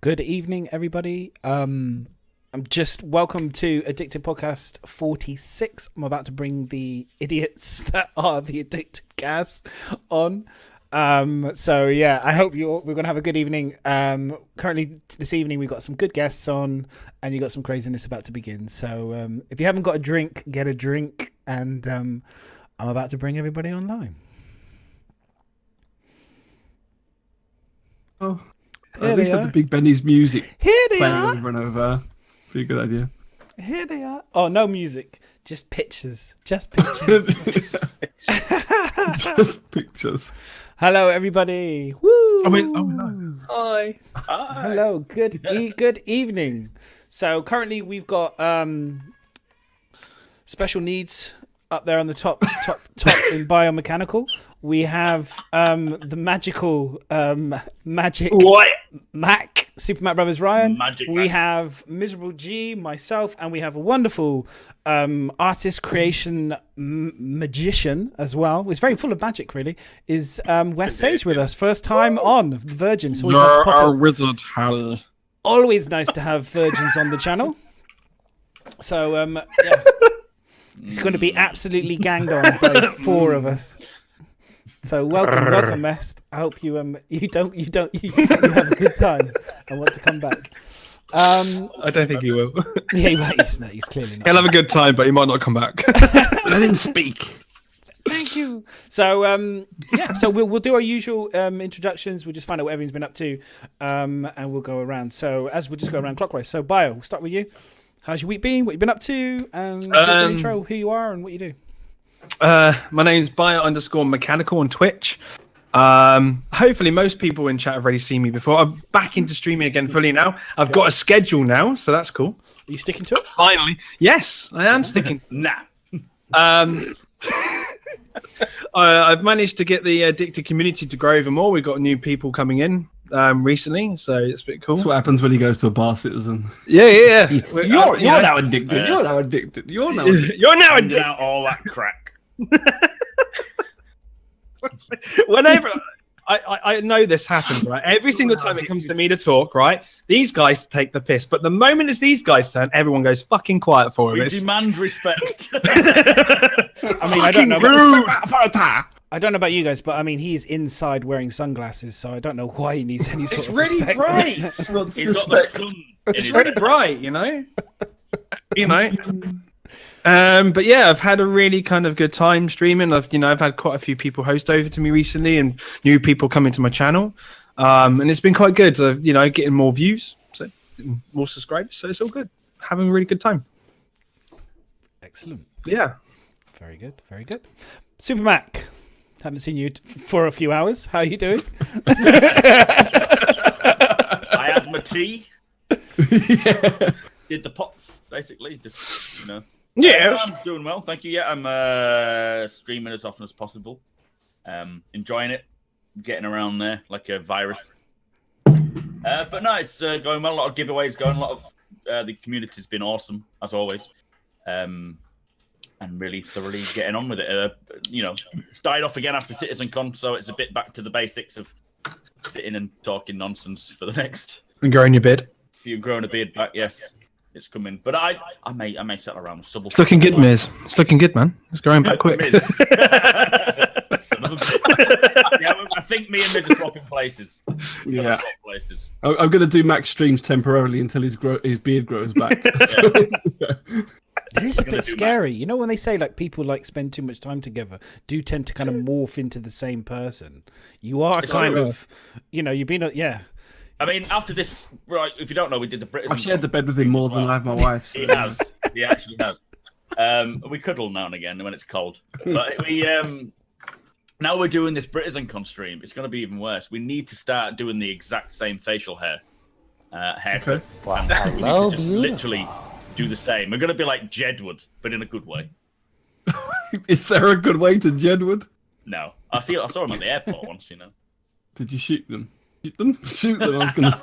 Good evening, everybody. I'm just welcome to Addicted Podcast 46. I'm about to bring the idiots that are the Addicted cast on. So yeah, I hope we're going to have a good evening. Currently this evening we've got some good guests on, and you got some craziness about to begin. So if you haven't got a drink, get a drink, and I'm about to bring everybody online. Oh, at least have the Big Benny's music Here they playing are. over and over. Pretty good idea. Here they are. Oh, no music, just pictures. Just pictures. Just pictures. Hello, everybody. Woo! No. Hi. Hello. Good evening. So currently we've got special needs up there on the top in biomechanical. We have the magical magic What? Mac, SuperMacbrothersRyan. Magic we Mac. have Miserable G, myself, and we have a wonderful artist creation magician as well. It's very full of magic, really. Is West Sage with us? First time on Virgin. So You're a wizard, Harry. always nice to have virgins on the channel. So yeah, it's going to be absolutely ganged on by four of us. So welcome, Mest. I hope you have a good time and want to come back. I don't think he will. Yeah, he's clearly not. He'll have a good time, but he might not come back. Let him speak. Thank you. So yeah, so we'll do our usual introductions. We'll just find out what everyone's been up to, and we'll go around. So we'll just go around clockwise. So Bio, we'll start with you. How's your week been? What you been up to? And give us an intro, who you are and what you do. My name's Bio_mechanical on Twitch. Hopefully most people in chat have already seen me before. I'm back into streaming again fully now. I've got a schedule now, so that's cool. Are you sticking to it? Finally. Yes, I am sticking. Nah. I've managed to get the addicted community to grow even more. We've got new people coming in recently, so it's a bit cool. That's what happens when he goes to a bar, citizen. Yeah. You're now addicted. You're now addicted. You're now addicted. You're now Handing addicted. out all that crack. Whenever I know this happens, right? Every single time it comes to me to talk, right? These guys take the piss, but the moment it's these guys' turn, everyone goes fucking quiet for We it. demand respect. I mean, I don't know. Rude. I don't know about you guys, but I mean, he's inside wearing sunglasses, so I don't know why he needs any sort It's of really respect. bright. He's got the sun. It's really bright, you know. But yeah, I've had a really kind of good time streaming. I've had quite a few people host over to me recently, and new people come into my channel, and it's been quite good. Getting more views, so more subscribers, so it's all good. Having a really good time. Excellent. Yeah. Very good. Very good. Super Mac, haven't seen you for a few hours. How are you doing? I had my tea. Did the pots, basically. Just, Yeah. I'm doing well, thank you. Yeah, I'm streaming as often as possible. Enjoying it. Getting around there like a virus. But no, it's going well. A lot of giveaways going. A lot of the community's been awesome, as always. And really thoroughly getting on with it. It's died off again after CitizenCon, so it's a bit back to the basics of sitting and talking nonsense for the next And growing your beard. few. Growing a beard back, yes, it's coming. But I may settle around with stubble. It's looking good, Miz. It's looking good, man. It's growing back quick. Son of a bitch. Yeah, I think me and Miz are swapping places. Yeah. Swap places. I'm going to do Max streams temporarily until his beard grows back. It is a gonna bit do scary. You know when they say like people like spend too much time together, do tend to kind of morph into the same person. You are It's kind true. of, you've been, yeah. I mean, after this, right? If you don't know, we did the British. I've shared the bed with him more than I have my wife. He has. He actually has. We cuddle now and again when it's cold. But we now we're doing this British stream. It's going to be even worse. We need to start doing the exact same facial haircuts. Okay. Wow, We hello, need to just beautiful. literally do the same. We're going to be like Jedward, but in a good way. Is there a good way to Jedward? No, I saw him at the airport once. Did you shoot them? Shoot them? Shoot them. I was going to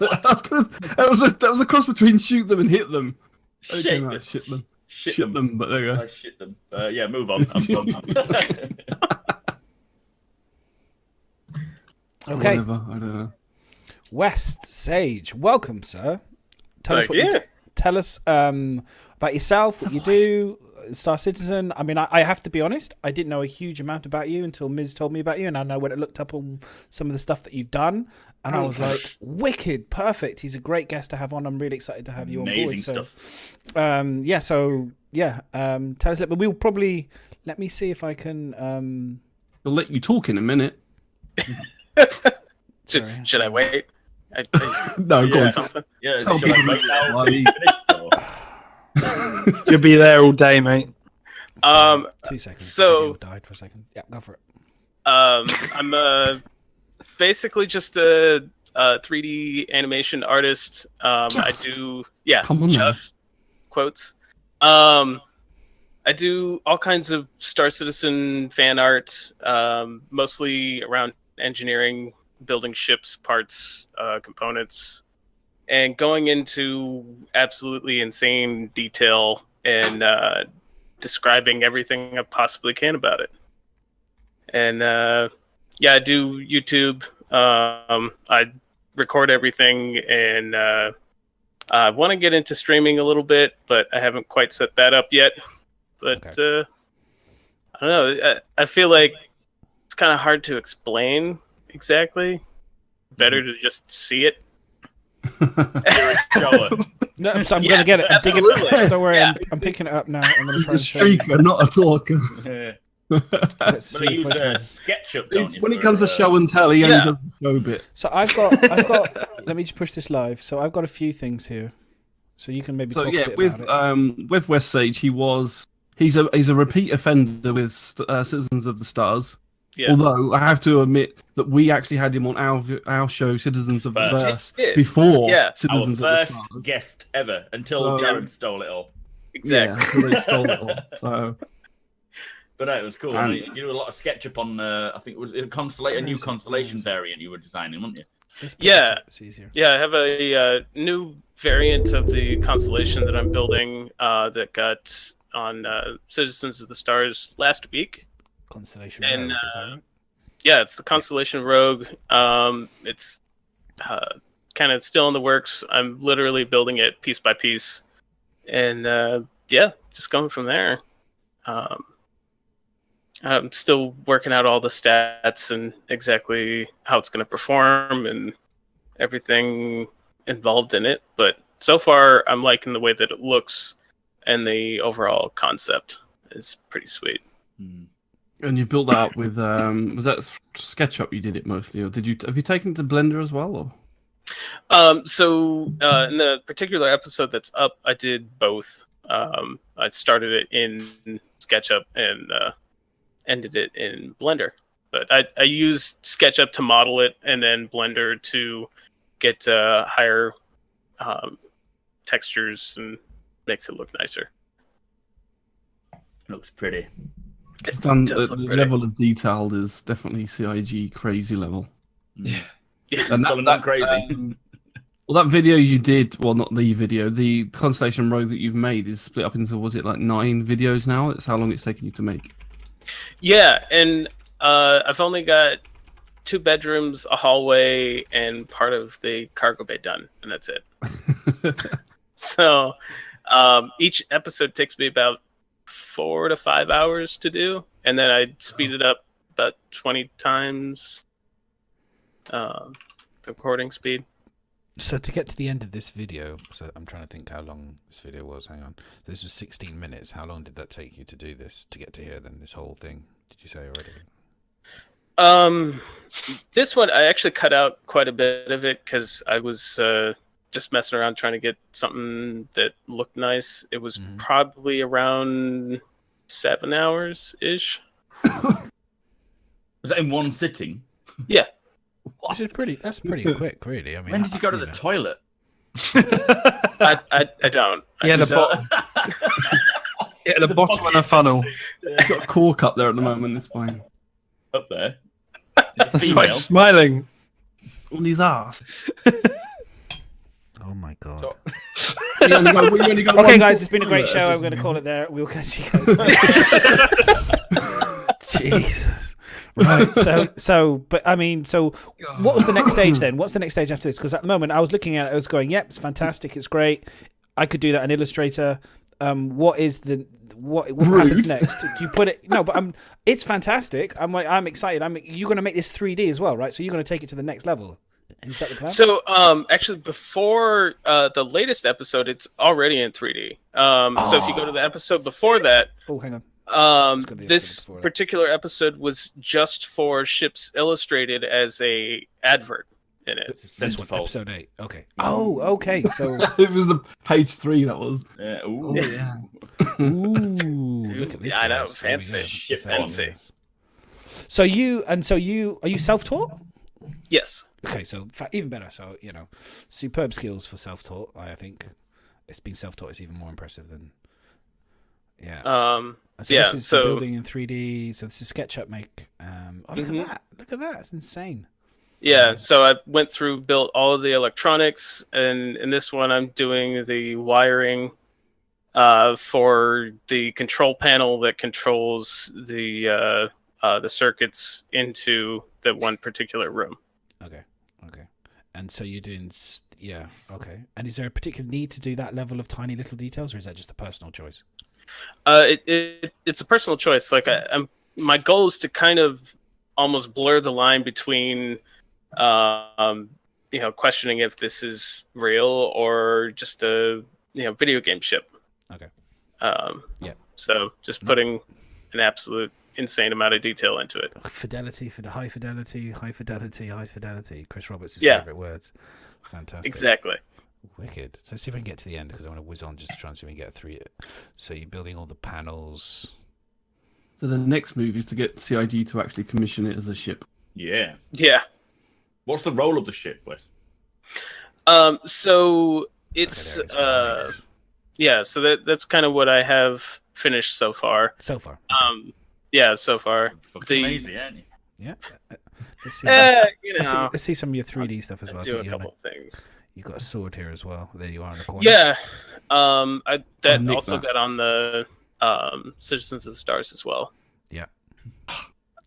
say. That was a cross between shoot them and hit them. Shit Okay, them. right, shit them. Shit Shit them, but there you go. I shit them. Yeah, move on. I'm done. Okay. Whatever, I don't know. West Sage, welcome, sir. Tell us Thank what you you. do. Tell us about yourself, what you do, Star Citizen. I mean, I have to be honest, I didn't know a huge amount about you until Miz told me about you, and I know when I looked up on some of the stuff that you've done, and I was like, wicked, perfect. He's a great guest to have on. I'm really excited to have you on board. Amazing stuff. Tell us, but we'll probably, let me see if I can... I'll let you talk in a minute. Should I wait? No, go on. Something? Yeah, Tell should I people wait now why till we- you finish, or- You'll be there all day, mate. 2 seconds. so- Video died for a second. Yeah, go for it. I'm basically just a 3D animation artist. I do Come on now. just quotes. I do all kinds of Star Citizen fan art, mostly around engineering, building ships, parts, components, and going into absolutely insane detail and describing everything I possibly can about it. And I do YouTube. I record everything, and I want to get into streaming a little bit, but I haven't quite set that up yet. But Okay. I don't know. I feel like it's kind of hard to explain exactly. Better to just see it. Show it. No, so I'm going to get it. I'm digging absolutely. Don't worry, Yeah. I'm picking it up now. I'm going to He's try a and show you. streaker, not a talker. Yeah. Let's But see I if use I can. SketchUp, don't you? When it for, comes to show and tell, he only does the show bit. So I've got. Let me just push this live. So I've got a few things here. So you can maybe So talk yeah, a bit with about it. with West Sage, he's a repeat offender with Citizens of the Stars. Yeah. Although I have to admit that we actually had him on our show, Citizens of the First. Verse, Yeah. before Yeah. Our Citizens of the first Stars. guest ever until Oh. Jared stole it all. Exactly. Yeah, so they stole it all. So But no, it was cool. And- You do a lot of SketchUp on, I think it was a new Constellation variant you were designing, weren't you? This bit Yeah. is easier. Yeah, I have a new variant of the Constellation that I'm building that got on Citizens of the Stars last week. Constellation And, Road, is that right? Yeah, it's the Constellation Rogue. It's kind of still in the works. I'm literally building it piece by piece. And just going from there. I'm still working out all the stats and exactly how it's going to perform and everything involved in it. But so far, I'm liking the way that it looks, and the overall concept is pretty sweet. and you built that up with was that SketchUp you did it mostly, or have you taken it to Blender as well? Or? So in the particular episode that's up, I did both. I started it in SketchUp and ended it in Blender. But I used SketchUp to model it, and then Blender to get higher textures and makes it look nicer. Looks pretty. And does the look pretty. level of detail is definitely CIG crazy level. Yeah. And Well, not crazy. Well, that video you did, well, not the video, the Constellation Rogue that you've made is split up into, was it like 9 videos now? That's how long it's taken you to make. Yeah, and I've only got 2 bedrooms, a hallway, and part of the cargo bay done, and that's it. So each episode takes me about 4 to 5 hours to do, and then I speed it up about 20 times the recording speed. So to get to the end of this video, so I'm trying to think how long this video was. Hang on. This was 16 minutes. How long did that take you to do this, to get to here then, this whole thing? Did you say already? This one I actually cut out quite a bit of it because I was just messing around trying to get something that looked nice. It was probably around 7 hours ish. Was that in one sitting? Yeah. Which is that's pretty quick, really. I mean, When did you go to the know. toilet? I don't. I Yeah, the just- bottom. Yeah, the bottom of the funnel. It's got a cork up there at the moment, it's fine. Up there. That's Female. why it's smiling. On his ass. Oh my god. So- We only got Okay, one guys, it's been a great toilet. show. I'm going to call it there. We'll catch you guys. Jesus. Right. But I mean, so what was the next stage then? What's the next stage after this? Because at the moment I was looking at it, I was going, "Yep, it's fantastic, it's great. I could do that in Illustrator." What happens next? Do you put it? No, but it's fantastic. I'm excited. You're going to make this 3D as well, right? So you're going to take it to the next level. Is that the plan? So, actually, before the latest episode, it's already in 3D. So if you go to the episode before that, hang on. This particular episode was just for Ships Illustrated as a advert in it. This one, episode 8. Okay. Oh, okay. So it was the page 3 that was. Yeah. Oh, yeah. ooh, look at this. I know, guys. fancy. Fancy. So are you self-taught? Yes. Okay, so even better. So superb skills for self-taught. I think it's been self-taught is even more impressive than. Yeah. So this is building in 3D. So this is SketchUp make. Look at that! Look at that! It's insane. Yeah. So I went through, built all of the electronics, and in this one, I'm doing the wiring for the control panel that controls the circuits into the one particular room. Okay. And so you're doing, okay. And is there a particular need to do that level of tiny little details, or is that just a personal choice? It's a personal choice. Like my goal is to kind of almost blur the line between, questioning if this is real or just a video game ship. Okay. So just putting an absolute insane amount of detail into it. Fidelity for the high fidelity. Chris Roberts' favorite words. Fantastic. Exactly. Wicked. So let's see if I can get to the end because I want to whiz on just to try and see if we can get through it. So you're building all the panels. So the next move is to get CIG to actually commission it as a ship. Yeah. Yeah. What's the role of the ship, Wes? So it's so that's kind of what I have finished so far. So far. So far. Fucking amazing, aren't you? Yeah. Let's see some of your 3D stuff as well. Do a couple of things. You got a sword here as well. There you are in the corner. Yeah. That also that. got on the Citizens of the Stars as well. Yeah.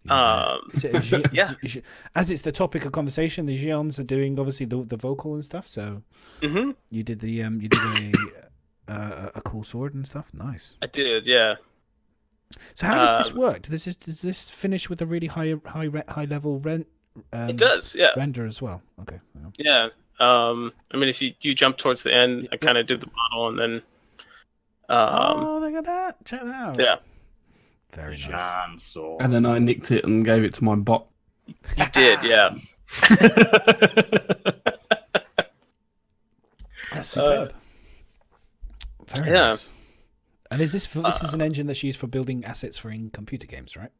As it's the topic of conversation, the Gions are doing obviously the vocal and stuff. So you did a cool sword and stuff. Nice. I did, yeah. So how does this work? Does this finish with a really high level it does, yeah. render as well? Okay. Yeah. I mean, if you jump towards the end, I kind of did the model and then. Look at that! Check that out. Yeah. Very nice. And then I nicked it and gave it to my bot. You did, yeah. That's superb. Very nice. And is this is an engine that's used for building assets for in computer games, right?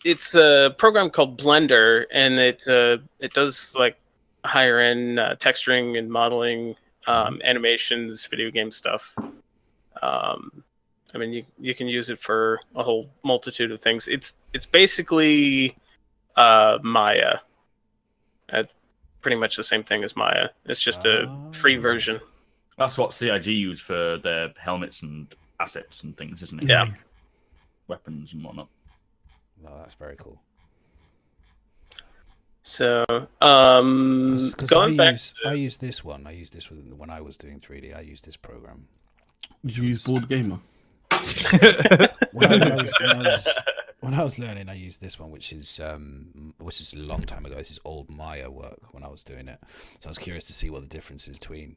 It's a program called Blender, and it does like higher end texturing and modeling, animations, video game stuff. I mean, you can use it for a whole multitude of things. It's basically Maya. Pretty much the same thing as Maya. It's just a free version. That's what CIG use for their helmets and assets and things, isn't it? Yeah. Weapons and whatnot. No, that's very cool. So, going back, I use this one. I used this when I was doing 3D. I used this program. Did you use Board Gamer? When I was learning, I used this one, which is a long time ago. This is old Maya work when I was doing it. So I was curious to see what the difference is between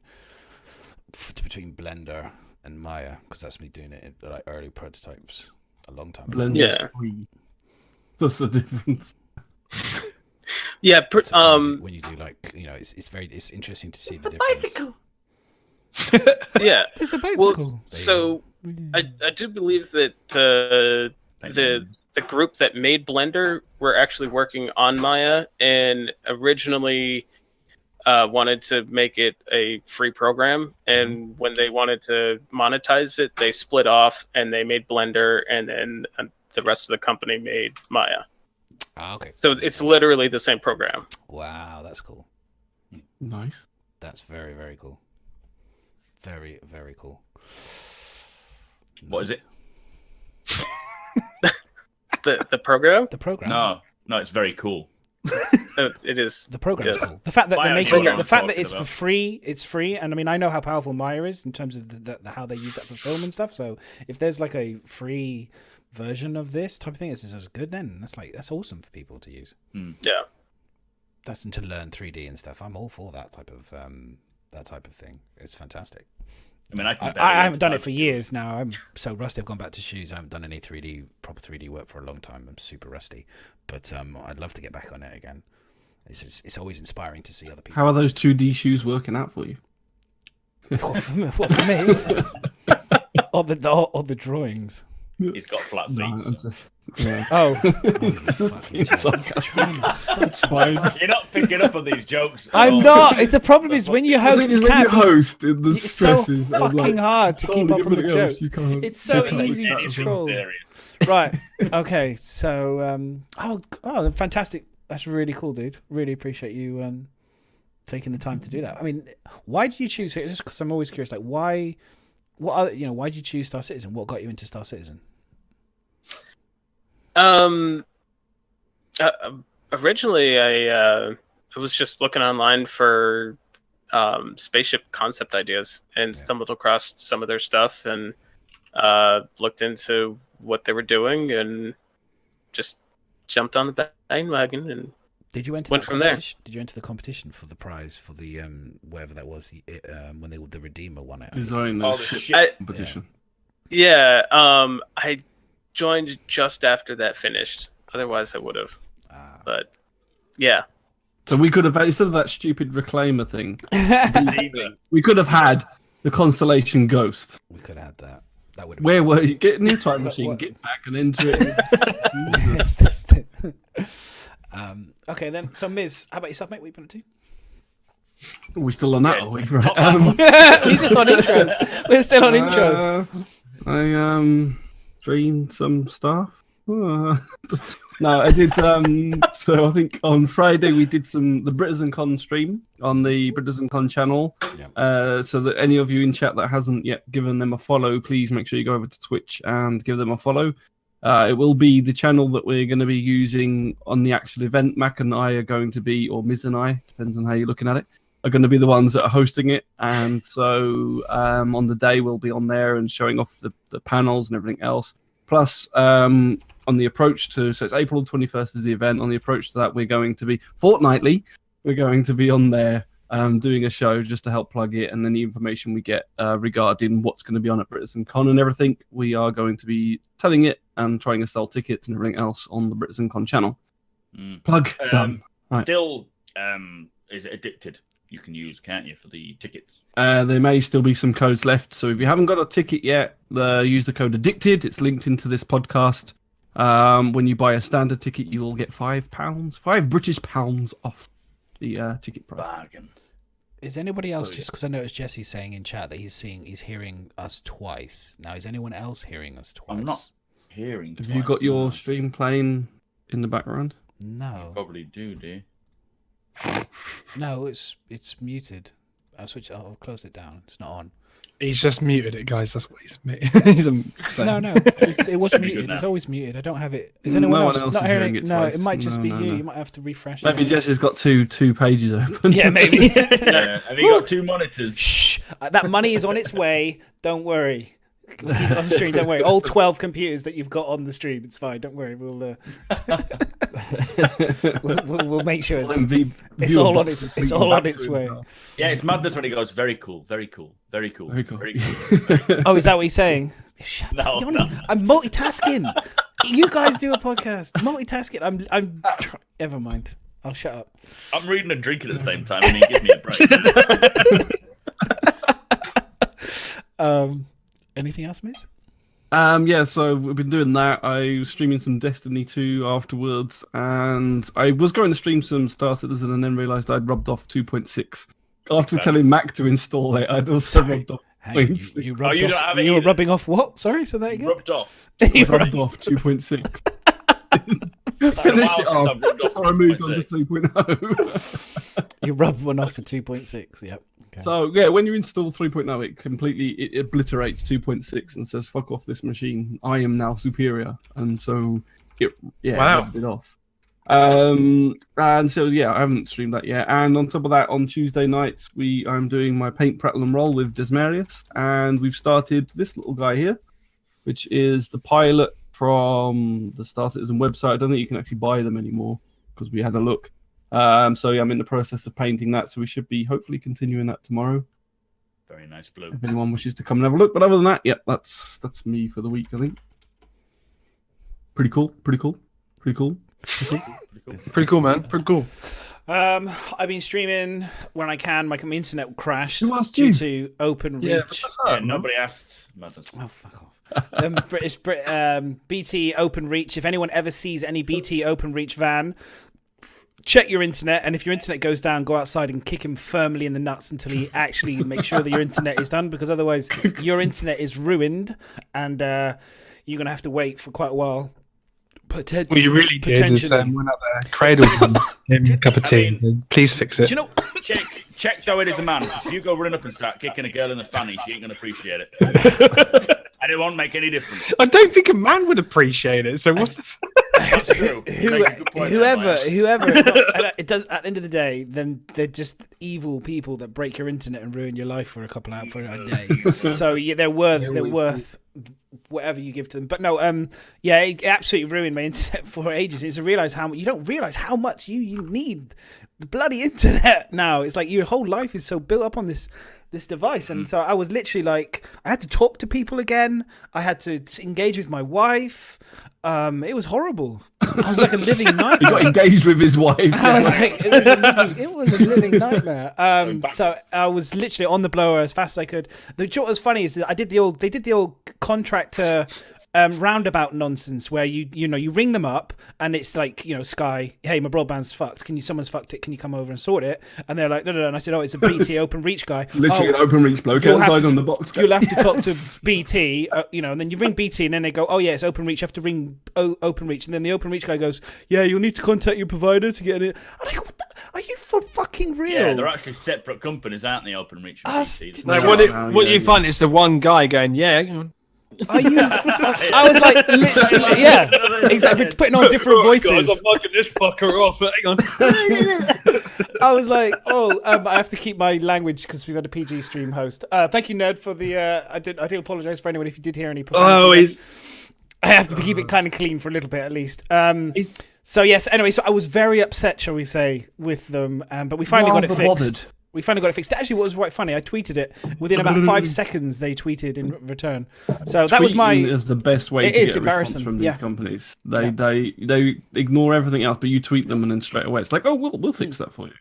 Blender and Maya, because that's me doing it in like early prototypes a long time ago. Blender's free. That's the difference. Yeah. When you do like, it's interesting to see the difference. Bicycle. Yeah. It's a bicycle. Well, so I do believe that the group that made Blender were actually working on Maya and originally wanted to make it a free program, and when they wanted to monetize it, they split off and they made Blender, and then the rest of the company made Maya. Okay. So it's literally the same program. Wow, that's cool. Nice. That's very, very cool. Very, very cool. What is it? The program? The program. No, it's very cool. It is. The program is Yes. cool. The fact that they're Bio making it, program the fact that talking it's for about. free, it's free. And I mean, I know how powerful Maya is in terms of the how they use that for film and stuff. So if there's like a free version of this type of thing, it's as good. Then that's awesome for people to use. Yeah. That's and to learn 3D and stuff. I'm all for that type of thing. It's fantastic. I mean, I haven't done it for years now. I'm so rusty. I've gone back to shoes. I haven't done any proper 3D work for a long time. I'm super rusty, but I'd love to get back on it again. It's always inspiring to see other people. How are those 2D shoes working out for you? What for me? Or the drawings. He's got flat feet. No, I'm so. just, yeah. Oh, It's fine. You're not picking up on these jokes. at I'm all. not. The problem is when you The host, thing you is, when can't. you host, the It's so stresses. of, fucking hard to keep can't up on the everything else, jokes. you can't- It's so you can't easy look to at Anything troll. serious. Right. Okay. So, oh, fantastic. That's really cool, dude. Really appreciate you taking the time to do that. I mean, why did you choose it? Just because I'm always curious. Like, why? Why did you choose Star Citizen? What got you into Star Citizen? Originally, I was just looking online for spaceship concept ideas and stumbled across some of their stuff and looked into what they were doing and just jumped on the bandwagon and Did you enter went that from there. competition? Did you enter the competition for the prize for the whatever that was when the Redeemer won it? Design Oh, the the ship shit. competition. Yeah, I joined just after that finished. Otherwise, I would have. But yeah, So we could have, instead of that stupid reclaimer thing, Demon. we could have had the Constellation Ghost. We could have had that. That would have Where were you? Get in your time machine, What? get back and enter it. Yes, that's it. Okay, then. So, Miz, how about yourself, mate? What you been up to? Are we still on that, are we? Right. We're just on intros. We're still on intros. I streamed some stuff. No, I did. So I think on Friday we did the BritainCon stream on the BritainCon channel. So that any of you in chat that hasn't yet given them a follow, please make sure you go over to Twitch and give them a follow. It will be the channel that we're going to be using on the actual event. Mac and I are going to be, or Miz and I, depends on how you're looking at it, are going to be the ones that are hosting it. And so on the day we'll be on there and showing off the panels and everything else. Plus, on the approach to, so it's April 21st is the event. On the approach to that, we're going to be fortnightly. We're going to be on there doing a show just to help plug it, and any information we get regarding what's going to be on at BritainCon and everything, we are going to be telling it and trying to sell tickets and everything else on the BritainCon channel. Plug done. Right. Still, is it Addicted? You can use, can't you, for the tickets? There may still be some codes left, so if you haven't got a ticket yet, use the code Addicted. It's linked into this podcast. When you buy a standard ticket, you will get £5, £5 off the ticket price. Bargain. Is anybody else, So, just because I noticed Jesse saying in chat that he's hearing us twice. Now, is anyone else hearing us twice? I'm not hearing. Have you got your stream playing in the background? No. Probably do you? No, it's muted. I'll close it down. It's not on. He's just muted it, guys. That's what he's he's No, it was Pretty muted. good now. It's always muted. I don't have it. Is No anyone one else else not is hearing hearing it No, twice. it might just be No, you. no. You might have to refresh. Maybe it. Jesse's got two pages open. Yeah, maybe. Yeah. Have you got two monitors? Shh! That money is on its way. Don't worry. We'll keep it on the stream. Don't worry. All 12 computers that you've got on the stream. It's fine. Don't worry. We'll make sure. It's all on its way. Yeah, it's madness when he goes, very cool, very cool, very cool, Very cool. very cool. Oh, is that what he's saying? Shut No, up. You're no. honest. I'm multitasking. You guys do a podcast. Multitasking. I'm. Never mind. I'll shut up. I'm reading and drinking at the same time. I mean, give me a break. Anything else, Miss? Yeah, so we've been doing that. I was streaming some Destiny 2 afterwards, and I was going to stream some Star Citizen and then realised I'd rubbed off 2.6. After telling Mac to install it, I'd also rubbed off Hang on, 0.6. you rubbed you don't off. have it You were either. rubbing off what? Sorry, say that again. Rubbed off. You Rubbed off 2.6. It's been a Finish while it since off I've rubbed off before I moved on to 2.6. 3.0. You rubbed one off for 2.6. Yep. Okay. So yeah, when you install 3.0, it obliterates 2.6 and says "fuck off this machine. I am now superior." And so Wow. It off. And so I haven't streamed that yet. And on top of that, on Tuesday nights, I'm doing my paint, prattle, and roll with Desmarius, and we've started this little guy here, which is the pilot from the Star Citizen website. I don't think you can actually buy them anymore because we had a look. So I'm in the process of painting that, so we should be hopefully continuing that tomorrow. Very nice blue. If anyone wishes to come and have a look, but other than that, that's me for the week. I think. Pretty cool, man. Pretty cool. I've been streaming when I can. My internet crashed Who asked due you? to open reach. Yeah, nobody asked. Oh, fuck off. BT Open Reach. If anyone ever sees any BT Open Reach van, check your internet, and if your internet goes down, go outside and kick him firmly in the nuts until he actually makes sure that your internet is done, because otherwise your internet is ruined, and you're going to have to wait for quite a while. What you really did is went up there, cradled him a cup of tea. Please fix it. Do you know? Check Joey is a man. If you go running up and start kicking a girl in the fanny, she ain't going to appreciate it. And it won't make any difference. I don't think a man would appreciate it. So what's the That's true. Whoever, it does. At the end of the day, then they're just evil people that break your internet and ruin your life for a day. So yeah, they're worth whatever you give to them. But no, it absolutely ruined my internet for ages. It's to realize you don't realize how much you need the bloody internet now. It's like your whole life is so built up on this device, and so I was literally like, I had to talk to people again. I had to engage with my wife. It was horrible. I was like a living nightmare. He got engaged with his wife. I was like, it was a living nightmare. So I was literally on the blower as fast as I could. You know what was funny is that they did the old contractor roundabout nonsense where you ring them up and it's like, Sky, hey, my broadband's fucked. Someone's fucked it. Can you come over and sort it? And they're like, no. And I said, oh, it's a BT Open Reach guy. Literally an Open Reach bloke outside on the box. You'll have to talk to BT, and then you ring BT and then they go, oh yeah, it's Open Reach. You have to ring Open Reach. And then the Open Reach guy goes, yeah, you'll need to contact your provider to get it. I'm like, what the? Are you for fucking real? Yeah, they're actually separate companies, aren't they? Open Reach and BT. What you find is the one guy going, yeah, hang on. Are you? I was like, literally, yeah, exactly. Putting on different voices. Guys, I'm knocking this fucker off. Hang on. I was like, I have to keep my language because we've had a PG stream host. Thank you, Ned, for the. I do apologize for anyone if you did hear any. I have to keep it kind of clean for a little bit at least. So yes. Anyway, so I was very upset, shall we say, with them, but we finally got it fixed. We finally got it fixed. Actually, what was quite funny, I tweeted it within about 5 seconds. They tweeted in return. So that was my. Is the best way to get a response from these companies. They ignore everything else, but you tweet them and then straight away it's like, oh, we'll fix that for you.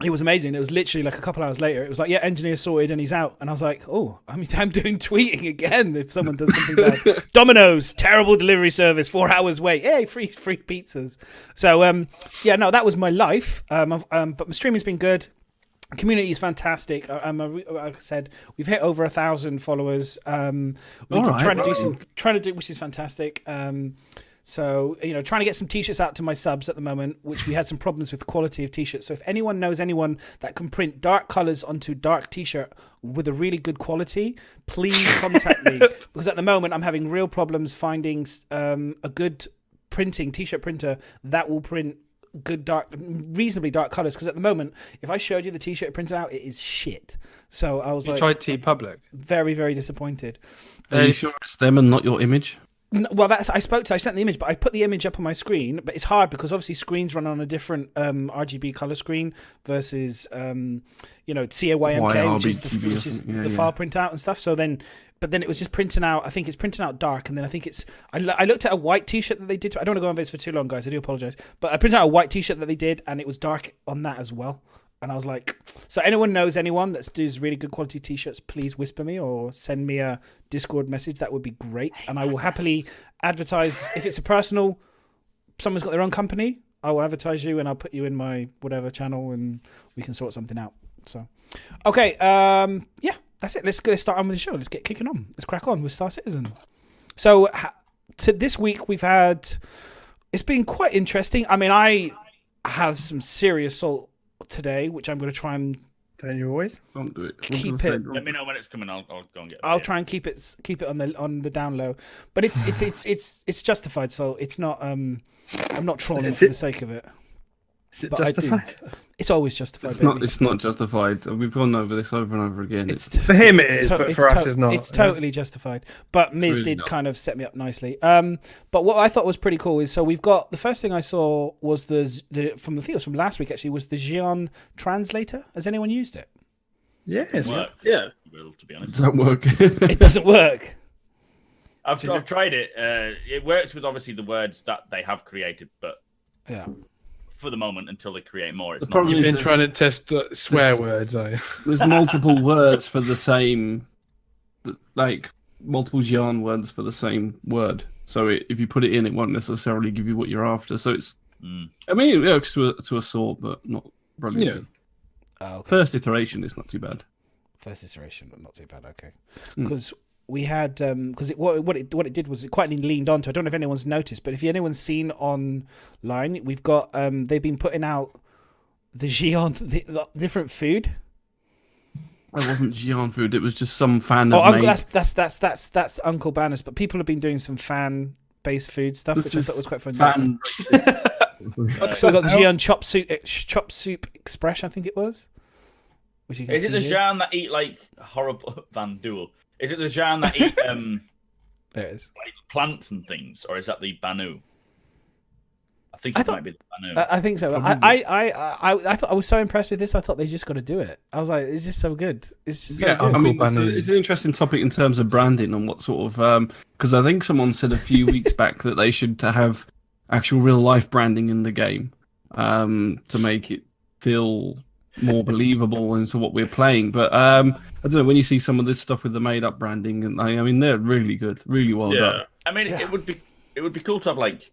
It was amazing. It was literally like a couple hours later. It was like, yeah, engineer sorted and he's out. And I was like, oh, I'm doing tweeting again if someone does something bad. Domino's, terrible delivery service, 4 hours wait. Hey, free pizzas. So that was my life. But my streaming's been good. Community is fantastic. Like I said, we've hit over 1,000 followers. Trying to do, which is fantastic. So, trying to get some t-shirts out to my subs at the moment, which we had some problems with the quality of t-shirts. So if anyone knows anyone that can print dark colors onto dark t-shirt with a really good quality, please contact me. Because at the moment I'm having real problems finding a good t-shirt printer that will print good reasonably dark colors, because at the moment if I showed you the t-shirt printed out, it is shit. So I was tried T-Public. Very, very disappointed. Are you sure it's them and not your image? No, well, I sent the image, but I put the image up on my screen. But it's hard because obviously screens run on a different RGB color screen versus CAYMK, which is the file printout and stuff. So then, but then it was just printing out. I think it's printing out dark, and then I think it's. I looked at a white T-shirt that they did. I don't want to go on this for too long, guys. I do apologize, but I printed out a white T-shirt that they did, and it was dark on that as well. And I was like, so anyone knows anyone that does really good quality t-shirts, please whisper me or send me a Discord message. That would be great. And I will happily advertise. If it's a personal, someone's got their own company, I will advertise you and I'll put you in my whatever channel and we can sort something out. So, okay. That's it. Let's start on with the show. Let's get kicking on. Let's crack on with Star Citizen. So this week it's been quite interesting. I mean, I have some serious salt today, which I'm going to try and Don't you always? Don't do it. Keep it. Let me know when it's coming. I'll go and get it. I'll try and keep it on the down low, but it's justified. So it's not. I'm not trolling for the sake of it. Is it But I do. justified? It's always justified. It's not justified. We've gone over this over and over again. For him it is, but for us it's not. It's totally justified. But Miz really did not. kind of set me up nicely. But what I thought was pretty cool is so we've got the first thing I saw was from last week actually was the Xi'an translator. Has anyone used it? Yeah, it's Work. Yeah. Well, to be honest, Does that work? It doesn't work. I've tried it. It works with obviously the words that they have created, but Yeah. for the moment until they create more, it's The not. problem You've is been trying to test swear words, are you? There's multiple words for the same, like multiple Xi'an words for the same word. So if you put it in, it won't necessarily give you what you're after. So it's, I mean, it works to a sort, but not brilliant. Yeah. Oh, okay. First iteration is not too bad. First iteration, but not too bad. Okay, Hmm. because we had because what it did was it quite leaned onto. I don't know if anyone's noticed, but if anyone's seen online, we've got they've been putting out the Xi'an the different food. It wasn't Xi'an food. It was just some fan. Oh, had made. that's Uncle Banners. But people have been doing some fan-based food stuff, This which I is thought was quite fun. fan. So I got the Xi'an chop soup express, I think it was. Which you can Is it see the here. Xi'an that eat like horrible Van Duel? Is it the Xi'an that eat There it is. like plants and things, or is that the Banu? I think I it thought- might be the Banu. I think so. I thought I was so impressed with this. I thought they just got to do it. I was like, it's just so good. It's just so Yeah, good. I mean, Uncle it's an interesting topic in terms of branding and what sort of because I think someone said a few weeks back that they should have actual real life branding in the game to make it feel more believable into what we're playing. But I don't know, when you see some of this stuff with the made up branding, and I mean they're really good, really well done. I mean, it would be cool to have like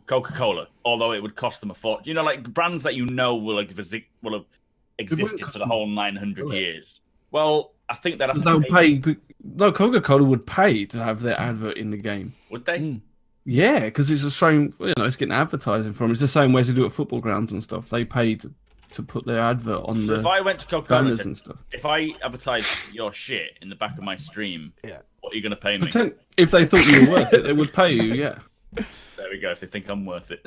Coca-Cola, although it would cost them a fortune. You know, like brands that you know will have existed for the whole 900 years. Well, I think that They'll pay. No, Coca-Cola would pay to have their advert in the game. Would they? Mm. Yeah, because it's the same. You know, it's getting advertising from. It's the same way as they do at football grounds and stuff. They pay to put their advert on So the if I went to Coca-Cola banners and and said, stuff. if I advertise your shit in the back of my stream, what are you going to pay me? If they thought you were worth it, they would pay you. Yeah. There we go. If they think I'm worth it.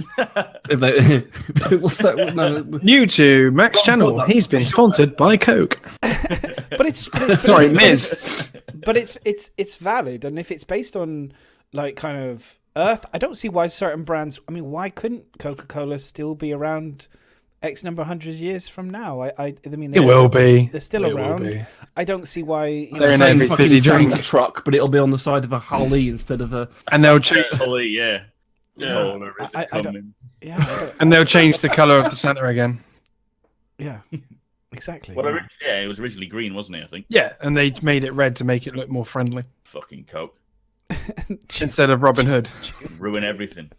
If they, what's that? No, New to Mac's channel, he's been sponsored by Coke. But it's Sorry, Miz. But it's valid, and if it's based on like kind of Earth, I don't see why certain brands. I mean, why couldn't Coca-Cola still be around X number of hundred years from now? I mean, It will be. They're still It will around. be. I don't see why. You They're know, in same every fucking fizzy drink. Santa truck, but it'll be on the side of a Holly instead of a. And they'll change. Holy, yeah. Yeah. Cola, is it I don't- coming? yeah, I don't- And they'll change the colour of the Santa again. yeah, exactly. Well, yeah, it was originally green, wasn't it? I think. Yeah, and they made it red to make it look more friendly Fucking Coke. instead of Robin Hood. Ruin everything.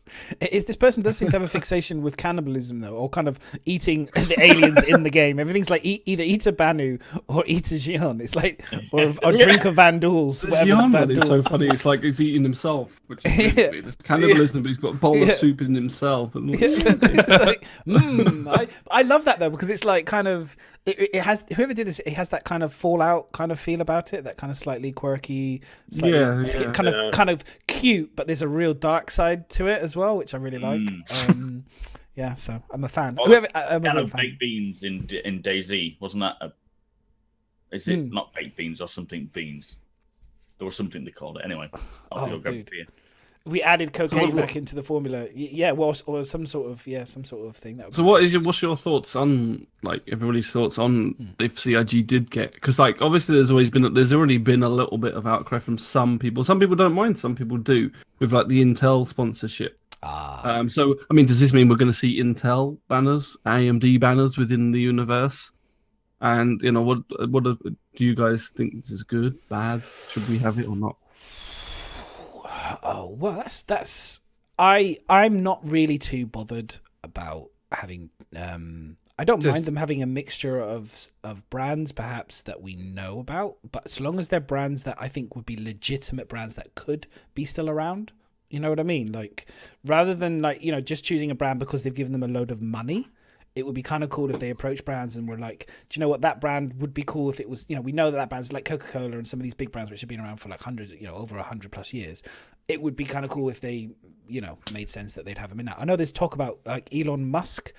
This person does seem to have a fixation with cannibalism, though, or kind of eating the aliens in the game. Everything's like either eat a Banu or eat a Xi'an. It's like or drink a Van Duels. The Whatever Xi'an the one Van is so Duels. funny. It's like he's eating himself, which is really Yeah. weird. It's cannibalism, but he's got a bowl Yeah. of soup in himself. And It's like, I love that though because it's like kind of it has whoever did this, it has that kind of Fallout kind of feel about it, that kind of slightly quirky, slightly Yeah. kind of cute, but there's a real dark side to it as well, which I really like. Yeah, so I'm a fan. Oh, Whoever, I'm a Kind real of fan. baked beans in DayZ, wasn't that a? Is it not baked beans or something beans? There was something they called it. Anyway, I'll go grab a dude. beer. We added cocaine what- back into the formula. Yeah, well, or some sort of thing. That would So be what's your thoughts on like everybody's thoughts on if CIG did get, because like obviously there's already been a little bit of outcry from some people. Some people don't mind, some people do with like the Intel sponsorship. So I mean, does this mean we're going to see Intel banners, AMD banners within the universe? And you know do you guys think this is good, bad? Should we have it or not? Oh well, that's I'm not really too bothered about having. I don't mind them having a mixture of brands, perhaps that we know about, but as long as they're brands that I think would be legitimate brands that could be still around. You know what I mean? Like rather than like just choosing a brand because they've given them a load of money. it would be kind of cool if they approached brands and were like, do you know what, that brand would be cool if it was, we know that brand's like Coca-Cola and some of these big brands which have been around for like hundreds, over 100+ years. It would be kind of cool if they, made sense that they'd have them in that. I know there's talk about like Elon Musk,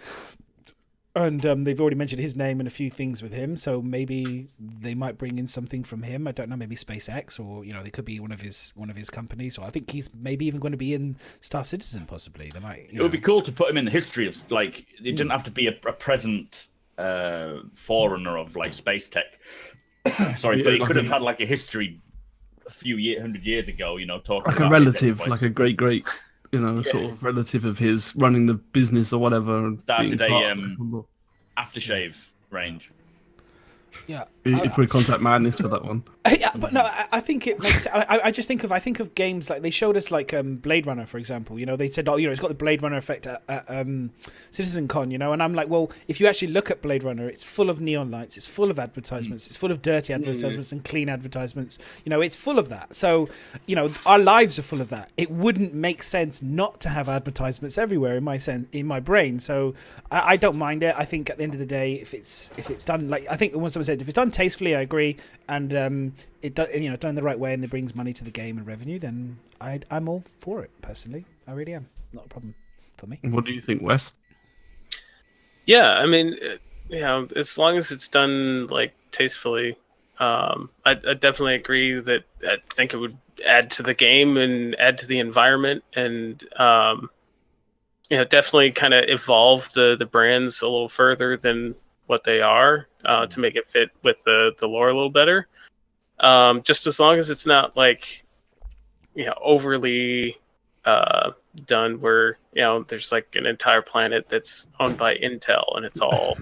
and they've already mentioned his name and a few things with him, so maybe they might bring in something from him. I don't know, maybe SpaceX, or they could be one of his companies. Or I think he's maybe even going to be in Star Citizen. Possibly, they might. It would be cool to put him in the history of like. It didn't have to be a present forerunner of like space tech. Sorry, but he could have had like a history a few 100 years ago. Talking like a about relative, like a great. Sort of relative of his running the business or whatever. And started a aftershave range. Yeah, you put Contact Madness for that one. Yeah, but no, I think it makes. I just think of games like they showed us like Blade Runner, for example. They said, it's got the Blade Runner effect at Citizen Con, and I'm like, well, if you actually look at Blade Runner, it's full of neon lights, it's full of advertisements, it's full of dirty advertisements and clean advertisements. It's full of that. So, our lives are full of that. It wouldn't make sense not to have advertisements everywhere in my brain. So I don't mind it. I think at the end of the day, if it's done like I think when someone said if it's done tastefully, I agree, and it does, done the right way and it brings money to the game and revenue, then I'm all for it personally. I really am. Not a problem for me. What do you think, Wes? Yeah, I mean, as long as it's done like tastefully, I definitely agree that I think it would add to the game and add to the environment, and definitely kind of evolve the brands a little further than what they are to make it fit with the lore a little better. Just as long as it's not like overly done where there's like an entire planet that's owned by Intel and it's all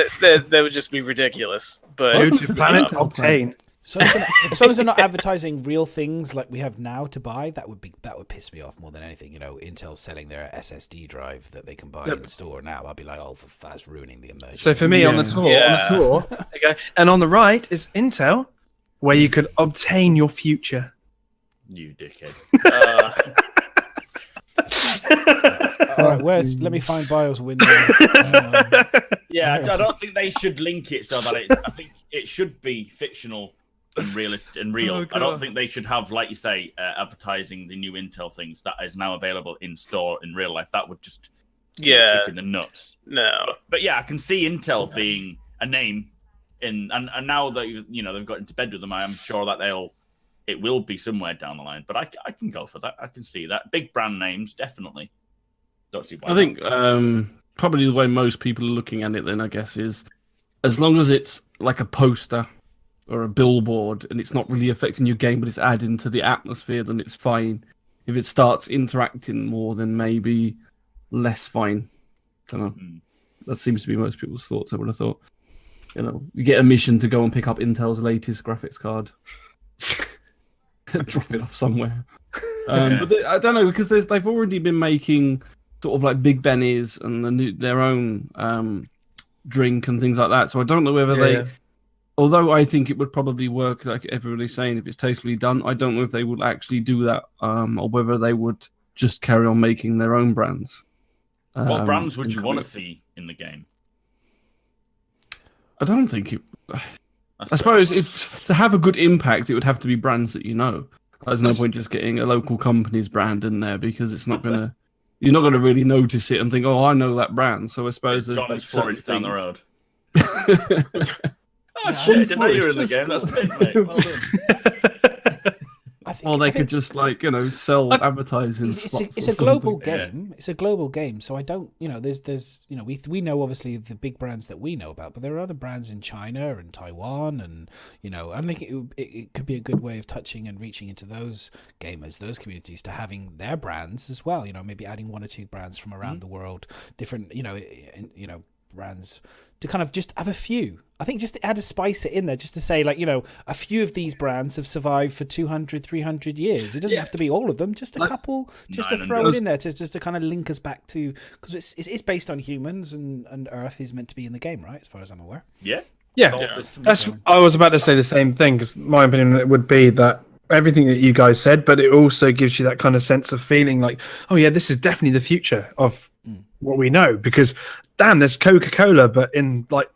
that would just be ridiculous. But planet obtain. So as long as they're not advertising real things like we have now to buy, that would piss me off more than anything. Intel selling their SSD drive that they can buy in the store now. I'll be like, that's ruining the immersion. So for me, on the tour, okay, and on the right is Intel, where you could obtain your future. You dickhead. All right, let me find BIOS window. Yeah, I don't think they should link it so that I think it should be fictional and realistic and real. Oh, I don't think they should have, like you say, advertising the new Intel things that is now available in store in real life. That would just kick in the nuts. No, but yeah, I can see Intel being a name and now that they've got into bed with them, I am sure that it will be somewhere down the line. But I can go for that. I can see that. Big brand names, definitely. Don't see why. I think probably the way most people are looking at it then, I guess, is as long as it's like a poster or a billboard and it's not really affecting your game, but it's adding to the atmosphere, then it's fine. If it starts interacting more, then maybe less fine. I don't know. That seems to be most people's thoughts, I would have thought. You get a mission to go and pick up Intel's latest graphics card. Drop it off somewhere. But I don't know, because they've already been making sort of like Big Benny's and their own drink and things like that. So I don't know whether they... Although I think it would probably work, like everybody's saying, if it's tastefully done, I don't know if they would actually do that, or whether they would just carry on making their own brands. What brands would you want to see in the game? I don't think it... I suppose to have a good impact, it would have to be brands that you know. There's no point just getting a local company's brand in there, because it's not going to... You're not going to really notice it and think, oh, I know that brand. So I suppose there's John's Florida down the road. Oh, shit, I didn't know you were in the game. That's big, mate. Well done. Or they could just sell advertising spots. It's a global game. It's a global game. So I don't, there's we know obviously the big brands that we know about, but there are other brands in China and Taiwan, and I think it could be a good way of touching and reaching into those gamers, those communities, to having their brands as well. Maybe adding one or two brands from around the world, different, brands, to kind of just have a few. I think just to add a spice it in there, just to say, a few of these brands have survived for 200, 300 years. It doesn't have to be all of them, just a couple, just to throw it in there, to kind of link us back to, because it's based on humans, and Earth is meant to be in the game, right, as far as I'm aware. Yeah. I was about to say the same thing, because my opinion would be that everything that you guys said, but it also gives you that kind of sense of feeling like, oh yeah, this is definitely the future of what we know. Because damn, there's Coca-Cola, but in like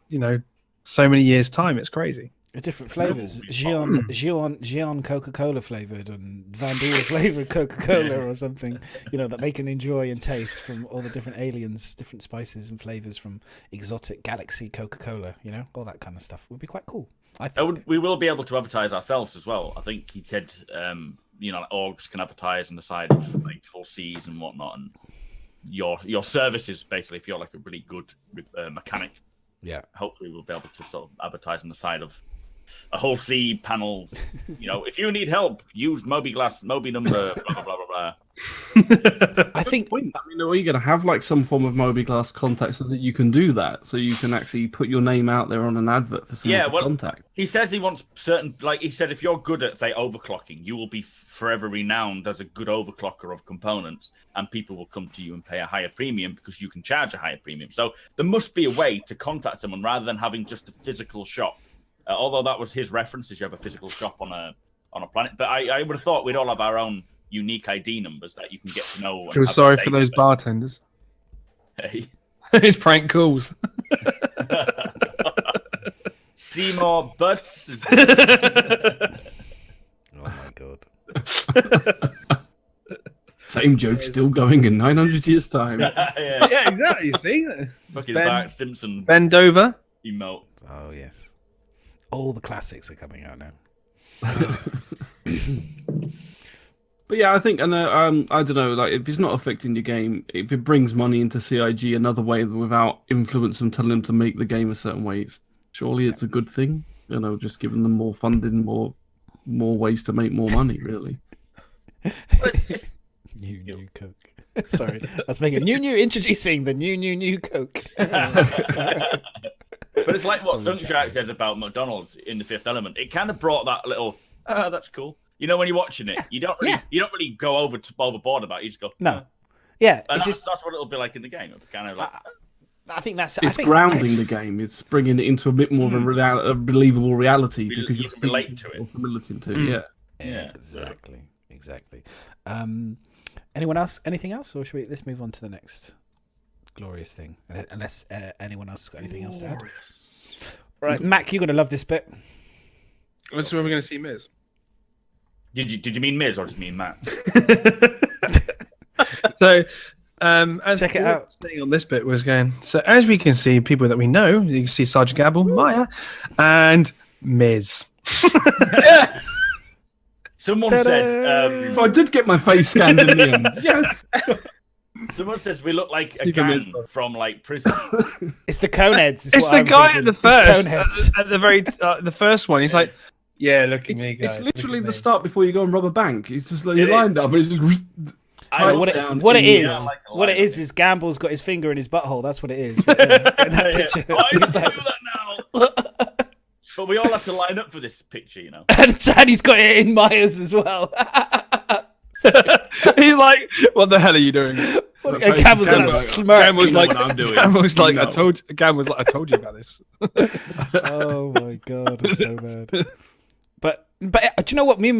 so many years' time, it's crazy. Different flavors. Gion Coca-Cola flavored and Vandoor flavored Coca-Cola or something, that they can enjoy and taste from all the different aliens, different spices and flavors from exotic galaxy Coca-Cola, all that kind of stuff would be quite cool. I think. We will be able to advertise ourselves as well. I think he said, orgs can advertise on the side of like whole seas and whatnot, and your services basically if you're like a really good mechanic. Yeah. Hopefully we'll be able to sort of advertise on the side of a whole sea panel. If you need help, use Moby number, blah, blah, blah, blah, blah. I think. Are you going to have like some form of Moby Glass contact so that you can do that? So you can actually put your name out there on an advert for someone to contact? He says he wants certain, like he said, if you're good at, say, overclocking, you will be forever renowned as a good overclocker of components, and people will come to you and pay a higher premium because you can charge a higher premium. So there must be a way to contact someone rather than having just a physical shop. Although that was his reference, is you have a physical shop on a planet. But I would have thought we'd all have our own unique ID numbers that you can get to know. Feel sorry for those bartenders. Hey. His prank calls. Seymour Butts. Oh my god. Same joke still going in 900 years' time. Yeah, exactly. You see? Fucking Bart Simpson. Bend over. Emote. Oh yes. All the classics are coming out now. But yeah, I think, and I don't know, like if it's not affecting your game, if it brings money into CIG another way without influence and telling them to make the game a certain way, surely it's a good thing. Just giving them more funding, more ways to make more money, really. New Coke. Sorry, let's make it new. Introducing the new Coke. But it's like what Sunkshark says about McDonald's in The Fifth Element. It kind of brought that little, that's cool. When you're watching it, you don't really go overboard about it. You just go, no, yeah. And that's what it'll be like in the game. It's kind of like. I think that's. It's grounding the game. It's bringing it into a bit more of a believable reality because you can relate to it. Relating to Exactly. Anyone else? Anything else, or should let's move on to the next glorious thing? Unless anyone else has got anything else to add. Right, Mac, you're gonna love this bit. This is where we're gonna see Miz. Did you mean Miz or did you mean Matt? So, as check it out. Staying on this bit was going. So, as we can see, people that we know, you can see Sergeant Gabble, Maya, and Miz. Someone said. So I did get my face scanned in the end. Yes. Someone says we look like a gang from like prison. It's the Coneheads. It's the guy at the first, at the very the first one. He's like, "Yeah, look at me, guys." It's literally the start before you go and rob a bank. It's just like you're lined up, and it's just. What it is Gamble's got his finger in his butthole. That's what it is. Right in that picture. Why do that now? But we all have to line up for this picture, And he's got it in Myers as well. He's like, "What the hell are you doing?" Gamble's got a smirk. Gamble's like, "I told you about this." Oh my god, it's so bad. But do you know what? Me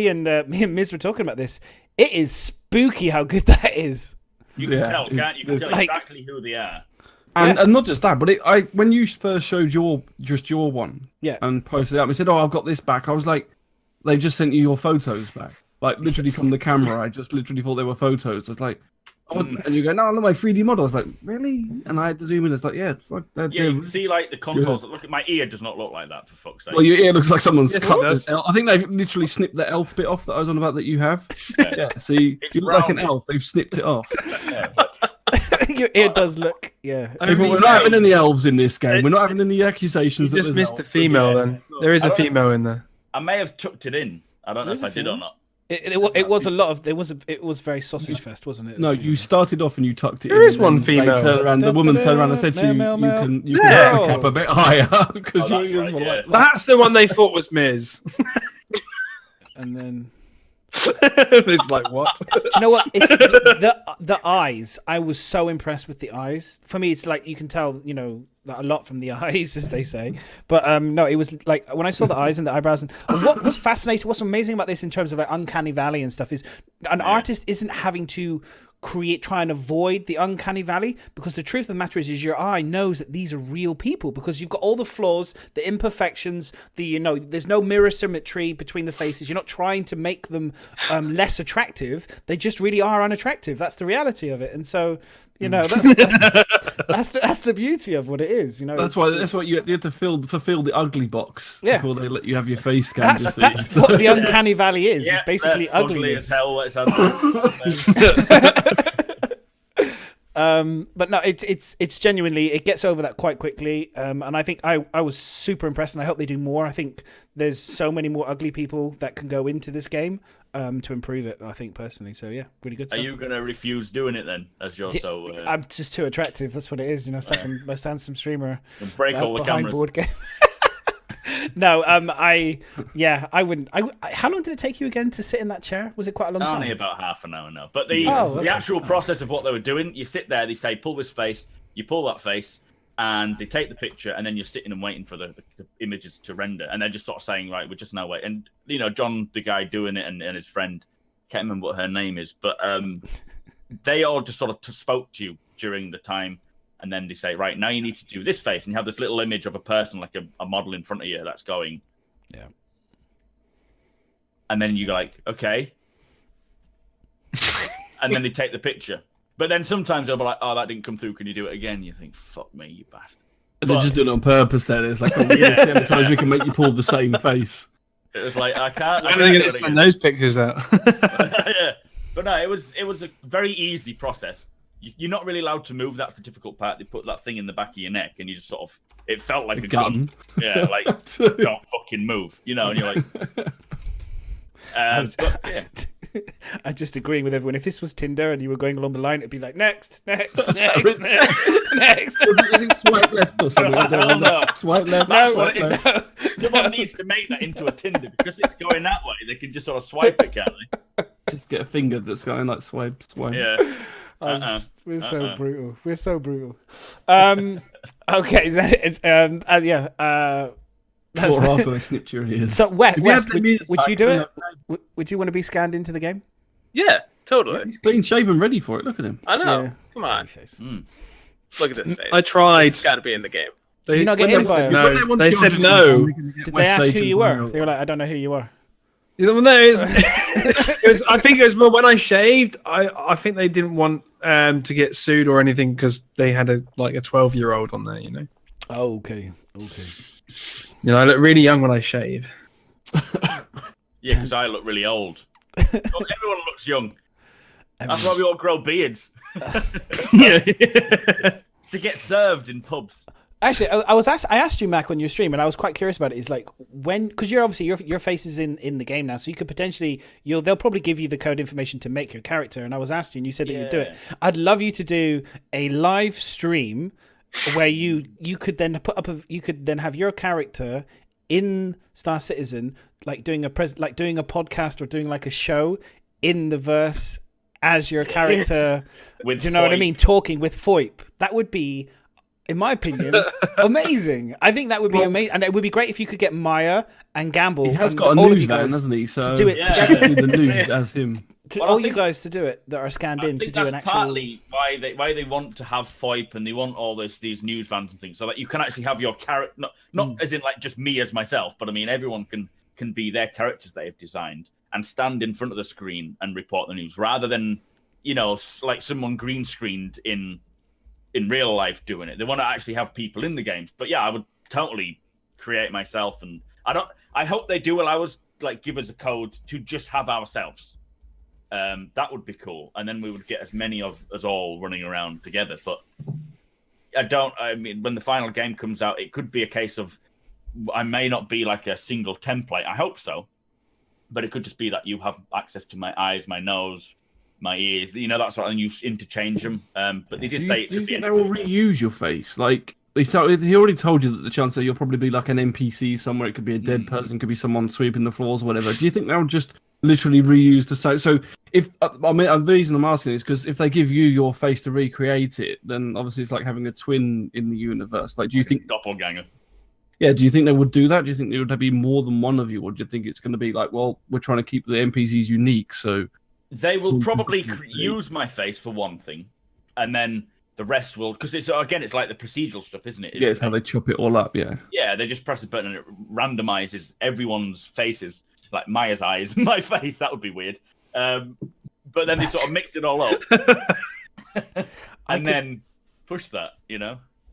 and Miz were talking about this. It is spooky how good that is. You can tell, can't you? You can tell exactly who they are. And not just that, but when you first showed your one, and posted it up, and said, "Oh, I've got this back." I was like, "They just sent you your photos back, like literally from the camera." I just literally thought they were photos. I was like, and you go, "No, look, my 3D model." I was like, "Really?" And I had to zoom in. It's like, "Yeah, fuck that." Yeah, you can see like the contours. Look at my ear; does not look like that, for fuck's sake. Well, your ear looks like someone's cut this elf. I think they've literally snipped the elf bit off that I was on about that you have. Yeah. See, you look like an elf. They've snipped it off. Your ear does look, But we're not having any elves in this game. We're not having any accusations. You just missed the female. Then there is a female in there. I may have tucked it in. I don't know if I did or not. It was a lot of. It was very sausage fest, wasn't it? No, you started off and you tucked it in. There is one female. The woman turned around and said to you, you can have the cap a bit higher. Because that's the one they thought was Miz. And then. It's like, what? Do you know what? It's the eyes. I was so impressed with the eyes. For me, it's like you can tell, a lot from the eyes, as they say. But no, it was like when I saw the eyes and the eyebrows. And what was fascinating, what's amazing about this in terms of like Uncanny Valley and stuff is an artist isn't having to try and avoid the uncanny valley, because the truth of the matter is your eye knows that these are real people, because you've got all the flaws, the imperfections, there's no mirror symmetry between the faces. You're not trying to make them less attractive. They just really are unattractive. That's the reality of it. And so, that's the beauty of what it is. That's why you have to fulfill the ugly box before they let you have your face scanned. That's what the uncanny valley is. It's basically ugliness. Ugly as hell. But no, it's genuinely, it gets over that quite quickly. And I think I was super impressed, and I hope they do more. I think there's so many more ugly people that can go into this game to improve it, I think, personally. So yeah, really good stuff. Are you going to refuse doing it then, as you're so... I'm just too attractive. That's what it is. Second most handsome streamer. Break all the cameras. Board game. No, I wouldn't. How long did it take you again to sit in that chair? Was it quite a long time? Only about half an hour now. But the actual process of what they were doing, you sit there, they say, pull this face, you pull that face, and they take the picture, and then you're sitting and waiting for the images to render. And they're just sort of saying, right, we're just now waiting. And, John, the guy doing it, and his friend, can't remember what her name is, but they all just sort of spoke to you during the time. And then they say, right, now you need to do this face. And you have this little image of a person, like a model in front of you that's going. Yeah. And then you go like, okay. And then they take the picture. But then sometimes they'll be like, oh, that didn't come through. Can you do it again? You think, fuck me, you bastard. They're just doing it on purpose then. It's like, sometimes we can make you pull the same face. It was like, I can't. I'm going to send those pictures out. Yeah. But no, it was a very easy process. You're not really allowed to move. That's the difficult part. They put that thing in the back of your neck, and you just sort of... It felt like a gun. Yeah, like, don't fucking move. And you're like... I'm just agreeing with everyone. If this was Tinder and you were going along the line, it'd be like, next. Is it swipe left or something? I don't know. Swipe left. Swipe left. Someone needs to make that into a Tinder, because it's going that way. They can just sort of swipe it, can't they? Just get a finger that's going like swipe. Yeah. We're so brutal. We're so brutal. Okay. Yeah. 4 hours and I snipped your ears. So, Wes, would you do it? Would you want to be scanned into the game? Yeah, totally. He's clean shaven, ready for it. Look at him. I know. Yeah. Come on. Look at this face. I tried. It's got to be in the game. Did you not get invite? No, they said no. Did they ask who you were? They were like, I don't know who you are. No, it was. I think it was more when I shaved. I think they didn't want to get sued or anything, because they had a 12-year-old on there. Oh, okay. I look really young when I shave. Yeah, because I look really old. Well, everyone looks young. That's why we all grow beards. Yeah. To get served in pubs. Actually, I asked you, Mac, on your stream, and I was quite curious about it. Is like, when, because you're obviously your face is in the game now, so you could potentially they'll probably give you the code information to make your character. And I was asking, you said that you'd do it. I'd love you to do a live stream where you could then you could then have your character in Star Citizen, like doing a podcast or doing like a show in the verse as your character. With do you know what I mean? Talking with FOIP. That would be, in my opinion, amazing. I think that would be amazing, and it would be great if you could get Maya and Gamble. He has and got a all news of you van, guys hasn't he? So to do it together. Do the news as him. You guys to do it that are scanned in to do an actual. Partly why they want to have FOIP, and they want all these news vans and things, so that you can actually have your character, not as in like just me as myself, but I mean everyone can be their characters they've designed and stand in front of the screen and report the news, rather than like someone green screened in real life doing it. They want to actually have people in the games. But yeah, I would totally create myself, and I hope they do allow us, like, give us a code to just have ourselves. That would be cool, and then we would get as many of us all running around together. But I mean, when the final game comes out, it could be a case of I may not be like a single template. I hope so, but it could just be that you have access to my eyes, my nose, my ears, that sort of, and you interchange them. But they did say... Do you think they will reuse your face? Like, he already told you that the chance that you'll probably be like an NPC somewhere. It could be a dead person, could be someone sweeping the floors or whatever. Do you think they'll just literally reuse the... So if... I mean, the reason I'm asking is because if they give you your face to recreate it, then obviously it's like having a twin in the universe. Like, do you think... Doppelganger. Yeah, do you think they would do that? Do you think there would be more than one of you? Or do you think it's going to be like, well, we're trying to keep the NPCs unique, so They will probably use my face for one thing, and then the rest will, because it's like the procedural stuff, isn't it? It's how they chop it all up. Yeah, they just press a button and it randomizes everyone's faces, like Maya's eyes, my face. That would be weird. But then they sort of mix it all up, and then push that.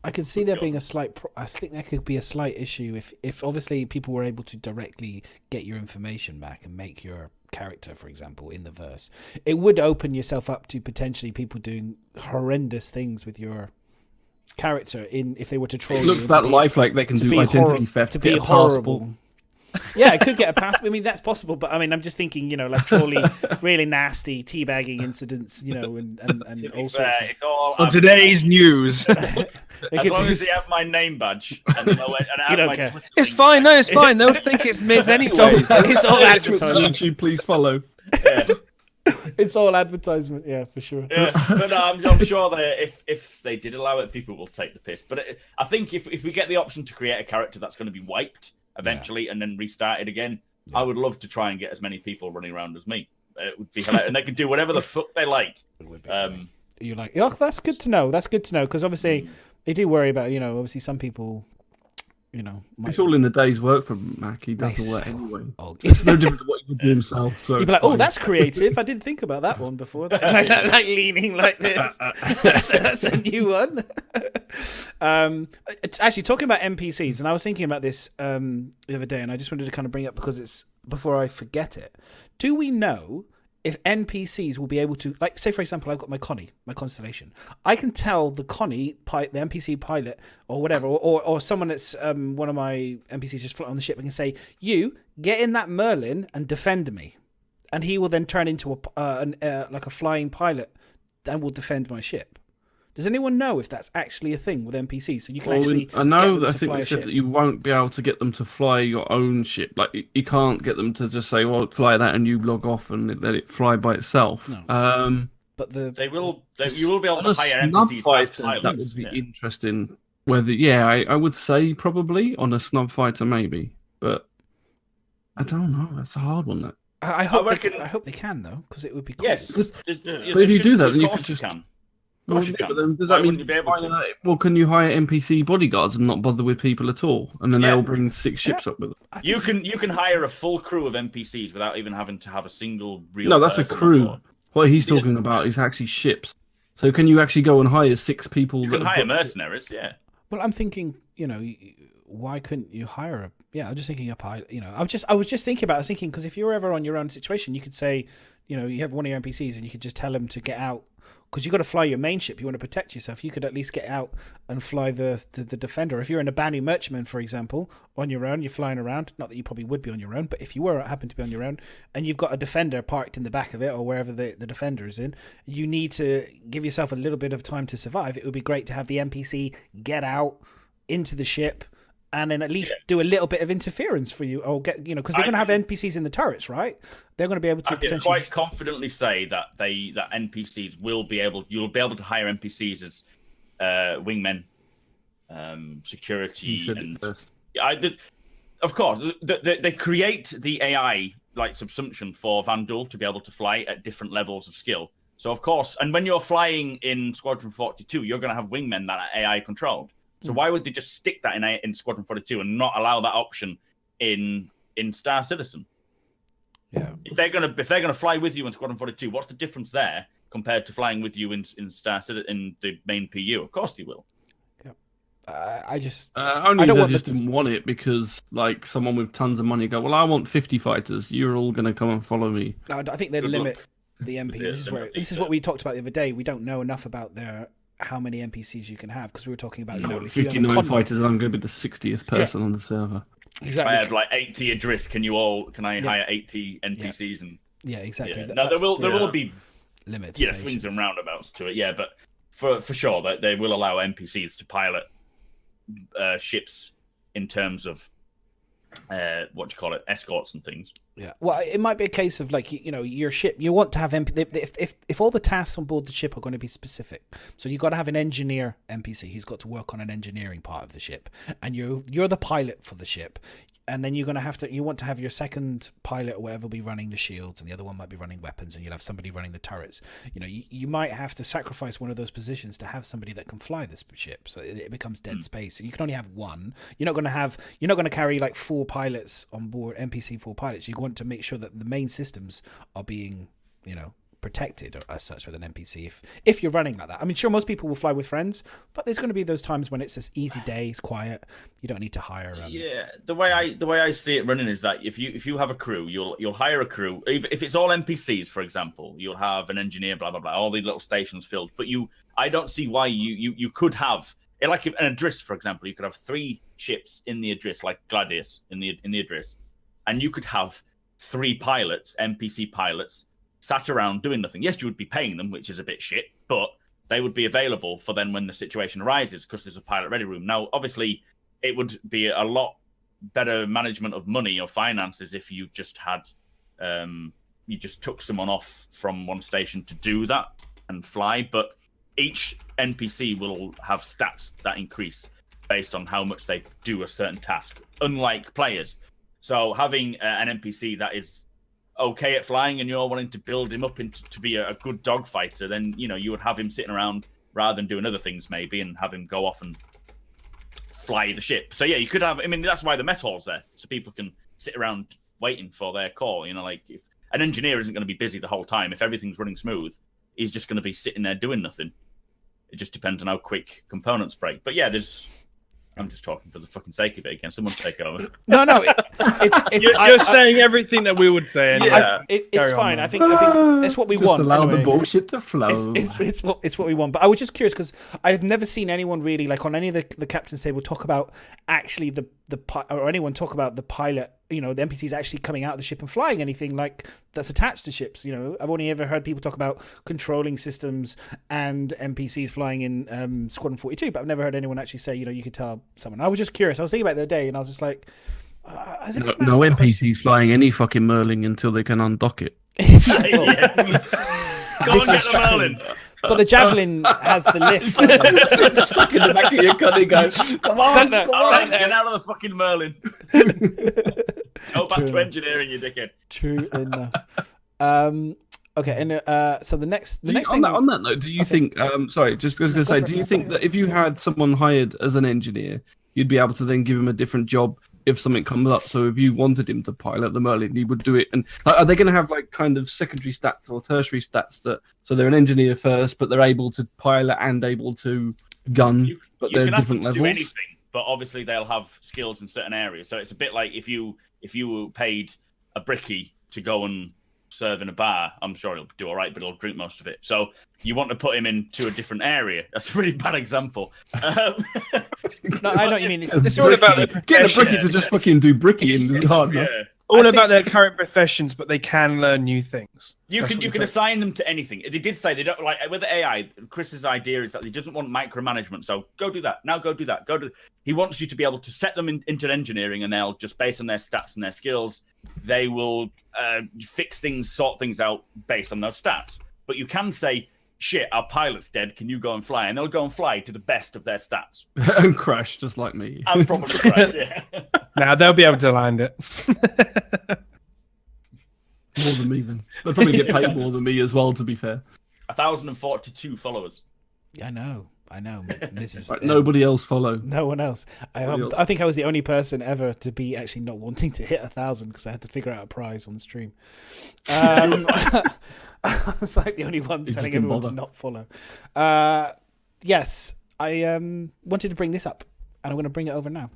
I could see there being a slight. I think there could be a slight issue if obviously people were able to directly get your information back and make your character, for example, in the verse. It would open yourself up to potentially people doing horrendous things with your character if they were to troll. It looks that lifelike they can do identity theft to be horrible. Yeah, it could get a pass. I mean, that's possible, but I mean, I'm just thinking, like truly, really nasty teabagging incidents, and all sorts of. It's all on today's news. As long as they have my name badge and it has my Twitter it's link. fine. No, it's fine. They'll think it's Miz anyway. It's all advertisement. YouTube, please follow. Yeah. It's all advertisement, yeah, for sure. Yeah, but no, I'm sure that if they did allow it, people will take the piss. But I think if we get the option to create a character that's going to be wiped eventually and then restarted again, I would love to try and get as many people running around as me. It would be hilarious, and they can do whatever the fuck they like. It would be you're like, oh, that's good to know. That's good to know, because obviously they do worry about, obviously some people, it's all in the day's work for Mac. He does all that anyway. It's no different to what he would do himself. So you'd be like, oh, that's creative. I didn't think about that one before. Like leaning like this. That's a new one. Actually, talking about NPCs, and I was thinking about this the other day, and I just wanted to kind of bring it up because it's before I forget it. Do we know if NPCs will be able to, like, say for example, I've got my Connie, my Constellation. I can tell the Connie, the NPC pilot or whatever, or someone that's one of my NPCs just floating on the ship, I can say, you get in that Merlin and defend me, and he will then turn into like a flying pilot and will defend my ship. Does anyone know if that's actually a thing with NPCs? So you can actually. I know that I think they said that you won't be able to get them to fly your own ship. Like you can't get them to just say, "Well, fly that," and you log off and let it fly by itself. No. But you will be able to hire NPCs as pilots. That would be interesting. Whether I would say probably on a snub fighter maybe, but I don't know. That's a hard one. That I hope they can though, because it would be cool. Yes, but if you do that, then you could just. Of course you can. Then does that mean you be able to? Well, can you hire NPC bodyguards and not bother with people at all, and then they'll bring 6 ships up with them? You can hire a full crew of NPCs without even having to have a single real. No, that's a crew. What he's talking about is actually ships. So can you actually go and hire 6 people? You can hire mercenaries, yeah. Well, I'm thinking, why couldn't you hire a? Yeah, I'm just thinking a pilot. I was just thinking about. I was thinking because if you're ever on your own situation, you could say, you have one of your NPCs and you could just tell them to get out. Because you've got to fly your main ship, you want to protect yourself. You could at least get out and fly the defender. If you're in a Banu merchantman, for example, on your own, you're flying around. Not that you probably would be on your own, but if you happen to be on your own, and you've got a defender parked in the back of it or wherever the defender is in, you need to give yourself a little bit of time to survive. It would be great to have the NPC get out into the ship and then at least do a little bit of interference for you, or get because they're going to have NPCs in the turrets, right? They're going to be able to. I can quite confidently say that NPCs you'll be able to hire NPCs as wingmen, security, and of course, they create the AI like subsumption for Vandal to be able to fly at different levels of skill. So of course, and when you're flying in Squadron 42, you're going to have wingmen that are AI controlled. So why would they just stick that in Squadron 42 and not allow that option in Star Citizen? Yeah. If they're gonna fly with you in Squadron 42, what's the difference there compared to flying with you in Star Citizen in the main PU? Of course they will. Yeah. I just didn't want it because like someone with tons of money go, well, I want 50 fighters. You're all gonna come and follow me. No, I think they'd limit the MP. This is what we talked about the other day. We don't know enough about how many NPCs you can have because we were talking about 59 fighters and I'm going to be the 60th person on the server. Exactly. I have like 80 Adris. Can I hire 80 NPCs? And exactly. Yeah. No, there will be limits. Yeah, swings and roundabouts to it. Yeah, but for sure that they will allow NPCs to pilot ships in terms of escorts and things. Yeah, well, it might be a case of like your ship. You want to have if all the tasks on board the ship are going to be specific, so you've got to have an engineer NPC who's got to work on an engineering part of the ship, and you're the pilot for the ship. and then you want to have your second pilot or whatever be running the shields, and the other one might be running weapons, and you'll have somebody running the turrets. You might have to sacrifice one of those positions to have somebody that can fly this ship, so it becomes dead space. So you can only have one. You're not going to carry like 4 pilots on board, NPC 4 pilots. You want to make sure that the main systems are being protected as such with an NPC if you're running like that. I mean, sure, most people will fly with friends, but there's going to be those times when it's this easy day, it's quiet, you don't need to hire the way I see it running is that if you have a crew, you'll hire a crew. If it's all NPCs, for example, you'll have an engineer, blah blah blah, all these little stations filled. But I don't see why you could have, like an Adris, for example, you could have 3 ships in the Adris, like Gladius in the Adris, and you could have 3 pilots, NPC pilots, sat around doing nothing. Yes, you would be paying them, which is a bit shit, but they would be available for then when the situation arises, because there's a pilot ready room. Now, obviously, it would be a lot better management of money or finances if you just had, you just took someone off from one station to do that and fly. But each NPC will have stats that increase based on how much they do a certain task, unlike players. So having an NPC that is okay at flying and you're wanting to build him up to be a good dogfighter, then you would have him sitting around rather than doing other things maybe, and have him go off and fly the ship. So yeah, you could have, I mean, that's why the mess hall's there, so people can sit around waiting for their call. Like if an engineer isn't going to be busy the whole time, if everything's running smooth, he's just going to be sitting there doing nothing. It just depends on how quick components break. But yeah, I'm just talking for the fucking sake of it again. Someone take over. No, you're saying everything that we would say. Anyway. Yeah, it's fine. I think that's what we want. Allow anyway. the bullshit to flow. It's what we want. But I was just curious because I've never seen anyone really, like on any of the captain's table, talk about actually or anyone talk about the pilot. The NPCs actually coming out of the ship and flying anything like that's attached to ships. I've only ever heard people talk about controlling systems and NPCs flying in Squadron 42, but I've never heard anyone actually say, you could tell someone. I was just curious. I was thinking about it the other day, and I was just like, no NPCs flying any fucking Merlin until they can undock it. Go and get the Merlin. But the Javelin has the lift. Stuck in the back of your gun and go, come on, get out of the fucking Merlin. Go back to engineering, you dickhead. True enough. Okay, and so the next thing on that note, do you think? Sorry, just was going to say, do you think that if you had someone hired as an engineer, you'd be able to then give him a different job if something comes up? So if you wanted him to pilot the Merlin, he would do it. And are they going to have like kind of secondary stats or tertiary stats so they're an engineer first, but they're able to pilot and able to gun, but they're different levels? Do anything, but obviously they'll have skills in certain areas. So it's a bit like if you paid a brickie to go and serve in a bar, I'm sure he'll do all right, but he'll drink most of it. So you want to put him into a different area. That's a really bad example. No, I know what you mean. It's all about getting a brickie to just fucking do brickying is hard enough. All about their current professions, but they can learn new things. You can assign them to anything. They did say they don't like with the AI. Chris's idea is that he doesn't want micromanagement. So go do that now. Go do that. He wants you to be able to set them into engineering, and they'll just based on their stats and their skills, they will fix things, sort things out based on those stats. But you can say, shit, our pilot's dead. Can you go and fly? And they'll go and fly to the best of their stats and crash just like me. And probably crash. Yeah. Now they'll be able to land it. More than me, then. They'll probably get paid more than me as well, to be fair. 1,042 followers. I know. This is nobody else follow. No one else. I think I was the only person ever to be actually not wanting to hit 1,000 because I had to figure out a prize on the stream. I was like the only one telling everyone to not follow. Yes, I wanted to bring this up, and I'm going to bring it over now.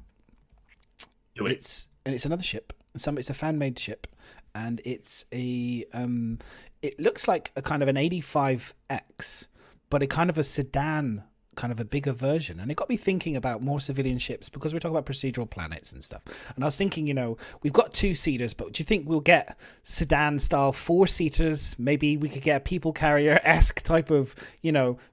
Do it. It's another ship. It's a fan-made ship, and it's a. It looks like a kind of an 85X, but a kind of a sedan, kind of a bigger version. And it got me thinking about more civilian ships because we're talking about procedural planets and stuff. And I was thinking, we've got 2-seaters, but do you think we'll get sedan-style 4-seaters? Maybe we could get a people carrier-esque type of,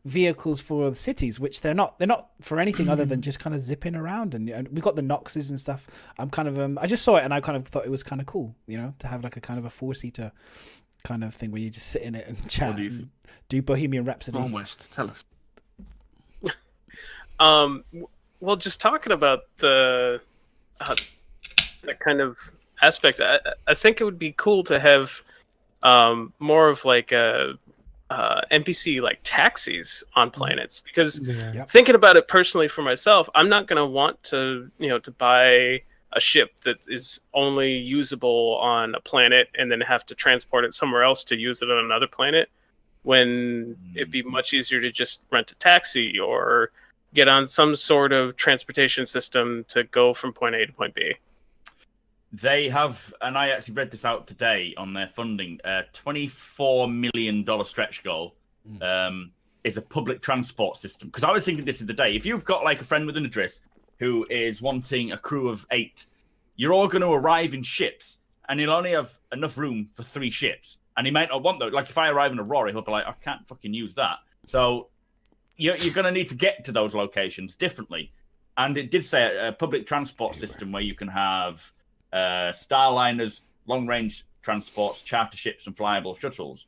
vehicles for the cities, which they're not for anything other than just kind of zipping around. And we've got the Noxes and stuff. I'm kind of, I just saw it and I kind of thought it was kind of cool, to have like a kind of a 4-seater kind of thing where you just sit in it and chat and do Bohemian Rhapsody. Ron West, tell us. Well, just talking about the that kind of aspect, I think it would be cool to have more of like a NPC like taxis on planets, because thinking about it personally for myself, I'm not going to want to to buy a ship that is only usable on a planet and then have to transport it somewhere else to use it on another planet, when it'd be much easier to just rent a taxi or get on some sort of transportation system to go from point A to point B. They have, and I actually read this out today on their funding, $24 million stretch goal is a public transport system. Because I was thinking this the other day. If you've got like a friend with an address who is wanting a crew of 8, you're all going to arrive in ships, and you'll only have enough room for 3 ships. And he might not want those. Like if I arrive in Aurora, he'll be like, I can't fucking use that. So you're going to need to get to those locations differently. And it did say a public transport system where you can have starliners, long-range transports, charter ships, and flyable shuttles.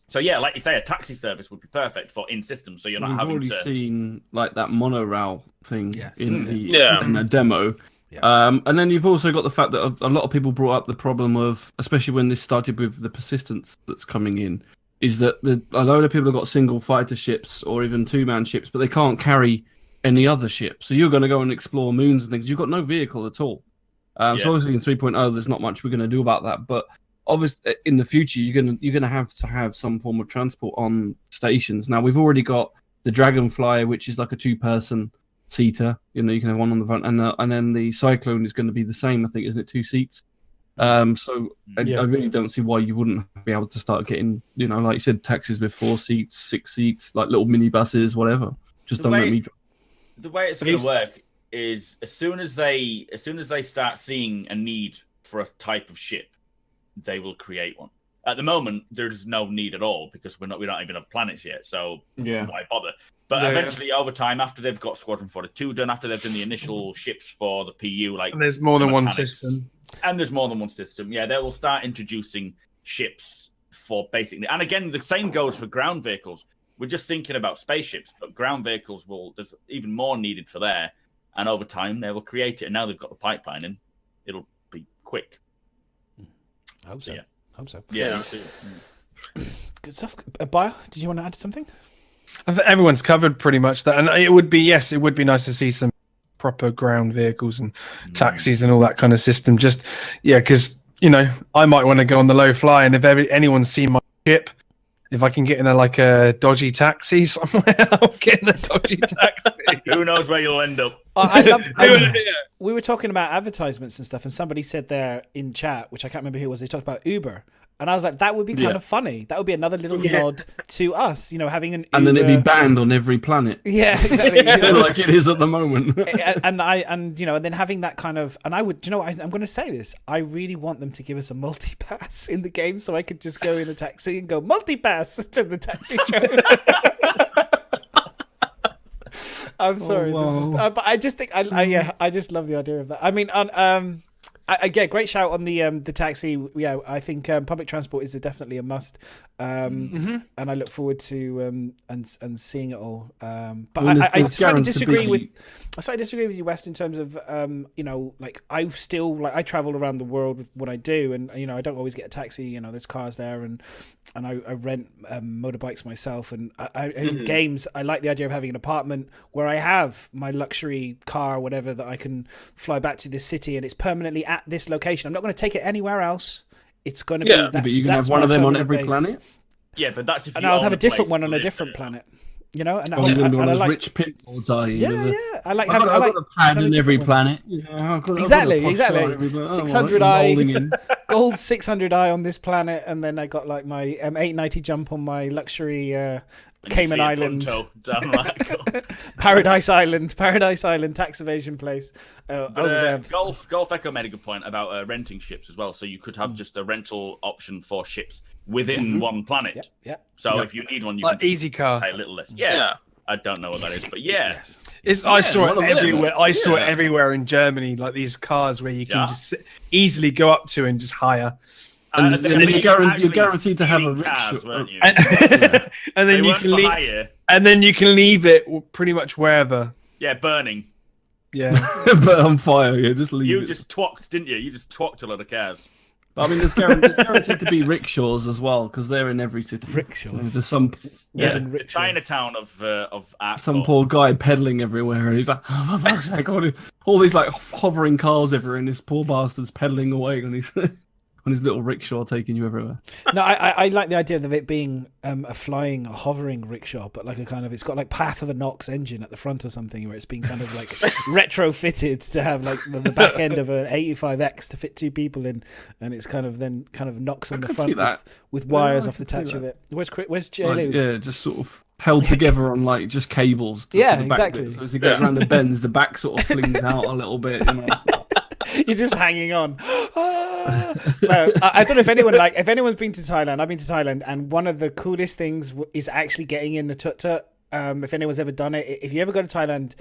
So yeah, like you say, a taxi service would be perfect for in-system, so you're not having to... We've already seen like that monorail thing in the demo. Yeah. And then you've also got the fact that a lot of people brought up the problem of, especially when this started with the persistence that's coming in, is that a load of people have got single fighter ships or even 2-man ships, but they can't carry any other ship. So you're going to go and explore moons and things. You've got no vehicle at all. So obviously in 3.0, there's not much we're going to do about that. But obviously in the future, you're going to have some form of transport on stations. Now we've already got the Dragonfly, which is like a 2-person seater. You can have one on the front, and then the Cyclone is going to be the same. I think, isn't it, 2 seats? So I really don't see why you wouldn't be able to start getting, like you said, taxis with 4 seats, 6 seats, like little minibuses, whatever. Just don't let me. The way it's going to work is as soon as they start seeing a need for a type of ship, they will create one. At the moment, there's no need at all because we don't even have planets yet, so why bother? But eventually, over time, after they've got Squadron 42 done, after they've done the initial ships for the PU, like and there's more than one system. And there's more than one system. Yeah, they will start introducing ships for basically, and again, the same goes for ground vehicles. We're just thinking about spaceships, but ground vehicles there's even more needed for there. And over time, they will create it. And now they've got the pipeline in, it'll be quick. I hope so. Yeah. Hope so. Yeah. Good stuff. Bio, did you want to add something? Everyone's covered pretty much that. And it would be nice to see some proper ground vehicles and taxis and all that kind of system. Just, because, I might want to go on the low fly. And if anyone's seen my ship, if I can get in a dodgy taxi somewhere, I'll get in a dodgy taxi. Who knows where you'll end up? We were talking about advertisements and stuff, and somebody said there in chat, which I can't remember who it was, they talked about Uber. And I was like, that would be kind of funny. That would be another little nod to us, having an Uber. And then it'd be banned on every planet. Yeah, exactly. Like it is at the moment. and then having that kind of, and I would, I'm going to say this. I really want them to give us a multi-pass in the game so I could just go in a taxi and go multi-pass to the taxi driver. I'm sorry, but I just think I just love the idea of that. I mean, great shout on the taxi. Yeah, I think public transport is definitely a must, and I look forward to and seeing it all. But I slightly disagree with you, West, in terms of I travel around the world with what I do, and I don't always get a taxi. There's cars there, and I rent motorbikes myself, and in games I like the idea of having an apartment where I have my luxury car or whatever that I can fly back to this city, and it's permanently at this location. I'm not going to take it anywhere else. It's going to be but you can have one of them on every planet. Yeah, but that's if you. And I'll have a different one on a different planet. And you're going to be one of those rich pitfalls, are you? Yeah. I like having. I've got a pad on every planet. Exactly. 600i gold 600i on this planet, and then I got like my 890 jump on my luxury Cayman Island, Paradise Island tax evasion place over there. Golf Echo made a good point about renting ships as well. So you could have just a rental option for ships within one planet. Yeah. So if you need one, you can easy car, pay a little less. Yeah. I don't know what that is, but I saw it everywhere. I saw it everywhere in Germany, like these cars where you can just easily go up to and just hire. And you're guaranteed to have a rickshaw, weren't you? And then you can leave. And then you can leave it pretty much wherever. Yeah, burning. Yeah. but on fire. Yeah, just leave You it. just twacked, didn't you? You just twacked a lot of cars. I mean, there's guaranteed to be rickshaws as well because they're in every city. Rickshaws. There's some Yeah, in the rickshaw. Chinatown of Arcot. some poor guy pedaling everywhere, and he's like, "Oh, for fuck's sake!" All these like hovering cars everywhere, and this poor bastard's pedaling away on his on his little rickshaw, taking you everywhere. No, I like the idea of it being a flying, a hovering rickshaw, but like a kind of, it's got like Path of a Nox engine at the front or something, where it's been kind of like retrofitted to have like the back end of an 85X to fit 2 people in, and it's kind of knocks on the could front see that. with wires I off the could see touch of that. it. Where's J. Like, Lou? yeah, just sort of held together on like just cables. To Yeah, the back exactly. bit. So as you get around the bends, the back sort of flings out a little bit. You know? You're just hanging on. No, I don't know if anyone's been to Thailand. I've been to Thailand, and one of the coolest things is actually getting in the tut-tut. If anyone's ever done it, if you ever go to Thailand,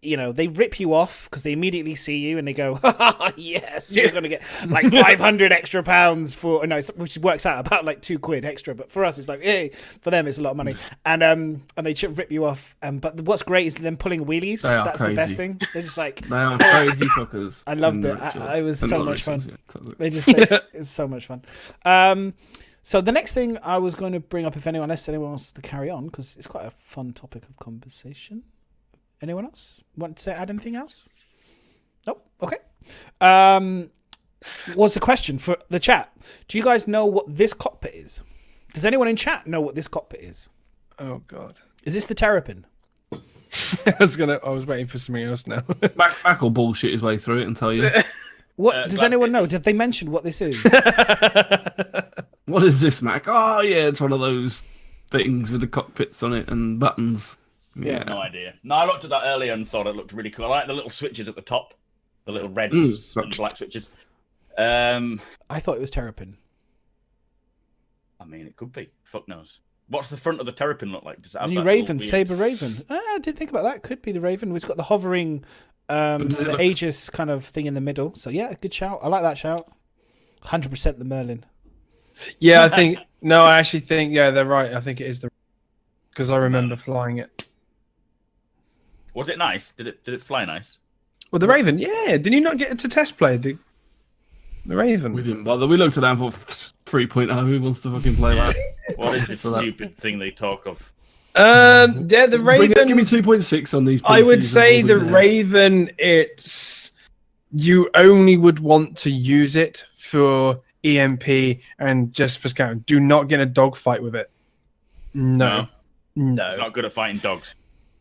you know, they rip you off because they immediately see you and they go, yes, you're going to get like 500 extra pounds for, no, which works out about like £2 extra. But for us, it's like, hey, for them, it's a lot of money. And they rip you off. But what's great is them pulling wheelies. They are That's the best crazy. thing. They're just like, They are crazy fuckers. I loved it. It was so much fun. They just it's so much fun. So the next thing I was going to bring up, if anyone wants to carry on, because it's quite a fun topic of conversation. Anyone else want to add anything else? Nope. Okay. What's the question for the chat? Do you guys know what this cockpit is? Does anyone in chat know what this cockpit is? Oh God. Is this the Terrapin? I was waiting for something else now. Mac will bullshit his way through it and tell you. What does anyone know? Did they mention what this is? What is this, Mac? Oh yeah, it's one of those things with the cockpits on it and buttons. Yeah. No idea. No, I looked at that earlier and thought it looked really cool. I like the little switches at the top, the little red and black switches. I thought it was Terrapin. I mean, it could be. Fuck knows. What's the front of the Terrapin look like? Does it have The new that Raven, little Saber Raven. I didn't think about that. Could be the Raven. It's got the hovering, the Aegis kind of thing in the middle. So yeah, good shout. I like that shout. 100% the Merlin. Yeah, I actually think, yeah, they're right. I think it is because I remember flying it. Was it nice? Did it fly nice? Well, the Raven, yeah. Did you not get it to test play the Raven? We didn't bother. We looked at that and thought 3.0. Who wants to fucking play that? What is this stupid thing they talk of? Yeah, the Raven. Give me 2.6 on these. I would PCs say and the we'll be there. Raven. You only would want to use it for EMP and just for scouting. Do not get a dogfight with it. No. It's not good at fighting dogs.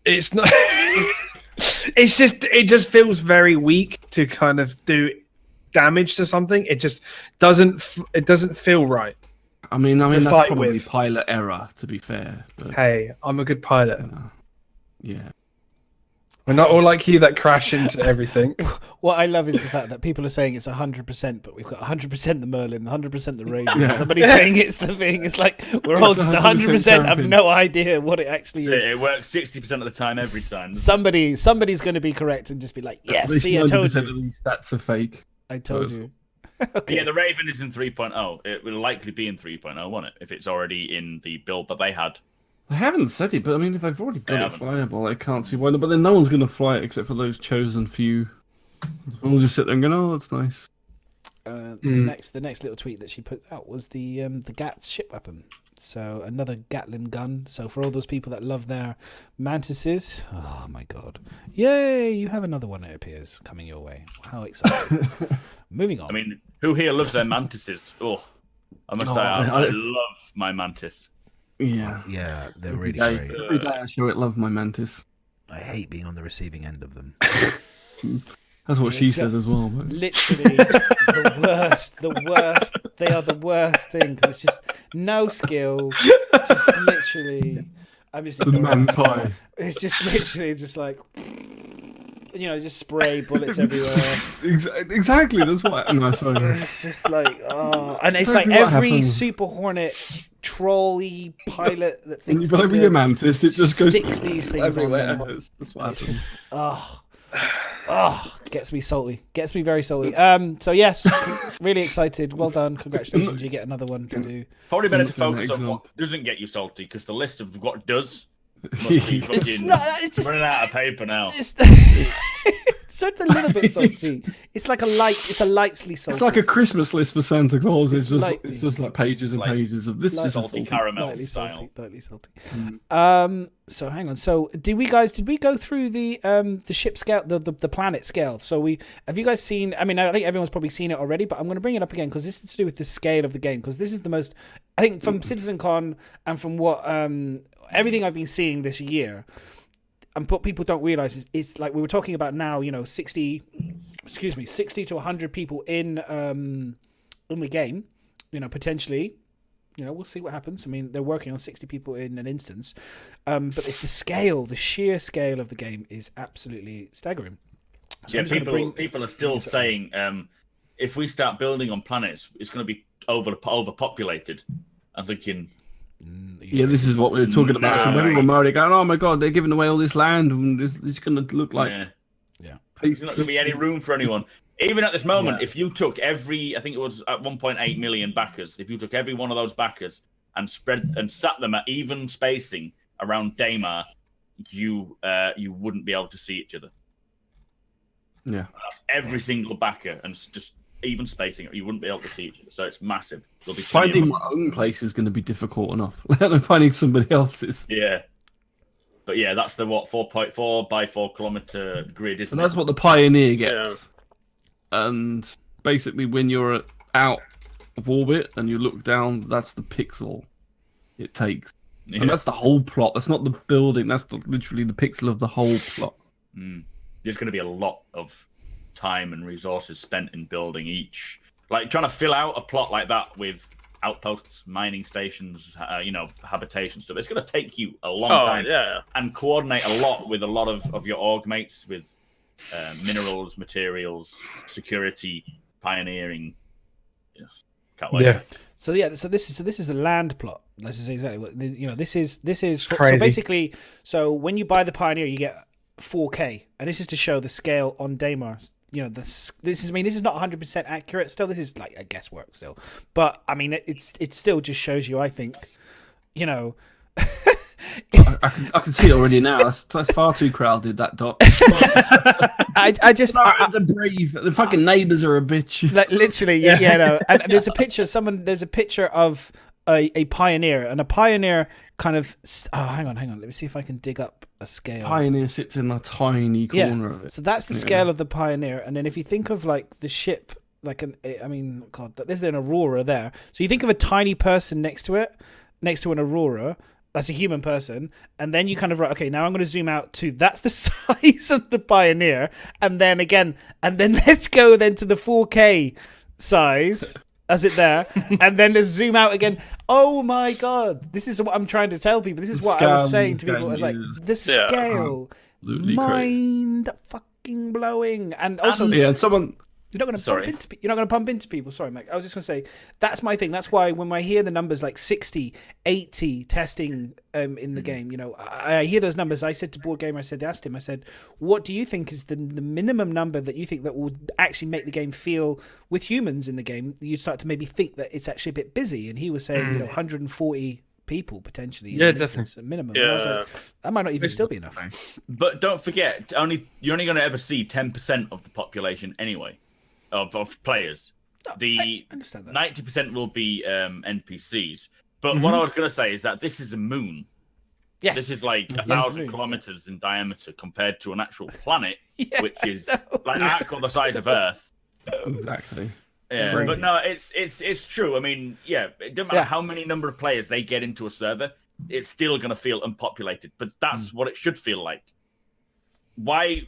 It's not. It just feels very weak to kind of do damage to something. It just doesn't feel right. I mean, that's fight probably with. pilot error, to be fair. But, Hey, I'm a good pilot. yeah. We're not all like you that crash into everything. What I love is the fact that people are saying it's 100%, but we've got 100% the Merlin, 100% the Raven. Yeah. Somebody's saying it's the thing. It's like we're all just 100% have no idea what it actually is. It works 60% of the time every time. Somebody's going to be correct and just be like, yes, At least see, I told 90% you. of these stats are fake. I told you. Yeah, the Raven is in 3.0. It will likely be in 3.0, won't it? If it's already in the build that they had. I haven't said it, but I mean, if they've already got They it haven't. flyable, I can't see why not. But then no one's going to fly it except for those chosen few. We'll just sit there and go, oh, that's nice. The next little tweet that she put out was the GATS ship weapon. So another Gatling gun. So for all those people that love their mantises, oh my god, yay! You have another one. It appears coming your way. How exciting! Moving on. I mean, who here loves their mantises? Oh, I must say, I love my mantis. Yeah. Yeah, they're really Every great. every day I show it love my mantis. I hate being on the receiving end of them. That's what she says as well. But... Literally the worst. They are the worst thing because it's just no skill. Just literally, I'm just The man tie. It's just literally just like, just spray bullets everywhere. Exactly, that's what. No, sorry. It's just like, oh, and it's Exactly like what every happens. Super Hornet trolley pilot that When you thinks play they're with your good mantis, it just goes sticks these things on everywhere. them. That's what It's happens. just, gets me salty. Gets me very salty. So yes, really excited. Well done. Congratulations. You get another one to do. Probably better to Something focus on excellent. what doesn't get you salty, because the list of what does must be It's fucking not. It's just. running out of paper now. It's So it's a little bit salty. It's like it's a lightly salty. It's like a Christmas list for Santa Claus. It's It's just like pages and pages of this. Like This is salty caramel lightly style. salty. So hang on. So did we go through the ship scale, the planet scale? So have you guys seen? I mean, I think everyone's probably seen it already, but I'm going to bring it up again because this is to do with the scale of the game. Because this is the most, I think, from CitizenCon and from what everything I've been seeing this year. And what people don't realize is it's like we were talking about now, 60 to 100 people in the game, potentially, we'll see what happens. I mean, they're working on 60 people in an instance, but it's the sheer scale of the game is absolutely staggering. So people are still saying if we start building on planets, it's going to be overpopulated. I'm thinking. Yeah, this is what we were talking about. So everyone already going, "Oh my god, they're giving away all this land, and it's going to look like There's not going to be any room for anyone." Even at this moment, if you took I think it was at 1.8 million backers, if you took every one of those backers and sat them at even spacing around Daymar, you wouldn't be able to see each other. Yeah, that's every single backer, and just even spacing, you wouldn't be able to see each other. So it's massive. Finding my own place is going to be difficult enough. Let alone finding somebody else's. Yeah. But yeah, that's the 4.4 by 4 kilometer grid, isn't and it? that's what the Pioneer gets. Yeah. And basically, when you're out of orbit and you look down, that's the pixel it takes. Yeah. And that's the whole plot. That's not the building. That's literally the pixel of the whole plot. There's going to be a lot of time and resources spent in building each, like trying to fill out a plot like that with outposts, mining stations, habitation stuff. It's going to take you a long time and coordinate a lot with a lot of your org mates with minerals, materials, security, pioneering. Yes, can't wait. Yeah. So this is a land plot. This is exactly what This is crazy. So basically, when you buy the Pioneer, you get 4K, and this is to show the scale on Daymar. This is not 100% accurate still. This is like a guesswork still, but I mean it still just shows you, I think, I can see it already now. That's far too crowded, that dot. The fucking neighbors are a bitch. Like literally, no. And there's a picture of a Pioneer, and a Pioneer kind of hang on, let me see if I can dig up a scale. Pioneer sits in a tiny corner of it. So that's the scale of the Pioneer, and then if you think of like the ship, like there's an Aurora there. So you think of a tiny person next to an Aurora. That's a human person, and then you kind of now I'm going to zoom out to that's the size of the Pioneer, and then let's go then to the 4K size. As it there, and then let's zoom out again. Oh my god, this is what I'm trying to tell people. This is what I was saying to people. I was like, the scale, mind fucking blowing, and also someone. You're not going to bump into people. Sorry, Mike. I was just going to say that's my thing. That's why when I hear the numbers like 60, 80 testing in the game, I hear those numbers. I said to Board Gamer, asked him, what do you think is the minimum number that you think that will actually make the game feel with humans in the game? You start to maybe think that it's actually a bit busy, and he was saying 140 people potentially. Yeah, definitely. Minimum. Yeah. And I was like, that might not even still be enough. But don't forget, you're only going to ever see 10% of the population anyway. Of players. I understand that. 90% will be NPCs. But what I was going to say is that this is a moon. Yes. This is like 1,000 kilometers in diameter compared to an actual planet, which is like actual the size of Earth. Exactly. Yeah, crazy. But no, it's true. I mean, it doesn't matter how many number of players they get into a server, it's still going to feel unpopulated. But that's what it should feel like. Why,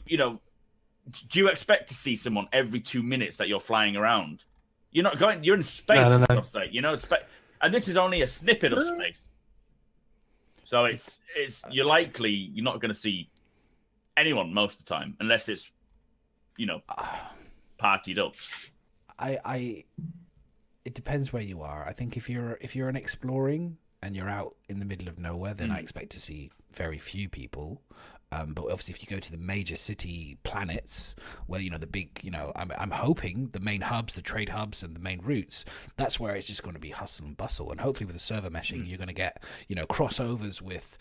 do you expect to see someone every 2 minutes that you're flying around? You're not going. You're in space, for God's sake. And this is only a snippet of space. So you're not going to see anyone most of the time, unless it's, partied up. It depends where you are. I think if you're an exploring and you're out in the middle of nowhere, then I expect to see very few people. But obviously, if you go to the major city planets, where the big, I'm hoping the main hubs, the trade hubs, and the main routes, that's where it's just going to be hustle and bustle. And hopefully, with the server meshing, you're going to get crossovers with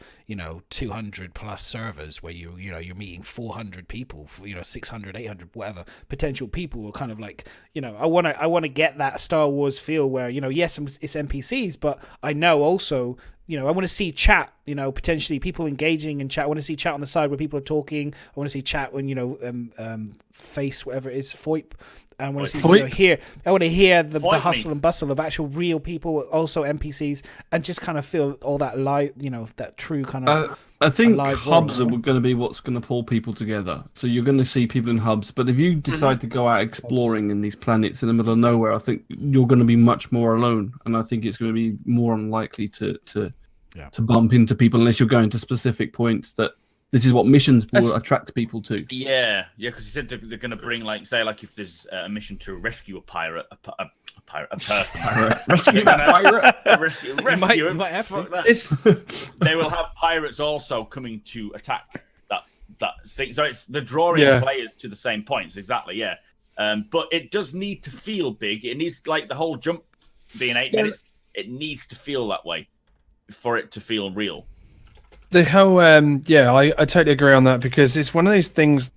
200 plus servers where you're meeting 400 people, 600, 800, whatever potential people. Are kind of like I want to get that Star Wars feel where yes, it's NPCs, but I know also. I want to see chat, potentially people engaging in chat. I want to see chat on the side where people are talking. I want to see chat when, face, whatever it is, FOIP. I want to see, I want to hear the hustle and bustle of actual real people, also NPCs, and just kind of feel all that live, that true kind of. I think hubs are going to be what's going to pull people together. So you're going to see people in hubs, but if you decide to go out exploring in these planets in the middle of nowhere, I think you're going to be much more alone, and I think it's going to be more unlikely to bump into people unless you're going to specific points that. This is what missions will attract people to. Yeah, because you said they're going to bring, if there's a mission to rescue a pirate, a person. Rescue that pirate. Rescue you might have to. They will have pirates also coming to attack that thing. So they're drawing players to the same points. Exactly, yeah. But it does need to feel big. It needs, the whole jump being 8 minutes, it needs to feel that way for it to feel real. The whole, I totally agree on that, because it's one of those things.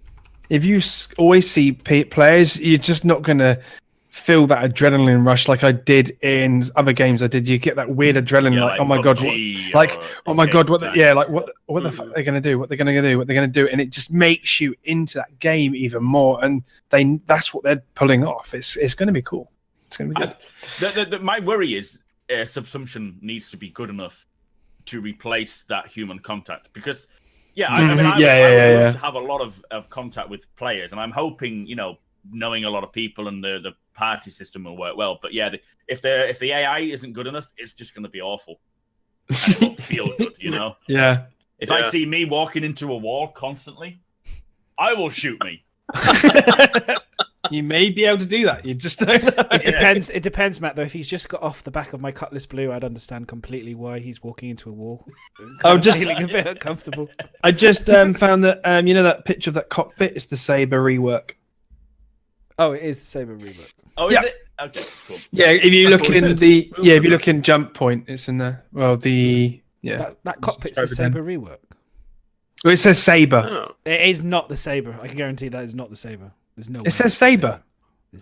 If you always see players, you're just not gonna feel that adrenaline rush like I did in other games. You get that weird adrenaline, oh my god, what the fuck are they gonna do? What they're gonna do, and it just makes you into that game even more. And that's what they're pulling off. It's gonna be cool. It's gonna be good. My worry is subsumption needs to be good enough to replace that human contact, because I would love to have a lot of contact with players, and I'm hoping knowing a lot of people and the party system will work well. But if the AI isn't good enough, it's just going to be awful. And it won't feel good, If I see me walking into a wall constantly, I will shoot me. You may be able to do that. You just don't know. It depends, Matt. Though, if he's just got off the back of my Cutlass Blue, I'd understand completely why he's walking into a wall. Feeling a bit uncomfortable. I just found that that picture of that cockpit is the Saber rework. Oh, it is the Saber rework. Oh, is it? Okay, cool. Yeah, if you look in if you look in Jump Point, it's in there. Well, that cockpit's the Saber rework. Well, it says Saber. Oh. It is not the Saber. I can guarantee that is not the Saber. There's no. It says Saber.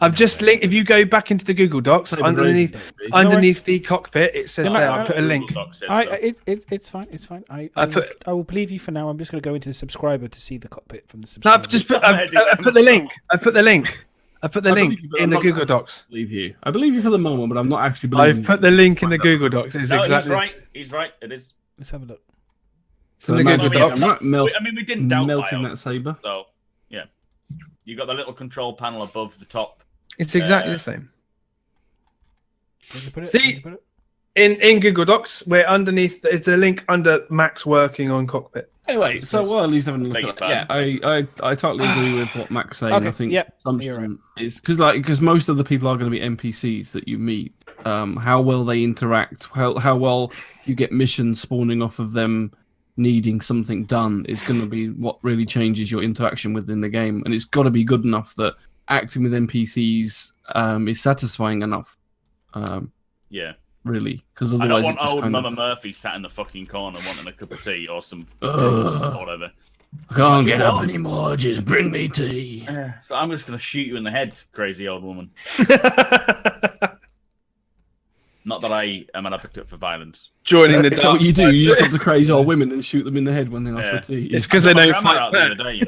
I've just linked. If you go back into the Google Docs, underneath the cockpit, it says there. I put a link. It's fine. It's fine. I will believe you for now. I'm just going to go into the subscriber to see the cockpit from the No, subscriber. I put the link. I put the link in the Google Docs. I believe you for the moment, but I'm not actually believing. I put the link in the Google Docs. It's exactly. He's right. It is. Let's have a look. So the Google Docs. We didn't doubt melting that Saber. So yeah, you got the little control panel above the top. It's exactly the same. Where'd you put it? See, in Google Docs, where underneath is the link under Max working on cockpit. Anyway, so while at least having a look at that, I totally agree with what Mac's saying. Okay, I think right. is because most of the people are going to be NPCs that you meet. How well they interact, how well you get missions spawning off of them needing something done is going to be what really changes your interaction within the game, and it's got to be good enough that acting with NPCs is satisfying enough. Really, because otherwise I don't want old Mama Murphy sat in the fucking corner wanting a cup of tea or some drinks or whatever. I can't get up anymore. Just bring me tea. So I'm just gonna shoot you in the head, crazy old woman. Not that I am an advocate for violence. Joining the That's what you do. You just go to crazy old women and shoot them in the head when they ask for tea. It's because they don't fight back. The other day,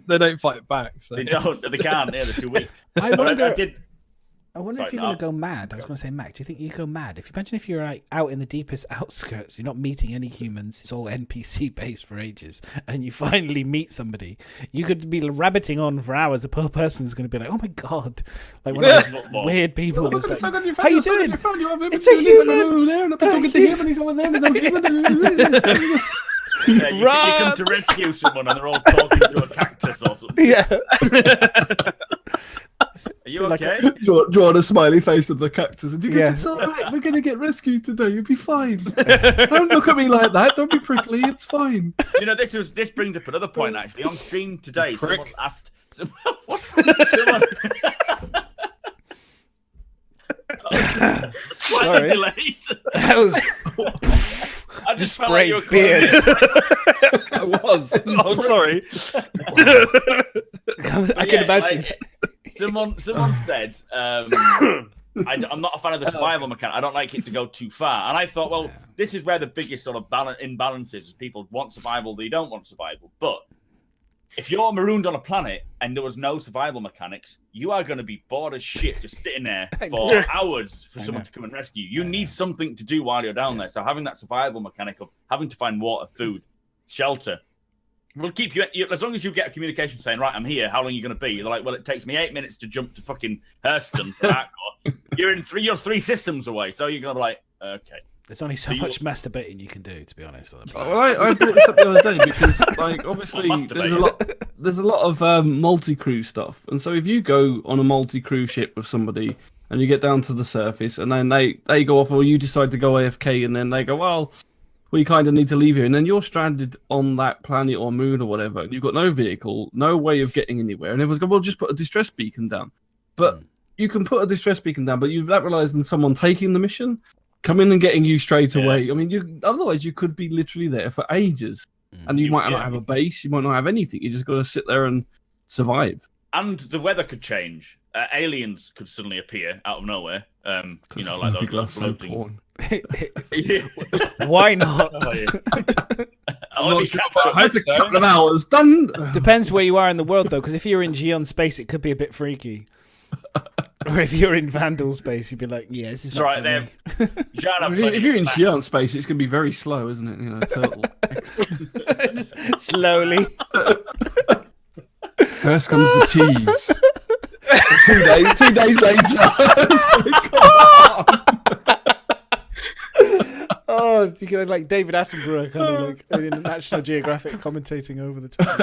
They don't fight back. So. They don't. They can't. Yeah, they're too weak. I wonder Sorry, if you're going to go mad. I was going to say, Mac, do you think you go mad? Imagine if you're out in the deepest outskirts, you're not meeting any humans, it's all NPC based for ages, and you finally meet somebody. You could be rabbiting on for hours. The poor person's going to be like, oh my god. Like one of those weird people. That's like, how you doing? It's a human! I've been talking to him and he's over there. You come to rescue someone and they're all talking to a cactus or something. Yeah. Are you Like okay? Draw a smiley face of the cactus, and you go, Yeah. "It's all right. We're gonna get rescued today. You'll be fine. Don't look at me like that. Don't be prickly. It's fine." You know, this brings up another point actually. On stream today, Prick. someone asked. What? Someone... Sorry. Delayed. That was I just just felt like sprayed you were beard. I was. Oh, sorry. I can imagine. Someone said, I'm not a fan of the survival mechanic. I don't like it to go too far. And I thought, well, this is where the biggest sort of imbalance is people want survival, they don't want survival. But if you're marooned on a planet and there was no survival mechanics, you are going to be bored as shit just sitting there for hours for someone to come and rescue you. You need something to do while you're down there. So having that survival mechanic of having to find water, food, shelter will keep you, as long as you get a communication saying, right, I'm here, how long are you going to be? You're like, well, it takes me 8 minutes to jump to fucking Hurston for that. You're three systems away. So you're going to be like, okay. There's only so much masturbating you can do, to be honest. Well, I brought this up the other day because, like, obviously there's a lot of multi-crew stuff, and so if you go on a multi-crew ship with somebody and you get down to the surface, and then they go off, or you decide to go AFK, and then they go, well, we kind of need to leave here, and then you're stranded on that planet or moon or whatever, and you've got no vehicle, no way of getting anywhere, and everyone's going, well, just put a distress beacon down. But you can put a distress beacon down, but that relies on someone taking the mission, coming and getting you straight away. I mean, otherwise you could be literally there for ages, and you might not have a base, you might not have anything. You just got to sit there and survive. And the weather could change. Aliens could suddenly appear out of nowhere. You know, like those floating. Why not? A couple of hours done. Depends where you are in the world, though, because if you're in Geon space, it could be a bit freaky. Or if you're in Vandal space, you'd be like, yeah, this is not right for there. me. If you're in Geon space, it's going to be very slow, isn't it? You know, turtle. Slowly. First comes the tease. 2 days later. Oh, you can like David Attenborough, kind of like in National Geographic commentating over the top.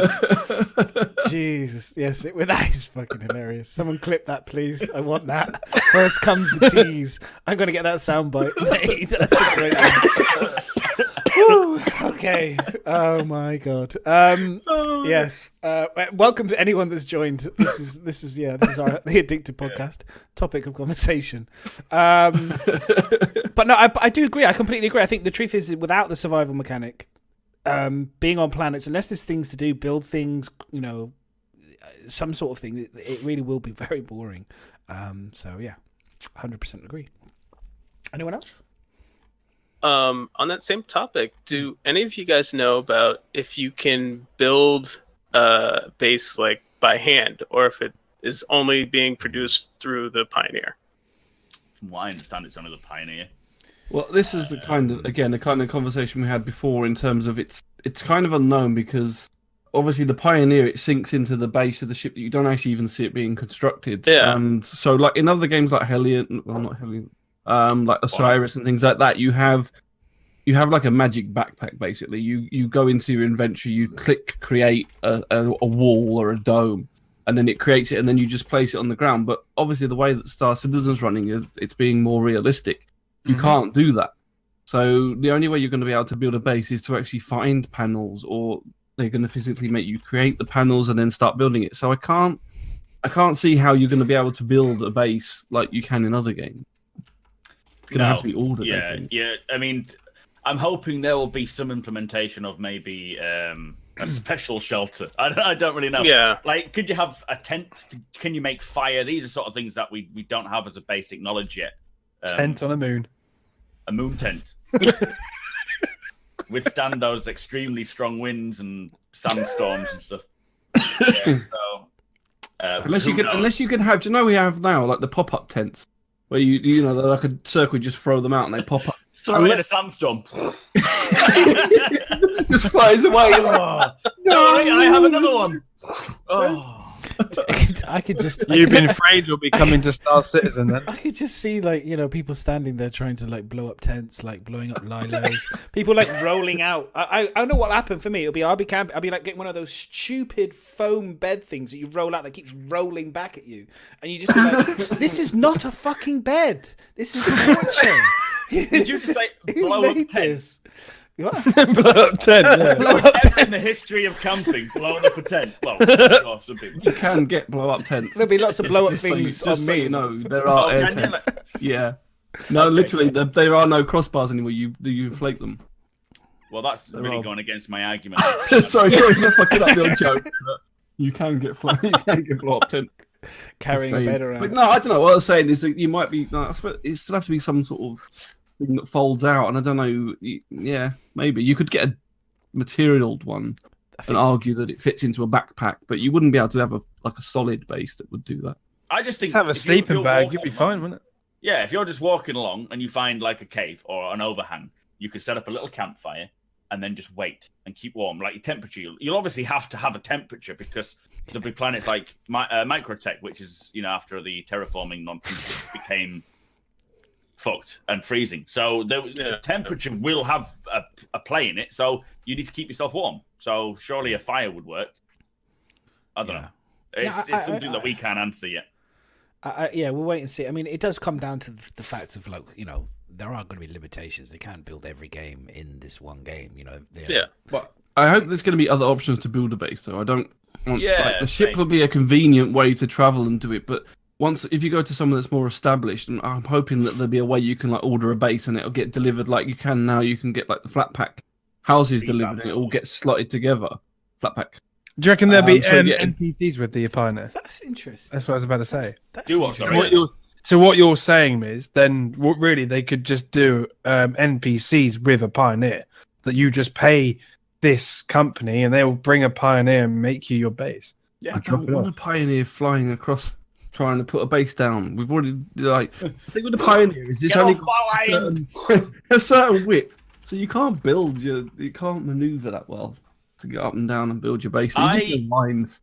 Jesus, yes, that is fucking hilarious. Someone clip that, please. I want that. First comes the tease. I'm gonna get that soundbite. Mate, that's a great one. Whew, okay. Oh my god. Yes. Welcome to anyone that's joined. This is the Addicted podcast topic of conversation. But no, I do agree. I completely agree. I think the truth is, without the survival mechanic, being on planets, unless there's things to do, build things, you know, some sort of thing, it really will be very boring. So yeah, 100% agree. Anyone else? On that same topic, do any of you guys know about if you can build a base like by hand, or if it is only being produced through the Pioneer? From what I understand, it's only the Pioneer. Well, this is the kind of conversation we had before in terms of it's kind of unknown because obviously the Pioneer, it sinks into the base of the ship that you don't actually even see it being constructed. Yeah. And so like in other games like not Hellion, like Osiris and things like that, you have like a magic backpack basically. You go into your inventory, you click create a wall or a dome, and then it creates it, and then you just place it on the ground. But obviously the way that Star Citizen's running is it's being more realistic. You can't do that. So the only way you're going to be able to build a base is to actually find panels, or they're going to physically make you create the panels and then start building it. So I can't see how you're going to be able to build a base like you can in other games. It's going to have to be ordered. Yeah. I mean, I'm hoping there will be some implementation of maybe a special shelter. I don't really know. Yeah. Like, could you have a tent? Can you make fire? These are sort of things that we don't have as a basic knowledge yet. Tent on a moon. A moon tent. Withstand those extremely strong winds and sandstorms and stuff. Yeah, so, unless you can have, do you know we have now like the pop-up tents where you know they're like a circle, you just throw them out and they pop up. Throw it in a sandstorm. Just flies away. Oh, no, I have another one. Oh. I could just. You've been afraid you'll be coming to Star Citizen then. I could just see people standing there trying to blow up tents, blowing up lilos. People rolling out. I know what'll happen for me. I'll be getting one of those stupid foam bed things that you roll out that keeps rolling back at you, and you just be like, "This is not a fucking bed. This is torture." Did you just say blow up tents? What? Blow up tent. Yeah. Blow up tent. In the history of camping, blowing up a tent. Well, some people. You can get blow up tents. There'll be lots of blow up Just things so on me. No, there are air genuinely? tents. Yeah. No, literally, there are no crossbars anymore. You inflate them. Well, that's really going against my argument. sorry, I'm fucking up your joke. But you can get blow up tent. Carrying a bed around. But no, I don't know. What I was saying is that you might be. No, I suppose it still have to be some sort of thing that folds out, and I don't know. Yeah, maybe you could get a materialed one and argue that it fits into a backpack, but you wouldn't be able to have a solid base that would do that. I just think Just have a sleeping bag, you'd be fine, wouldn't it? Yeah, if you're just walking along and you find a cave or an overhang, you could set up a little campfire and then just wait and keep warm. Your temperature, you'll obviously have to have a temperature because there'll be planets like Microtech, which is after the terraforming nonsense became fucked and freezing. So the temperature will have a play in it. So you need to keep yourself warm. So surely a fire would work. I don't know. It's something that we can't answer yet. We'll wait and see. I mean, it does come down to the facts of there are going to be limitations. They can't build every game in this one game. But I hope there's going to be other options to build a base. So I don't want the ship same. will be a convenient way to travel and do it, but if you go to someone that's more established, and I'm hoping that there'll be a way you can order a base and it'll get delivered like you can now. You can get the flat pack houses delivered and it all gets slotted together. Flat pack. Do you reckon there'll be so, NPCs with the Pioneer? That's interesting. That's what I was about to say. That's Do what, sorry? So what you're saying is then really they could just do NPCs with a Pioneer that you just pay this company and they will bring a Pioneer and make you your base. Yeah, I don't want a Pioneer flying across trying to put a base down. We've already the thing with the Pioneer is it's only a certain width, so you can't maneuver that well to get up and down and build your base. Lines.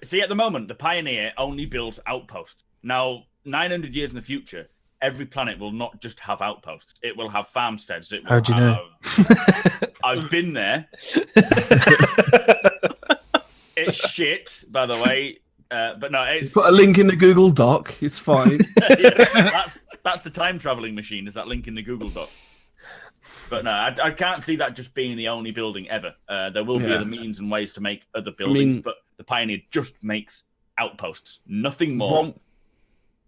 See, at the moment, the Pioneer only builds outposts. Now, 900 years in the future, every planet will not just have outposts. It will have farmsteads. How do you know? I've been there. It's shit, by the way. But no, it's put a link in the Google Doc. It's fine. That's the time traveling machine. Is that link in the Google Doc? But no, I can't see that just being the only building ever. There will be other means and ways to make other buildings, but the Pioneer just makes outposts, nothing more.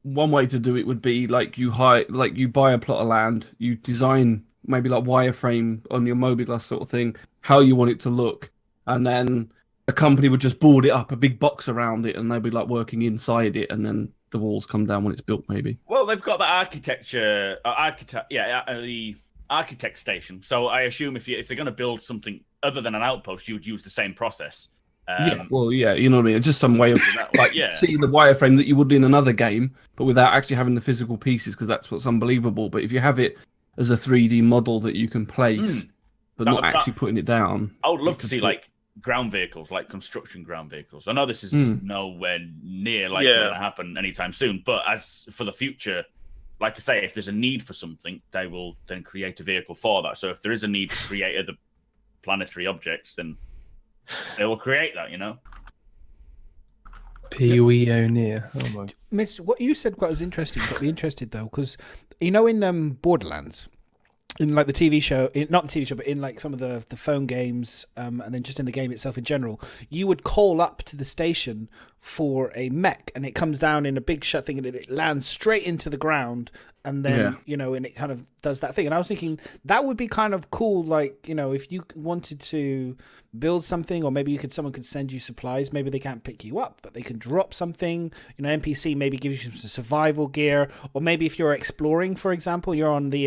One way to do it would be you buy a plot of land, you design maybe wireframe on your mobiGlas sort of thing, how you want it to look, and then a company would just board it up, a big box around it, and they'd be working inside it, and then the walls come down when it's built, maybe. Well, they've got the the architect station. So I assume if they're going to build something other than an outpost, you would use the same process. You know what I mean. It's just some way of seeing the wireframe that you would in another game, but without actually having the physical pieces, because that's what's unbelievable. But if you have it as a 3D model that you can place, but not actually putting it down, I would love to see ground vehicles, construction ground vehicles. I know this is nowhere near going to happen anytime soon, but as for the future, like I say, if there's a need for something, they will then create a vehicle for that. So if there is a need to create other planetary objects, then they will create that, Pee-wee O'Neill. Oh my. Miss, what you said was interesting. Got me interested though, because in Borderlands, in the TV show, not the TV show, but in some of the phone games, and then just in the game itself in general, you would call up to the station for a mech, and it comes down in a big shut thing, and it lands straight into the ground, and then and it kind of does that thing. And I was thinking that would be kind of cool, if you wanted to build something, or maybe someone could send you supplies. Maybe they can't pick you up, but they can drop something. NPC maybe gives you some survival gear, or maybe if you're exploring, for example, you're on the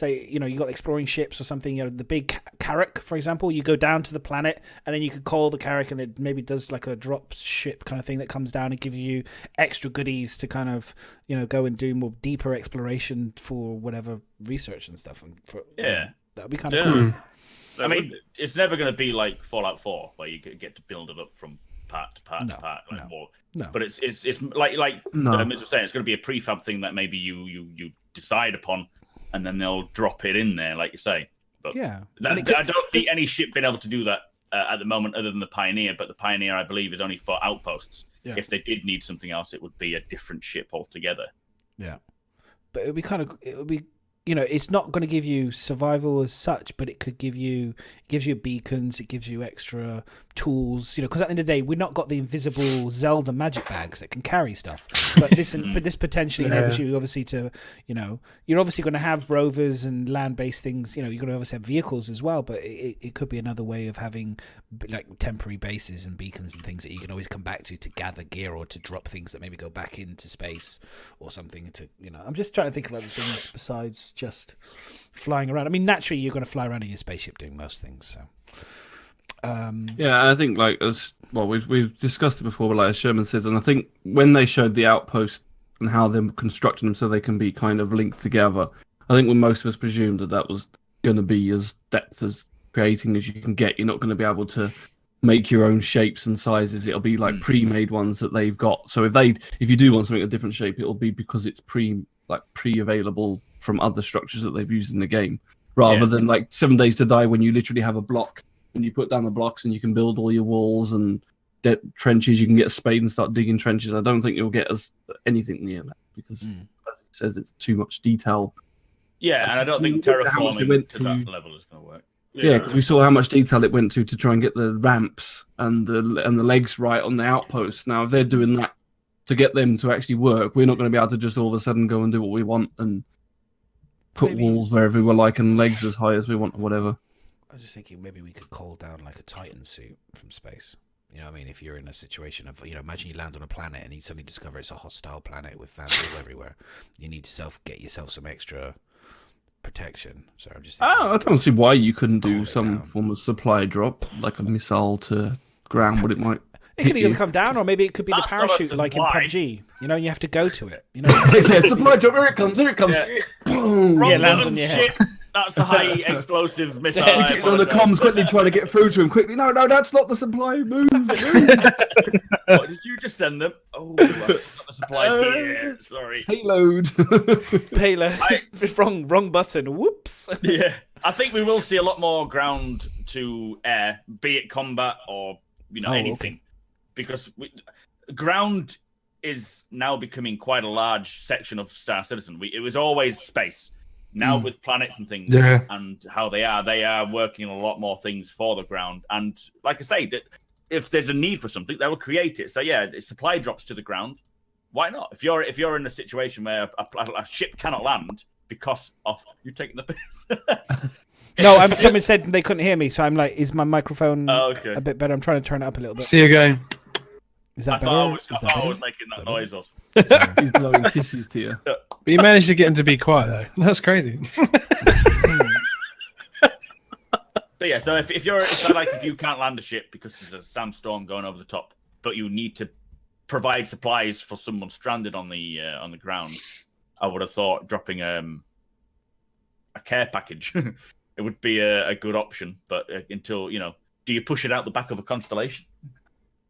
you got exploring ships or something. The big carrack, for example, you go down to the planet, and then you could call the carrack, and it maybe does a drop ship kind of thing that comes down and give you extra goodies to kind of go and do more deeper exploration for whatever research and stuff. And that would be kind of cool. I mean, it's never going to be like Fallout 4, where you get to build it up from part to part No, to part. Like, no. more. No. But it's like No. Miz was saying, it's going to be a prefab thing that maybe you decide upon, and then they'll drop it in there, like you say. But Yeah. I don't see any ship being able to do that at the moment, other than the Pioneer. But the Pioneer, I believe, is only for outposts. Yeah. If they did need something else, it would be a different ship altogether. Yeah. But it would be, it's not going to give you survival as such, but it gives you beacons, it gives you extra tools, because at the end of the day, we've not got the invisible Zelda magic bags that can carry stuff. But this potentially enables you, obviously, to, you're obviously going to have rovers and land-based things, you're going to obviously have vehicles as well, but it could be another way of having like temporary bases and beacons and things that you can always come back to gather gear or to drop things that maybe go back into space or something to, I'm just trying to think of other things besides just flying around. I mean, naturally, you're going to fly around in your spaceship doing most things. So, yeah, I think we've discussed it before, but like as Sherman says, and I think when they showed the outpost and how they're constructing them so they can be kind of linked together, I think when most of us presumed that was going to be as depth as creating as you can get. You're not going to be able to make your own shapes and sizes. It'll be like pre-made ones that they've got. So if you do want something a different shape, it'll be because it's pre-available from other structures that they've used in the game, rather than like 7 Days to Die when you literally have a block and you put down the blocks and you can build all your walls and trenches. You can get a spade and start digging trenches. I don't think you'll get anything near that because, as it says, it's too much detail. Yeah, and I don't think terraforming to that level is going to work. Yeah, because we saw how much detail it went to try and get the ramps and the legs right on the outposts. Now, if they're doing that to get them to actually work, we're not going to be able to just all of a sudden go and do what we want and put walls wherever we like and legs as high as we want or whatever. I was just thinking maybe we could call down like a Titan suit from space. You know what I mean? If you're in a situation of, imagine you land on a planet and you suddenly discover it's a hostile planet with vandals everywhere. You need to get yourself some extra protection. So I'm just thinking, I don't see why you couldn't do some form of supply drop, like a missile to ground, what it might. It could either come down, or maybe it could be the parachute, like in PUBG. You have to go to it. Yeah, supply drop. Here it comes. Yeah. Boom. Yeah, it lands on your head. That's the high explosive missile. On the comms, quickly trying to get through to him. Quickly, no, that's not the supply. Move. What, did you just send them? Oh, I've got the supplies here. Sorry. Payload. Wrong button. Whoops. Yeah, I think we will see a lot more ground to air, be it combat or anything. Okay. Because ground is now becoming quite a large section of Star Citizen. It was always space. Now with planets and things and how they are working on a lot more things for the ground. And like I say, that if there's a need for something, they will create it. So yeah, supply drops to the ground. Why not? If you're in a situation where a ship cannot land because of you taking the piss. No, someone said they couldn't hear me, so I'm like, is my microphone a bit better? I'm trying to turn it up a little bit. See you again. Is that I better? thought I was making that noise. He's blowing kisses to you. But you managed to get him to be quiet, though. That's crazy. But yeah, so if you can't land a ship because there's a sandstorm going over the top, but you need to provide supplies for someone stranded on the ground, I would have thought dropping a care package it would be a good option. But until do you push it out the back of a Constellation?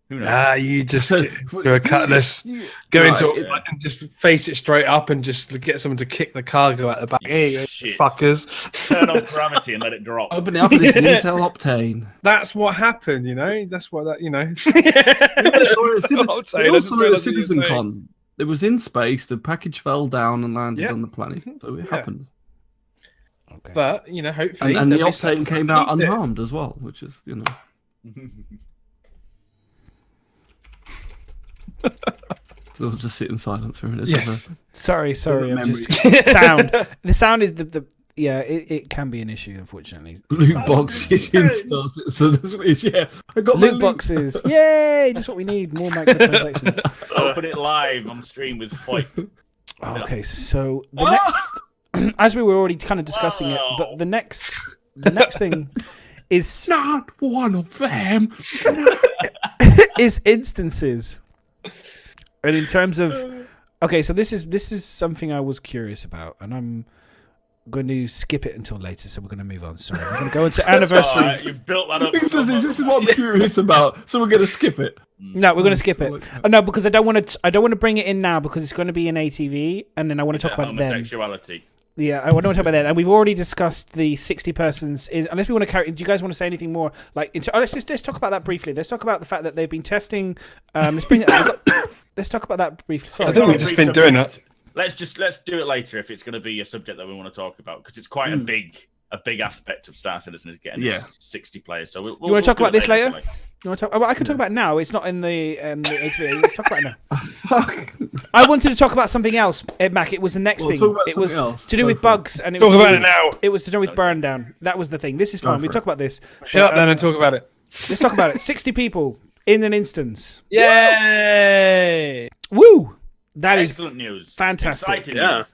Who knows? You just do a cutlass, go into it and just face it straight up and just get someone to kick the cargo out the back. Hey, fuckers. Turn off gravity and let it drop. Open it up with this Intel Optane. That's what happened, That's what that, Also, Citizen Con. It was in space. The package fell down and landed on the planet. So it happened. Okay. But hopefully, and the Optane came out unharmed as well, which is So we'll just sit in silence for a minute. Yes. Sorry. I'm just sound. The sound is it can be an issue, unfortunately. Loot boxes in Star Citizen. I got loot boxes. Yay! Just what we need. More microtransactions. Open it live on stream with Foyt. Okay, so the next, as we were already kind of discussing it, but the next thing is not one of them. is instances. And in terms of, okay, so this is something I was curious about, and going to skip it until later, so we're going to move on. Sorry, we're going to go into anniversary. Right, you built that up. This is what I'm curious about. So we're going to skip it. No, we're going to skip it. No, because I don't want to. I don't want to bring it in now because it's going to be in ATV, and then I want to talk about it then. Homosexuality. Yeah, I want to talk about that, and we've already discussed the 60 persons. Unless we want to carry, do you guys want to say anything more? Let's talk about that briefly. Let's talk about the fact that they've been testing. Let's talk about that briefly. Sorry, I think we've just been doing that. Let's do it later if it's going to be a subject that we want to talk about because it's quite a big aspect of Star Citizen is getting 60 players. So we'll want to talk about this later? You want to talk? Well, I can talk about it now. It's not in the ATV. Let's talk about it now. I wanted to talk about something else, Mac. It was the next thing. It was else. to do with bugs, and Talk about it now. It was to do with burn down. That was the thing. This is fun. We talk about this. Shut up then and talk about it. Let's talk about it. 60 people in an instance. Yay! Woo! That is excellent news. Fantastic. Exciting news.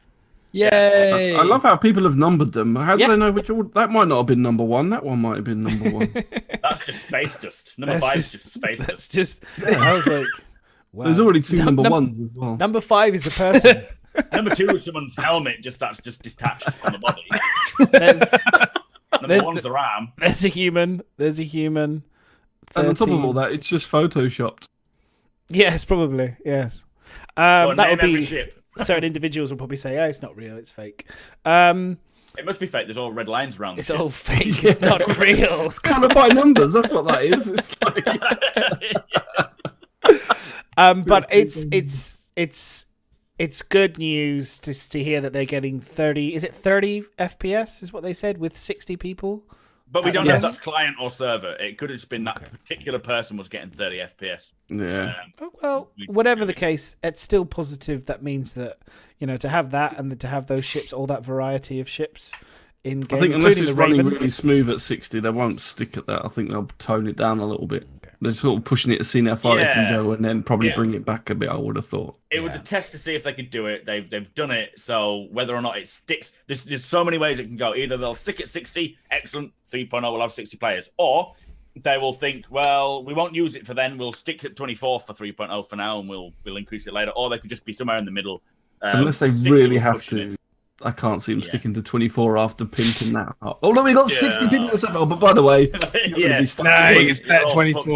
Yay! I love how people have numbered them. How do they know which order? That might not have been number one. That one might have been number one. That's just space dust. Number 5 is just space dust. That's just. I was like, wow. There's already 2 number ones as well. Number 5 is a person. Number 2 is someone's helmet. That's just detached from the body. Number 1's the arm. There's a human. There's a human. 13. And on top of all that, it's just photoshopped. Yes, probably. Yes. That would be. Ship. Certain individuals will probably say, "Oh, it's not real. It's fake." It must be fake. There's all red lines around. It's all fake. It's not real. It's kind of by numbers. That's what that is. It's like... But it's good news to hear that they're getting 30. Is it 30 FPS? Is what they said with 60 people. But we don't know if that's client or server. It could have just been that particular person was getting 30 FPS. Yeah. Well, whatever the case, it's still positive. That means that, to have that and to have those ships, all that variety of ships in game. I think unless it's running Raven. really smooth at 60, they won't stick at that. I think they'll tone it down a little bit. They're sort of pushing it to see how far it can go and then probably bring it back a bit, I would have thought. It was a test to see if they could do it. They've done it, so whether or not it sticks, there's so many ways it can go. Either they'll stick at 60, excellent, 3.0 will have 60 players, or they will think, well, we won't use it for then, we'll stick at 24 for 3.0 for now, and we'll increase it later, or they could just be somewhere in the middle. Unless they really have to. I can't see them sticking to 24 after pimping that up. Oh, no, we got 60 people in the server. Oh, but by the way, it's at 24.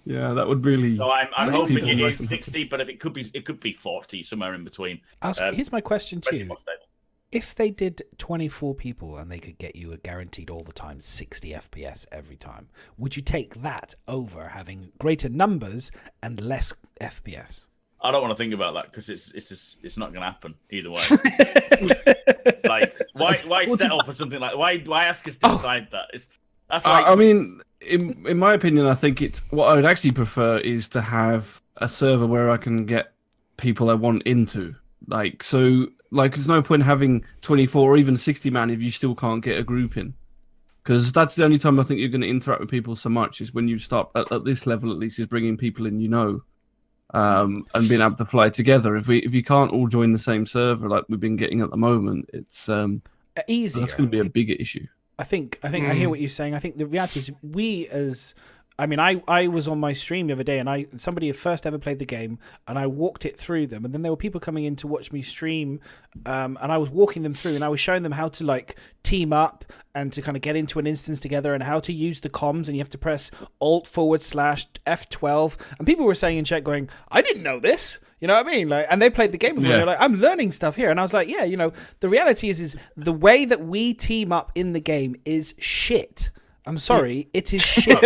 Yeah, that would really. So I'm hoping it is 60, but if it could be 40, somewhere in between. Here's my question to you: if they did 24 people and they could get you a guaranteed all the time 60 FPS every time, would you take that over having greater numbers and less FPS? I don't want to think about that because it's not going to happen either way. Like, why settle for something like? Why ask us to decide that? That's like. I mean, in my opinion, I think it's what I would actually prefer is to have a server where I can get people I want into. There's no point having 24 or even 60 man if you still can't get a group in. Because that's the only time I think you're going to interact with people so much is when you start at this level, at least, is bringing people in, and being able to fly together. If you can't all join the same server like we've been getting at the moment, it's easier. That's going to be a bigger issue. I think I hear what you're saying. I think the reality is I was on my stream the other day and somebody had first ever played the game and I walked it through them, and then there were people coming in to watch me stream, and I was walking them through and I was showing them how to team up and to kind of get into an instance together and how to use the comms, and you have to press Alt/F12, and people were saying in chat going, I didn't know this. You know what I mean? And they played the game before. Yeah. They're like, I'm learning stuff here. And I was like, yeah, the reality is the way that we team up in the game is shit. I'm sorry, it is shit.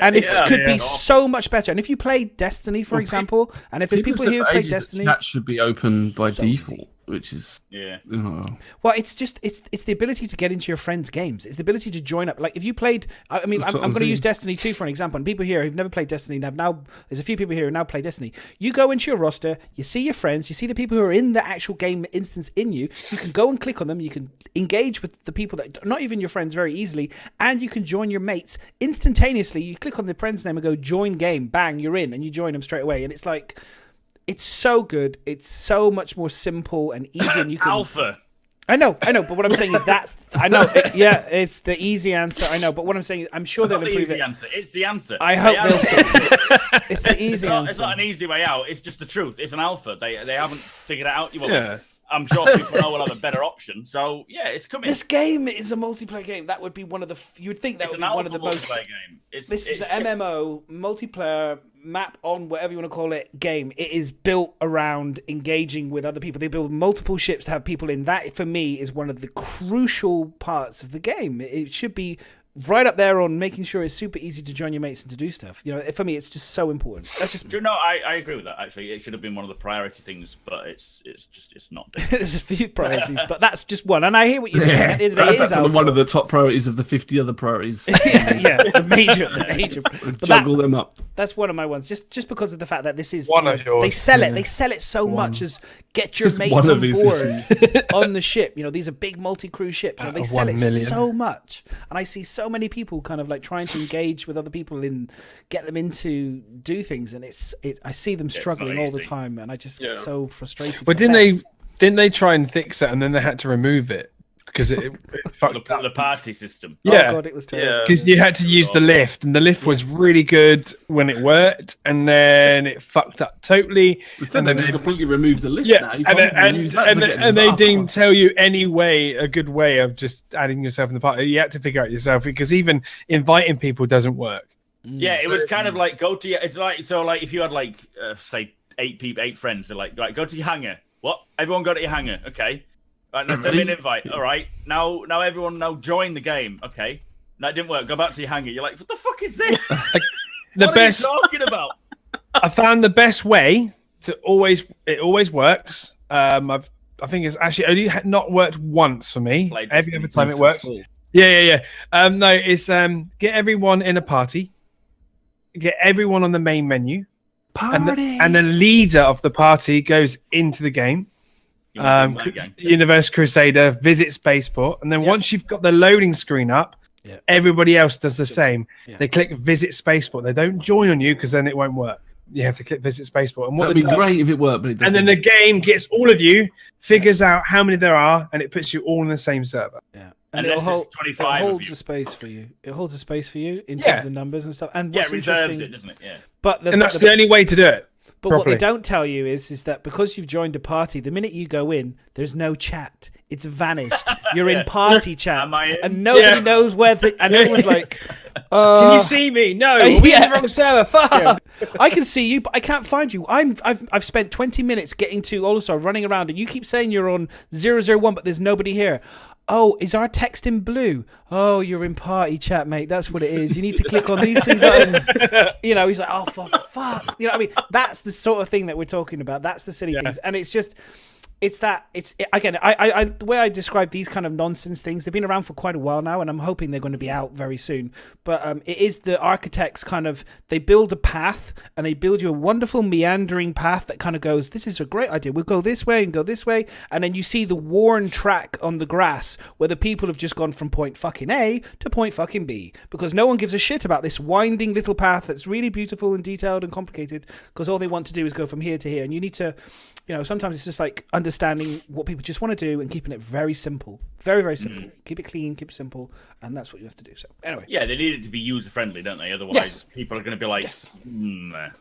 And it could be so much better. And if you play Destiny, for example, and if there's people here who play Destiny... That should be open by default. Easy. Which is well, it's the ability to get into your friends' games. It's the ability to join up. Like if you played, I'm going to use Destiny 2 for an example. And people here who've never played Destiny there's a few people here who now play Destiny. You go into your roster, you see your friends, you see the people who are in the actual game instance in you. You can go and click on them. You can engage with the people that are not even your friends very easily, and you can join your mates instantaneously. You click on the friend's name and go join game. Bang, you're in, and you join them straight away. And it's like. It's so good. It's so much more simple and easy. And you can Alpha. I know. But what I'm saying is it's the easy answer. I know, but what I'm saying is I'm sure they'll improve it. It's the answer. I hope they'll fix it. It's the easy answer. It's not an easy way out. It's just the truth. It's an alpha. They haven't figured it out. I'm sure people know will have a better option. So yeah, it's coming. This game is a multiplayer game. That would be one of the. You would think that would be one of the most. Game. This is an MMO multiplayer map on whatever you want to call it game. It is built around engaging with other people. They build multiple ships to have people in. That for me is one of the crucial parts of the game. It should be right up there on making sure it's super easy to join your mates and to do stuff. You know, for me, it's just so important. That's just no. I agree with that. Actually, it should have been one of the priority things, but it's not. There's a few priorities, but that's just one. And I hear what you're saying. At the end of the day, it is alpha. One of the top priorities of the 50 other priorities. yeah, the major. Juggle them up. That's one of my ones. Just because of the fact that this is One of yours. They sell it so much as get your mates on board on the ship. You know, these are big multi-crew ships. You know, they sell it so much, and I see so many people kind of like trying to engage with other people and get them into do things, and I see them struggling all the time, and I just get so frustrated. But didn't they try and fix it, and then they had to remove it because it fucked up the party system? Yeah, oh god, it was terrible. Because you had to use the lift, and the lift was really good when it worked, and then it fucked up totally. And then they completely removed the lift. Yeah, now. and they didn't tell you a good way of just adding yourself in the party. You had to figure out yourself, because even inviting people doesn't work. Yeah, it was kind of like it's like if you had like say 8 friends, they're like go to your hangar. What? Everyone go to your hangar, okay? Right, now send me an invite. All right, now everyone join the game, okay? No, it didn't work. Go back to your hangar. You're like, what the fuck is this? What are you talking about? I found the best way to it always works. I think it's actually only not worked once for me. Every other time it works. Yeah. No, it's get everyone in a party, get everyone on the main menu, and the leader of the party goes into the game. Universe Crusader, visit Spaceport, and then once you've got the loading screen up, everybody else does the same. They click visit Spaceport. They don't join on you because then it won't work. You have to click visit Spaceport. And that'd be great if it worked, but it doesn't. And then the game gets all of you, figures out how many there are, and it puts you all in the same server. Yeah. And it holds a space for you. It holds a space for you in terms of the numbers and stuff. And what's interesting, it, doesn't it? Yeah. And that's the only way to do it. But what they don't tell you is that because you've joined a party, the minute you go in, there's no chat. It's vanished. You're in party chat, and nobody knows where. And everyone's like, "Can you see me? No, we're in the wrong server. Fuck." Yeah. I can see you, but I can't find you. I've spent 20 minutes getting to Olisar, running around, and you keep saying you're on 001, but there's nobody here. Oh, is our text in blue? Oh, you're in party chat, mate. That's what it is. You need to click on these 2 buttons. You know, he's like, oh, for fuck. You know what I mean? That's the sort of thing that we're talking about. That's the silly things. And it's just... Again, the way I describe these kind of nonsense things, they've been around for quite a while now, and I'm hoping they're going to be out very soon. But it is the architects kind of, they build a path, and they build you a wonderful meandering path that kind of goes, this is a great idea, we'll go this way and go this way, and then you see the worn track on the grass where the people have just gone from point fucking A to point fucking B, because no one gives a shit about this winding little path that's really beautiful and detailed and complicated, because all they want to do is go from here to here, and you need to, you know, sometimes it's just like understanding what people just want to do and keeping it very simple. Very, very simple. Keep it clean, keep it simple, and that's what you have to do. So, anyway. Yeah, they need it to be user-friendly, don't they? Otherwise, people are going to be like,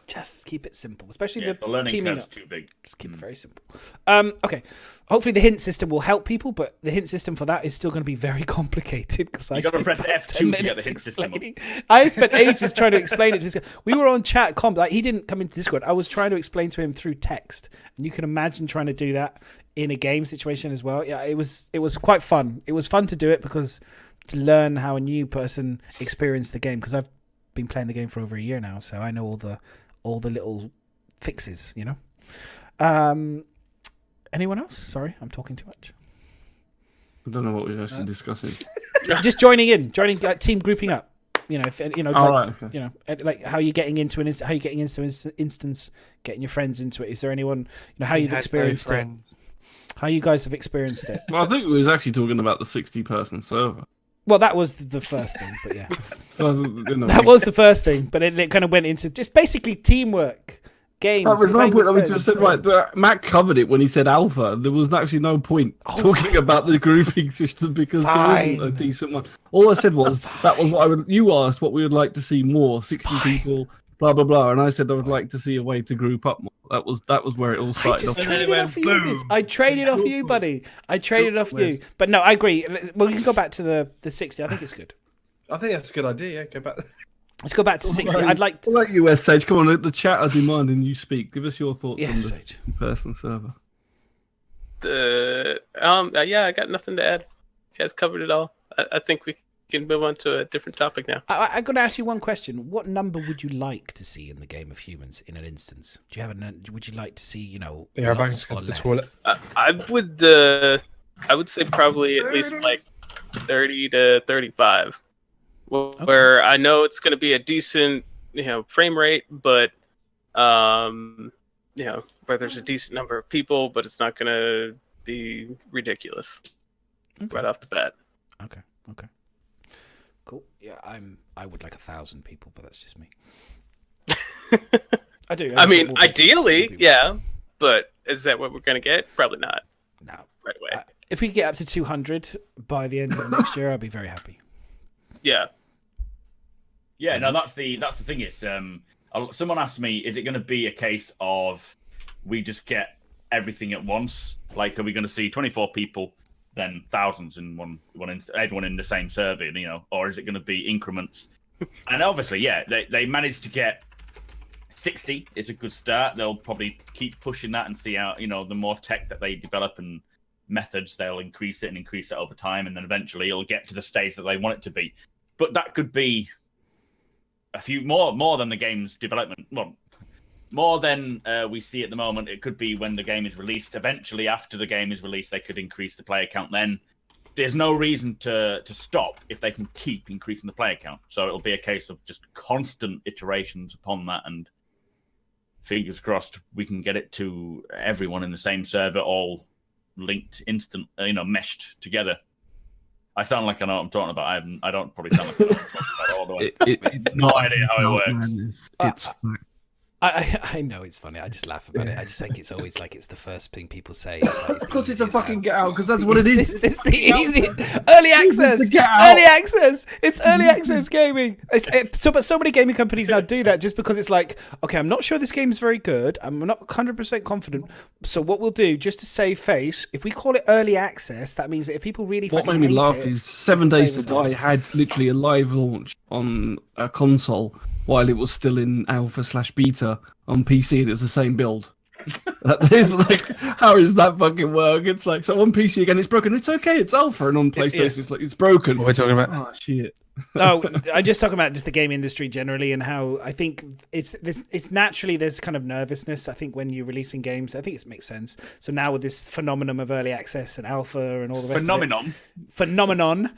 just keep it simple. Especially the learning curve's too big. Just keep it very simple. Okay. Hopefully the hint system will help people, but the hint system for that is still going to be very complicated, because I got to press F2 to get the hint system up. I spent ages trying to explain it to this guy. We were on chat comp, like he didn't come into Discord. I was trying to explain to him through text, and you can imagine trying to do that in a game situation as well. Yeah, it was quite fun. It was fun to do it because to learn how a new person experienced the game, because I've been playing the game for over a year now, so I know all the little fixes, you know. Anyone else? Sorry, I'm talking too much. I don't know what we're actually discussing. Just joining like team grouping up. You know, if you know, okay. You know, like how you're getting into an instance, getting your friends into it. Is there anyone, you know, how you've experienced it? How you guys have experienced it? Well, I think we was actually talking about the 60-person server. Well, that was the first thing, but yeah, that was the first thing. But it kind of went into just basically teamwork. Games. That was no point. I mean, just said right. Matt covered it when he said alpha. There was actually no point talking about the grouping system because there wasn't a decent one. All I said was that was what you asked. What we would like to see more: 60 people blah blah blah. And I said I would like to see a way to group up more. That was where it all I started. just off. traded off you. I traded off you, buddy. I traded off you. But no, I agree. Well, we can go back to the 60. I think it's good. I think that's a good idea. Yeah, go back. Let's go back to 60. I'd like to... What about you, Sage? Come on, the chat are demanding you speak. Give us your thoughts on Yes, the Sage. person server. Yeah, I got nothing to add. You guys covered it all. I think we can move on to a different topic now. I'm going to ask you one question. What number would you like to see in the game of humans in an instance? Do you have would you like to see, you know, lots or less? I would say probably at least like 30 to 35. Where I know it's going to be a decent, frame rate, but where there's a decent number of people, but it's not going to be ridiculous right off the bat. Okay. Cool. Yeah, I would like 1,000 people, but that's just me. I do. I mean, ideally, yeah, but is that what we're going to get? Probably not. No. Right away. If we get up to 200 by the end of next year, I'll be very happy. Yeah. Yeah, no, that's the thing. It's someone asked me, is it going to be a case of we just get everything at once? Like, are we going to see 24 people, then thousands in everyone in the same server, or is it going to be increments? And obviously, yeah, they managed to get 60. It's a good start. They'll probably keep pushing that and see how, the more tech that they develop and methods, they'll increase it over time, and then eventually it'll get to the stage that they want it to be. But that could be a few more than the game's development. Well, more than we see at the moment. It could be when the game is released. Eventually, after the game is released, they could increase the player count. Then there's no reason to stop if they can keep increasing the player count. So it'll be a case of just constant iterations upon that, and fingers crossed we can get it to everyone in the same server, all linked, meshed together. I sound like I know what I'm talking about. I don't probably sound like I know what I'm talking about all the way. It's no idea how it works. Madness. It's I know it's funny. I just laugh about it. I just think it's always like it's the first thing people say. of course, it's a fucking get out because that's what it is. It's the easy early access. Early access. It's early access gaming. But so many gaming companies now do that just because it's like, okay, I'm not sure this game is very good. I'm not 100% confident. So what we'll do, just to save face, if we call it early access, that means that if people really what made me laugh is 7 Days to Die had literally a live launch on a console while it was still in alpha/beta on PC, and it was the same build. It's like, how does that fucking work? It's like, so on PC again, it's broken. It's okay, it's alpha, and on PlayStation, it's like it's broken. What are we talking about? Oh shit. No, I'm just talking about just the game industry generally and how I think it's naturally there's kind of nervousness. I think when you're releasing games, I think it makes sense. So now with this phenomenon of early access and alpha and all the rest of it. Phenomenon.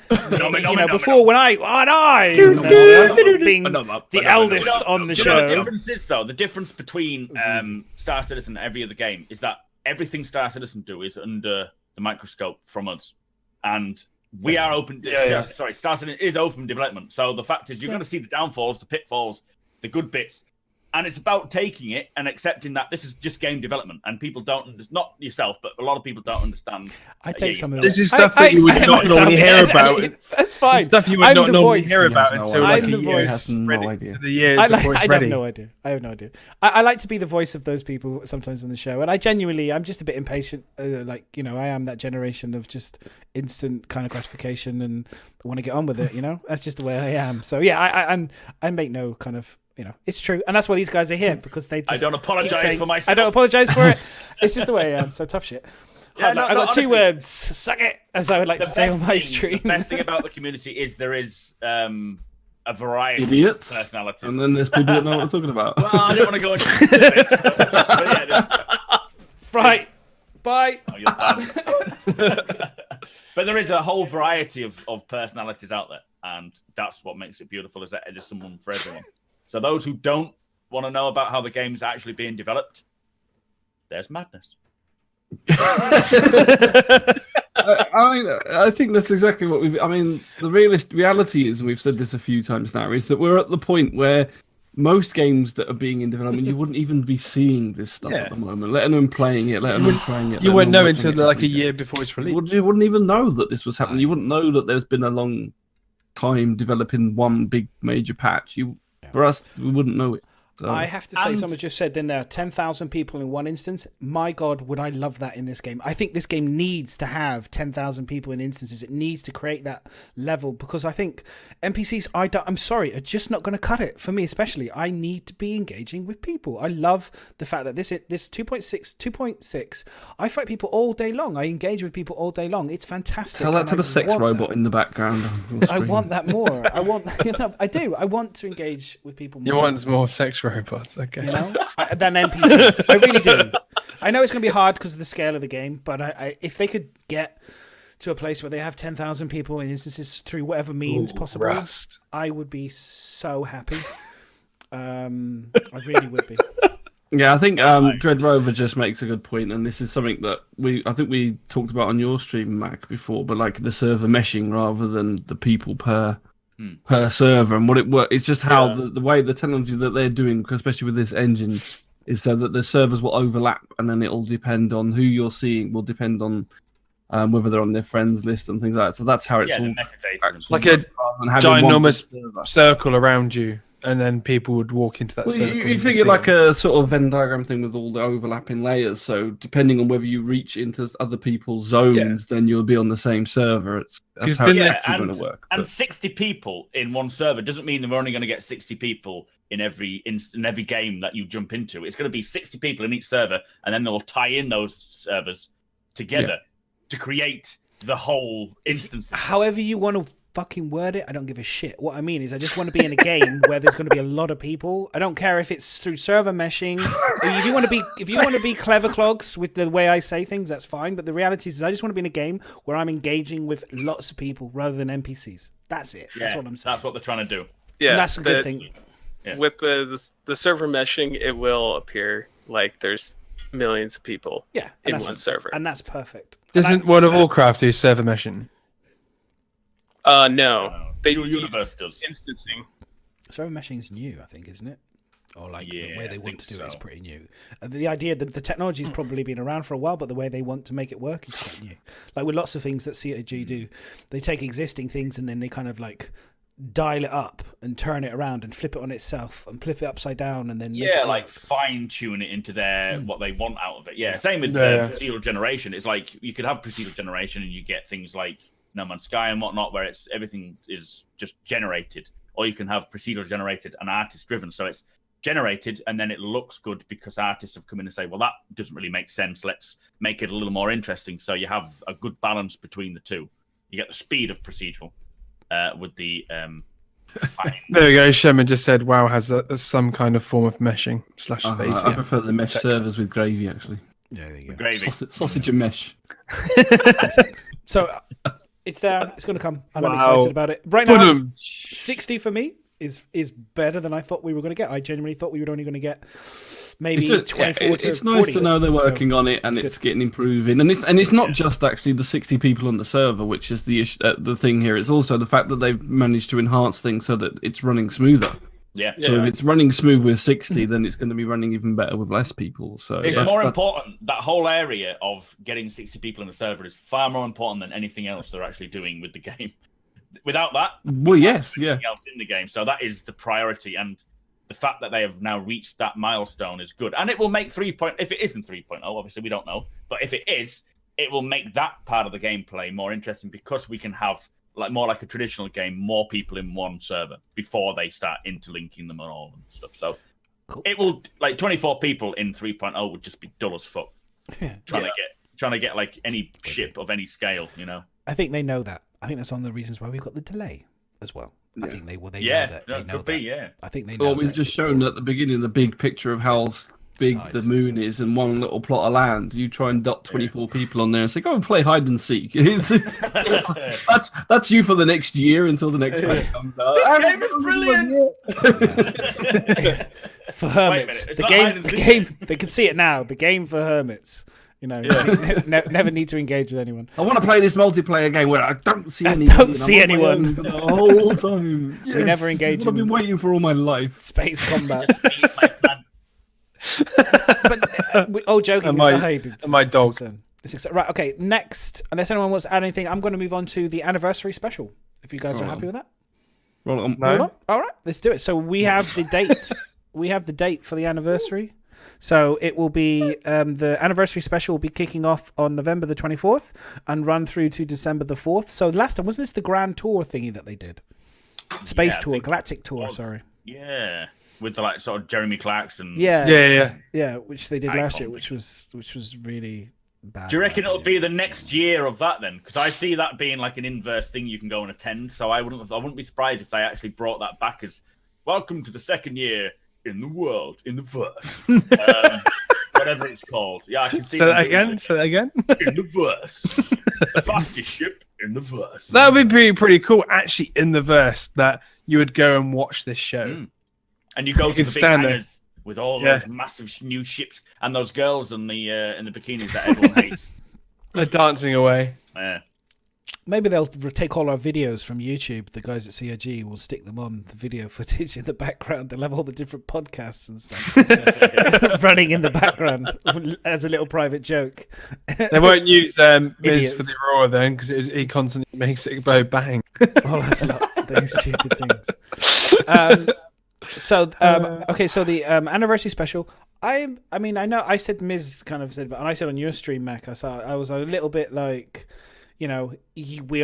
Before when I being the eldest on the show. The difference is, though, the difference between Star Citizen and every other game is that everything Star Citizen do is under the microscope from us. And we are open. Star Citizen is open development. So the fact is, you're going to see the downfalls, the pitfalls, the good bits, and it's about taking it and accepting that this is just game development, and people don't. Not yourself, but a lot of people don't understand. I take some of this is stuff that you would not normally hear about. That's fine. Stuff you would not normally hear about until like a year. Has no idea. I have no idea. I have no idea. I like to be the voice of those people sometimes on the show, and I'm just a bit impatient. I am that generation of just instant kind of gratification, and I want to get on with it. That's just the way I am. So yeah, I make no kind of. It's true, and that's why these guys are here, because they. Just I don't apologize for myself. I don't apologize for it. It's just the way I am. So tough shit. I got two words. Suck it, as I would like to say on my stream. The best thing about the community is there is a variety idiots, of personalities, and then there's people that know what I'm talking about. Well, I don't want to go into specifics, but yeah, right. Bye. Oh, you're bad. But there is a whole variety of personalities out there, and that's what makes it beautiful. Is that there's someone for everyone. So those who don't want to know about how the game's actually being developed, there's madness. I think that's exactly what we've. I mean, the reality is, and we've said this a few times now, is that we're at the point where most games that are being in development, you wouldn't even be seeing this stuff at the moment, let alone playing it, let alone trying it. You wouldn't know until like a year before it's released. You wouldn't even know that this was happening. You wouldn't know that there's been a long time developing one big major patch. For us, we wouldn't know it. So, I have to say, someone just said then there are 10,000 people in one instance. My God, would I love that in this game. I think this game needs to have 10,000 people in instances. It needs to create that level because I think NPCs, I'm sorry, are just not going to cut it. For me especially, I need to be engaging with people. I love the fact that this 2.6, I fight people all day long. I engage with people all day long. It's fantastic. Tell that to the sex robot in the background. I want that more. I do. I want to engage with people more. You want more sex robots, okay? You know, than NPCs. I really do. I know it's going to be hard because of the scale of the game, but if they could get to a place where they have 10,000 people in instances through whatever means possible, Rust. I would be so happy. I really would be. Yeah, I think Dread Rover just makes a good point, and this is something that I think we talked about on your stream, Mac, before, but like the server meshing rather than the people per server, and what it works. It's just how the way the technology that they're doing, especially with this engine, is so that the servers will overlap, and then it'll depend on who you're seeing. Will depend on whether they're on their friends list and things like that. So that's how it's all the metadata. Like a ginormous circle around you, and then people would walk into that circle. You think it like a sort of Venn diagram thing with all the overlapping layers. So depending on whether you reach into other people's zones, then you'll be on the same server. That's how it's actually going to work. And 60 people in one server doesn't mean we're only going to get 60 people in every game that you jump into. It's going to be 60 people in each server, and then they'll tie in those servers together to create the whole instance. However you want to fucking word it, I don't give a shit. What I mean is I just want to be in a game where there's going to be a lot of people. I don't care if it's through server meshing. If you want to be clever clogs with the way I say things, that's fine. But the reality is I just want to be in a game where I'm engaging with lots of people rather than NPCs. That's it. That's what I'm saying. That's what they're trying to do. Yeah, and that's a good thing. Yeah. With the server meshing, it will appear like there's millions of people in one server. And that's perfect. Doesn't World of Warcraft do server meshing? No. Dual Universe does. Instancing. Server meshing is new, I think, isn't it? Or like the way they want to do it is pretty new. The idea that the technology has probably been around for a while, but the way they want to make it work is quite new. Like with lots of things that CAG do, they take existing things and then they kind of like dial it up and turn it around and flip it on itself and flip it upside down and then make it like fine tune it into their what they want out of it. Same with procedural generation. It's like you could have procedural generation and you get things like No Man's Sky and whatnot where everything is just generated, or you can have procedural generated and artist driven, so it's generated and then it looks good because artists have come in and say, well, that doesn't really make sense, let's make it a little more interesting. So you have a good balance between the two. You get the speed of procedural with the there we go. Sherman just said WoW has some kind of form of meshing / phase. I prefer the mesh servers with gravy, actually. Yeah, there you go. Gravy. Sausage and mesh. So it's there. It's going to come. I'm excited about it. Right now, 60 for me is better than I thought we were going to get. I genuinely thought we were only going to get maybe 24 to 40. It's nice to know they're working on it and it's getting improving. And it's not just actually the 60 people on the server, which is the thing here. It's also the fact that they've managed to enhance things so that it's running smoother. Yeah. So if it's running smooth with 60, then it's going to be running even better with less people. So it's more important. That whole area of getting 60 people in the server is far more important than anything else they're actually doing with the game. Without that, anything else in the game. So that is the priority, and the fact that they have now reached that milestone is good. And it will make 3.0. If it isn't 3.0, obviously we don't know, but if it is, it will make that part of the gameplay more interesting because we can have more like a traditional game, more people in one server before they start interlinking them and all and stuff. So it will 24 people in 3.0 would just be dull as fuck. Trying to get like any ship of any scale, you know. I think they know that. I think that's one of the reasons why we've got the delay as well. I think they know that. They know that. I think they know. Well, we've just shown at the beginning the big picture of how big the moon is and one little plot of land. You try and dot 24 people on there and say, go and play hide and seek. That's you for the next year until the next patch comes out. This game is brilliant. For hermits, the game. They can see it now. The game for hermits. You know, never need to engage with anyone. I want to play this multiplayer game where I don't see anyone. For the whole time. We never engage. I've been waiting for all my life. Space combat. But all joking aside, and my dog. Right, okay. Next, unless anyone wants to add anything, I'm going to move on to the anniversary special. If you guys are happy with that. Roll on. All right, let's do it. So we have the date. we have the date for the anniversary. So it will be the anniversary special will be kicking off on November the 24th and run through to December the 4th. So last time, wasn't this the Grand Tour thingy that they did? Space Tour, Galactic Tour, sorry. Yeah, with the like sort of Jeremy Clarkson. Yeah, which they did last year, which was really bad. Do you reckon it'll be the next year of that then? Because I see that being like an inverse thing you can go and attend. So I wouldn't be surprised if they actually brought that back as welcome to the second year in the world, in the verse, whatever it's called. Yeah, I can see. Say that again. In the verse, the fastest ship in the verse. That would be pretty cool. Actually, in the verse, that you would go and watch this show, and you go to the big hangars with all Yeah. those massive new ships and those girls in the bikinis that everyone hates. They're dancing away. Yeah. Maybe they'll take all our videos from YouTube. The guys at CRG will stick them on the video footage in the background. They'll have all the different podcasts and stuff running in the background as a little private joke. They won't use Miz Idiots. for the Aurora then, because he constantly makes it go bang. Oh, that's a lot. Doing stupid things. So the anniversary special. I mean, I know I said Miz kind of said, but and I said on your stream, Mac, I was a little bit like, you know, we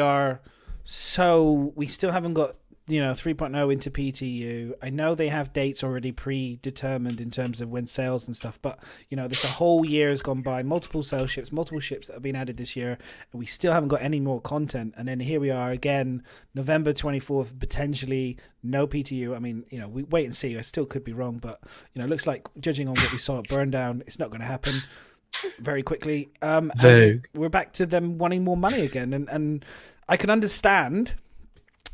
still haven't got, you know, 3.0 into PTU. I know they have dates already predetermined in terms of when sales and stuff, but, you know, there's a whole year has gone by, multiple ships that have been added this year, and we still haven't got any more content. And then here we are again, November 24th, potentially no PTU. I mean, you know, we wait and see. I still could be wrong, but, you know, it looks like, judging on what we saw at Burndown, it's not going to happen very quickly. We're back to them wanting more money again, and I can understand.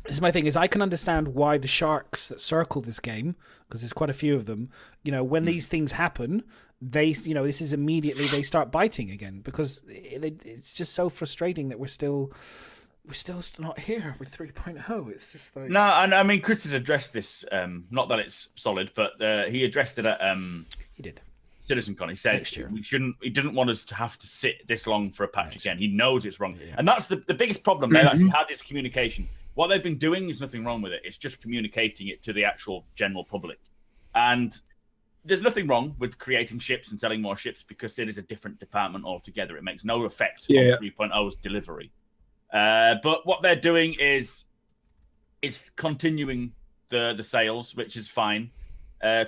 This is my thing: is I can understand why the sharks that circle this game, because there's quite a few of them. You know, when these things happen, this is immediately they start biting again, because it's just so frustrating that we're still not here with 3.0. It's just like No, and I mean Chris has addressed this. Not that it's solid, but he addressed it at he did. CitizenCon. He said Next year. he didn't want us to have to sit this long for a patch again. He knows it's wrong. And that's the biggest problem they've actually had is communication. What they've been doing is nothing wrong with it. It's just communicating it to the actual general public. And there's nothing wrong with creating ships and selling more ships, because it is a different department altogether. It makes no effect on 3.0's delivery. But what they're doing is continuing the sales, which is fine.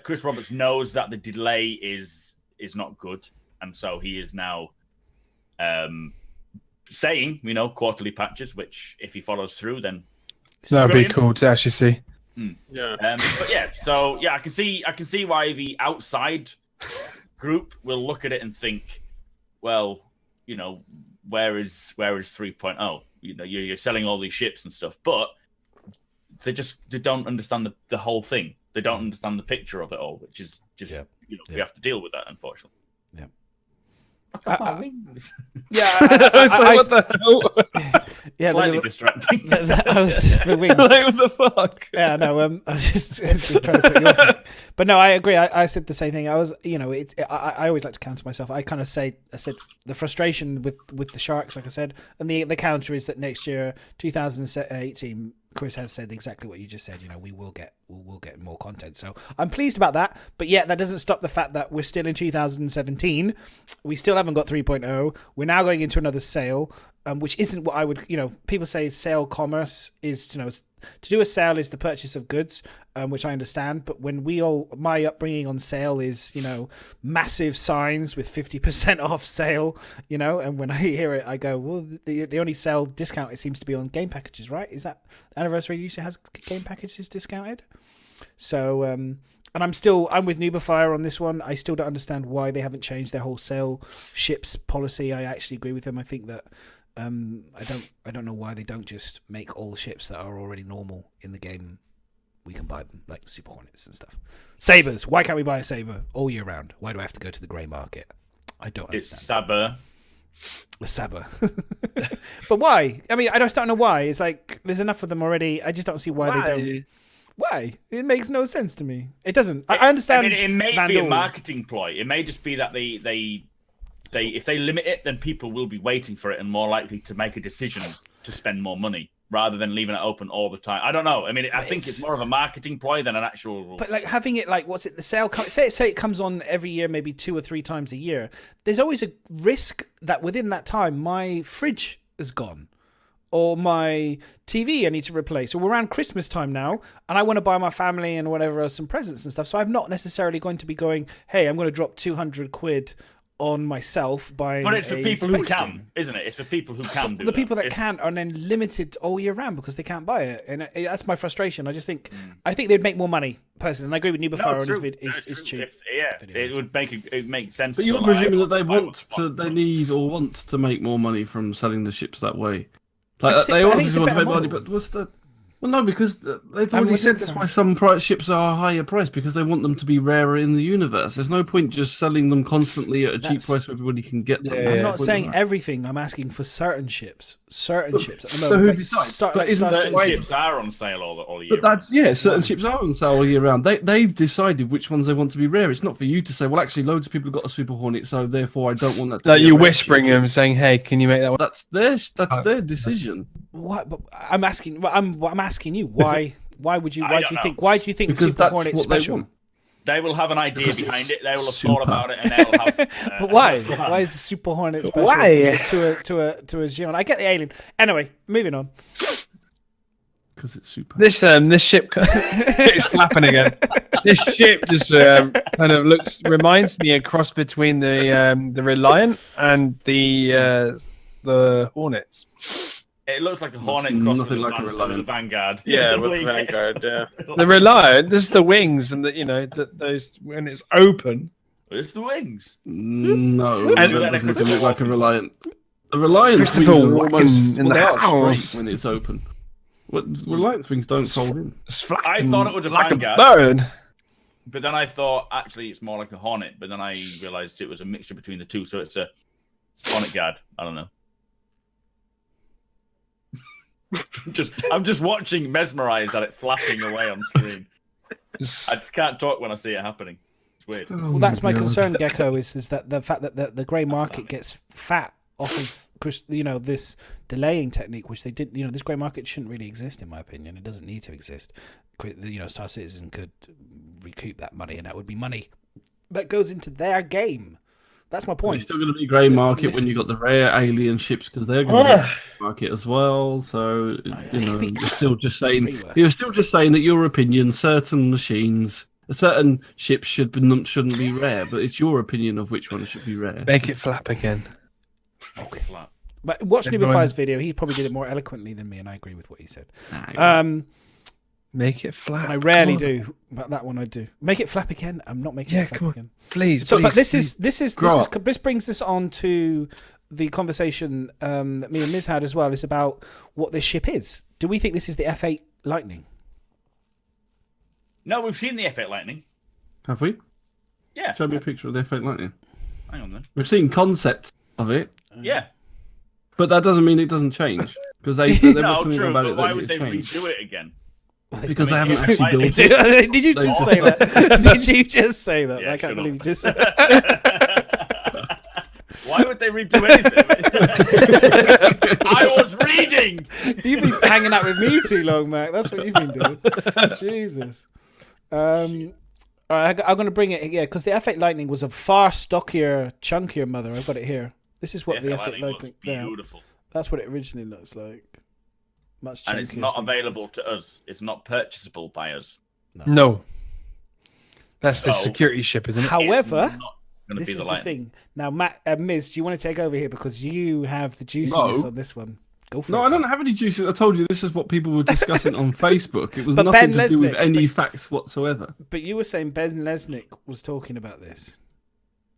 Chris Roberts knows that the delay is not good, and so he is now saying, you know, quarterly patches, which if he follows through, then That'd be cool to actually see. Yeah. But yeah, so yeah, I can see why the outside group will look at it and think, well, you know, where is 3.0? You know, you're selling all these ships and stuff, but they don't understand the whole thing. They don't understand the picture of it all, which is just we have to deal with that, unfortunately. Yeah. I What the hell? Yeah, slightly distracting. I was just the wings. Like, what the fuck? Yeah, no, I was just trying to put you off. But no, I agree. I said the same thing. I was, you know, I always like to counter myself. I said the frustration with the Sharks, like I said, and the counter is that next year, 2018, Chris has said exactly what you just said. You know, we'll get more content. So I'm pleased about that. But yeah, that doesn't stop the fact that we're still in 2017. We still haven't got 3.0. We're now going into another sale, which isn't what I would, you know, people say sale commerce is, you know, to do a sale is the purchase of goods, which I understand. But when my upbringing on sale is, you know, massive signs with 50% off sale, you know, and when I hear it, I go, well, the only sale discount, it seems to be on game packages, right? Is that Anniversary usually has game packages discounted? So, and I'm with Nuberfire on this one. I still don't understand why they haven't changed their whole sale ships policy. I actually agree with them. I think that I don't know why they don't just make all ships that are already normal in the game. We can buy them, like Super Hornets and stuff. Sabers. Why can't we buy a Saber all year round? Why do I have to go to the grey market? I don't understand. It's Saber. The Saber. But why? I mean, I just don't know why. It's like there's enough of them already. I just don't see why they don't. Why? It makes no sense to me. It doesn't. I understand. I mean, it may be a marketing ploy. It may just be that they if they limit it, then people will be waiting for it and more likely to make a decision to spend more money. rather than leaving it open all the time. I don't know. I mean, I think it's more of a marketing ploy than an actual. But like having it like, what's it? The sale. Say it comes on every year, maybe 2 or 3 times a year. There's always a risk that within that time, my fridge is gone, or my TV I need to replace. Or we're around Christmas time now, and I want to buy my family and whatever some presents and stuff. So I'm not necessarily going to be going, hey, I'm going to drop 200 quid on myself buying. But it's for a people who space can, game. isn't it? It's for people who can do The people that It's- can't are then limited all year round because they can't buy it, and that's my frustration. I just think I think they'd make more money personally, and I agree with Nubafar on his cheap. It would make sense. But to, you're like, presuming that they buy want what's to, fun. they need or want to make more money from selling the ships that way. I Like just they think- but I think it's a obviously want to better make money, model. but what's the? Well, no, because they've already with said you, that's Fran. why some ships are higher priced because they want them to be rarer in the universe. There's no point just selling them constantly at a cheap That's- price so everybody can get them. Yeah, There's I'm no not point in saying that. everything. I'm asking for certain ships. Certain ships at the so moment. who Like, decides? start- But like, isn't start that Certain saying- why- ships are on sale all year. But that's certain Why? ships are on sale all year round. They've decided which ones they want to be rare. It's not for you to say, well, actually, loads of people have got a Super Hornet, so therefore I don't want that. To Like be a you rare whispering ship. them, saying, "Hey, can you make that one?" That's their decision. What? But I'm asking. I'm asking you. Why? Why would you? I Why do don't you know. think? Why do you think Because Super that's Hornet's what they special? want. They will have an idea Because behind it's it. They will have super. thought about it, and they'll have. But why? Why is the Super Hornet special Why? to a Xeon? I get the alien. Anyway, moving on. Because it's super. This ship it's flapping again. This ship just kind of reminds me a cross between the Reliant and the Hornets. It looks like a Hornet Looks cross nothing with, like a with Reliant. the Vanguard. Yeah, The with wing. Vanguard. Yeah. The Reliant, this is the wings, and those when it's open. It's the wings. No, And- that doesn't look like a Reliant. The Reliant wings Christopher are Walken almost in the they are house. straight when it's open. What Reliant wings don't fold in. It's I thought it was a like Vanguard, a bird. but then I thought actually it's more like a Hornet. But then I realized it was a mixture between the two, so it's a Hornet Guard. I don't know. I'm just watching, mesmerized at it flapping away on screen. I just can't talk when I see it happening. It's weird. Well, that's my concern, Gecko. Is that the fact that the grey market gets fat off of this delaying technique, which they didn't. This grey market shouldn't really exist, in my opinion. It doesn't need to exist. Star Citizen could recoup that money, and that would be money that goes into their game. That's my It's point. still going to be grey market when you got the rare alien ships because they're going to be grey market as well. So you're still just saying that your opinion, certain machines, certain ships shouldn't be rare, but it's your opinion of which one should be rare. Make it flap again. Okay. Flat. But watch Everyone- Nubifi's video. He probably did it more eloquently than me, and I agree with what he said. Make it flap. I rarely Come on. do, but that one I do. Make it flap again. I'm not making Yeah, it flap come on. again. Please. So, but please, this brings us on to the conversation that me and Miz had as well. Is about what this ship is. Do we think this is the F8 Lightning? No, we've seen the F8 Lightning. Have we? Yeah. Show me a picture of the F8 Lightning. Hang on then. We've seen concepts of it, Yeah. but that doesn't mean it doesn't change because there was No, something true. about But it why that would it they changed. redo it again? Because they I mean, haven't actually Lightning- built it. Did you They just just- say that? Did you just say that? Yeah, I can't shut believe up. you just said that. Why would they redo anything? I was reading. You've been hanging out with me too long, Mac. That's what you've been doing. Jesus. All right, I'm going to bring it. Yeah, because the F8 Lightning was a far stockier, chunkier mother. I've got it here. This is what the F8 Lightning. was Yeah, beautiful, that's what it originally looks like. Much chunkier. and it's not thing. available to us. It's not purchasable by us. No. That's the So- security ship, isn't it? However, It's not going to this be is the the Lightning. thing. Now, Matt, Miz, do you want to take over here because you have the juiciness No. on this one? Go for it. No, I don't Miz. have any juices. I told you this is what people were discussing on Facebook. It was But nothing Ben to do with Lesnick- any facts whatsoever. But you were saying Ben Lesnick was talking about this.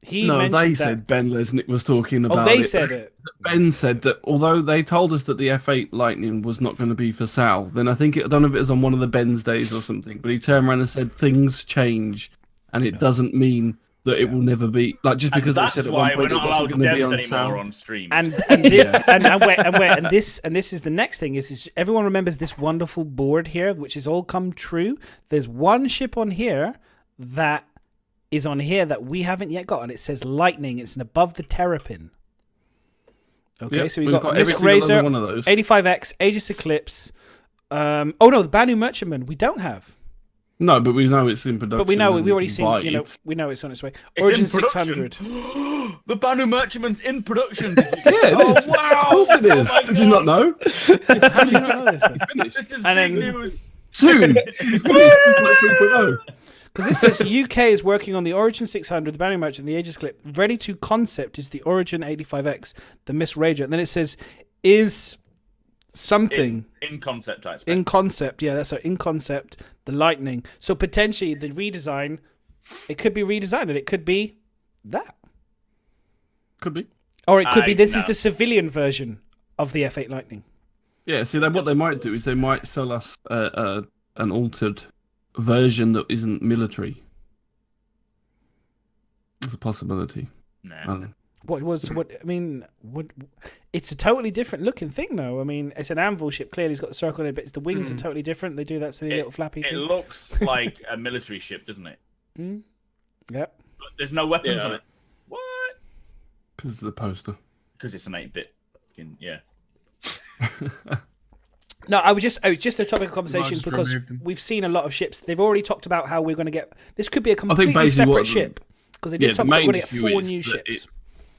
He No, mentioned they that. said Ben Lesnick was talking about Oh, they it. said it. Ben said that although they told us that the F8 Lightning was not going to be for sale, then I don't know if it was on one of the Ben's days or something, but he turned around and said things change, and it doesn't mean that it will never be like just And because they that's said at why one we're point it not wasn't allowed going to be devs on anymore sale. on stream. And this is the next thing is everyone remembers this wonderful board here, which has all come true. There's one ship on here that is on here that we haven't yet got, and it says Lightning. It's above the Terrapin. Okay, Yep, so we've we've got every Mystic single other Razor, one of those. 85X, Aegis Eclipse. Oh no, the Banu Merchantman we don't have. No, but we know it's in production. But we know and we already can seen. buy You know, it. we know it's on its way. It's Origin in production. 600. The Banu Merchantman's in production. Yeah, it is. Wow. Of course it is. Oh my Did you not know? How do you not know this? Finished. This is And big then- news. Soon. It's finished. It's like 3.0. Because this says UK is working on the Origin 600, the Banu Merchant, the Aegis Clip. Ready to concept is the Origin 85X, the Miss Rager. And then it says, is something In concept, I expect. in concept. Yeah, that's in concept, the Lightning. So potentially the redesign, it could be redesigned and it could be that. Could be. Or it could be this is no. the civilian version of the F8 Lightning. Yeah, see, what they might do is they might sell us an altered version that isn't military. It's a possibility. Nah. It's a totally different looking thing though. I mean, it's an anvil ship. Clearly, it's got the circle in it, but the wings are totally different. They do that silly little flappy It thing. looks like a military ship, doesn't it? Yep. But there's no weapons Yeah. on it. What? Because of the poster. Because it's an 8-bit. Yeah. No, it was just a topic of conversation just because removed them. we've seen a lot of ships. They've already talked about how we're going to get. This could be a completely basically separate what- ship because they yeah, did the talk about main we're going to get issue 4 is new that ships.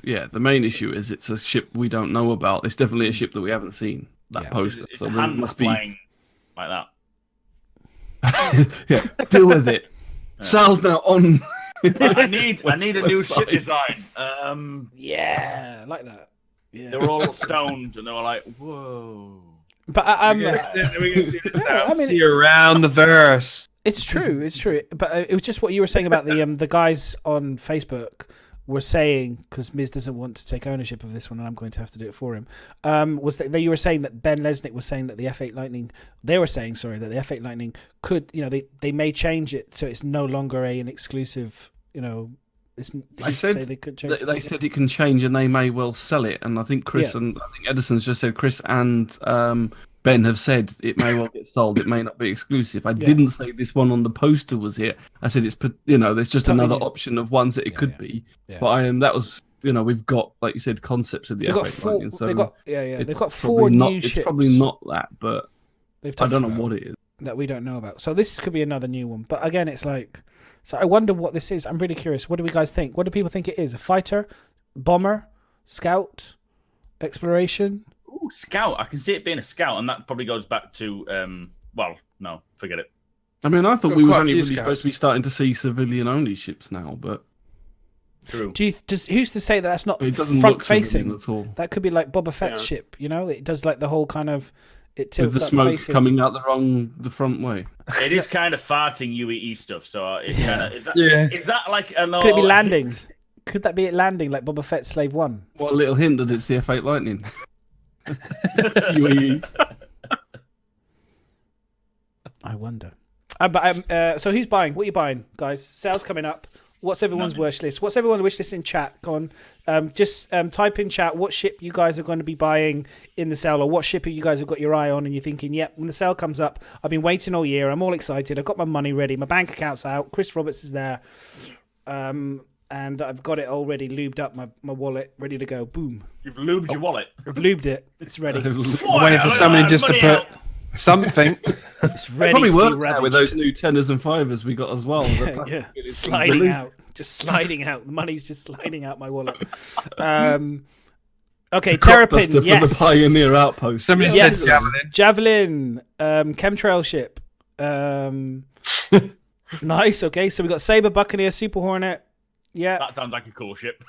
Yeah, the main issue is it's a ship we don't know about. It's definitely a ship that we haven't seen. That Yeah. poster. It's So a there hand must be. flying like that. Yeah, deal with it. Sal's now on. I need a new ship website. design. Yeah, I like that. Yeah, They were all stoned and they were like, "Whoa!" but We're gonna see this Yeah, I mean, see around the verse. it's true. It's true. But it was just what you were saying about the guys on Facebook were saying because Miz doesn't want to take ownership of this one, and I'm going to have to do it for him. Was that you were saying that Ben Lesnick was saying that the F8 Lightning? They were saying, sorry, that the F8 Lightning could, they may change it so it's no longer an exclusive. I said they could change. they said it can change and they may well sell it. And I think Chris and I think Edison's just said Chris and Ben have said it may well get sold. It may not be exclusive. I didn't say this one on the poster was here. I said it's there's just Totally another new. option of ones that it could be. Yeah. But that was we've got like you said concepts of the They've got F8 four. Lightning, so They've got They've it's got 4 probably new It's ships. probably not that, but They've I talked don't know about what it is. that we don't know about. So this could be another new one. But again, it's like. So I wonder what this is. I'm really curious. What do we guys think? What do people think it is? A fighter, bomber, scout, exploration? Ooh, scout. I can see it being a scout, and that probably goes back to well, no, forget it. I mean, I thought Got we was quite a only few really scouts. supposed to be starting to see civilian-only ships now, but True. Who's to say that that's not it doesn't front look civilian facing? at all. That could be like Boba Fett's Yeah. ship. It does like the whole kind of it With tilts the up smoke facing. coming out the front way. It is kind of farting UEE stuff. So it's kind of is that Yeah. is that like a Could it be landing? Could that be it landing like Boba Fett Slave 1? What a little hint that it's the F8 Lightning. UAEs. I wonder. So who's buying? What are you buying, guys? Sales coming up. What's everyone's wish list? What's everyone's wish list in chat? Go on. Just type in chat what ship you guys are going to be buying in the sale, or what ship you guys have got your eye on, and you're thinking, yep, when the sale comes up, I've been waiting all year. I'm all excited. I've got my money ready. My bank account's out. Chris Roberts is there. And I've got it already lubed up, my wallet, ready to go. Boom. You've lubed your wallet. I've lubed it. It's ready. I'm waiting for somebody just to put something. It's It ready probably to be worked now ravaged. with those new tenors and fivers we got as well. The Yeah, plastic bit is sliding really- out, just sliding out. The money's just sliding out my wallet. Okay, Crop Terrapin, duster yes. for the Pioneer Outpost. Somebody Yes, said javelin. Chemtrail ship. Nice. Okay, so we got Saber, Buccaneer, Super Hornet. Yeah, That sounds like a cool ship.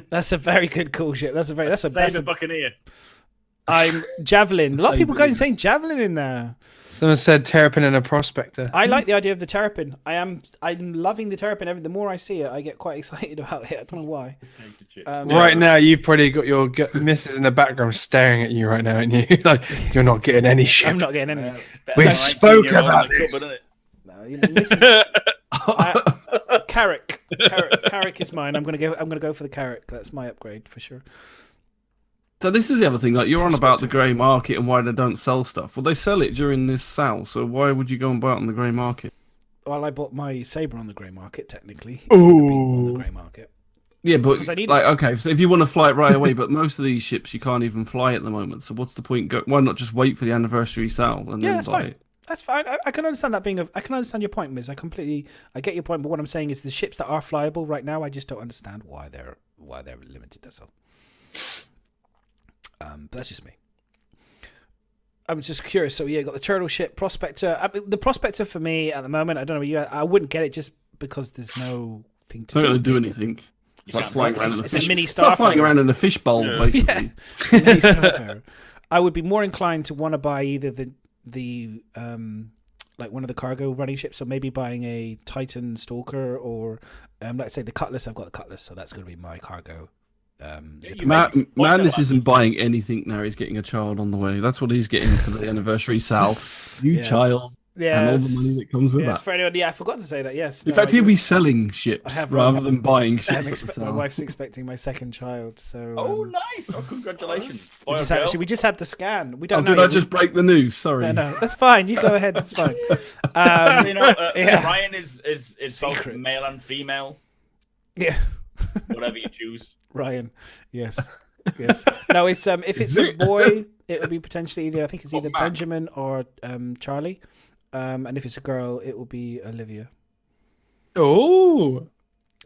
that's a very good cool ship. That's a Saber Buccaneer. I'm Javelin. A lot of people Saber. going saying Javelin in there. Someone said Terrapin and a prospector. I like the idea of the Terrapin. I'm loving the Terrapin. The more I see it, I get quite excited about it. I don't know why. Right now, you've probably got your missus in the background staring at you right now, and you like you're not getting any shit. I'm not getting any. We spoke about this. No, this is Carrick. Carrick is mine. I'm gonna go for the Carrick. That's my upgrade for sure. So this is the other thing. Like you're on about the grey market and why they don't sell stuff. Well, they sell it during this sale. So why would you go and buy it on the grey market? Well, I bought my Saber on the grey market. Technically, Ooh. on the grey market. Yeah, but 'Cause I need like, okay, so if you want to fly it right away, but most of these ships you can't even fly at the moment. So what's the point? Why not just wait for the anniversary sale and Yeah, then that's buy fine. it? That's fine. I can understand that being I can understand your point, Miz. I get your point. But what I'm saying is the ships that are flyable right now, I just don't understand why they're limited. That's all. But that's just me. I'm just curious. So yeah, got the turtle ship Prospector. The Prospector for me at the moment, I don't know. I wouldn't get it just because there's no thing to Don't really do with it. anything. It's can't- like flying around in a It's a fish. mini It's like flying Starfighter. around in a fish bowl, Yeah. basically. It's a mini Starfighter. I would be more inclined to want to buy either the like one of the cargo running ships, or maybe buying a Titan Stalker, or let's say the Cutlass. I've got the Cutlass, so that's going to be my cargo. You make- Madness isn't buying anything now. He's getting a child on the way. That's what he's getting for the anniversary sal. New Yeah, child yeah, and all the money that comes with yes, that. for anyone. Yeah, I forgot to say that. Yes, In no, fact, I he'll do. be selling ships I have rather one. than buying I'm ships at the my sale. wife's expecting my second child, so. Oh, nice! Oh, congratulations. Boy or Actually, girl? we just had the scan. We Oh, don't know. did I yet. just break the news? Sorry. No, that's fine. You go ahead. It's fine. You know, yeah. Ryan is both Secrets. male and female, Yeah. whatever you choose. Ryan, yes, yes. No, it's if it's a boy, it would be potentially either. I think it's either Mac. Benjamin or Charlie, and if it's a girl, it will be Olivia. Oh,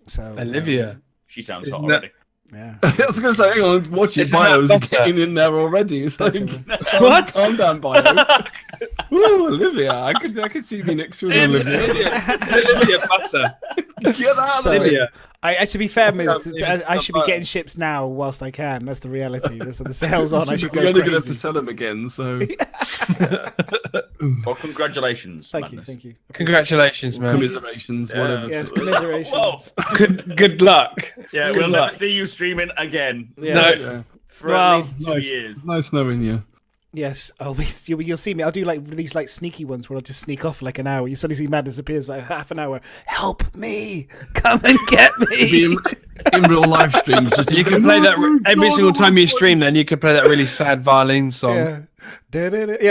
So Olivia. She sounds Isn't hot that- already. Yeah. I was going to say, hang on, watch his Isn't that bios better? getting in there already. It's like, What? calm down, bio. Ooh, Olivia. I could see me next to an Olivia. Olivia Butter. Get out of So- there. Olivia. I to be fair, Miz, Can't believe I it's should be not getting ships now whilst I can. That's the reality. That's the sales on. I should go You're only going to have crazy. to sell them again, so. Well, congratulations. Thank you, Madness. thank you. Congratulations, man. Commiserations, Yeah. whatever. Yes, commiserations. Whoa! Good luck. Yeah, Good we'll never luck. see you streaming again Yes. No. Yeah. for Well, at least 2 years. Nice knowing you. Yes. Oh, you'll see me. I'll do like these like sneaky ones where I'll just sneak off for like an hour. You suddenly see Madness appears for like half an hour. Help me! Come and get Be me! in real live streams. Just You can play that every single time you stream. Then you could play that really sad violin song. Yeah. Yeah,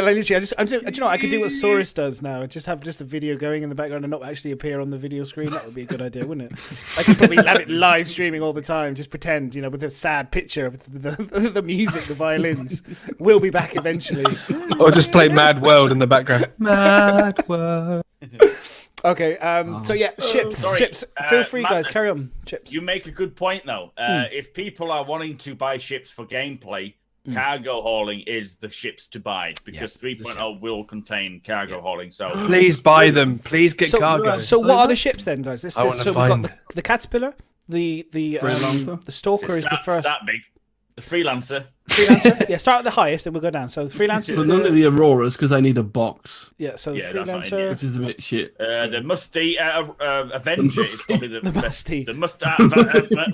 like literally, do you know, I could do what Saurus does now, and just have just a video going in the background and not actually appear on the video screen. That would be a good idea, wouldn't it? I could probably have it live streaming all the time, just pretend, with a sad picture of the music, the violins. We'll be back eventually. Or just play Mad World in the background. Mad World. Okay, so yeah, ships. Sorry, Feel free, guys, Madness. carry on. Ships. You make a good point, though. If people are wanting to buy ships for gameplay, cargo hauling is the ships to buy because 3.0 will contain cargo hauling. So Please buy them. Please get cargo. So what are the ships then, guys? I wanna So we've find- got the Caterpillar, the Freelancer? the Stalker is the that's first. that big. The freelancer. Freelancer. Yeah, start at the highest and we'll go down. So the Freelancer is So none of the Auroras because they need a box, so the Yeah, that's not Freelancer. which is a bit shit. The musty Avenger is probably the musty. The must.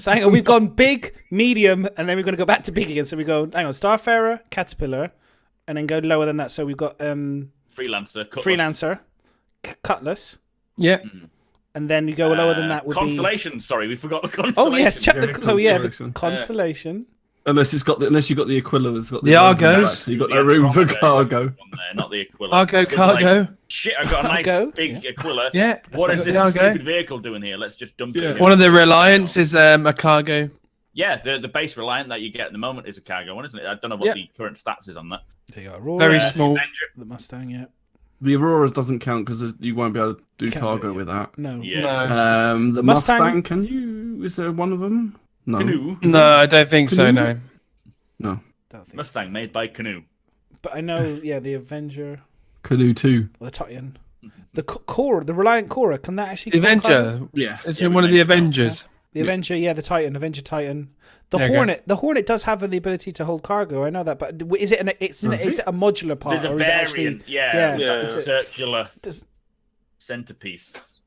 So hang on, we've gone big, medium, and then we're going to go back to big again. So we go, hang on, Starfarer, Caterpillar, and then go lower than that. So we've got Freelancer. Cutlass. Freelancer, Cutlass, Yeah. and then you go lower than that would Constellation. Sorry, we forgot the be. Constellation. Oh yes, check the Constellation. Constellation. Unless you've got the Aquila, it's got The Argos. So you've got no room for cargo. Not the Aquila. Cargo. Like, shit, I've got a nice Cargo, big Aquila. Yeah. What is this The Argo. stupid vehicle doing here? Let's just dump it. Yeah. here. One of the Reliance is a cargo. Yeah, the base Reliant that you get at the moment is a cargo one, isn't it? I don't know what Yeah. the current stats is on that. So you got Aurora, Very small. the Mustang. Yeah. The Aurora doesn't count because you won't be able to do Can't cargo do it. with that. No. Yeah. The Mustang- Mustang, can you? Is there one of them? No. Canoe. No, I don't think so. No. No. Don't think Mustang so. made by Canoe. But I know, the Avenger, Canoe 2. or the Titan, the Cora, the Reliant Cora. Can that actually? The call cargo? Avenger. Yeah. It's Yeah, in we one of the made it. Avengers. The Avenger, the Titan, Avenger Titan. The There you go. Hornet, the Hornet does have the ability to hold cargo. I know that, but is it is it a modular part There's a or is it actually? variant, yeah, Yeah. with that circular Does centerpiece.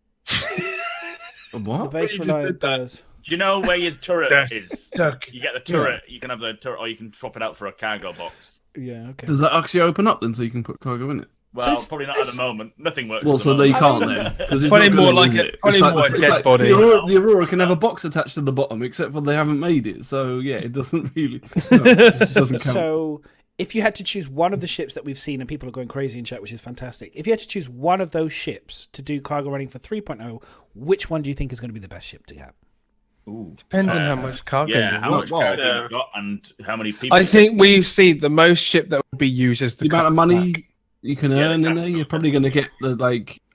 the What? base You just Reliant did that. does? Do you know where your turret Yes. is? Duck. You get the turret, you can have the turret, or you can swap it out for a cargo box. Yeah. Okay. Does that actually open up then so you can put cargo in it? Well, So probably not at the moment. Nothing works. Well, at the so they moment. can't then. 'cause it's Probably not more gonna, like is a- it? probably It's more a it's dead body. The Aurora can have a box attached to the bottom, except for they haven't made it. So yeah, it doesn't really. No, it doesn't count. So, if you had to choose one of the ships that we've seen, and people are going crazy in chat, which is fantastic. If you had to choose one of those ships to do cargo running for 3.0, which one do you think is going to be the best ship to have? Ooh. Depends on how much cargo. Yeah, you how want. much cargo Yeah. you've got and how many people. I think we see the most ship that will be used as The the amount of cutlass money pack. you can Yeah, the earn in there, capital, you're probably going to get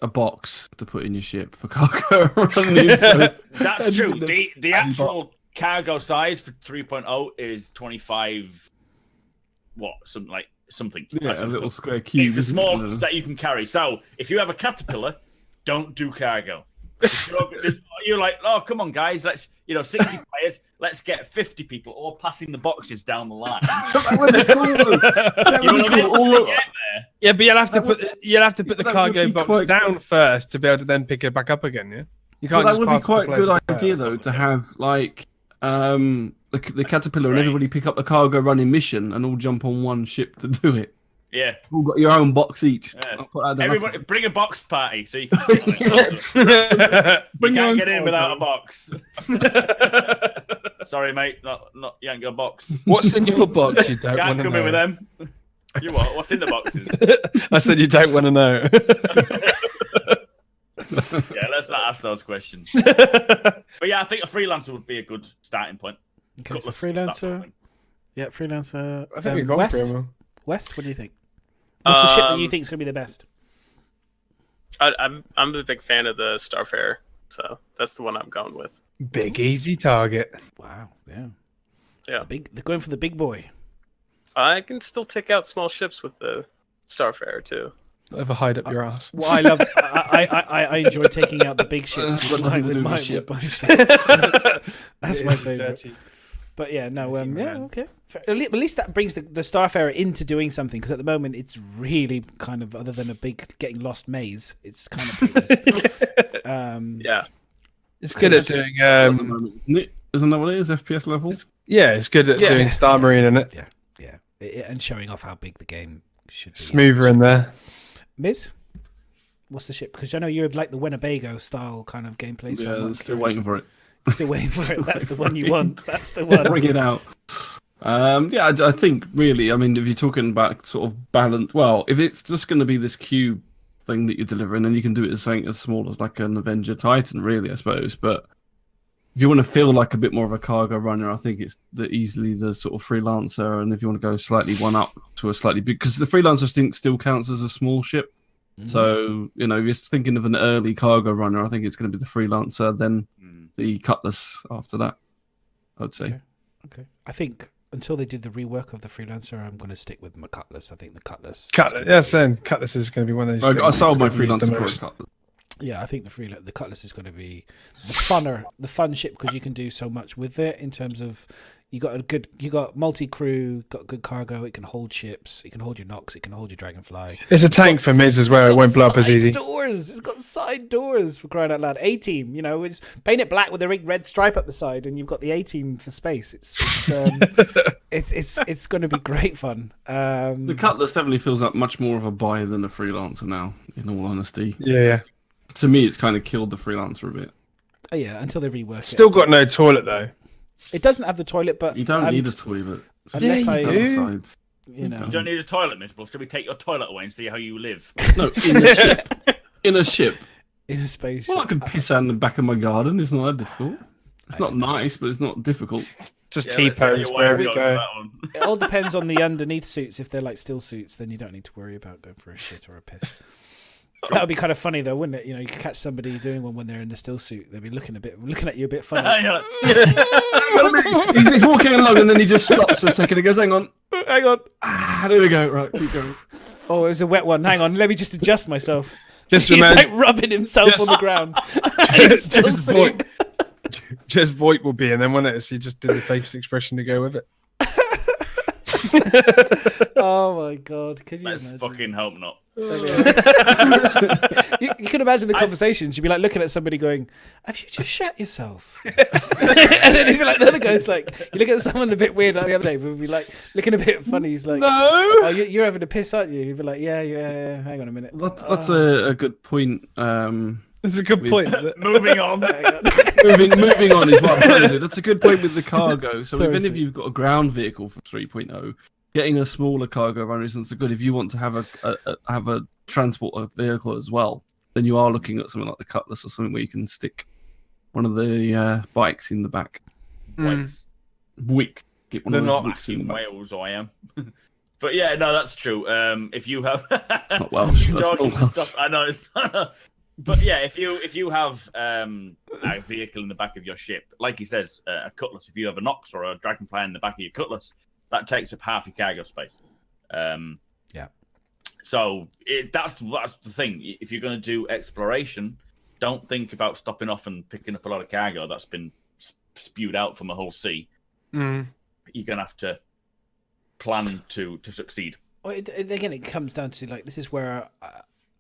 a box to put in your ship for cargo running. So That's true. The and actual cargo size for 3.0 is 25. What? Something. yeah, a little square cube. It's the isn't it? smallest that you can carry. So if you have a caterpillar, don't do cargo. You're like, oh, come on, guys, let's 60 players, let's get 50 people all passing the boxes down the line. That would be cool, though. That You would know be what I cool. mean? All Get there. Yeah, but you'll have to put the that cargo would be box quite down first to be able to then pick it back up again. Yeah, you can't. But that just would be pass it to quite a players good to idea, players. though, to have like the caterpillar and Right. everybody pick up the cargo running mission and all jump on one ship to do it. Yeah. All got your own box each. Yeah. I'll put that down. Everybody, bring a box party so you can sit on it. You Bring your can't own get in without a cargo. box. Sorry, mate. Not you ain't got a box. What's in your box? You don't Can't want to come in with know. them. You what? What's in the boxes? I said you don't want to know. Yeah, let's not ask those questions. But yeah, I think a freelancer would be a good starting point. Okay, so Cutlass, that sort of freelancer. thing. Yeah, freelancer. I think we've gone West. for him. West, what do you think? What's the ship that you Um, think is going to be the best? I'm a big fan of the Starfarer, so that's the one I'm going with. Big easy target. Wow, yeah. Yeah. They're going for the big boy. I can still take out small ships with the Starfarer too. Ever hide up your ass. Well, I love. I enjoy taking out the big ships That's with got my, nothing to do with with my, ship. with my ship. That's my favorite. Dirty. But yeah, no, Dirty yeah, man. okay. At least that brings the Starfarer into doing something, because at the moment it's really kind of, other than a big getting lost maze, it's kind of pointless. Yeah. It's good at doing. At the moment, isn't it? Isn't that what it is? FPS level? Yeah, it's good at Yeah. doing Star Marine in it. yeah, and showing off how big the game should be. Smoother in there. Miz, what's the ship? Because I know you're like the Winnebago style kind of gameplay. So Yeah, I'm I'm still waiting for it. Still waiting for it. That's the one you want. That's the one. Bring it out. Yeah, I think really, I mean, if you're talking about sort of balance, well, if it's just going to be this cube thing that you're delivering, then you can do it as something as small as like an Avenger Titan, really, I suppose. But if you want to feel like a bit more of a cargo runner, I think it's easily the sort of freelancer. And if you want to go slightly one up to a slightly big, because the freelancer thing still counts as a small ship. So, if you're thinking of an early cargo runner, I think it's going to be the freelancer, then the Cutlass after that, I'd say. Okay. I think until they do the rework of the freelancer, I'm going to stick with my Cutlass. I think the Cutlass. Cutlass is going to be one of those. I things sold my that's gonna be used the freelancer for a most. Cutlass. Yeah, I think the Cutlass is going to be the fun ship, because you can do so much with it in terms of you got multi-crew, got good cargo. It can hold ships. It can hold your Nox. It can hold your Dragonfly. It's a tank for Miz as well. It won't blow up as easy. Doors. It's got side doors, for crying out loud. A-team, it's paint it black with a big red stripe up the side, and you've got the A-team for space. It's going to be great fun. The Cutlass definitely feels like much more of a buy than a freelancer now, in all honesty. Yeah. To me, it's kind of killed the freelancer a bit. Oh, yeah, until they rework Still it. got no toilet though. It doesn't have the toilet, but You don't need a toilet. unless Yeah, I, you do. Sides. You don't need a toilet, Miserable. Should we take your toilet away and see how you live? No, in a ship. In a ship. in a space. Well, I can piss out in the back of my garden. It's not that difficult. It's not nice, but it's not difficult. Just Yeah, let's see T-pose your wherever wife you goes with go. that one. It all depends on the underneath suits. If they're like still suits, then you don't need to worry about going for a shit or a piss. That would be kind of funny though, wouldn't it? You could catch somebody doing one when they're in the still suit. They'd be looking at you a bit funny. You're like, He's walking along and then he just stops for a second and goes, hang on. Hang on. There we go. Right, keep going. Oh, it was a wet one. Hang on. Let me just adjust myself. Just He's remember, like rubbing himself on the ground. He's still just suit. just Voight will be, and then when it's you just do the facial expression to go with it. Oh my god! Can you let's imagine? fucking hope not. you can imagine the conversations. You'd be like looking at somebody going, "Have you just shat yourself?" And then he'd be like, the other guy's like, you look at someone a bit weird like the other day, but would be like looking a bit funny. He's like, No. "Oh, you're having a piss, aren't you?" He'd be like, "Yeah. Hang on a minute." That's a good point. That's a good point. Is it? Moving on. Moving on is what I'm trying to do. That's a good point with the cargo. So Sorry, even if sir. you've got a ground vehicle for 3.0, getting a smaller cargo runner isn't so good. If you want to have a transport vehicle as well, then you are looking at something like the Cutlass or something where you can stick one of the bikes in the back. Wicks. Wicks. Get one They're of not those Wicks in in the back. Wales, I am. But yeah, no, that's true. If you have, It's not Welsh. you That's talking not Welsh. stuff. I know. But yeah, if you have a vehicle in the back of your ship, like he says, a cutlass. If you have a Nox or a Dragonfly in the back of your cutlass, that takes up half your cargo space. Yeah. So that's the thing. If you're going to do exploration, don't think about stopping off and picking up a lot of cargo that's been spewed out from a whole sea. Mm. You're going to have to plan to succeed. Well, again, it comes down to like this is where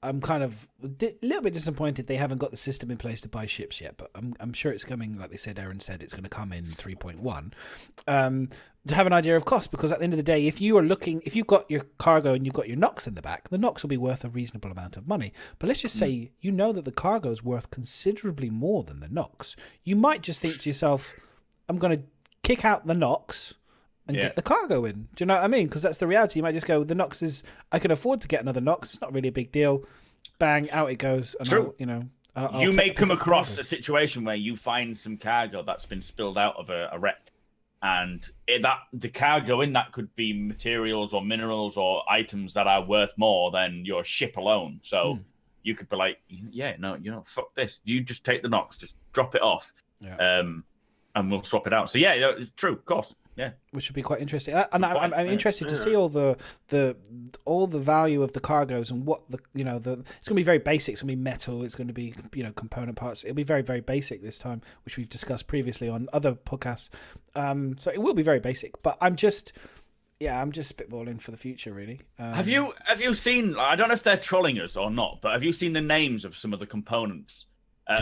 I'm kind of a little bit disappointed they haven't got the system in place to buy ships yet. But I'm sure it's coming. Like they said, Aaron said it's going to come in 3.1. To have an idea of cost, because at the end of the day, if you've got your cargo and you've got your Nox in the back, the Nox will be worth a reasonable amount of money. But let's just say you know that the cargo is worth considerably more than the Nox. You might just think to yourself, I'm going to kick out the Nox and get the cargo in. Do you know what I mean? Because that's the reality. You might just go, the Nox is, I can afford to get another Nox. It's not really a big deal. Bang, out it goes. And True. I'll You may take come the across cargo. a situation where you find some cargo that's been spilled out of a wreck. And the cargo in that could be materials or minerals or items that are worth more than your ship alone. So you could be like, fuck this. You just take the Nox, just drop it off, and we'll swap it out. So yeah, it's true, of course. Yeah, which would be quite interesting. And I'm interested to see all the value of the cargoes and what it's going to be very basic. It's going to be metal. It's going to be component parts. It'll be very, very basic this time, which we've discussed previously on other podcasts. So it will be very basic. But I'm just spitballing for the future, really. Have you seen? I don't know if they're trolling us or not, but have you seen the names of some of the components?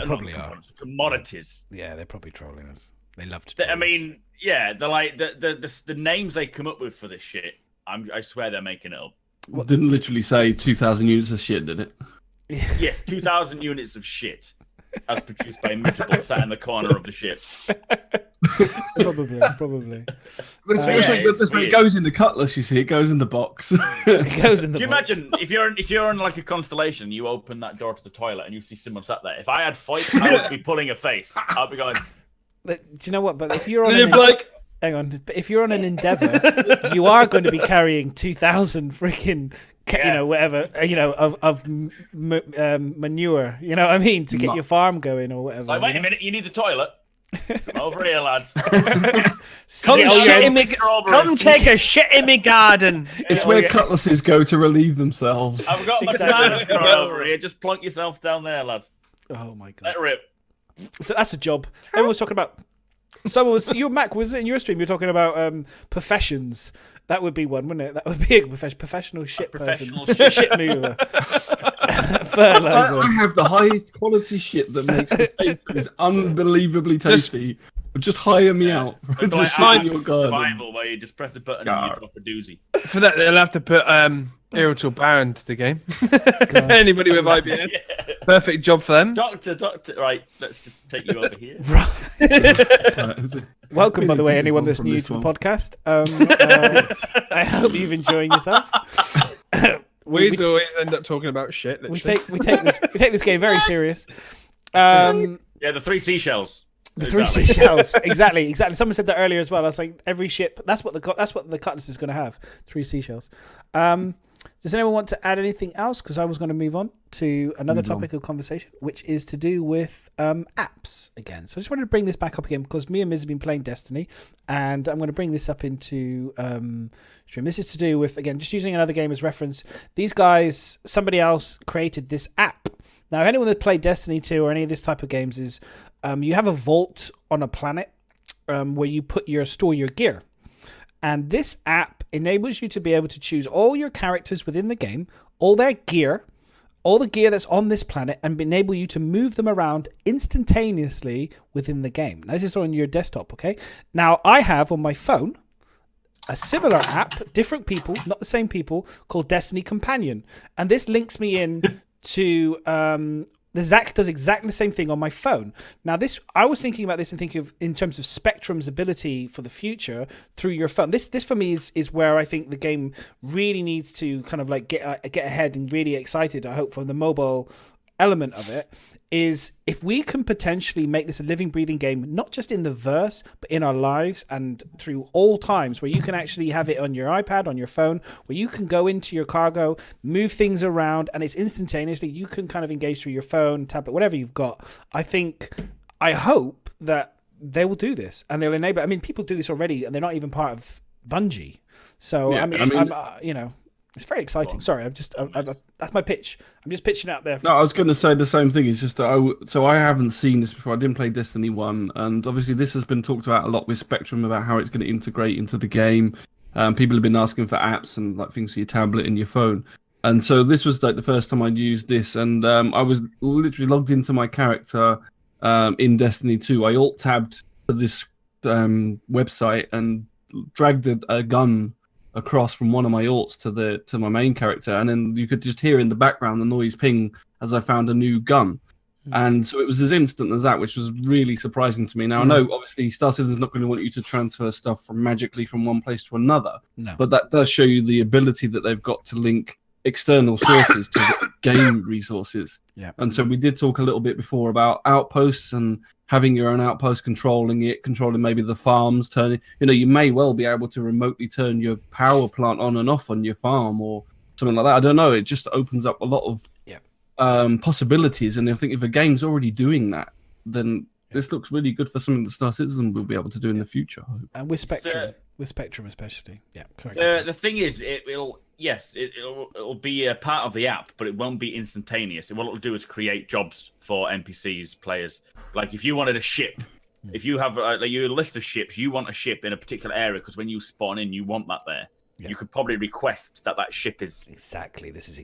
Probably are commodities. Yeah, they're probably trolling us. They love to. Troll I mean. Yeah, they're like the names they come up with for this shit. I swear they're making it up. What? Didn't literally say 2,000 units of shit, did it? Yes, 2,000 units of shit, as produced by Miserable, sat in the corner of the ship. Probably. This way it goes in the cutlass. You see, it goes in the box. It goes in the. Do you box. imagine if you're on like a Constellation, you open that door to the toilet and you see someone sat there? If I had fight, I would be pulling a face. I'd be going. Do you know what? But if you're on hang on, but if you're on an Endeavour, you are going to be carrying 2,000 freaking, whatever, of manure. You know what I mean, to get your farm going or whatever. Like, wait a minute, you need the toilet. Come over here, lads. Come take a shit in me garden. It's where cutlasses go to relieve themselves. I've got my toilet over here. Just plunk yourself down there, lad. Oh my god. Let it rip. So that's a job. Everyone was talking about. Mac, was it in your stream? You're talking about professions. That would be one, wouldn't it? That would be a professional shit person, shit mover, fertilizer. I have the highest quality shit that makes potatoes unbelievably tasty. Just hire me out. Just find your garden. Survival, where you just press a button and you drop a doozy. For that, they'll have to put Irritable Baron to the game. Anybody with IBM. Yeah. Perfect job for them. Doctor, right, let's just take you over here. Welcome, by the way, anyone that's new to the podcast. I hope you've enjoying yourself. We always end up talking about shit. Literally. We take this game very serious. The 3 seashells. The 3 seashells. Exactly. Someone said that earlier as well. I was like, every ship. That's what the cutlass is going to have. 3 seashells. Does anyone want to add anything else? Because I was going to move on to another topic of conversation, which is to do with apps again. So I just wanted to bring this back up again because me and Miz have been playing Destiny, and I'm going to bring this up into stream. This is to do with, again, just using another game as reference. These guys, somebody else created this app. Now, if anyone that played Destiny 2 or any of this type of games is, you have a vault on a planet where you store your gear. And this app enables you to be able to choose all your characters within the game, all their gear, all the gear that's on this planet, and enable you to move them around instantaneously within the game. Now, this is on your desktop, okay? Now, I have on my phone a similar app, different people, not the same people, called Destiny Companion. And this links me in to... the Zach does exactly the same thing on my phone. Now, I was thinking about this and thinking of in terms of Spectrum's ability for the future through your phone. This for me is where I think the game really needs to kind of like get ahead and really excited. I hope from the mobile element of it is if we can potentially make this a living, breathing game, not just in the verse, but in our lives and through all times, where you can actually have it on your iPad, on your phone, where you can go into your cargo, move things around, and it's instantaneously, you can kind of engage through your phone, tablet, whatever you've got. I hope that they will do this and they'll enable it. I mean, people do this already and they're not even part of Bungie. So, Yeah, it's very exciting. Sorry, that's my pitch. I'm just pitching out there. No, I was going to say the same thing. It's just that I haven't seen this before. I didn't play Destiny 1, and obviously this has been talked about a lot with Spectrum about how it's going to integrate into the game. People have been asking for apps and like things for your tablet and your phone. And so this was like the first time I'd used this, and I was literally logged into my character in Destiny 2. I alt-tabbed to this website and dragged a gun across from one of my alts to my main character, and then you could just hear in the background the noise ping as I found a new gun. And so it was as instant as that, which was really surprising to me. Now I know obviously Star Citizen's not going to want you to transfer stuff magically from one place to another, but that does show you the ability that they've got to link external sources to the game resources. And so we did talk a little bit before about outposts and having your own outpost, controlling maybe the farms, you may well be able to remotely turn your power plant on and off on your farm or something like that. I don't know. It just opens up a lot of possibilities. And I think if a game's already doing that, then this looks really good for something that Star Citizen will be able to do in the future, I hope. And with Spectrum especially. Yeah, correct. The thing is, it'll be a part of the app, but it won't be instantaneous. What it'll do is create jobs for NPCs, players. Like if you wanted a ship, if you have a list of ships, you want a ship in a particular area because when you spawn in, you want that there. You could probably request that ship is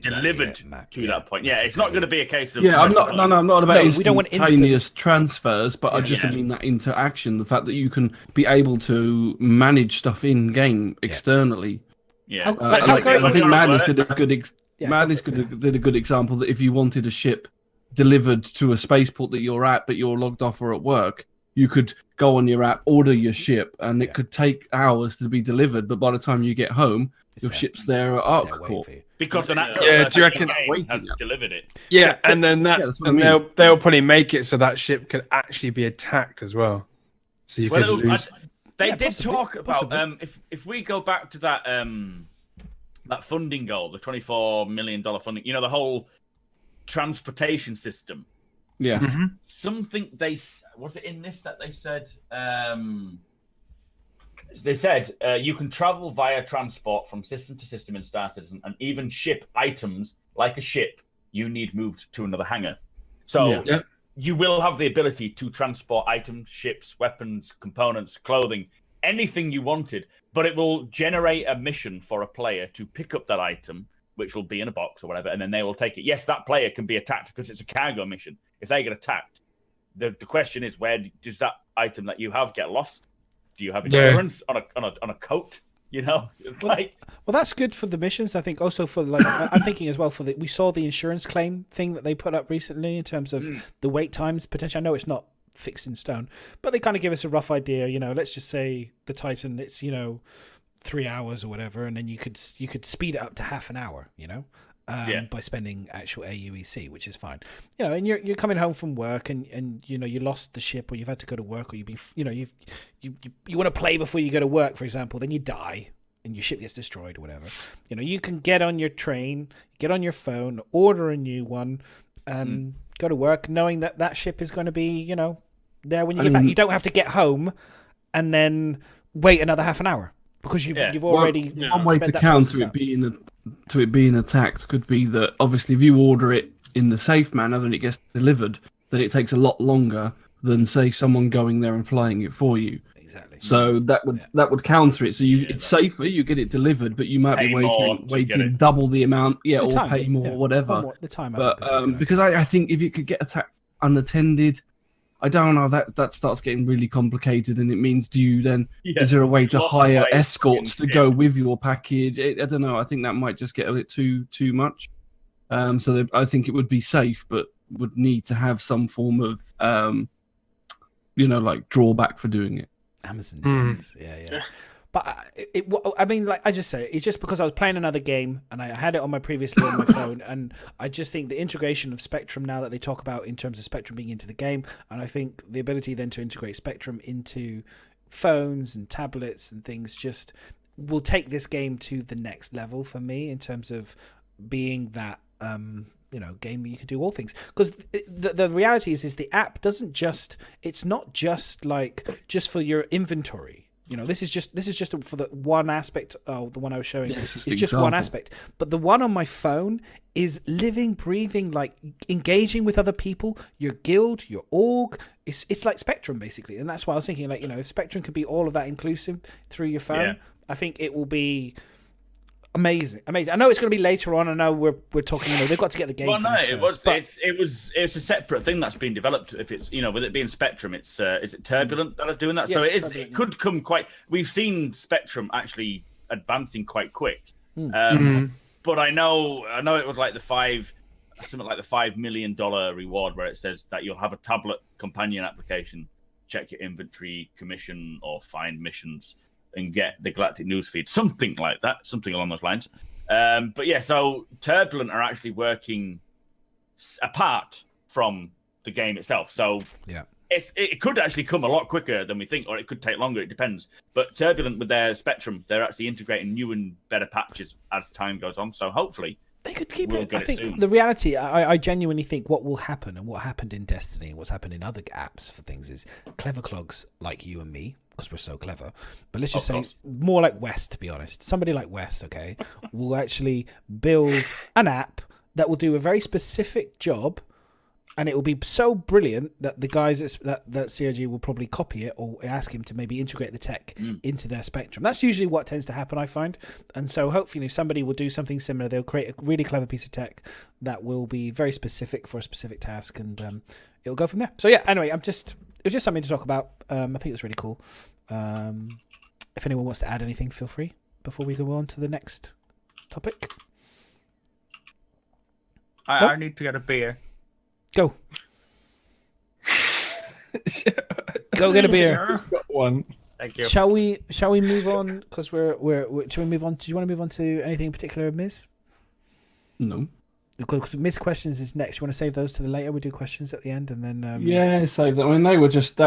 delivered to that point. Yeah, it's not going to be a case of. Yeah, I'm not about we don't want instantaneous transfers, but I just mean that interaction, the fact that you can be able to manage stuff in game externally. Yeah, I think Madness did a good example that if you wanted a ship delivered to a spaceport that you're at, but you're logged off or at work, you could go on your app, order your ship, and it could take hours to be delivered. But by the time you get home, your ship's there at ArcCorp. Because an actual do you reckon has delivered it? Yeah, and then they'll probably make it so that ship could actually be attacked as well. So you could lose. They did talk about if we go back to that that funding goal, the $24 million funding. The whole transportation system. Yeah. Mm-hmm. Something was it in this that they said? They said you can travel via transport from system to system in Star Citizen, and even ship items like a ship you need moved to another hangar. So you will have the ability to transport items, ships, weapons, components, clothing, anything you wanted, but it will generate a mission for a player to pick up that item, which will be in a box or whatever, and then they will take it. Yes, that player can be attacked because it's a cargo mission. If they get attacked, the question is, where does that item that you have get lost? Do you have insurance on a coat? Well, that's good for the missions. I think also for I'm thinking as well we saw the insurance claim thing that they put up recently in terms of the wait times potentially. I know it's not fixed in stone, but they kind of give us a rough idea. Let's just say the Titan, it's 3 hours or whatever, and then you could speed it up to half an hour. By spending actual AUEC, which is fine. And you're coming home from work and you lost the ship, or you've had to go to work, or you want to play before you go to work, for example, then you die and your ship gets destroyed or whatever. You can get on your train, get on your phone, order a new one, and go to work knowing that ship is going to be, there when you get back. You don't have to get home and then wait another half an hour because you've already. One way to counter it being attacked could be that obviously if you order it in the safe manner, then it gets delivered. Then it takes a lot longer than say someone going there and flying it for you. Exactly. So that would counter it. So it's safer, you get it delivered, but you might be waiting double the amount, or pay more, whatever. The time. But because I think if you could get attacked unattended, I don't know, that starts getting really complicated, and it means is there a way to hire escorts to go with your package? I don't know. I think that might just get a bit too much. So I think it would be safe, but would need to have some form of drawback for doing it. Amazon. Yeah. But I mean, like I just said, it's just because I was playing another game and I had it on my previously on my phone, and I just think the integration of Spectrum now that they talk about in terms of Spectrum being into the game, and I think the ability then to integrate Spectrum into phones and tablets and things just will take this game to the next level for me in terms of being that game where you can do all things. Because the reality is the app doesn't just, it's not just like just for your inventory. This is just for the one aspect. Oh, the one I was showing. Yeah, it's just one aspect. But the one on my phone is living, breathing, like engaging with other people, your guild, your org. It's like Spectrum basically, and that's why I was thinking, like, if Spectrum could be all of that inclusive through your phone, I think it will be amazing. I know it's going to be later on. I know we're talking. They've got to get the game. Well, no, first, it's a separate thing that's been developed. If it's with it being Spectrum, it's is it Turbulent that are doing that? Yes, so it could come quite. We've seen Spectrum actually advancing quite quick. But I know it was like something like the $5 million reward where it says that you'll have a tablet companion application, check your inventory, commission or find missions, and get the Galactic Newsfeed, something like that, something along those lines. But yeah, so Turbulent are actually working apart from the game itself. So yeah, it could actually come a lot quicker than we think, or it could take longer. It depends. But Turbulent, with their Spectrum, they're actually integrating new and better patches as time goes on. So hopefully they could keep we'll it. get I think soon. the reality, I genuinely think what will happen and what happened in Destiny and what's happened in other apps for things is clever clogs like you and me, because we're so clever. But let's just say more like West, to be honest. Somebody like West, okay, will actually build an app that will do a very specific job, and it will be so brilliant that the guys that CRG will probably copy it or ask him to maybe integrate the tech into their Spectrum. That's usually what tends to happen, I find. And so hopefully if somebody will do something similar, they'll create a really clever piece of tech that will be very specific for a specific task, and it'll go from there. So yeah, anyway, it was just something to talk about. I think it's really cool. If anyone wants to add anything, feel free before we go on to the next topic. I need to get a beer. Go. Go get a beer. Got one. Thank you. Shall we move on? Because shall we move on? Do you want to move on to anything in particular, Ms? No. Because Ms questions is next. You want to save those to the later? We do questions at the end, and then Yeah, save that. I mean, that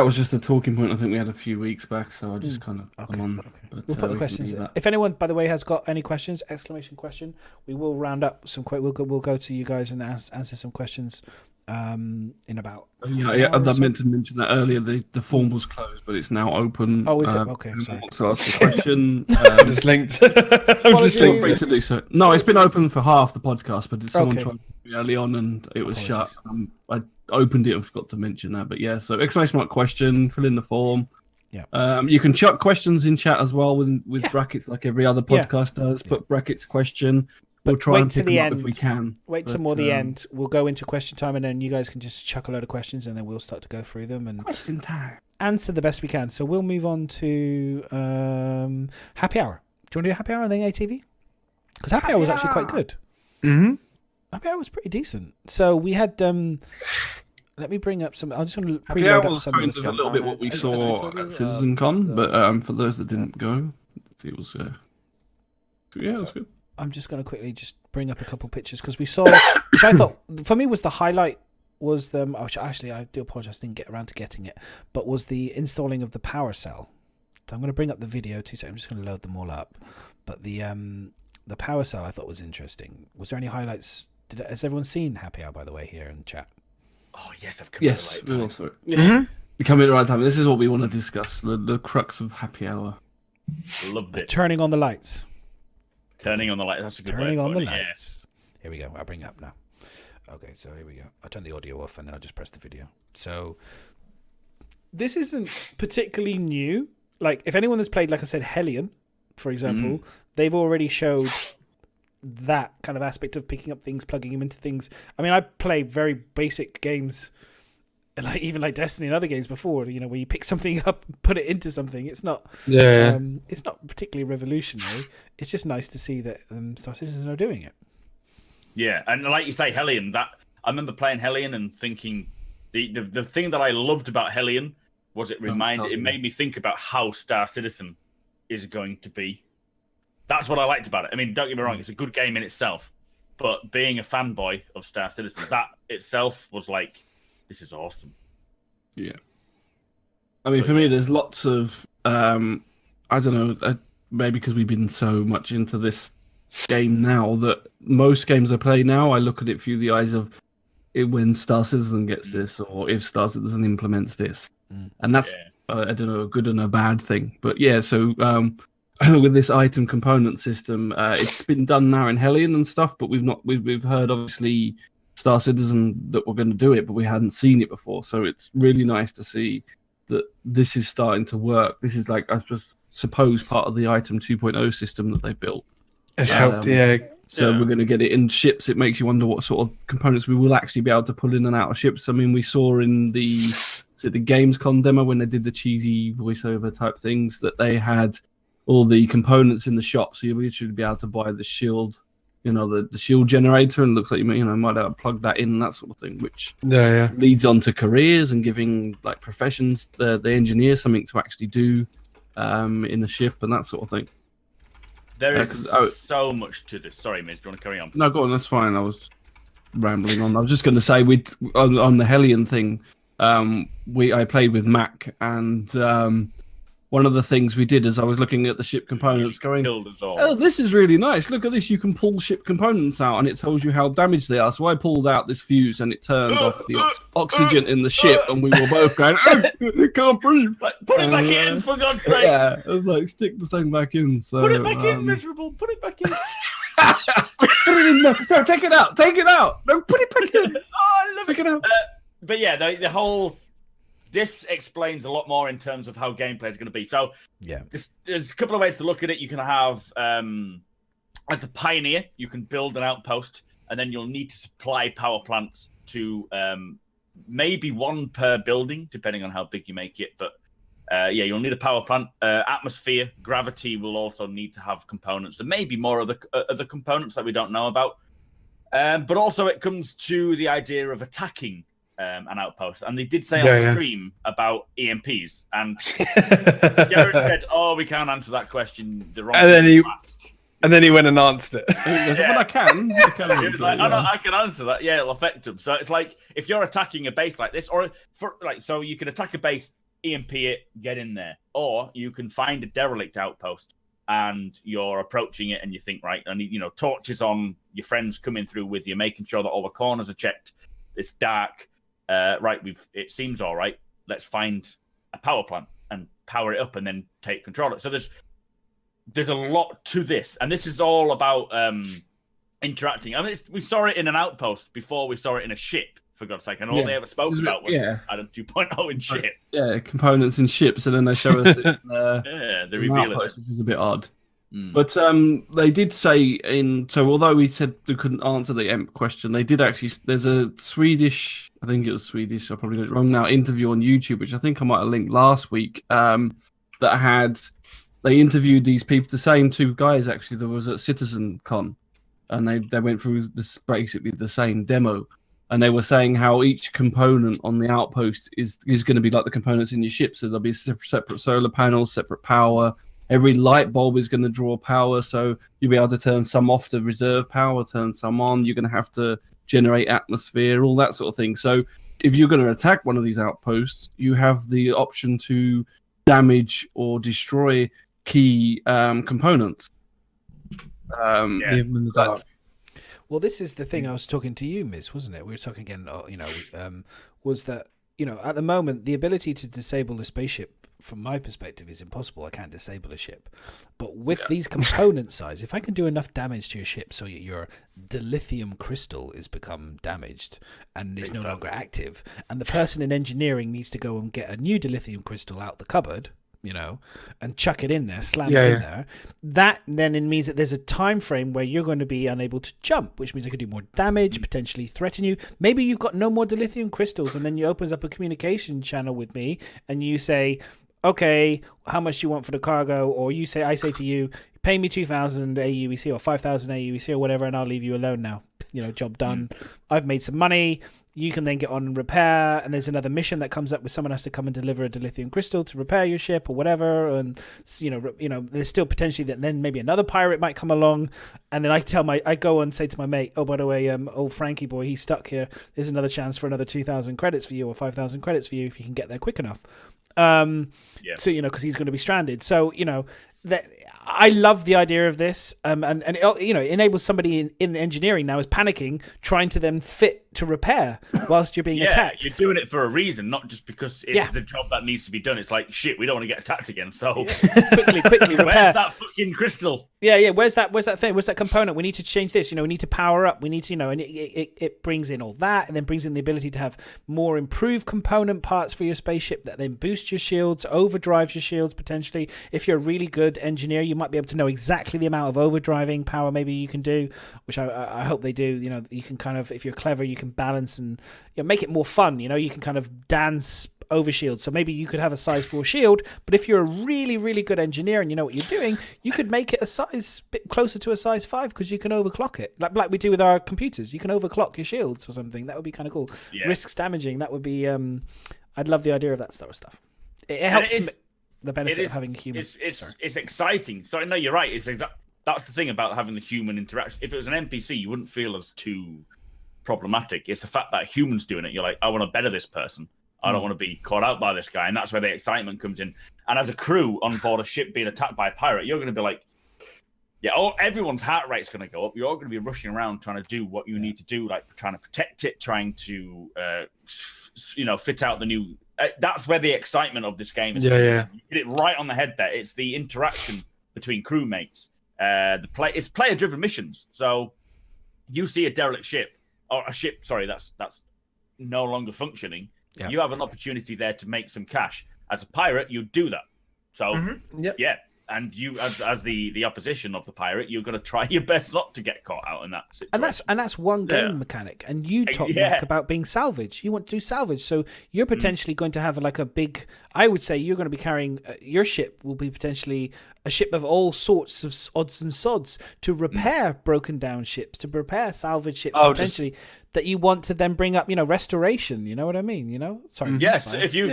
was just a talking point I think we had a few weeks back, so I just kind of gone on. But, we'll put the questions. If anyone, by the way, has got any questions, exclamation question, we will round up some. We'll go to you guys and answer some questions. In about I meant to mention that earlier. The form was closed, but it's now open. Oh, is it? Okay, sorry. So ask the question. Just linked. I'm just feel free to do so. No, it's been open for half the podcast, but someone tried to early on and it was shut. I opened it and forgot to mention that. But yeah, so exclamation mark question, fill in the form. Yeah. You can chuck questions in chat as well with brackets like every other podcast does. Put brackets question. We'll try and pick them up if we can. Wait till more the end. We'll go into question time, and then you guys can just chuck a load of questions, and then we'll start to go through them and question time. Answer the best we can. So we'll move on to happy hour. Do you want to do happy hour and then ATV? Because happy hour was actually quite good. Mm-hmm. Happy hour was pretty decent. So we had. Let me bring up some. I just want to preload up some of the stuff. A little bit what we saw at CitizenCon, but for those that didn't go, it was. It was good. I'm just going to quickly just bring up a couple pictures because we saw, which I thought for me was the highlight was the. Which actually I do apologize, didn't get around to getting it, but was the installing of the power cell. So I'm going to bring up the video too. So I'm just going to load them all up. But the power cell I thought was interesting. Was there any highlights? Has everyone seen Happy Hour by the way here in the chat? Oh yes, I've come at the right time. Also. Yeah. We come at the right time. This is what we want to discuss: the crux of Happy Hour. Loved it. Turning on the lights. Turning on the lights. That's a good Turning way on the it, lights. Yeah. Here we go. I'll bring it up now. Okay, so here we go. I'll turn the audio off and then I'll just press the video. So this isn't particularly new. Like if anyone has played, like I said, Hellion, for example, they've already showed that kind of aspect of picking up things, plugging them into things. I mean, I play very basic games, like even like Destiny and other games before. You know, where you pick something up, put it into something. It's not. It's not particularly revolutionary. It's just nice to see that Star Citizen are doing it. Yeah, and like you say, Hellion. That I remember playing Hellion and thinking the thing that I loved about Hellion was it made me think about how Star Citizen is going to be. That's what I liked about it. I mean, don't get me wrong, it's a good game in itself, but being a fanboy of Star Citizen, that itself was like, this is awesome. Yeah. I mean, for me, there's lots of, I don't know, maybe because we've been so much into this game now that most games I play now, I look at it through the eyes of when Star Citizen gets this, or if Star Citizen implements this. And that's, I don't know, a good and a bad thing. But yeah, so with this item component system, it's been done now in Hellion and stuff, but we've heard obviously Star Citizen that we're going to do it, but we hadn't seen it before. So it's really nice to see that this is starting to work. This is like, I suppose, part of the item 2.0 system that they've built. It's helped, yeah. So we're going to get it in ships. It makes you wonder what sort of components we will actually be able to pull in and out of ships. I mean, we saw in the Gamescom demo when they did the cheesy voiceover type things that they had all the components in the shop. So you should be able to buy the shield, the shield generator, and it looks like you might have to plug that in and that sort of thing, which leads on to careers and giving like professions, the engineer something to actually do in the ship and that sort of thing. There is so much to this. Sorry, Miz, do you want to carry on? No, go on. That's fine. I was rambling on. I was just going to say, on the Hellion thing, I played with Mac, and one of the things we did is I was looking at the ship components going, oh, this is really nice. Look at this. You can pull ship components out, and it tells you how damaged they are. So I pulled out this fuse, and it turned off the oxygen in the ship, and we were both going, oh, it can't breathe. Like, put it back in, for God's sake. Yeah, it was like, stick the thing back in. So, put it back in, miserable. Put it back in. Put it in. No, take it out. Take it out. No, put it back in. I love take it out. But yeah, the whole... This explains a lot more in terms of how gameplay is going to be. So, there's a couple of ways to look at it. You can have, as the pioneer, you can build an outpost, and then you'll need to supply power plants to maybe one per building, depending on how big you make it. But you'll need a power plant. Atmosphere, gravity will also need to have components, and maybe more of the components that we don't know about. But also, it comes to the idea of attacking an outpost, and they did say on stream about EMPs, and Jared said, "Oh, we can't answer that question." And then he went and answered it. But I can. I can answer that. Yeah, it'll affect them. So it's like if you're attacking a base like this, or so you can attack a base, EMP it, get in there, or you can find a derelict outpost and you're approaching it, and you think, right, I need torches on, your friends coming through with you, making sure that all the corners are checked. It's dark. It seems all right. Let's find a power plant and power it up, and then take control of it. So there's a lot to this, and this is all about interacting. I mean, we saw it in an outpost before we saw it in a ship, for God's sake, and all they ever spoke about was Adam 2.0 in ship. Yeah, components in ships, and then they show us it in, they reveal outpost, which was a bit odd. But they did say although we said we couldn't answer the EMP question, they did actually. There's a Swedish, I think it was Swedish, I probably got it wrong now, interview on YouTube, which I think I might have linked last week, they interviewed these people, the same two guys actually that was at CitizenCon, and they went through this basically the same demo, and they were saying how each component on the outpost is going to be like the components in your ship. So there'll be separate solar panels, separate power. Every light bulb is going to draw power, so you'll be able to turn some off to reserve power, turn some on. You're going to have to generate atmosphere, all that sort of thing. So if you're going to attack one of these outposts, you have the option to damage or destroy key components. In the dark. Well, this is the thing I was talking to you, Miz, wasn't it? We were talking again, was that, at the moment, the ability to disable a spaceship, from my perspective, is impossible. I can't disable a ship. But with these component size, if I can do enough damage to your ship so your dilithium crystal is become damaged and is no longer active, and the person in engineering needs to go and get a new dilithium crystal out the cupboard, and chuck it in there, slam it in there, that then it means that there's a time frame where you're going to be unable to jump, which means I could do more damage, potentially threaten you. Maybe you've got no more dilithium crystals, and then you opens up a communication channel with me, and you say, okay, how much do you want for the cargo? Or I say to you, pay me 2,000 AUEC or 5,000 AUEC or whatever, and I'll leave you alone now. Job done. I've made some money. you can then get on and repair, and there's another mission that comes up where someone has to come and deliver a dilithium crystal to repair your ship or whatever, and there's still potentially that then maybe another pirate might come along, and then I go and say to my mate, oh, by the way, old Frankie boy, he's stuck here, there's another chance for another 2,000 credits for you or 5,000 credits for you if you can get there quick enough. So because he's going to be stranded, so that I love the idea of this, and it enables somebody in the engineering now is panicking, trying to then fit to repair whilst you're being attacked. You're doing it for a reason, not just because it's the job that needs to be done. It's like, shit, we don't want to get attacked again, so quickly repair. Where's that fucking crystal? Yeah. Where's that thing? Where's that component? We need to change this. We need to power up. We need to, and it brings in all that, and then brings in the ability to have more improved component parts for your spaceship that then boost your shields, overdrives your shields potentially. If you're a really good engineer, you might be able to know exactly the amount of overdriving power maybe you can do, which I hope they do. You can kind of, if you're clever, you can balance and make it more fun. You can kind of dance over shields. So maybe you could have a size 4 shield, but if you're a really, really good engineer and you know what you're doing, you could make it a size bit closer to a size 5 because you can overclock it, like we do with our computers. You can overclock your shields or something. That would be kind of cool. Risks damaging. That would be. I'd love the idea of that sort of stuff. It helps the benefit of having a human. It's exciting. So no, you're right. That's the thing about having the human interaction. If it was an NPC, you wouldn't feel as too problematic. It's the fact that humans doing it. You're like, I want to better this person. I don't want to be caught out by this guy, and that's where the excitement comes in. And as a crew on board a ship being attacked by a pirate, you're going to be like, everyone's heart rate's going to go up. You're all going to be rushing around trying to do what you need to do, like trying to protect it, trying to, fit out the new. That's where the excitement of this game is. Yeah. You hit it right on the head there. It's the interaction between crewmates. It's player-driven missions. So you see a derelict ship, or a ship, sorry, that's no longer functioning. Yeah. You have an opportunity there to make some cash. As a pirate, you do that. So, and you, as the opposition of the pirate, you're going to try your best not to get caught out in that situation. And that's one game mechanic. And you talked Mark about being salvage. You want to do salvage, so you're potentially going to have like a big. I would say you're going to be carrying your ship will be potentially a ship of all sorts of odds and sods to repair broken down ships, to repair salvage ships potentially that you want to then bring up, restoration. You know what I mean? Sorry. Yes, if you.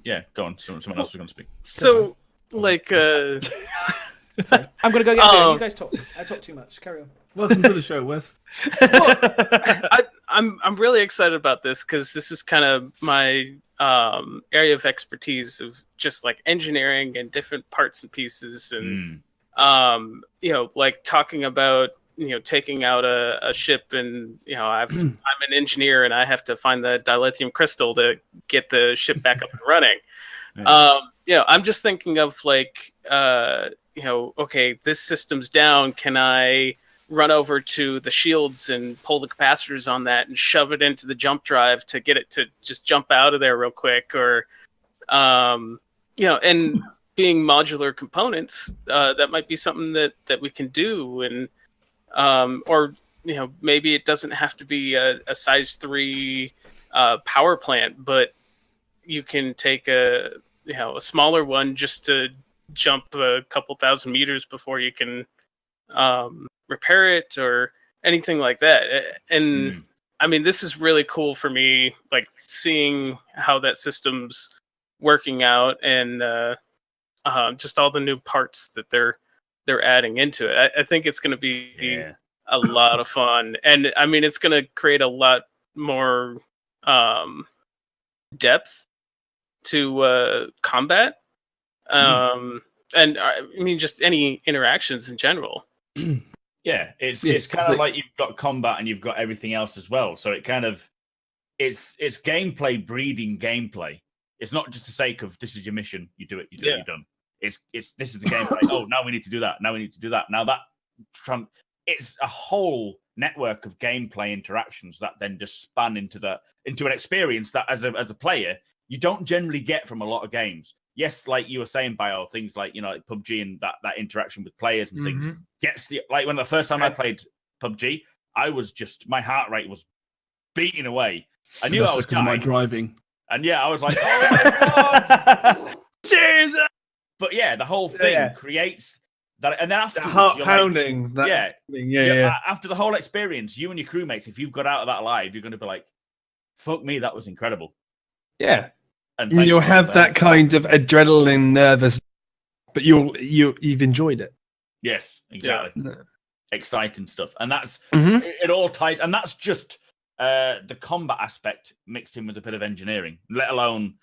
Yeah, go on. Someone else is going to speak. So. Sorry. I'm gonna go get you guys talk. I talk too much. Carry on. Welcome to the show, West. I'm really excited about this because this is kind of my area of expertise of just like engineering and different parts and pieces, and like talking about taking out a ship, and I'm an engineer and I have to find the dilithium crystal to get the ship back up and running. I'm just thinking of like, okay, this system's down. Can I run over to the shields and pull the capacitors on that and shove it into the jump drive to get it to just jump out of there real quick? Or, and being modular components, that might be something that we can do. And, or, maybe it doesn't have to be a size 3 power plant, but you can take a smaller one just to jump a couple thousand meters before you can repair it or anything like that. And I mean, this is really cool for me, like seeing how that system's working out and just all the new parts that they're adding into it. I think it's going to be a lot of fun, and I mean, it's going to create a lot more depth to combat, and I mean just any interactions in general. It's kind of like you've got combat and you've got everything else as well. So it kind of it's gameplay breeding gameplay. It's not just the sake of this is your mission, you do it, you're done. It's this is the gameplay. Oh, now we need to do that. Now we need to do that. Now that it's a whole network of gameplay interactions that then just span into an experience that as a player you don't generally get from a lot of games. Yes, like you were saying, Bio, things like like PUBG and that interaction with players and things gets when the first time I played PUBG, I was just my heart rate was beating away. I knew I was dying. My driving, and I was like, oh my god, Jesus! But the whole thing creates that, and then after the heart pounding, after the whole experience, you and your crewmates, if you've got out of that alive, you're going to be like, fuck me, that was incredible. Yeah. And And you'll have that kind of adrenaline, nervous, but you've enjoyed it. Yes, exactly. Yeah. Exciting stuff, and that's Mhm. it. All ties, and that's just the combat aspect mixed in with a bit of engineering, let alone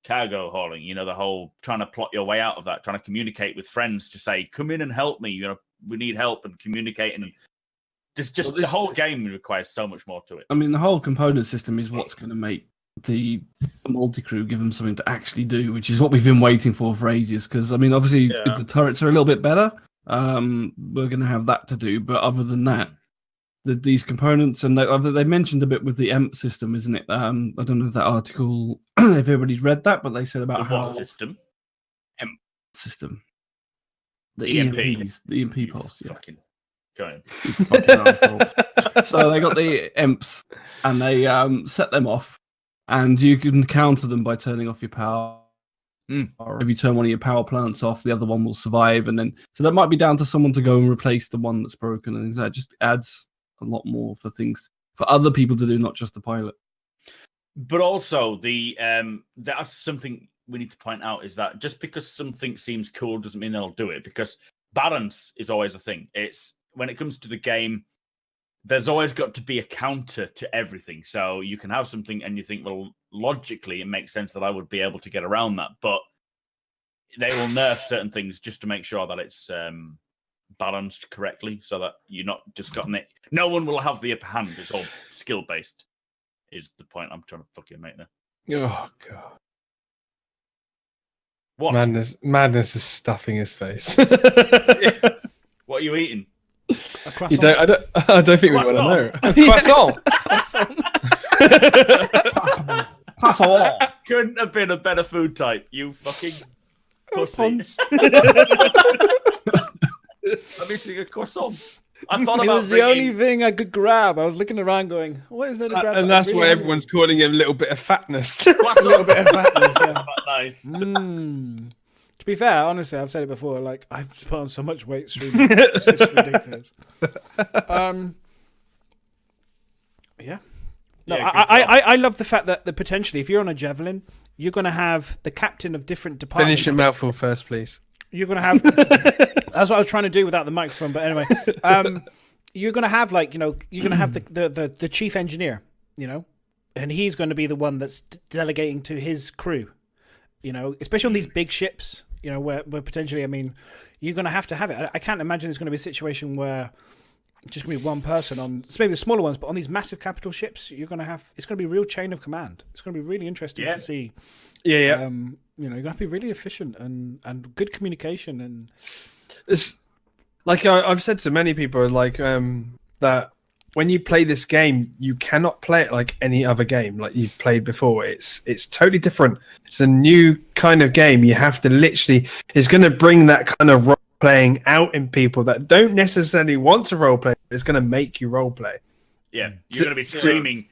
cargo hauling. You know, the whole trying to plot your way out of that, trying to communicate with friends to say, "Come in and help me." You know, we need help, and communicating. And the whole game requires so much more to it. I mean, the whole component system is what's going to make the multi-crew give them something to actually do, which is what we've been waiting for ages. Because, I mean, obviously, if the turrets are a little bit better, we're going to have that to do. But other than that, these components, and they mentioned a bit with the EMP system, isn't it? I don't know if that article, if everybody's read that, but they said about What system? EMP system. The EMPs, the EMP pulse. Yeah. Fucking going. Fucking assholes. So they got the EMPs, and they set them off. And you can counter them by turning off your power. Or if you turn one of your power plants off, the other one will survive. And then, so that might be down to someone to go and replace the one that's broken. And that just adds a lot more for things for other people to do, not just the pilot. But also that's something we need to point out, is that just because something seems cool doesn't mean they'll do it. Because balance is always a thing. It's when it comes to the game, there's always got to be a counter to everything. So you can have something and you think, well, logically, it makes sense that I would be able to get around that. But they will nerf certain things just to make sure that it's balanced correctly, so that you're not just gotten it. No one will have the upper hand. It's all skill-based, is the point I'm trying to fucking make now. Oh, God. What? Madness is stuffing his face. What are you eating? A croissant. I don't think we want to know. A croissant. Croissant. Couldn't have been a better food type, you fucking pussy. Puns. Let me take a croissant. I thought It about was the only thing I could grab. I was looking around going, what is there to grab? And that's why everyone's calling him a little bit of fatness. A little bit of fatness, yeah. Nice. To be fair, honestly, I've said it before, like, I've put on so much weight streaming. It's just ridiculous. Yeah. No, Yeah, I love the fact that potentially, if you're on a javelin, you're going to have the captain of different departments. Finish your mouthful first, please. You're going to have... That's what I was trying to do without the microphone, but anyway. You're going to have, like, you know, you're going to have the chief engineer, you know, and he's going to be the one that's delegating to his crew, you know, especially on these big ships, you know, where potentially, I mean, you're going to have it. I can't imagine there's going to be a situation where it's just going to be one person on, maybe the smaller ones, but on these massive capital ships, it's going to be a real chain of command. It's going to be really interesting to see. Yeah. You know, you're going to have to be really efficient and good communication. And it's like I've said to many people, like that when you play this game, you cannot play it like any other game like you've played before. It's totally different. It's a new kind of game. You have to literally, it's going to bring that kind of role playing out in people that don't necessarily want to role play. It's going to make you role play. Yeah, you're going to be screaming,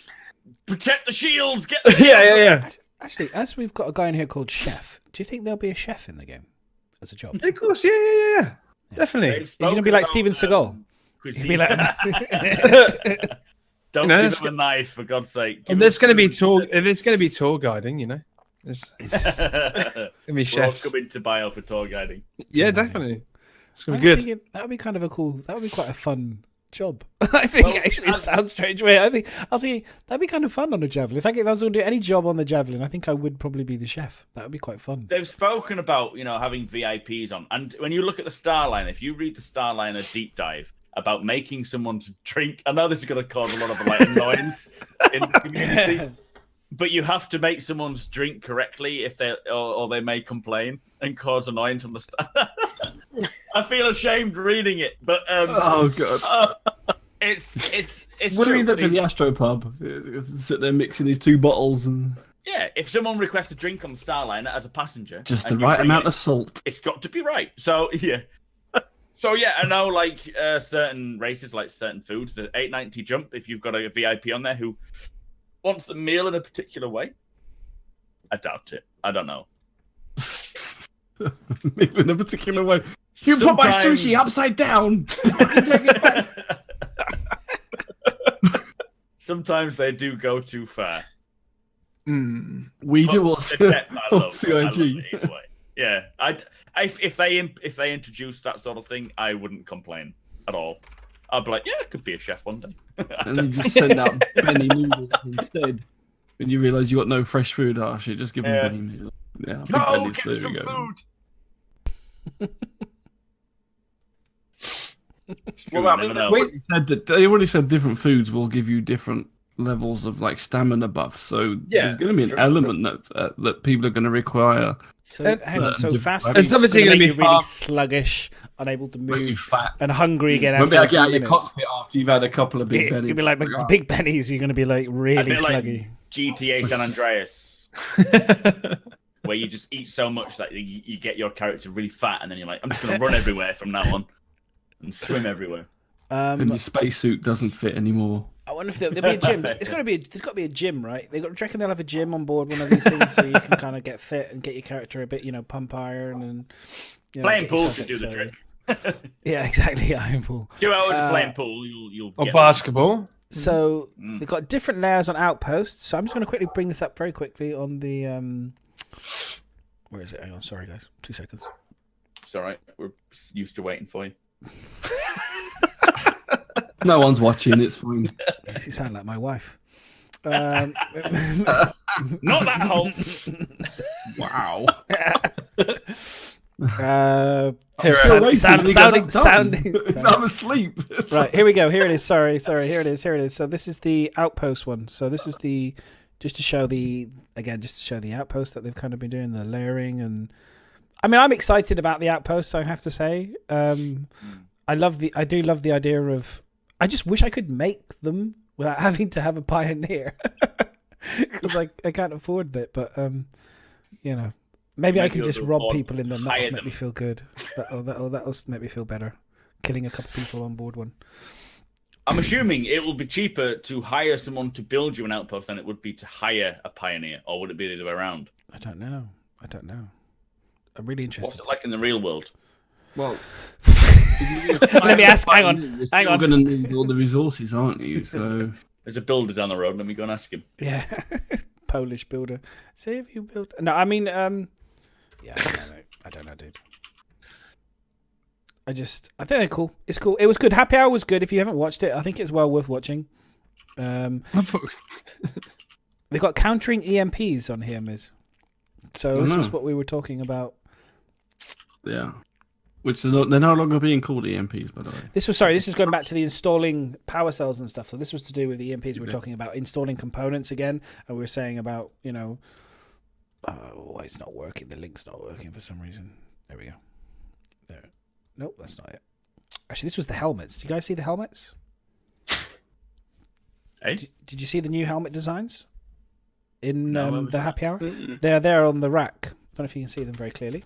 protect the shields, get the shields. Yeah. Actually, as we've got a guy in here called Chef, do you think there'll be a chef in the game as a job? Of course, yeah. Definitely. Is he going to be like Steven Seagal? Cuisine. Be like... Don't give him a knife, for God's sake. If it's going to be tour guiding, you know, it's going to be chefs. We'll come into bio for tour guiding. Yeah, definitely. It's going to be good. That would be kind of that would be quite a fun job. I think it sounds strange. Wait, I think that'd be kind of fun on a javelin. If I was going to do any job on the javelin, I think I would probably be the chef. That would be quite fun. They've spoken about, you know, having VIPs on, and when you look at the Starliner, if you read the Starliner deep dive about making someone to drink, I know this is going to cause a lot of annoyance in the community, but you have to make someone's drink correctly if or they may complain and cause annoyance on the Star. I feel ashamed reading it, but oh god, it's what do true. you mean to the Astropub? Sit there mixing these two bottles and if someone requests a drink on the Starliner as a passenger, just the right amount of salt, it's got to be right. So I know, like certain races, like certain foods, the 890 jump. If you've got a VIP on there who wants a meal in a particular way, I doubt it. I don't know. Maybe in a particular way. You put my sushi upside down. Sometimes they do go too far. We do But what's the depth I love, CIG. I love it either way. Yeah, if they introduced that sort of thing, I wouldn't complain at all. I'd be like, yeah, I could be a chef one day. And you just send out Benny noodles instead. When you realise you got no fresh food, shit, just give them Yeah. Benny noodles. Yeah, big Go Benny's, get there some we go. food. Well, I mean, Never know. wait, They already said different foods will give you different levels of like stamina buffs. So Yeah, there's going to be an true. element that people are going to require. So hang on. So different fast weapons. food's obviously going to gonna make be you really half- sluggish, unable to Make you move, fat. and hungry again Won't after be a like, few yeah, your minutes. cockpit after you've had a couple of big Bennies. You'll be like Oh, big bennies. You're going to be like A really bit like sluggy. GTA San Andreas, where you just eat so much that you get your character really fat, and then you're like, I'm just going to run everywhere from now on and swim everywhere. and your spacesuit doesn't fit anymore. I wonder if there'll be a gym. There's got to be a gym, right? Do you reckon they'll have a gym on board one of these things so you can kind of get fit and get your character a bit, pump iron and Playing get pool yourself should do fit, the trick. Yeah, exactly. Iron pool. 2 hours of playing pool, you'll or get basketball. So they've got different layers on Outposts. So I'm just going to quickly bring this up very quickly on the. Where is it? Hang on, sorry guys, 2 seconds. It's all right. We're used to waiting for you. No one's watching. It's fine. You sound like my wife. Not that hole. Wow. Here, Still waiting. sounding. I'm asleep. Right, here we go. Here it is. Sorry. Here it is. So this is the Outpost one. So this is just to show the Outpost that they've kind of been doing, the layering, and I mean, I'm excited about the Outposts, I have to say. I do love the idea of, I just wish I could make them without having to have a pioneer. Because I can't afford that, but maybe I can just rob people in them. That'll make me feel good. That'll make me feel better. Killing a couple people on board one. I'm assuming it will be cheaper to hire someone to build you an outpost than it would be to hire a pioneer, or would it be the other way around? I don't know. I'm really interested. What's it like in the real world? Well, Let me ask. Hang on. You're going to need all the resources, aren't you? So There's a builder down the road. Let me go and ask him. Yeah, Polish builder. See if you built. No, I mean, yeah, I don't know, dude. I think they're cool. It's cool. It was good. Happy Hour was good. If you haven't watched it, I think it's well worth watching. They've got countering EMPs on here, Miz. So this was what we were talking about. yeah, which they're no longer being called EMPs, by the way. This is going back to the installing power cells and stuff. So this was to do with the EMPs. We were talking about installing components again, and we were saying about why it's not working. The link's not working for some reason. There we go. There. Nope, that's not it. Actually, this was the helmets. Do you guys see the helmets? Hey? Did you see the new helmet designs in No, the Happy Hour? Mm-mm. They're there on the rack. Don't know if you can see them very clearly.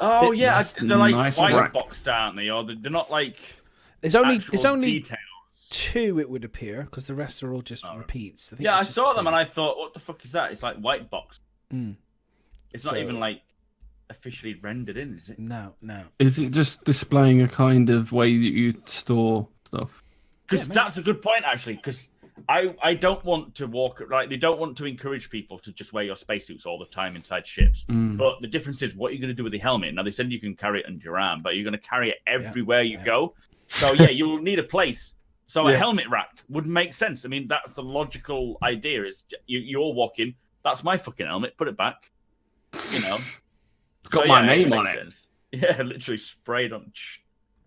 Oh yeah, Nice- they're like nice white rack. boxed, aren't they? Or they're not like There's only actual details. 2, it would appear, because the rest are all just Oh. repeats. think Yeah, I it's just saw them 2. and I thought, what the fuck is that? It's like white box. Mm. It's not So- even like officially rendered in, is it? No. Is it just displaying a kind of way that you store stuff? Because that's a good point, actually. Because I don't want to walk like they don't want to encourage people to just wear your spacesuits all the time inside ships. But the difference is what you're going to do with the helmet. Now they said you can carry it under your arm, but you're going to carry it everywhere you go. So yeah, you'll need a place. So a helmet rack would make sense. I mean, that's the logical idea. Is you all walk in. That's my fucking helmet. Put it back. It's got my name on it. Sense. Yeah, literally sprayed on.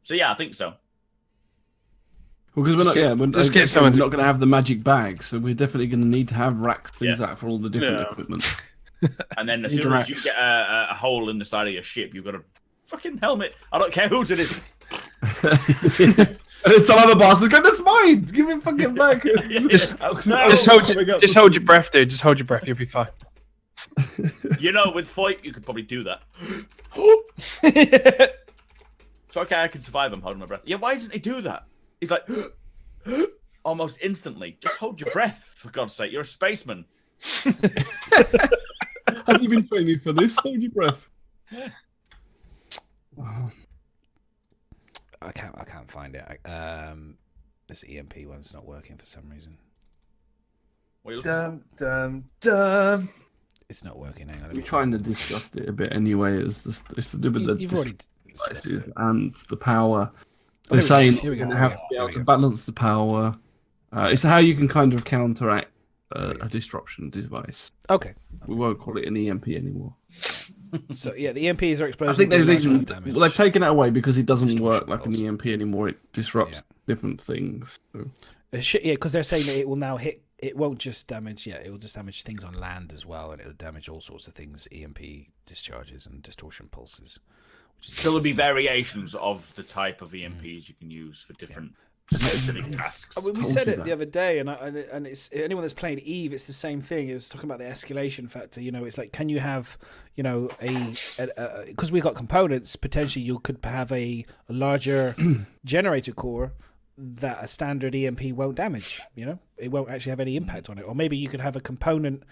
So yeah, I think so. Well, because we're not going to have the magic bag, so we're definitely going to need to have racks, things like that for all the different equipment. And then as soon as you get a hole in the side of your ship, you've got a fucking helmet. I don't care whose it is. And then some other boss is going, "That's mine. Give me fucking back." Just hold your breath, dude. Just hold your breath. You'll be fine. With Foyt, you could probably do that. It's okay, I can survive him holding my breath. Yeah, why doesn't he do that? He's like, almost instantly. Just hold your breath, for God's sake. You're a spaceman. Have you been training for this? Hold your breath. I can't find it. This EMP one's not working for some reason. What are you looking Dum. It's not working. Hang on. We're trying to discuss it a bit anyway. It's to do with the You've already discussed devices it. and the power. Oh, They're saying here we you're go. going to have to be Here able we to go. balance the power. It's how you can kind of counteract a disruption device. Okay. We won't call it an EMP anymore. So yeah, the EMPs are I explosions. think they've do large amount even of damage. well, they've taken it away because it doesn't Distortion work like an pulse. EMP anymore. It disrupts different things. So. Yeah, because they're saying that it will now hit. It won't just damage. Yeah, it will just damage things on land as well, and it will damage all sorts of things. EMP discharges and distortion pulses. Which is So there'll be interesting. variations of the type of EMPs you can use for different specific tasks. I mean, we Told said you it that. the other day, and it's anyone that's playing Eve, it's the same thing. It was talking about the escalation factor. You know, it's like, can you have, you know, because we've got components, potentially you could have a larger generator core that a standard EMP won't damage. You know, it won't actually have any impact on it. Or maybe you could have a component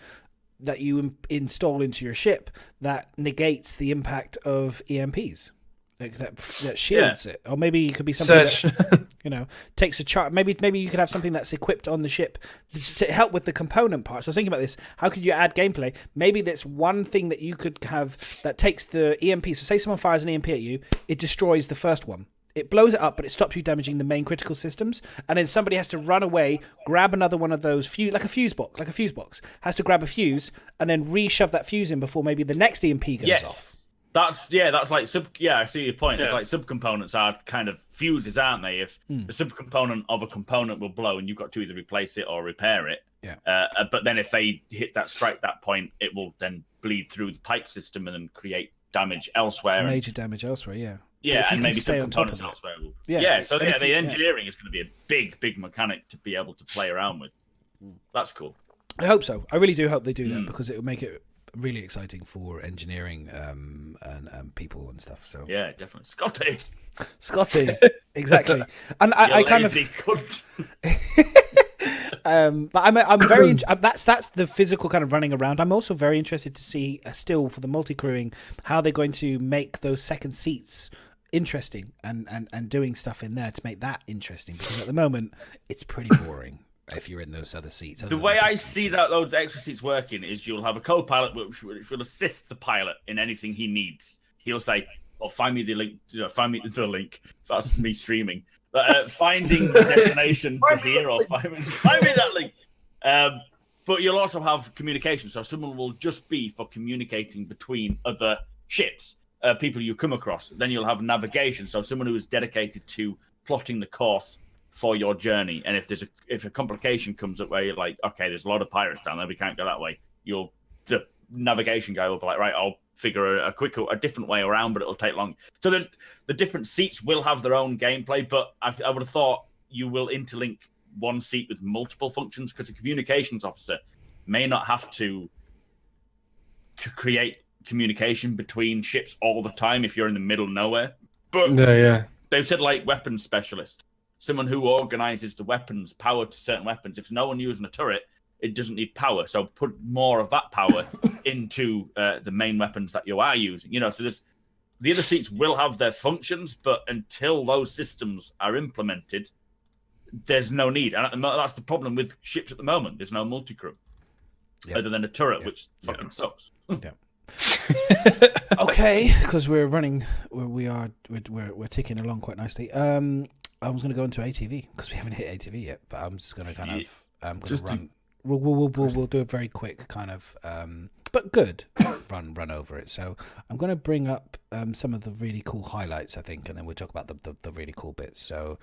that you install into your ship that negates the impact of EMPs. Like that shields it, or maybe it could be something that, you know, takes a charge. Maybe you could have something that's equipped on the ship to help with the component parts. I was thinking about this. How could you add gameplay? Maybe that's one thing that you could have that takes the EMP. So say someone fires an EMP at you, it destroys the first one. It blows it up, but it stops you damaging the main critical systems. And then somebody has to run away, grab another one of those fuse, like a fuse box, has to grab a fuse and then re-shove that fuse in before maybe the next EMP goes off. That's like I see your point. It's like subcomponents are kind of fuses, aren't they? If the subcomponent of a component will blow and you've got to either replace it or repair it. Yeah. But then if they hit that point, it will then bleed through the pipe system and then create damage elsewhere. Major damage elsewhere, yeah. Yeah, and maybe stay on top of subcomponents it. elsewhere. So the engineering is going to be a big mechanic to be able to play around with. That's cool. I hope so. I really do hope they do that, because it will make it really exciting for engineering and people and stuff. So yeah, definitely, Scotty, exactly. And I kind of, cunt. but I'm very. That's the physical kind of running around. I'm also very interested to see still for the multi-crewing how they're going to make those second seats interesting and doing stuff in there to make that interesting, because at the moment it's pretty boring. If you're in those other seats. The way I see that those extra seats working is you'll have a co-pilot which will assist the pilot in anything he needs. He'll say, "Oh, find me the link. Find me the link." That's me streaming. Finding the destination to here, or find me that link. But you'll also have communication, so someone will just be for communicating between other ships, people you come across. Then you'll have navigation, so someone who is dedicated to plotting the course for your journey. And if a complication comes up where you're like, okay, there's a lot of pirates down there, we can't go that way, the navigation guy will be like, right, I'll figure a different way around, but it'll take long. So the different seats will have their own gameplay, but I would have thought you will interlink one seat with multiple functions, because a communications officer may not have to create communication between ships all the time if you're in the middle of nowhere. But they've said like weapons specialist, someone who organizes the weapons, power to certain weapons. If no one using a turret, it doesn't need power. So put more of that power into the main weapons that you are using. You know, so the other seats will have their functions, but until those systems are implemented, there's no need. And that's the problem with ships at the moment. There's no multi-crew other than a turret, which fucking sucks. Okay, because we're ticking along quite nicely. I was going to go into ATV because we haven't hit ATV yet, but I'm just going to run. We'll do a very quick kind of, but good run over it. So I'm going to bring up some of the really cool highlights, I think, and then we'll talk about the really cool bits. So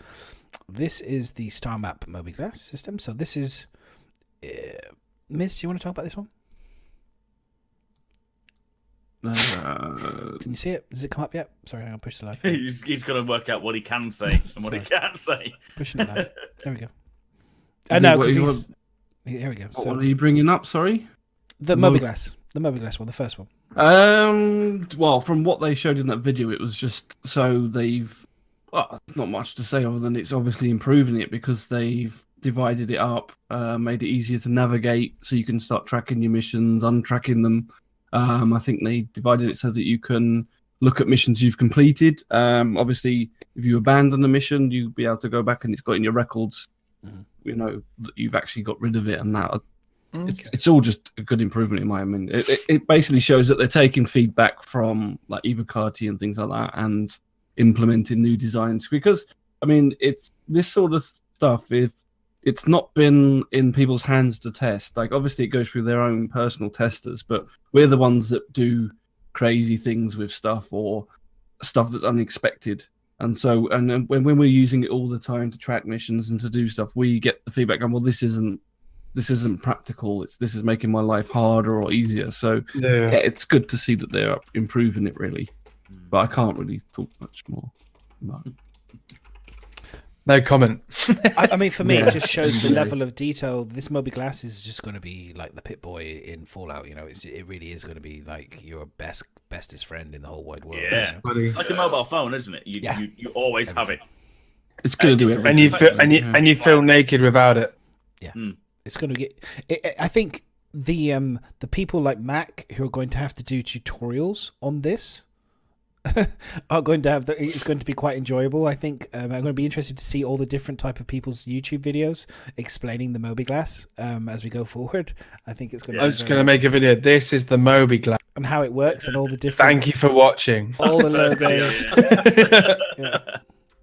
this is the Star Map Mobiglass system. So this is, Miz, do you want to talk about this one? Can you see it? Does it come up yet? Sorry, I'll push the live. He's going to work out what he can say and what he can't say. Pushing it live. There we go. I know, because here we go. What are you bringing up? Sorry, the Mobiglass one, the first one. Well, from what they showed in that video, it was just so they've. Well, it's not much to say other than it's obviously improving it, because they've divided it up, made it easier to navigate, so you can start tracking your missions, untracking them. I think they divided it so that you can look at missions you've completed. Obviously, if you abandon a mission, you'll be able to go back and it's got in your records, you know, that you've actually got rid of it and that. It's all just a good improvement in my opinion. It basically shows that they're taking feedback from like Evocati and things like that and implementing new designs, because I mean it's this sort of stuff, if it's not been in people's hands to test, like obviously it goes through their own personal testers, but we're the ones that do crazy things with stuff or stuff that's unexpected. And so, and then when we're using it all the time to track missions and to do stuff, we get the feedback going, well, this isn't practical. This is making my life harder or easier. So yeah, it's good to see that they're improving it really. But I can't really talk much more about it. No comment. I mean, for me, it just shows the level of detail. This Moby Glass is just going to be like the Pip-Boy in Fallout. You know, it really is going to be like your bestest friend in the whole wide world. Yeah, you know? like a mobile phone, isn't it? You always have it. It's going to do everything. And you feel naked without it. Yeah, it's going to get. I think the people like Mac who are going to have to do tutorials on this are going to have it's going to be quite enjoyable. I think I'm going to be interested to see all the different type of people's YouTube videos explaining the Moby Glass as we go forward. I think it's going to I'm just going to make a video. This is the Moby Glass and how it works and all the different. Thank you for watching. All the logos.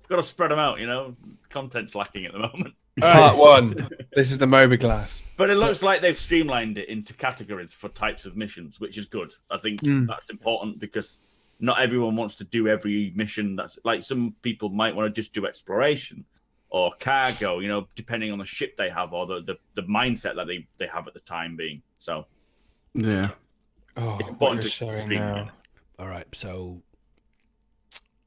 Got to spread them out, you know. Content's lacking at the moment. Part 1. This is the Moby Glass. But it looks like they've streamlined it into categories for types of missions, which is good. I think that's important because not everyone wants to do every mission. That's like some people might want to just do exploration or cargo, you know, depending on the ship they have or the mindset that they have at the time being. So yeah, it's important to stream now. All right, so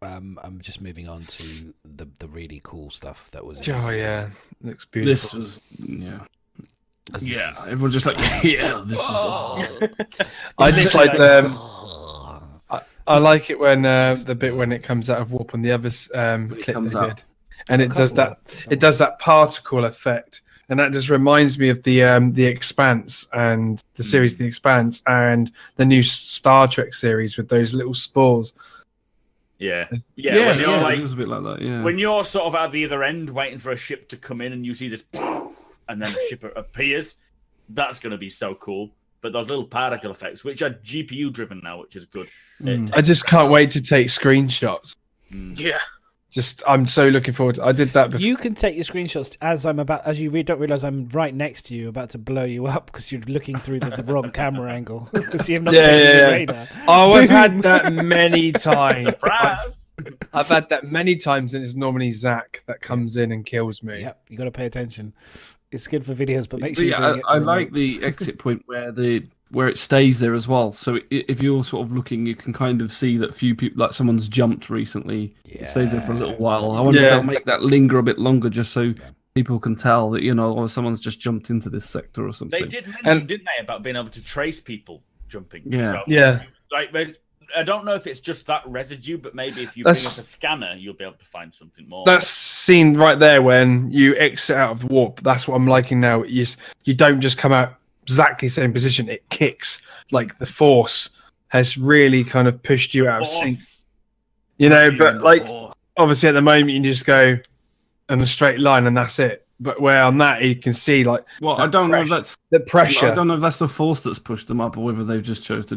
I'm just moving on to the really cool stuff that was. Oh yeah, looks beautiful. This was Yeah, everyone's just like yeah. This is. I just like I like it when the bit when it comes out of warp on the other clip comes they out. did, and it does that particle effect, and that just reminds me of the Expanse and the series The Expanse and the new Star Trek series with those little spores. Yeah. When you're like, it was a bit like that. Yeah. When you're sort of at the other end waiting for a ship to come in and you see this, and then a ship appears, that's going to be so cool. But those little particle effects, which are GPU driven now, which is good. I just can't wait to take screenshots. Yeah. I'm so looking forward to. I did that before. You can take your screenshots as you don't realize I'm right next to you, about to blow you up because you're looking through the wrong camera angle because you have not changed the radar. Oh, I've had that many times. Surprise! I've had that many times, and it's normally Zach that comes in and kills me. Yep, you got to pay attention. It's good for videos, but make sure But you're doing it. I like the exit point where it stays there as well. So if you're sort of looking, you can kind of see that few people, like someone's jumped recently. Yeah. It stays there for a little while. I wonder if they'll make that linger a bit longer, just so people can tell that, you know, or someone's just jumped into this sector or something. They did mention, didn't they, about being able to trace people jumping? Yeah. So, Yeah. Like, I don't know if it's just that residue, but maybe if you bring up a scanner, you'll be able to find something more. That's seen right there when you exit out of the warp. That's what I'm liking now. You don't just come out exactly the same position. It kicks. Like the force has really kind of pushed you out of sync. You know, but like obviously at the moment you just go in a straight line and that's it. But where on that you can see like I don't know if that's the pressure. I don't know if that's the force that's pushed them up or whether they've just chose to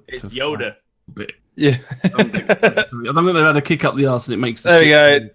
It's Yoda. Bit. Yeah. I don't think they've had a kick up the arse and it makes the there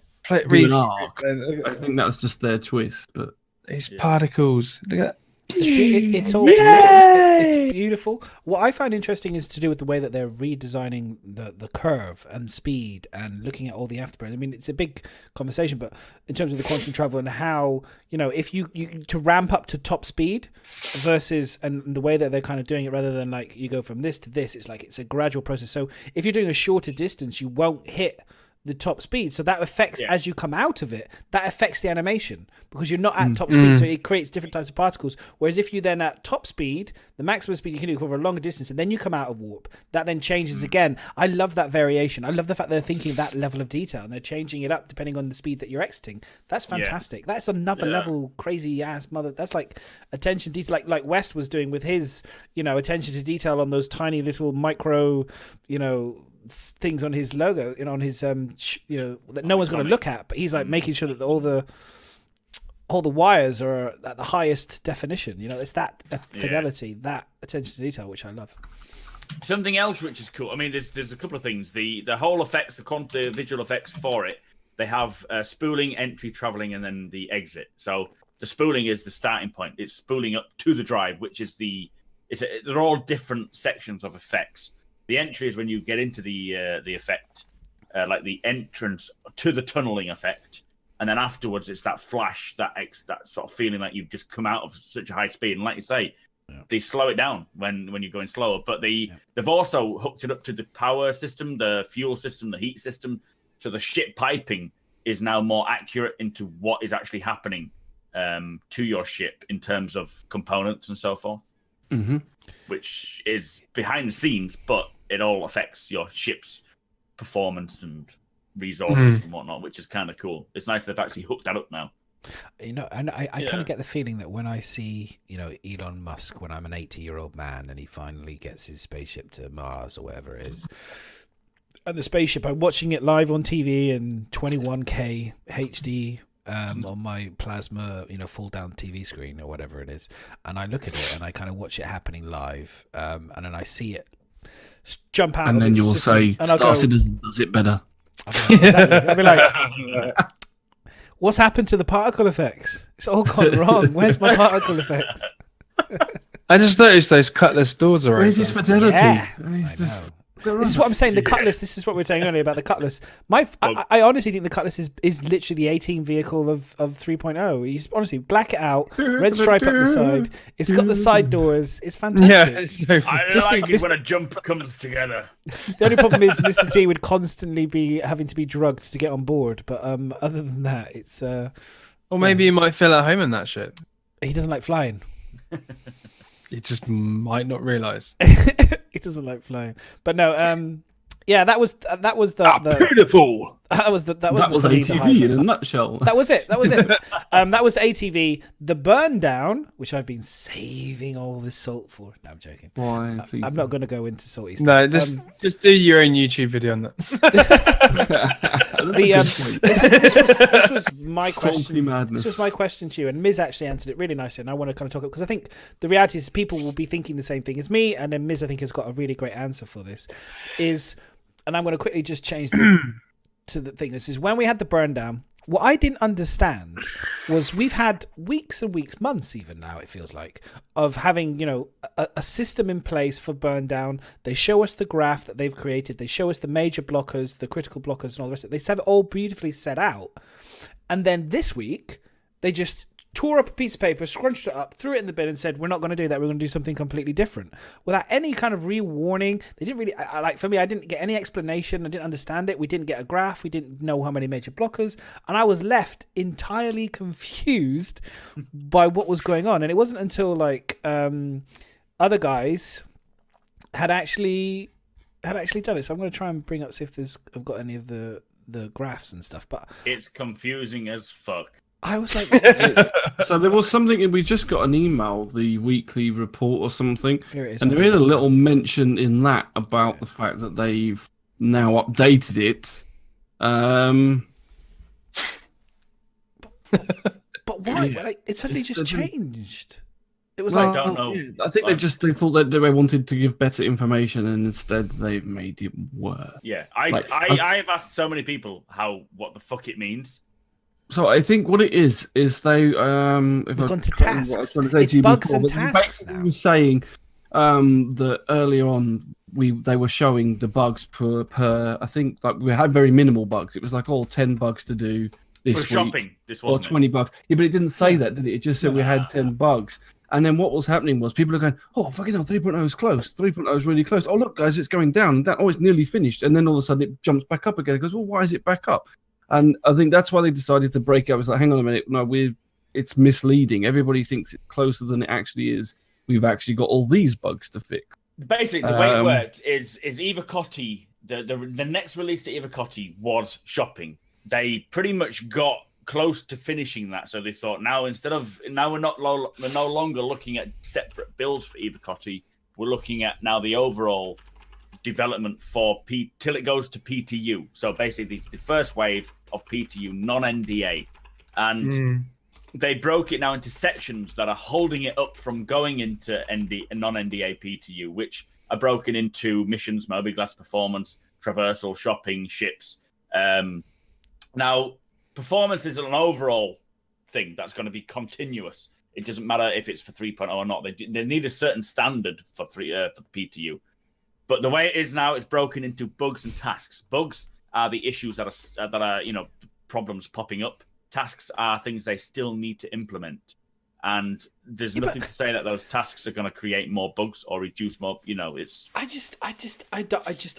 we go. do an arc. I think that's just their choice, but it's particles. Look at that. It's all it's beautiful. What I find interesting is to do with the way that they're redesigning the curve and speed and looking at all the afterburn. I mean, it's a big conversation, but in terms of the quantum travel and how, you know, if you to ramp up to top speed versus and the way that they're kind of doing it, rather than like you go from this to this, it's like it's a gradual process. So if you're doing a shorter distance, you won't hit the top speed, so that affects as you come out of it, that affects the animation because you're not at top speed, so it creates different types of particles. Whereas if you're then at top speed, the maximum speed you can do over a longer distance, and then you come out of warp, that then changes again. I love that variation. I love the fact they're thinking that level of detail and they're changing it up depending on the speed that you're exiting. That's fantastic. That's another level crazy ass mother. That's like attention detail, like West was doing with his, you know, attention to detail on those tiny little micro, you know, things on his logo, you know, on his you know, that no one's going to look at, but he's like making sure that all the all the wires are at the highest definition. You know, it's that fidelity, that attention to detail, which I love. Something else which is cool. I mean, there's a couple of things. The whole effects, the visual effects for it, they have spooling, entry, traveling, and then the exit. So the spooling is the starting point. It's spooling up to the drive, which is they're all different sections of effects. The entry is when you get into the effect, like the entrance to the tunneling effect. And then afterwards, it's that flash, that sort of feeling like you've just come out of such a high speed. And like you say, they slow it down when you're going slower. But they've also hooked it up to the power system, the fuel system, the heat system. So the ship piping is now more accurate into what is actually happening to your ship in terms of components and so forth. Mm-hmm. Which is behind the scenes, but it all affects your ship's performance and resources and whatnot, which is kind of cool. It's nice they've actually hooked that up now. You know, and I kind of get the feeling that when I see, you know, Elon Musk, when I'm an 80-year-old man and he finally gets his spaceship to Mars or wherever it is, and the spaceship, I'm watching it live on TV in 21K HD on my plasma, you know, full down TV screen or whatever it is, and I look at it and I kind of watch it happening live, and then I see it jump out, and then you will say, "Star Citizen does it better." I'll be like, what's happened to the particle effects? It's all gone wrong. Where's my particle effects? I just noticed those cutlass doors are Where's his fidelity? Yeah, this is what I'm saying. The cutlass. This is what we were saying earlier about the cutlass. I honestly think the cutlass is literally the A-Team vehicle of 3.0. He's honestly black it out, red stripe up the side. It's got the side doors. It's fantastic. Yeah, I like it when a jump comes together. The only problem is Mr. T would constantly be having to be drugged to get on board. But other than that, it's. Or maybe you might feel at home in that ship. He doesn't like flying. You just might not realise. He doesn't like flying. But no, yeah, that was the beautiful. That was ATV in a nutshell. That was it. That was ATV. The burn down, which I've been saving all this salt for. No, I'm joking. Why? Please I'm not going to go into salty stuff. No, just do your own YouTube video on that. This was my question. Salty madness. This was my question to you, and Miz actually answered it really nicely, and I want to kind of talk because I think the reality is people will be thinking the same thing as me, and then Miz I think has got a really great answer for this. And I'm going to quickly just change to the thing. This is when we had the burn down. What I didn't understand was we've had weeks and weeks, months even now, it feels like, of having, you know, a system in place for burn down. They show us the graph that they've created. They show us the major blockers, the critical blockers and all the rest of it. They have it all beautifully set out. And then this week, they just tore up a piece of paper, scrunched it up, threw it in the bin and said, we're not going to do that. We're going to do something completely different. Without any kind of re-warning. They didn't really, for me, I didn't get any explanation. I didn't understand it. We didn't get a graph. We didn't know how many major blockers. And I was left entirely confused by what was going on. And it wasn't until like other guys had actually done it. So I'm going to try and bring up, see if I've got any of the graphs and stuff. But it's confusing as fuck. I was like, so there was something, we just got an email, the weekly report or something, here it is, and there is a little mention in that about the fact that they've now updated it. But why? Like, it suddenly just changed. It was I don't know. Yeah, I think they thought that they wanted to give better information, and instead they've made it worse. Yeah, I've asked so many people what the fuck it means. So I think what it is they we've gone to tasks. It's bugs and tasks now. They were saying that earlier on they were showing the bugs per I think like we had very minimal bugs. It was like 10 bugs to do this week. Shopping, this wasn't or 20 bugs. Yeah, but it didn't say that, did it? It just said we had 10 bugs. And then what was happening was people are going, oh, fucking hell, 3.0 is close. 3.0 is really close. Oh, look, guys, it's going down. Oh, it's nearly finished. And then all of a sudden it jumps back up again. It goes, well, why is it back up? And I think that's why they decided to break up. It's like, hang on a minute. No, it's misleading. Everybody thinks it's closer than it actually is. We've actually got all these bugs to fix. Basically, the way it worked is Eva Cotti, the next release to Eva Cotti was shopping. They pretty much got close to finishing that. So they thought now we're no longer looking at separate builds for Eva Cotti. We're looking at now the overall development for till it goes to PTU. So basically the first wave of PTU, non-NDA. And they broke it now into sections that are holding it up from going into non-NDA PTU, which are broken into missions, mobiGlas performance, traversal, shopping, ships. Now, performance is an overall thing that's going to be continuous. It doesn't matter if it's for 3.0 or not. They need a certain standard for for the PTU. But the way it is now, it's broken into bugs and tasks. Bugs are the issues that are problems popping up. Tasks are things they still need to implement. And there's nothing to say that those tasks are going to create more bugs or reduce more. It's. I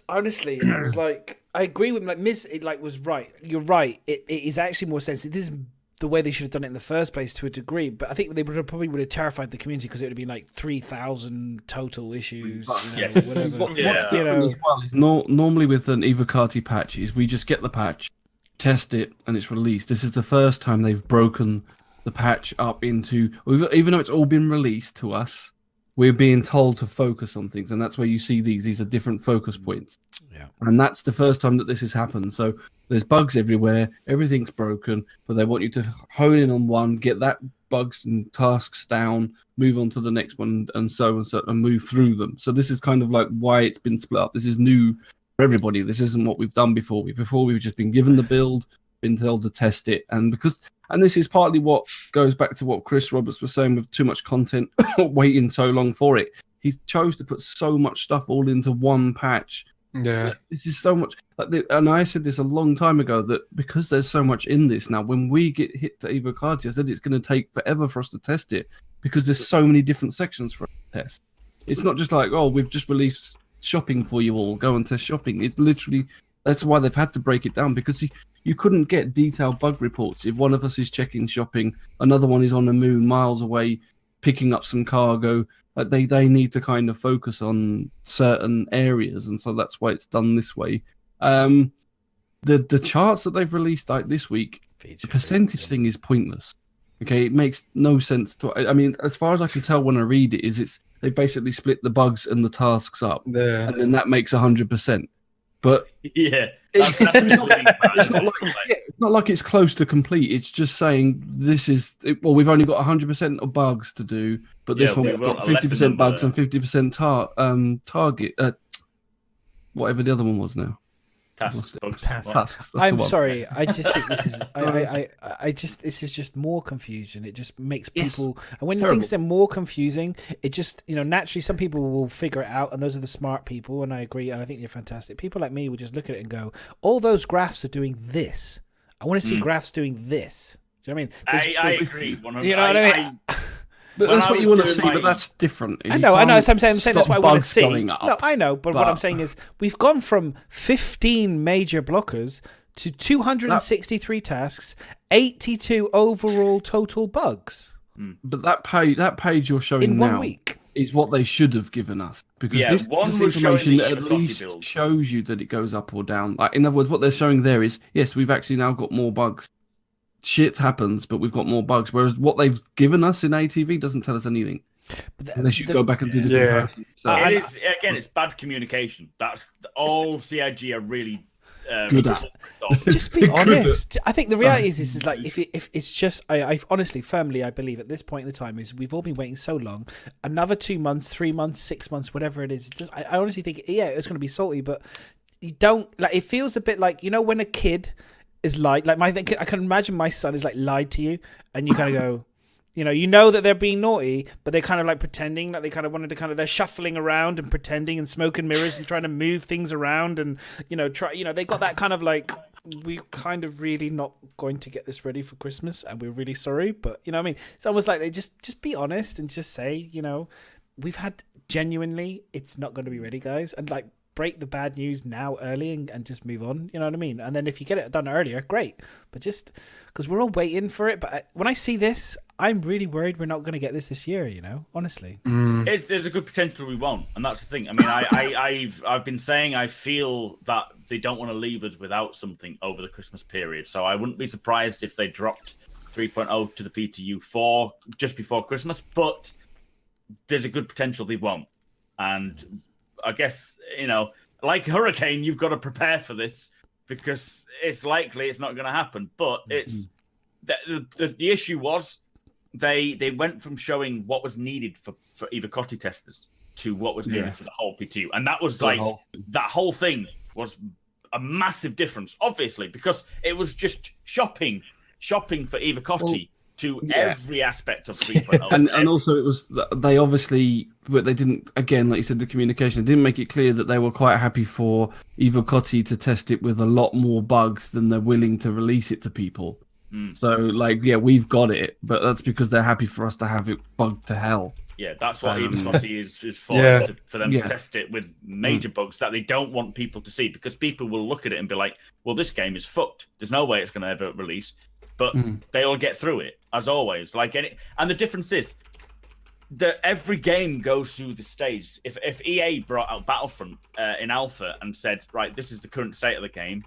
honestly, I was like, I agree with Miz. It was right. You're right. It is actually more sensitive. This is the way they should have done it in the first place to a degree. But I think they probably would have terrified the community because it would have been like 3,000 total issues. Yes. Whatever. What's different as well is normally with an Evocati patch is we just get the patch, test it, and it's released. This is the first time they've broken the patch up into, even though it's all been released to us, we're being told to focus on things, and that's where you see these are different focus points. Yeah. And that's the first time that this has happened. So there's bugs everywhere, everything's broken, but they want you to hone in on one, get that bugs and tasks down, move on to the next one, and so and move through them. So this is kind of like why it's been split up. This is new for everybody. This isn't what we've done before. Before we've just been given the build, been told to test it, and this is partly what goes back to what Chris Roberts was saying with too much content, waiting so long for it. He chose to put so much stuff all into one patch. Yeah, this is so much. And I said this a long time ago that because there's so much in this now, when we get hit to Evocati, I said it's going to take forever for us to test it because there's so many different sections for us to test. It's not just like, oh, we've just released shopping for you all, go and test shopping. It's literally, that's why they've had to break it down, because you couldn't get detailed bug reports. If one of us is checking shopping, another one is on the moon miles away picking up some cargo. Like they need to kind of focus on certain areas, and so that's why it's done this way. The charts that they've released like this week, the percentage thing is pointless. Okay, it makes no sense to. I mean, as far as I can tell when I read it, they basically split the bugs and the tasks up, and then that makes 100%. But yeah, it's not like it's close to complete. It's just saying this is we've only got 100% of bugs to do, but this one we've got 50% bugs and 50% target. Whatever the other one was now. Tasks. I'm sorry. I just think this is. This is just more confusion. It just makes people. And when things are more confusing, it just naturally some people will figure it out, and those are the smart people. And I agree, and I think you're fantastic. People like me will just look at it and go, "All those graphs are doing this. I want to see graphs doing this." Do you know what I mean? I agree. 100%. You know what I mean? But that's what you want to see, but that's different. I know. So I'm saying that's what I want to see. No, I know, but what I'm saying is we've gone from 15 major blockers to 263 tasks, 82 overall total bugs. But that page you're showing in now 1 week is what they should have given us, because this information at least shows you that it goes up or down. Like, in other words, what they're showing there is, yes, we've actually now got more bugs. Shit happens, but we've got more bugs. Whereas what they've given us in ATV doesn't tell us anything. Unless you go back and do the comparison. So, it's bad communication. That's all CIG are really good at. Just be honest. I think the reality is like if it's just, I honestly, firmly, I believe at this point in the time is we've all been waiting so long. Another 2 months, 3 months, 6 months, whatever it is. I honestly think, it's going to be salty, but you don't like. It feels a bit like when a kid is lied, like I can imagine my son is like lied to you, and you kind of go, you know that they're being naughty, but they're kind of like pretending that they kind of wanted to they're shuffling around and pretending and smoking mirrors and trying to move things around and they got that kind of like, we kind of really not going to get this ready for Christmas and we're really sorry, but you know what I mean, it's almost like they just be honest and just say, we've had genuinely, it's not going to be ready, guys, and like break the bad news now early and just move on, you know what I mean? And then if you get it done earlier, great, but just because we're all waiting for it. But when I see this, I'm really worried we're not going to get this year, honestly. There's a good potential we won't, and that's the thing. I mean, I've been saying I feel that they don't want to leave us without something over the Christmas period, so I wouldn't be surprised if they dropped 3.0 to the PTU just before Christmas, but there's a good potential they won't. And I guess, like Hurricane, you've got to prepare for this because it's likely it's not going to happen. But it's the issue was they went from showing what was needed for either Kotti testers to what was needed for the whole PTU, and that was like that whole thing was a massive difference, obviously, because it was just shopping for Eva Kotti to every aspect of 3.0. and also it was they obviously, but they didn't, again, like you said, the communication didn't make it clear that they were quite happy for Eva Kotti to test it with a lot more bugs than they're willing to release it to people. So like, we've got it, but that's because they're happy for us to have it bugged to hell. Yeah, that's what Eva Kotti is for, for them to test it with major bugs that they don't want people to see, because people will look at it and be like, well, this game is fucked. There's no way it's going to ever release. But they'll get through it, as always. And the difference is that every game goes through the stage. If EA brought out Battlefront in alpha and said, right, this is the current state of the game,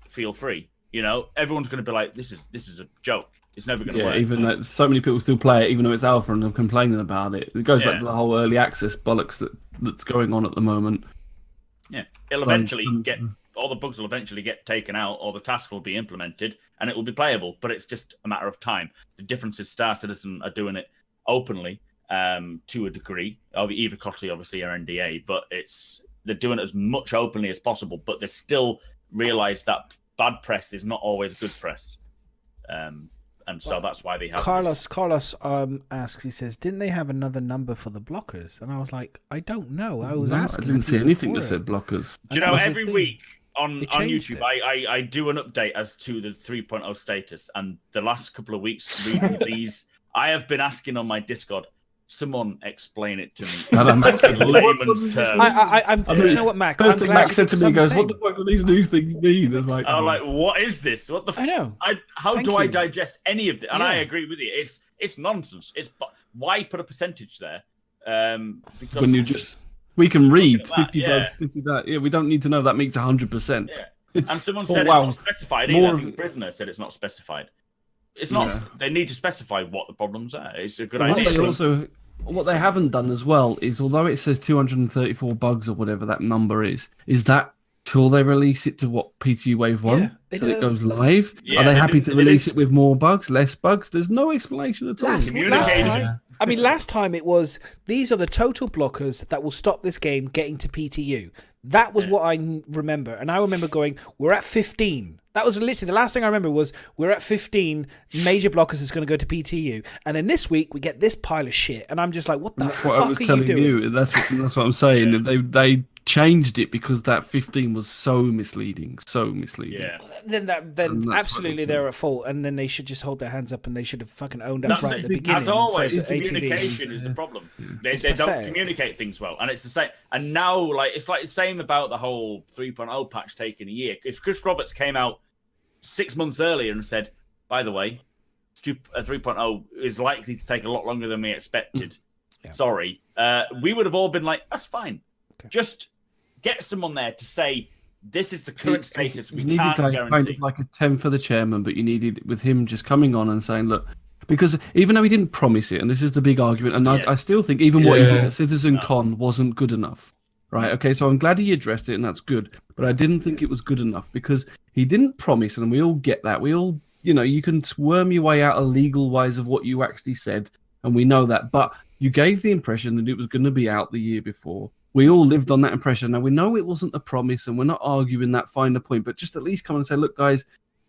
feel free. You know, everyone's going to be like, this is a joke. It's never going to work. Even though so many people still play it, even though it's alpha, and they're complaining about it. It goes back to the whole early access bollocks that's going on at the moment. Yeah, it'll eventually all the bugs will eventually get taken out, or the task will be implemented, and it will be playable. But it's just a matter of time. The difference is Star Citizen are doing it openly to a degree. Eva Kotti obviously are NDA, but they're doing it as much openly as possible. But they still realise that bad press is not always good press, and so that's why they have. Carlos asks. He says, "Didn't they have another number for the blockers?" And I was like, "I don't know. I was asking." I didn't see anything that said blockers. Do you know, every week on YouTube, I do an update as to the 3.0 status, and the last couple of weeks reading these, I have been asking on my Discord, someone explain it to me. Layman's terms. You know what, Mac? First thing Mac said to me, he goes, "What the fuck do these new things mean?" I'm like, what is this? What the? I know. How do I digest any of it? And I agree with you. It's nonsense. Why put a percentage there? Because when we can read 50 bugs, 50 that. Yeah, we don't need to know that makes 100%. Yeah. And someone said it's not specified either. I think the prisoner said it's not specified. It's not. They need to specify what the problems are. It's a good idea. What they haven't done as well is, although it says 234 bugs or whatever that number is that till they release it to what, PTU Wave 1? So it goes live? Are they happy to release it with more bugs, less bugs? There's no explanation at all. Last time it was, these are the total blockers that will stop this game getting to PTU. That was what I remember. And I remember going, we're at 15. That was literally the last thing I remember was, we're at 15 major blockers is going to go to PTU. And then this week, we get this pile of shit. And I'm just like, what the fuck are you doing? That's what I'm saying. They changed it because that 15 was so misleading. Yeah. Then absolutely they're at fault, and then they should just hold their hands up, and they should have fucking owned up right at the beginning. As always, communication is the problem. They don't communicate things well, and it's the same. And now, it's like the same about the whole 3.0 patch taking a year. If Chris Roberts came out 6 months earlier and said, "By the way, 3.0 is likely to take a lot longer than we expected," sorry, we would have all been like, "That's fine." Okay. Just get someone there to say, this is the current status. We can't guarantee. Kind of like a 10 for the chairman, but you needed with him just coming on and saying, look, because even though he didn't promise it, and this is the big argument, and I still think even what he did at Citizen Con wasn't good enough. Right? Okay, so I'm glad he addressed it, and that's good. But I didn't think it was good enough because he didn't promise, and we all get that. We all, you can worm your way out of legal wise of what you actually said, and we know that. But you gave the impression that it was going to be out the year before. We all lived on that impression. Now, we know it wasn't a promise, and we're not arguing that finer point, but just at least come and say, look, guys,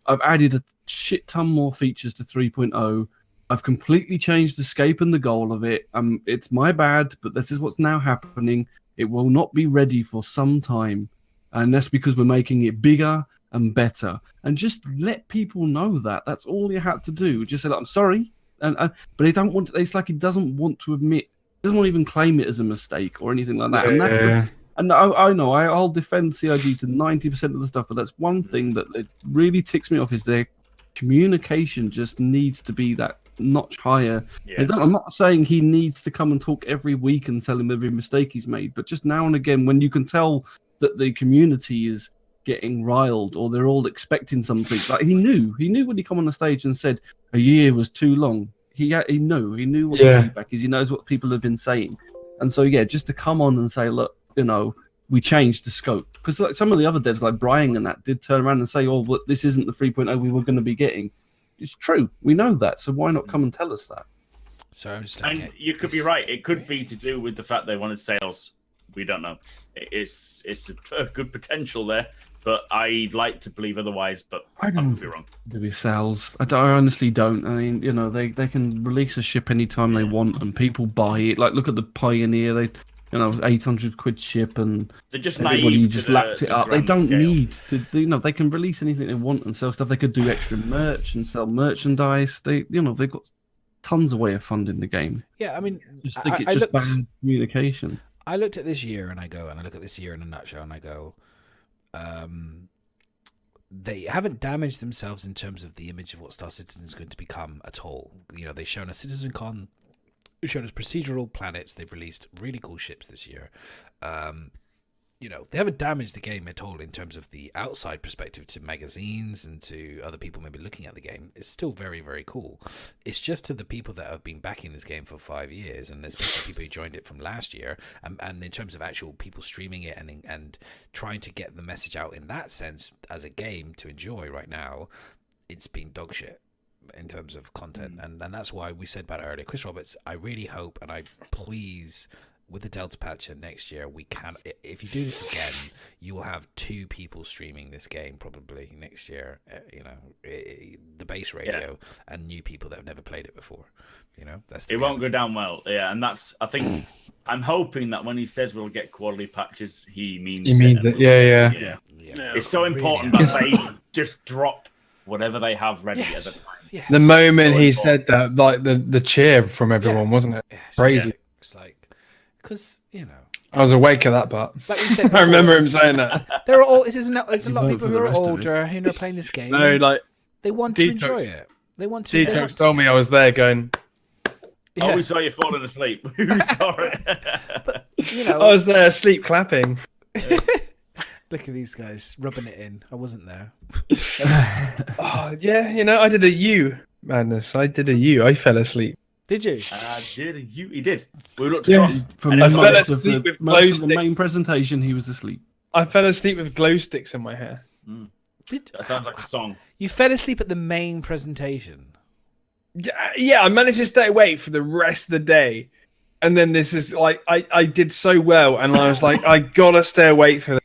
I've added a shit ton more features to 3.0. I've completely changed the scape and the goal of it. It's my bad, but this is what's now happening. It will not be ready for some time, and that's because we're making it bigger and better. And just let people know that. That's all you had to do. Just say, look, I'm sorry, but they don't want. It's like he doesn't want to admit. Doesn't want to even claim it as a mistake or anything like that. And I know I'll defend CIG to 90% of the stuff, but that's one thing that it really ticks me off is their communication just needs to be that notch higher. Yeah. I'm not saying he needs to come and talk every week and tell him every mistake he's made, but just now and again when you can tell that the community is getting riled or they're all expecting something. Like he knew when he come on the stage and said a year was too long. He knew what the feedback is. He knows what people have been saying, and so just to come on and say, look, we changed the scope because like some of the other devs like Brian and that did turn around and say, oh, well, this isn't the 3.0 we were going to be getting. It's true, we know that. So why not come and tell us that? So I'm just And you could be right. It could be to do with the fact they wanted sales. We don't know. It's a good potential there, but I'd like to believe otherwise. But I could be wrong. Maybe sales. I honestly don't. I mean, they can release a ship anytime they want, and people buy it. Like, look at the Pioneer. They, 800 quid ship, and They're just everybody naive just to lapped it the up. They grand don't scale. need to. They can release anything they want and sell stuff. They could do extra merch and sell merchandise. They've got tons of way of funding the game. Yeah, I mean, I just think it's just bad communication. I looked at this year and I look at this year in a nutshell and I go, they haven't damaged themselves in terms of the image of what Star Citizen is going to become at all. They've shown us CitizenCon, they've shown us procedural planets, they've released really cool ships this year. They haven't damaged the game at all in terms of the outside perspective to magazines and to other people maybe looking at the game. It's still very, very cool. It's just to the people that have been backing this game for 5 years, and especially people who joined it from last year, and in terms of actual people streaming it and trying to get the message out in that sense as a game to enjoy right now, it's been dog shit in terms of content. And that's why we said about it earlier. Chris Roberts, I really hope and I please, with the Delta patch next year, we can. If you do this again, you will have 2 people streaming this game probably next year. The base radio and new people that have never played it before. That's the It won't go down well. Yeah, and that's. I think I'm hoping that when he says we'll get quarterly patches, he means. He means it. Yeah. It's so important that they just drop whatever they have ready at the time. Yeah. The moment he said that, like the cheer from everyone, wasn't it? Yeah, Crazy. It's like, because I was awake at that part. like we said I before, remember him saying that. there are all. There's a lot of people vote for who the are rest of it. older who are playing this game. No, like they want to Detox. enjoy it. They want to. Detox told me I was there going. Yeah. Oh, we saw you falling asleep. Who saw it? But I was there asleep clapping. look at these guys rubbing it in. I wasn't there. Oh yeah, I did a U madness. I did a U. I fell asleep. Did you? He did. We looked Yeah. across. From And I it's fell like- asleep with most glow of the main sticks. presentation, he was asleep. I fell asleep with glow sticks in my hair. That sounds like a song. You fell asleep at the main presentation. Yeah, I managed to stay awake for the rest of the day, and then this is like I did so well, and I was like, I gotta stay awake for this.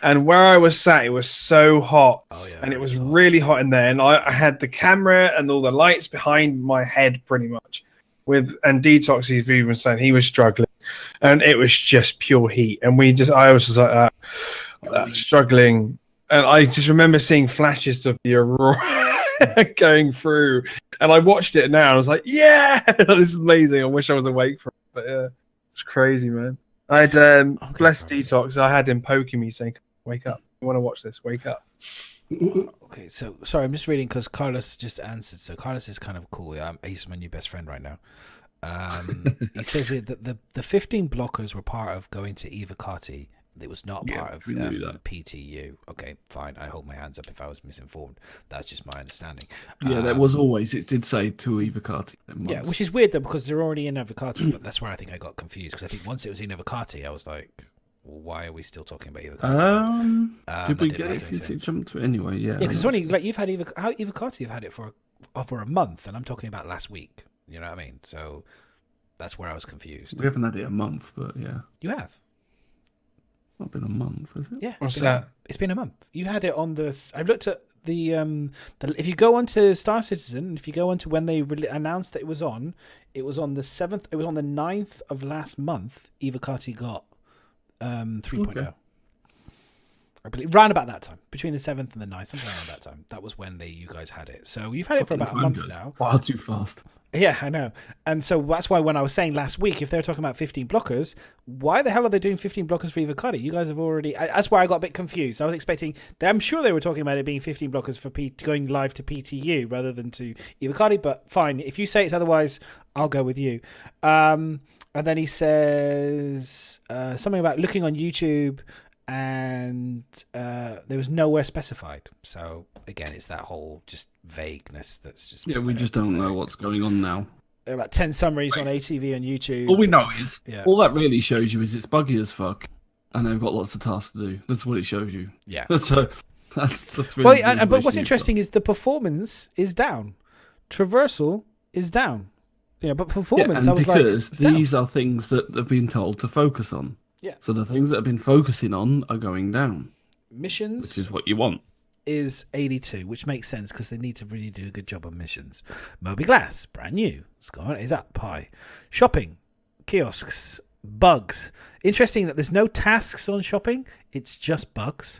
And where I was sat, it was so hot, and it was really hot in there. And I had the camera and all the lights behind my head, pretty much. And Detox, he's even saying he was struggling, and it was just pure heat. And I was just like struggling, and I just remember seeing flashes of the aurora going through. And I watched it now, and I was like, yeah, this is amazing. I wish I was awake for it, but yeah, it's crazy, man. I had blessed Detox. I had him poking me, saying, "Wake up! You want to watch this? Wake up!" Okay, so sorry, I'm just reading because Carlos just answered. So Carlos is kind of cool. He's my new best friend right now. He says here that the 15 blockers were part of going to Evocati. It was not part of we knew that. PTU. Okay, fine. I hold my hands up if I was misinformed. That's just my understanding. Yeah, that was always. It did say to Evocati. Yeah, which is weird though because they're already in Evocati. But that's where I think I got confused because I think once it was in Evocati, I was like, well, why are we still talking about Evocati? Did we that didn't get make it any since it sense. jumped to anyway? Yeah. Yeah, because it's only like you've had Evocati. You've had it for a month, and I'm talking about last week. You know what I mean? So that's where I was confused. We haven't had it a month, but yeah, You have. not been a month, has it? Yeah, What's that? It's been a month. You had it on the. I've looked at the if you go onto Star Citizen, if you go onto when they announced that it was on the 7th. It was on the 9th of last month. Evocati got 3.0. Okay. I believe round about that time, between the 7th and the 9th, something around that time. That was when you guys had it. So you've had it for about a Time month goes now. Far too fast. Yeah, I know. And so that's why when I was saying last week, if they're talking about 15 blockers, why the hell are they doing 15 blockers for Evocati? You guys have already... that's why I got a bit confused. I was expecting... I'm sure they were talking about it being 15 blockers for going live to PTU rather than to Evocati, but fine. If you say it's otherwise, I'll go with you. And then he says something about looking on YouTube and there was nowhere specified. So again, it's that whole just vagueness that's just... Yeah, we just don't know what's going on now. There are about 10 summaries on ATV on YouTube. All we know is, Yeah. all that really shows you is it's buggy as fuck, and they've got lots of tasks to do. That's what it shows you. Yeah. So that's really Well, the but what's information interesting is the performance is down. Traversal is down. But Yeah, performance, and I was like, because it's down. these are things that have been told to focus on. Yeah. So the things that have been focusing on are going down, Missions which is what you want. is 82, which makes sense because they need to really do a good job on missions. Moby Glass, brand new. Is up high. Shopping, kiosks, bugs. Interesting that there's no tasks on shopping. It's just bugs.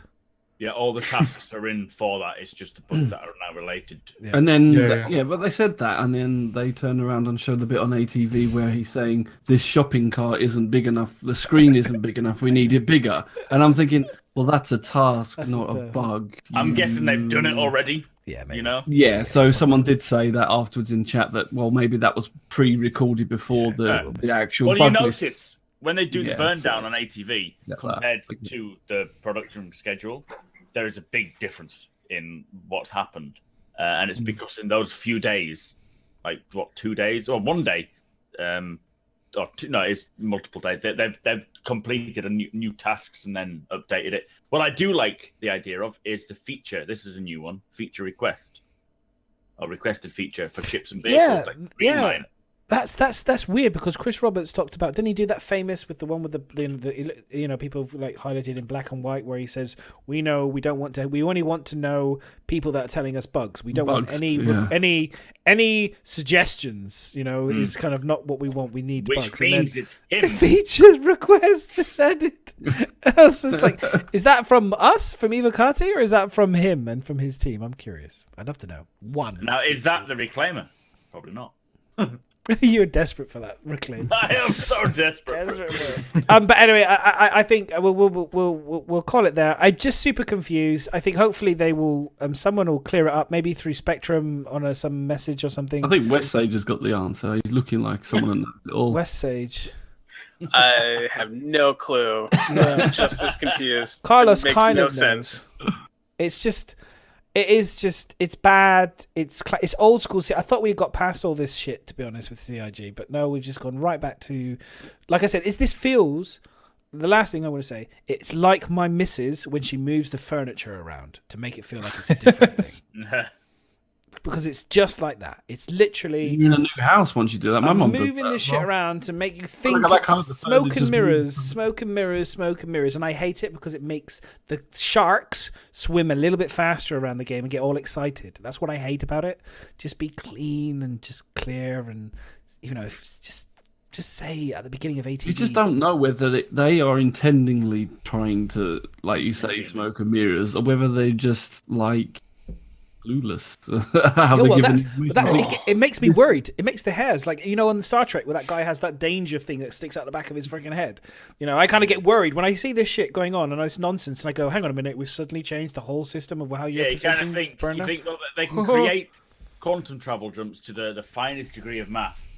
Yeah, all the tasks are in for that. It's just the bugs that are now related. Yeah. And then, Yeah. but they said that, and then they turn around and show the bit on ATV where he's saying this shopping cart isn't big enough, the screen isn't big enough, we need it bigger. And I'm thinking, well, that's a task, That's not a a task. bug. I'm guessing they've done it already. Yeah, maybe. You know. Yeah, so someone did say that afterwards in chat that, well, maybe that was pre-recorded before the actual Well, bug you list. notice when they do the Yeah, burn so- down on ATV Yeah, compared that. to the production schedule, there is a big difference in what's happened, and it's because in those few days, like 2 days or 1 day, it's multiple days. They've completed a new tasks and then updated it. What I do like the idea of is the feature. This is a new one, feature request, or requested feature for ships and vehicles. Yeah, like yeah. Greenline. That's weird because Chris Roberts talked about, didn't he do that famous with the one with the people like highlighted in black and white where he says we only want to know people that are telling us bugs. We don't want Bugs, any suggestions. Is kind of not what we want. We need Which bugs. means And it's then him. featured request is added. I was just like, is that from us, from Evocati, or is that from him and from his team? I'm curious. I'd love to know. One. Now, is that the reclaimer? Probably not. You're desperate for that reclaim. I am so desperate. But anyway, I think we'll call it there. I'm just super confused. I think hopefully they will. Someone will clear it up, maybe through Spectrum on some message or something. I think West Sage has got the answer. He's looking like someone that knows it all. West Sage. I have no clue. I'm just as confused. Carlos It makes kind no of knows. sense. It's bad. It's old school. I thought we got past all this shit, to be honest, with CIG, but no, we've just gone right back to, like I said, this feels, the last thing I want to say, it's like my missus when she moves the furniture around to make it feel like it's a different thing. Because it's just like that. It's literally You're in a new house once you do that. My mom does moving that this as shit well. around to make you think Look at that it's kind of smoke furniture and just mirrors, moving. smoke and mirrors, smoke and mirrors. And I hate it because it makes the sharks swim a little bit faster around the game and get all excited. That's what I hate about it. Just be clean and just clear, and just say at the beginning of ATV. You just don't know whether they are intendingly trying to, like you say, smoke and mirrors, or whether they just like clueless. How Yeah, they're well, giving it makes me worried. It makes the hairs, like, on the Star Trek where that guy has that danger thing that sticks out the back of his freaking head. I kind of get worried when I see this shit going on and it's nonsense, and I go, hang on a minute, we've suddenly changed the whole system of how you're Yeah, you kind presenting of think burn you down. think that they can create quantum travel jumps to the finest degree of math,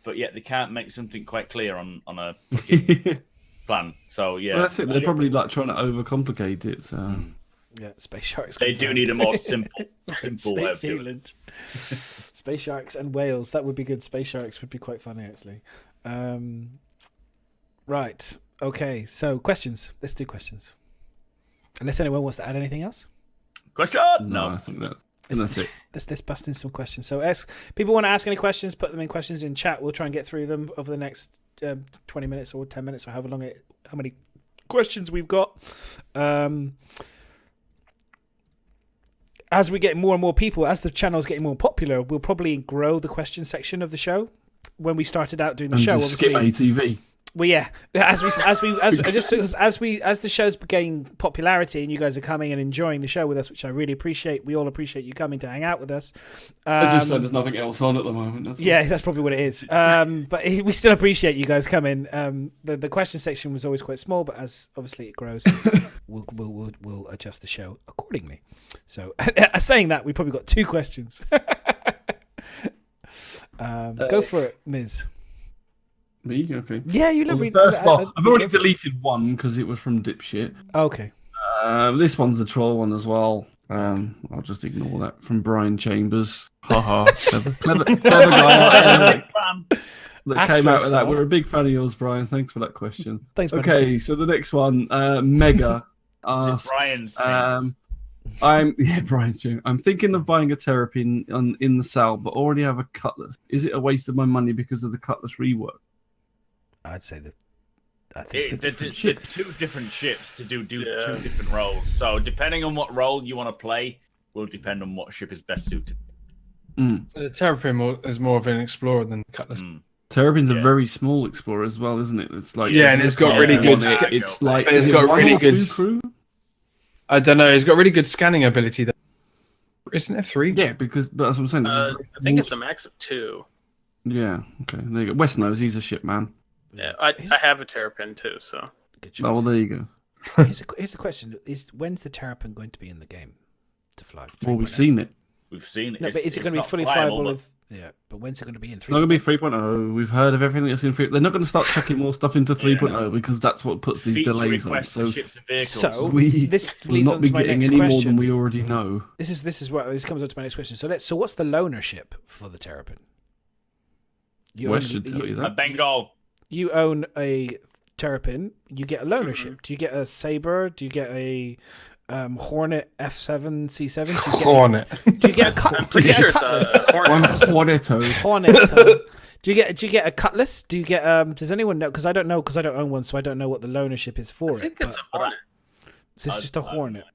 but yet they can't make something quite clear on a fucking plan. So yeah, Well, that's it. They're probably like trying to overcomplicate it. So Yeah, space sharks. they do need a more simple way of Space doing it. England. Space sharks and whales. That would be good. Space sharks would be quite funny, actually. Right. Okay. So questions. Let's do questions. Unless anyone wants to add anything else. Question? I No. think that's it. Let's bust in some questions. So people want to ask any questions, put them in questions in chat. We'll try and get through them over the next 20 minutes or 10 minutes or however long how many questions we've got. As we get more and more people, as the channel's getting more popular, we'll probably grow the question section of the show. When we started out doing the And show, just obviously, skip ATV. well, yeah, as the show's gaining popularity and you guys are coming and enjoying the show with us, which I really appreciate. We all appreciate you coming to hang out with us. I just said there's nothing else on at the moment. That's Yeah, that's probably what it is. But we still appreciate you guys coming. The question section was always quite small, but as obviously it grows, we'll adjust the show accordingly. So, saying that, we probably got 2 questions. Go for it, Ms. Me? Okay. Yeah, you Well, love the reading. first one, I've already deleted one because it was from Dipshit. Okay. This one's a troll one as well. I'll just ignore that. From Brian Chambers. Haha. clever guy that came out with that. We're a big fan of yours, Brian. Thanks for that question. Thanks, buddy. Okay, so the next one, Mega asks, Brian's Brian too. I'm thinking of buying a Terrapin in the sale, but already have a Cutlass. Is it a waste of my money because of the Cutlass rework? I'd say that. I think They're two different ships to do two different roles. So depending on what role you want to play, will depend on what ship is best suited. The Terrapin is more of an explorer than the Cutlass. Terrapin's a very small explorer as well, isn't it? It's like and it's got really good. It's like It's got really good. Crew? I don't know. It's got really good scanning ability. Isn't it 3? Yeah, but that's what I'm saying. I think it's a max of 2. Yeah. Okay. There you go. West knows he's a ship man. Yeah, I have a Terrapin too, so. Good Oh, well, there you go. Here's a question: when's the Terrapin going to be in the game to fly? Well, we've seen it. We've seen it. No, but is it going to be fully flyable? But when's it going to be in 3.0? It's not going to be 3.0. We've heard of everything that's in 3. They're not going to start chucking more stuff into 3.0 because that's what puts these delays on. So ships and vehicles. So we this will leads not on be to my getting next any more question. than we already know. This comes on to my next question. So what's the loaner ship for the Terrapin? West should tell you A that. Bengal. You own a Terrapin. You get a loaner ship. Do you get a Sabre? Do you get a Hornet F7 C7? Hornet. Do you get a Cutlass? Pretty sure it's a One Hornetto. Hornet. Do you get a Cutlass? Do you get does anyone know? Because I don't know, because I don't own one, so I don't know what the loaner ship is for. I think it's a Hornet. So it's just a Hornet.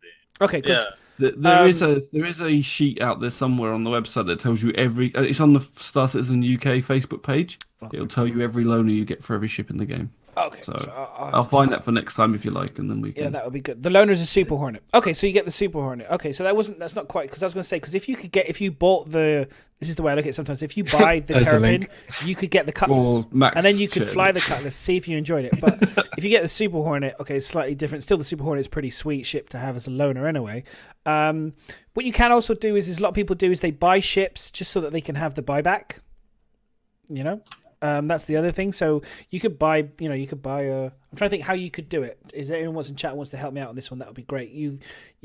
Okay, because Yeah. There is a sheet out there somewhere on the website that tells you every. It's on the Star Citizen UK Facebook page. It'll tell you every loaner you get for every ship in the game. okay, So I'll I'll find that for next time if you like, and then we can. Yeah, that would be good. The loaner's a Super Hornet. Okay, so you get the Super Hornet. Okay, so that's not quite, because I was going to say, because if you bought this is the way I look at it sometimes. If you buy the There's a Terrapin, link. you could get the Cutlass, Or Max and then you could shared fly it. the Cutlass. See if you enjoyed it. But if you get the Super Hornet, okay, it's slightly different. Still, the Super Hornet is a pretty sweet ship to have as a loaner anyway. What you can also do is a lot of people do is they buy ships just so that they can have the buyback. You know. That's the other thing. So you could buy, I'm trying to think how you could do it. Is there anyone wants in chat wants to help me out on this one? That would be great. You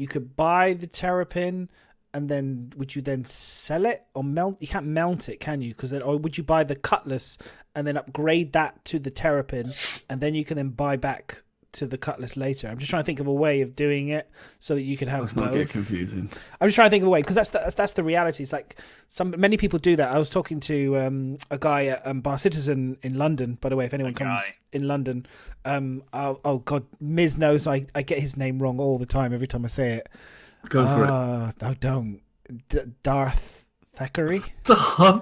could buy the Terrapin, and then would you then sell it or mount? You can't mount it, can you? Or would you buy the Cutlass and then upgrade that to the Terrapin, and then you can then buy back to the Cutlass later? I'm just trying to think of a way of doing it so that you could have Let's both. not get confusing. I'm just trying to think of a way, because that's the reality. It's like many people do that. I was talking to a guy at Bar Citizen in London. By the way, if anyone comes in London, oh god, Miz knows I get his name wrong all the time. Every time I say it. Go for it. No, don't. Darth Thackeray. Dubla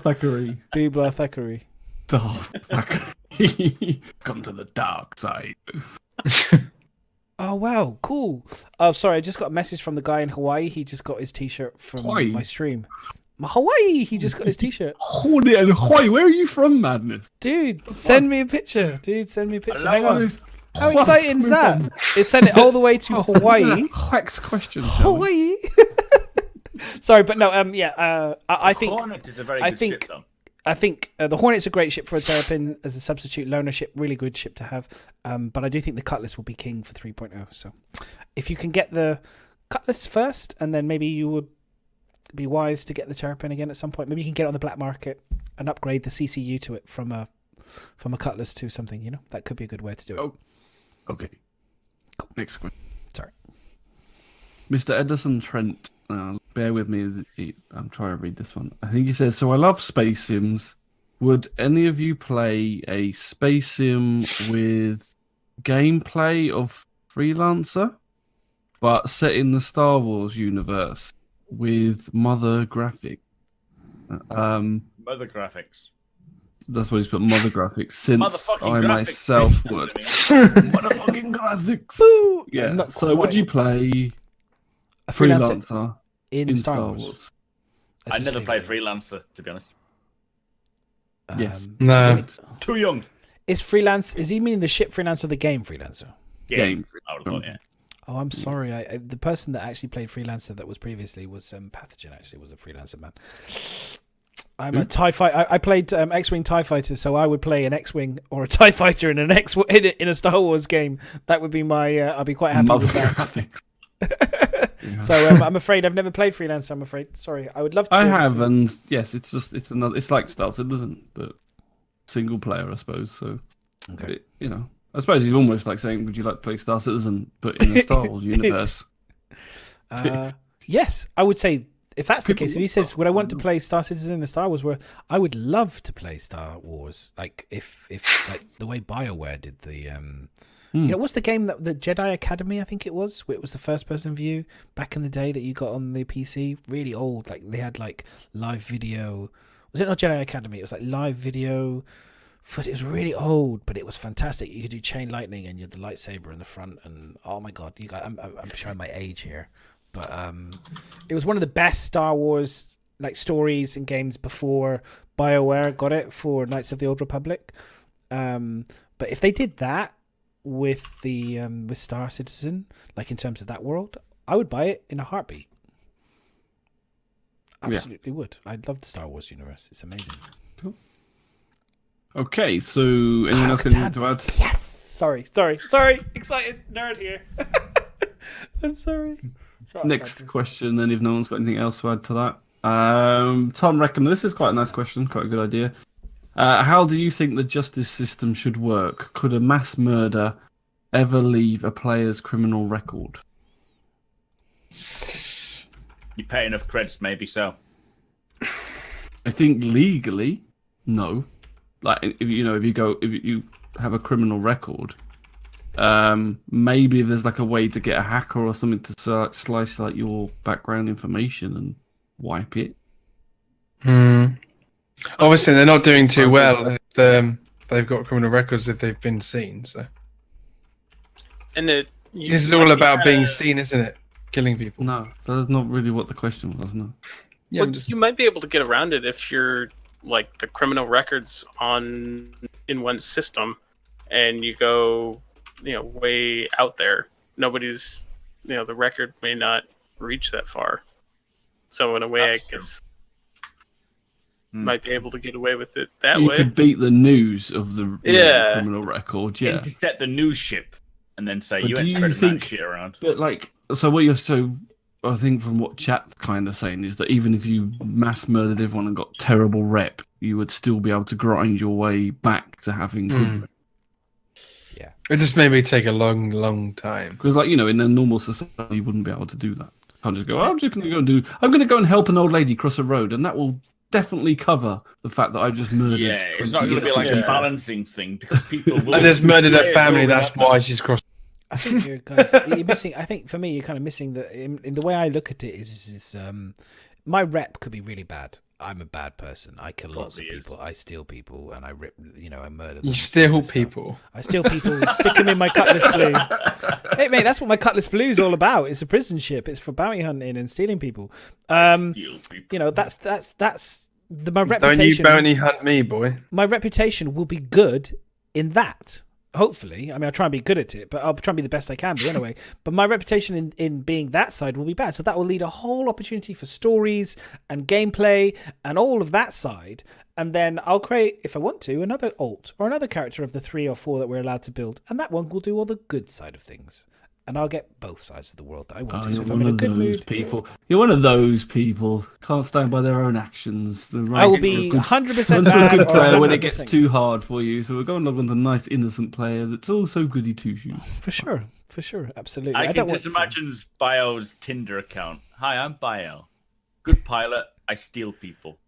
Thackeray. Dubla Thackeray. Darth Thackeray. Come to the dark side. Oh wow, cool. Oh, sorry, I just got a message from the guy in Hawaii. He just got his T-shirt from my stream. Hawaii, he just got his T-shirt. Holy and Hawaii, where are you from, Madness? Dude, send me a picture. Hang on. It. How exciting is that? It sent it all the way to Hawaii. Hex question. shall we? Hawaii. Sorry, but no. I think Hornet is a very good ship, though. I think the Hornet's a great ship for a Terrapin as a substitute loaner ship. Really good ship to have. But I do think the Cutlass will be king for 3.0. So if you can get the Cutlass first, and then maybe you would be wise to get the Terrapin again at some point. Maybe you can get it on the black market and upgrade the CCU to it from a Cutlass to something. That could be a good way to do it. Oh, okay. Cool. Next question. Sorry. Mr. Edison Trent, bear with me. I'm trying to read this one. I think he says, so I love space sims. Would any of you play a space sim with gameplay of Freelancer, but set in the Star Wars universe with Mother Graphics? Mother graphics. That's what he's put, Mother Graphics, since Motherfucking I graphics. myself would. Motherfucking graphics. Woo! Yeah. Not So would quite. you play A freelancer Freelancer in Star Wars? I never played Freelancer, to be honest. Yes. No. Too young. Is freelance? Is he meaning the ship freelance or the game freelancer? Game. I would have thought, yeah. Oh, I'm sorry. The person that actually played freelancer that was previously was Pathogen. Actually, was a freelancer man. I'm a TIE fighter. I played X-wing TIE fighter, so I would play an X-wing or a TIE fighter in in a Star Wars game. That would be my. I'd be quite happy Mother with that. Graphics. So I'm afraid I've never played freelancer. I'm afraid. Sorry, I would love to. I be able have, to. and yes, it's another. It's like Star Citizen, but single player, I suppose. So, Okay. I suppose he's almost like saying, "Would you like to play Star Citizen, but in the Star Wars universe?" Yes, I would say if that's the People case. If he says, "Would I want to play Star Citizen in the Star Wars?" Where I would love to play Star Wars, like if like the way BioWare did the. You know, what's the game that the Jedi Academy? I think it was. Where it was the first-person view back in the day that you got on the PC. Really old. Like they had like live video. Was it not Jedi Academy? It was like live video. It was really old, but it was fantastic. You could do chain lightning, and you had the lightsaber in the front. And oh my god, you guys, I'm showing my age here, but it was one of the best Star Wars like stories and games before BioWare got it for Knights of the Old Republic. But if they did that with the with Star Citizen, like in terms of that world, I would buy it in a heartbeat. Absolutely would. I love the Star Wars universe. It's amazing. Cool. Okay, so anyone else got anything to add? Yes. Sorry. Excited nerd here. I'm sorry. Next question, then, if no one's got anything else to add to that. Tom reckon this is quite a nice question, quite a good idea. How do you think the justice system should work? Could a mass murder ever leave a player's criminal record? You pay enough credits, maybe so. I think legally, no. Like if you have a criminal record, maybe if there's like a way to get a hacker or something to slice like your background information and wipe it. Obviously, they're not doing too well if they've got criminal records if they've been seen. So, And this is all about being seen, isn't it? Killing people. No, that's not really what the question was. No. Yeah, Well, you might be able to get around it if you're like the criminal records in one system, and you go, way out there. Nobody's, the record may not reach that far. So in a way, That's I guess might be able to get away with it that You way. could beat the news of the criminal record, yeah. Intercept the news ship and then say But you do ain't you spreading think- that shit around. But I think from what chat's kind of saying is that even if you mass murdered everyone and got terrible rep, you would still be able to grind your way back to having good rep. it just maybe take a long, long time. Because, in a normal society, you wouldn't be able to do that. You can't just go, I'm going to go and help an old lady cross a road, and that will definitely cover the fact that I just murdered. Yeah, it's 20 not going to be years like ago. a balancing thing because people will. I just murdered her Yeah, family. will That's remember. why she's crossed. I think you're missing. I think for me, you're kind of missing in the way I look at it is my rep could be really bad. I'm a bad person. I kill lots of Probably is. people. I steal people, and I rip. I murder them. You and steal stuff. people. I steal people, stick them in my Cutlass Blue. Hey mate, that's what my Cutlass Blue is all about. It's a prison ship. It's for bounty hunting and stealing people. Steal people. That's my Don't reputation. you bounty hunt me, boy. My reputation will be good in that. Hopefully, I mean, I'll try and be good at it, but I'll try and be the best I can be anyway. But my reputation in being that side will be bad. So that will lead a whole opportunity for stories and gameplay and all of that side. And then I'll create, if I want to, another alt or another character of the 3 or 4 that we're allowed to build. And that one will do all the good side of things. And I'll get both sides of the world that I want to. So You're if I'm one in a of good those mood, people. You're one of those people. Can't stand by their own actions. I will be 100% I'm bad a good or player when it gets 100% too hard for you. So we're going along with a nice innocent player that's also goody two shoes. For sure, absolutely. I don't can just want to. imagine Bio's Tinder account. Hi, I'm Bio. Good pilot. I steal people.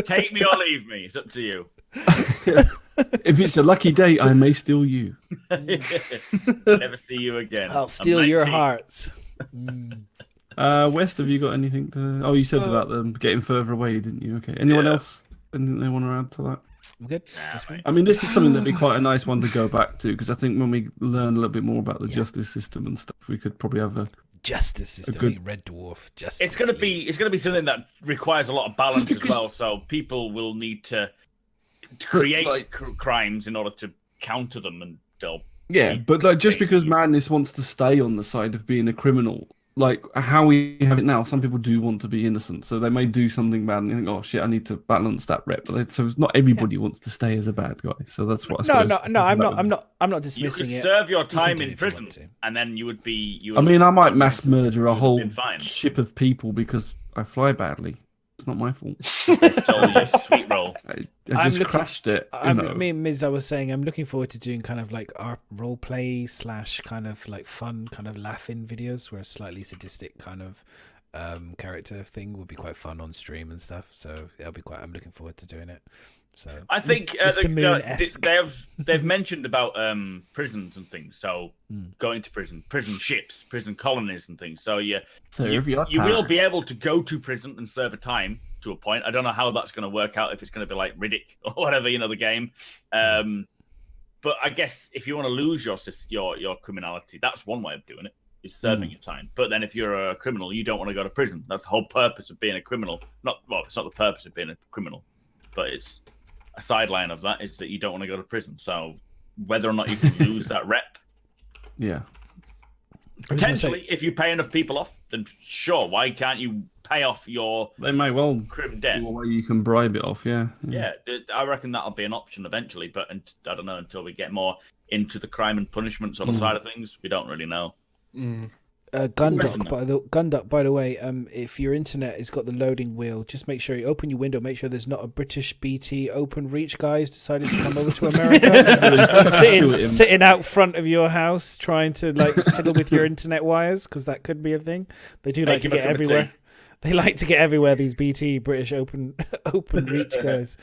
Take me or leave me. It's up to you. If it's a lucky day, I may steal you. Never see you again. I'll I'm steal your 19. hearts. West, have you got anything to? Oh, you said about them getting further away, didn't you? Okay. Anyone Yeah. else? Anything they want to add to that? I'm good. Nah, mate. I mean, this is something that'd be quite a nice one to go back to because I think when we learn a little bit more about the justice system and stuff, we could probably have a. Justice system, good- Red Dwarf. Justice. It's gonna League. be something that requires a lot of balance as well. So people will need to create crimes in order to counter them, and they'll. Yeah, but just because madness wants to stay on the side of being a criminal, like how we have it now, some people do want to be innocent, so they may do something bad and you think, oh shit, I need to balance that rep. So it's not everybody wants to stay as a bad guy. So that's what I suppose. No. I'm not You dismissing could it. serve your can time do it in if you want prison, to. and then you would be. I mean, I might mass murder a whole been fine. ship of people because I fly badly. It's not my fault. Stole your sweet roll. I just crashed it. Me and Miz, I was saying, I'm looking forward to doing kind of like our role play / kind of like fun, kind of laughing videos where a slightly sadistic kind of character thing would be quite fun on stream and stuff. So it'll be quite. I'm looking forward to doing it. So I think they've mentioned about prisons and things. So going to prison ships, prison colonies and things. So you will be able to go to prison and serve a time to a point. I don't know how that's going to work out, if it's going to be like Riddick or whatever, the game. But I guess if you want to lose your criminality, that's one way of doing it, is serving your time. But then if you're a criminal, you don't want to go to prison. That's the whole purpose of being a criminal. It's not the purpose of being a criminal, but it's a sideline of that is that you don't want to go to prison. So whether or not you can lose that rep, potentially, if you pay enough people off, then sure, why can't you pay off your they may well crim debt? You can bribe it off. Yeah, I reckon that'll be an option eventually, but I don't know, until we get more into the crime and punishment sort of side of things, we don't really know. Gunduck, by the way, if your internet has got the loading wheel, just make sure you open your window, make sure there's not a British BT open reach guys decided to come over to America sitting out front of your house trying to like fiddle with your internet wires, because that could be a thing. They do like to get everywhere. They like to get everywhere, these BT British open reach guys.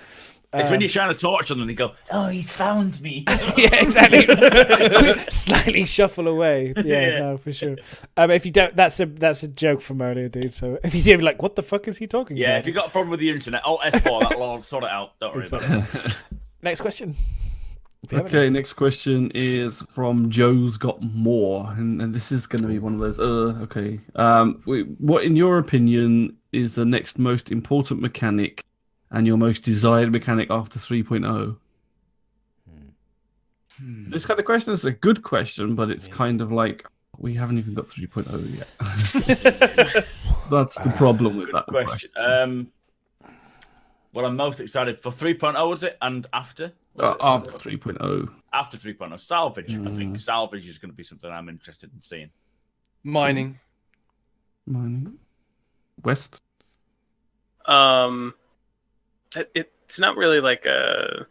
It's when you shine a torch on them and they go, "Oh, he's found me." Yeah, exactly. Slightly shuffle away. Yeah, no, for sure. If you don't, that's a joke from earlier, dude. So if you do, like, what the fuck is he talking about? Yeah, if you've got a problem with the internet, Alt F4, that'll all sort it out. Don't worry about it. Next question. Okay, next question is from Joe's Got More, and this is going to be one of those. Okay. What, in your opinion, is the next most important mechanic and your most desired mechanic after 3.0? This kind of question is a good question, but it's kind of like we haven't even got 3.0 yet. That's the problem with that question. What I'm most excited for 3.0, was it? And after? After 3.0. After 3.0. Salvage, I think. Salvage is going to be something I'm interested in seeing. Mining. West? It's not really like a...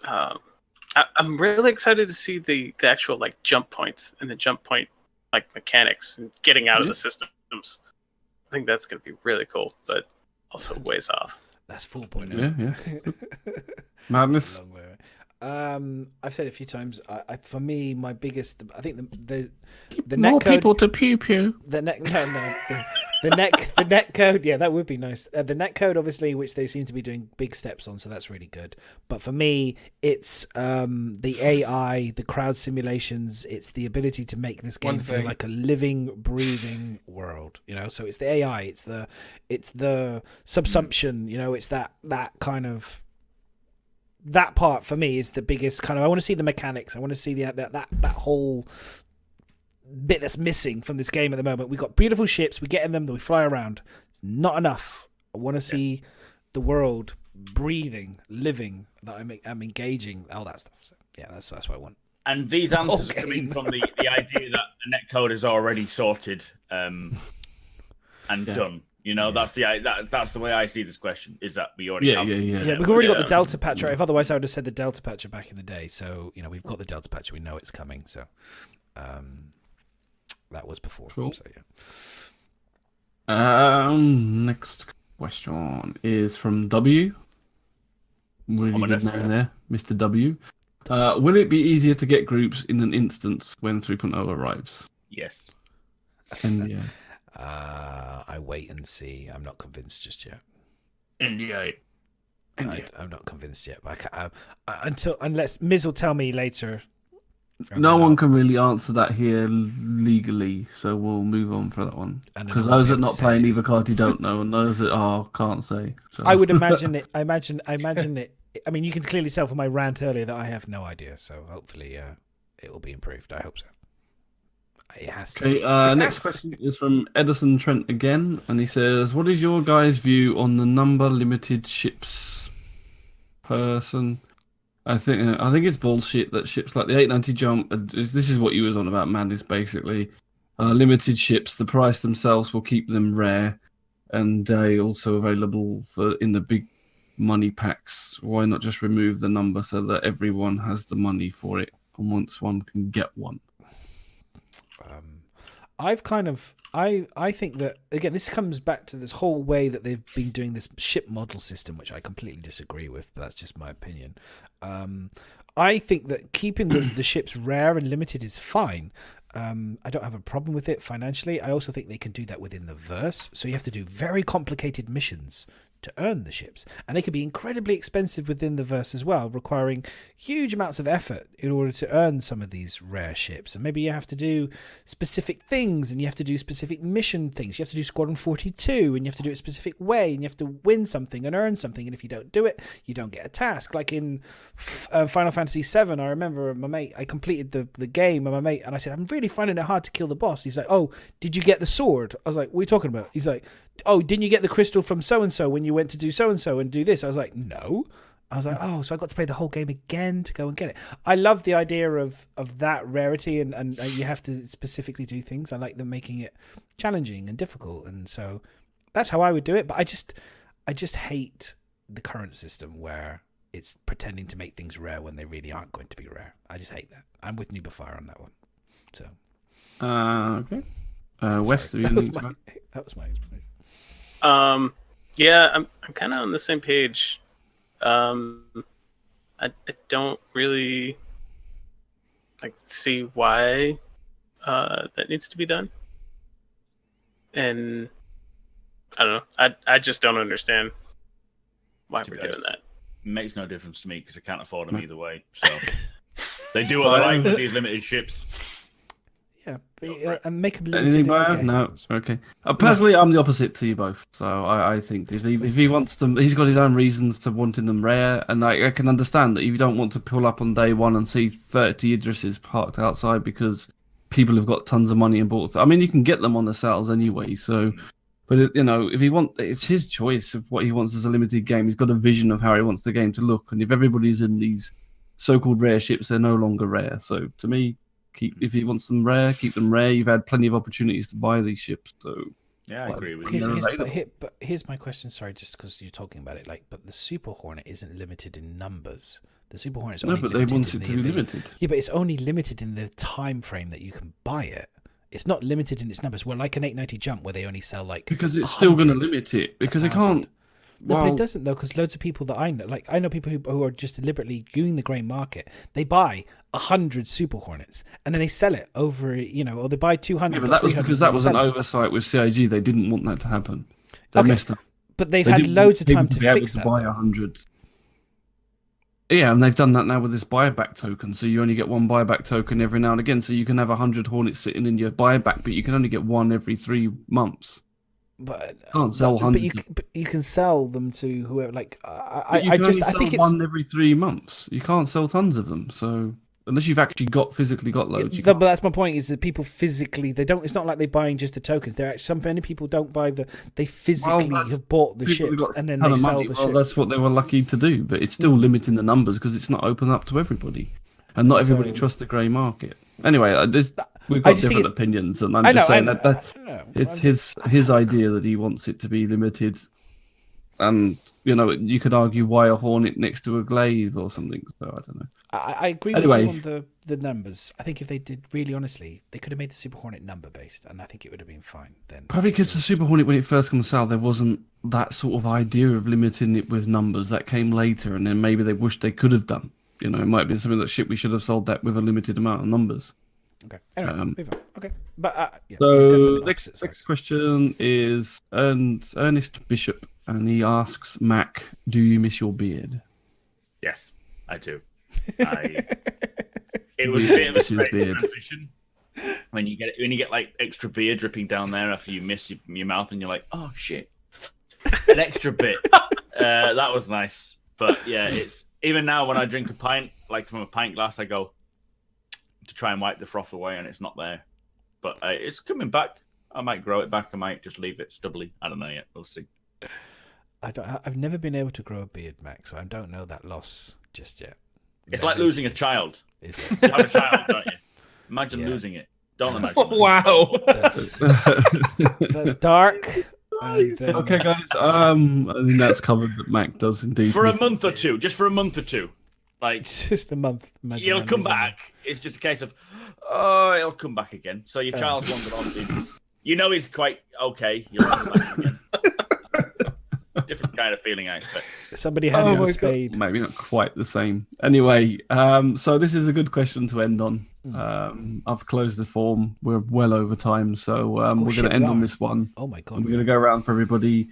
I'm really excited to see the actual like jump points and the jump point like mechanics and getting out of the systems. I think that's going to be really cool, but also ways off. That's 4.0. Yeah. Madness. I've said it a few times. For me, my biggest, I think the more netcode, people to pew pew. The netcode, yeah, that would be nice. The netcode, obviously, which they seem to be doing big steps on, so that's really good. But for me, it's the AI, the crowd simulations. It's the ability to make this game feel like a living, breathing world. So it's the AI, it's the subsumption. It's that kind of. That part for me is the biggest kind of. I want to see the mechanics. I want to see that whole bit that's missing from this game at the moment. We've got beautiful ships. We get in them. We fly around. It's not enough. I want to see the world breathing, living. That I'm engaging. All that stuff. So, yeah, that's what I want. And these answers are coming from the idea that the netcode is already sorted and done. That's the way I see this question, is that we already have. Yeah, we've already got the Delta patcher. If otherwise, I would have said the Delta patcher back in the day. So, we've got the Delta patcher. We know it's coming. So, that was before. Cool. So, yeah. Next question is from W. Really good name there, Mr. W. Will it be easier to get groups in an instance when 3.0 arrives? Yes. And yeah. I wait and see. I'm not convinced just yet. NDA. I'm not convinced yet. But unless Miz will tell me later. No one can really answer that here legally, so we'll move on for that one. Because those that not playing either party don't know, and those that can't say. So. I would imagine it. I imagine it. I mean, you can clearly tell from my rant earlier that I have no idea. So hopefully, it will be improved. I hope so. It has to. Okay, next question is from Edison Trent again, and he says, "What is your guys' view on the number limited ships person? I think it's bullshit that ships like the 890 jump. This is what you was on about, man. Is basically limited ships. The price themselves will keep them rare. and also available in the big money packs. Why not just remove the number so that everyone has the money for it, and once one can get one? I think that, again, this comes back to this whole way that they've been doing this ship model system, which I completely disagree with, but that's just my opinion. I think that keeping the ships rare and limited is fine. I don't have a problem with it financially. I also think they can do that within the verse. So you have to do very complicated missions to earn the ships, and they can be incredibly expensive within the verse as well, requiring huge amounts of effort in order to earn some of these rare ships. And maybe you have to do specific things, and you have to do specific mission things. You have to do Squadron 42, and you have to do it a specific way, and you have to win something and earn something, and if you don't do it, you don't get a task. Like in Final Fantasy VII, I remember my mate, I completed the game, and my mate, and I said, I'm really finding it hard to kill the boss. He's like, oh, did you get the sword? I was like, what are you talking about? He's like, oh, didn't you get the crystal from so-and-so when you went to do so-and-so and do this? I was like, no. I was like, oh, so I got to play the whole game again to go and get it. I love the idea of that rarity, and you have to specifically do things. I like them making it challenging and difficult, and so that's how I would do it. But I just hate the current system where it's pretending to make things rare when they really aren't going to be rare. I just hate that. I'm with Nubafire on that one. So, okay. West, that was my explanation. Yeah, I'm kind of on the same page. I don't really see why that needs to be done, and I don't know. I just don't understand why we're doing that. It makes no difference to me because I can't afford them either way. So they do what they like with these limited ships. Yeah, and make them Anything limited. bad? No, okay. Personally, I'm the opposite to you both. So I think if he wants them, he's got his own reasons to wanting them rare, and I can understand that if you don't want to pull up on day one and see 30 Idrises parked outside because people have got tons of money and bought. I mean, you can get them on the sales anyway. So, but if he it's his choice of what he wants as a limited game. He's got a vision of how he wants the game to look, and if everybody's in these so-called rare ships, they're no longer rare. So to me, if he wants them rare, keep them rare. You've had plenty of opportunities to buy these ships, so yeah, I agree with you. But here's my question. Sorry, just because you're talking about it, but the Super Hornet isn't limited in numbers. The Super Hornet is only but they want it to be limited. Yeah, but it's only limited in the time frame that you can buy it. It's not limited in its numbers. Well, like an 890 Jump, where they only sell because it's still going to limit it because it can't. No, but it doesn't though, because loads of people that I know people who are just deliberately doing the grey market. They buy 100 Super Hornets and then they sell it over, or they buy 200. Yeah, but that was because that was an oversight with CIG. They didn't want that to happen. They messed up. But they've had loads of time to fix that. Buy 100. Yeah, and they've done that now with this buyback token. So you only get one buyback token every now and again. So you can have 100 Hornets sitting in your buyback, but you can only get one every 3 months. But can't sell hundreds. But you can sell them to whoever. I think it's 1 every 3 months. You can't sell tons of them. So unless you've actually physically got loads. But that's my point. Is that people physically they don't. It's not like they're buying just the tokens. They're actually many people don't buy they physically have bought the ships and then they sell the ships. That's what they were lucky to do. But it's still limiting the numbers because it's not open up to everybody, and not everybody trusts the grey market. Anyway, we've got different opinions, and I'm just saying it's his idea that he wants it to be limited, and you could argue why a Hornet next to a glaive or something. So I don't know. I agree with you on the numbers. I think if they did really honestly, they could have made the Super Hornet number based, and I think it would have been fine then. Probably because the Super Hornet, when it first comes out, there wasn't that sort of idea of limiting it with numbers. That came later, and then maybe they wished they could have done. It might be something that we should have sold that with a limited amount of numbers. Okay. Anyway, move on. Okay. But so next question is Ernest Bishop, and he asks Mac, "Do you miss your beard?" Yes, I do. It was a bit of a strange transition when you get like extra beer dripping down there after you miss your mouth, and you're like, "Oh shit, an extra bit." That was nice, but yeah, it's. Even now, when I drink a pint, like from a pint glass, I go to try and wipe the froth away, and it's not there. But it's coming back. I might grow it back. I might just leave it stubbly. I don't know yet. We'll see. I've never been able to grow a beard, Max, so I don't know that loss just yet. It's like losing a child. Is it? You have a child, don't you? Imagine losing it. Don't imagine. Wow. That's dark. And, Okay, guys. I think that's covered that Mac does indeed. For a month or two, just for a month or two. Like, It's just a month. Imagine he'll that, come isn't it? back. It's just a case of, oh, he'll come back again. So your child's wandered on. You know he's quite okay. He'll come back again. Different kind of feeling, I expect. Somebody hand me my a God. spade. Maybe not quite the same. Anyway, so this is a good question to end on. I've closed the form. We're well over time, so we're going shit, to end we on are. this one. Oh my god. And we're going to go around for everybody.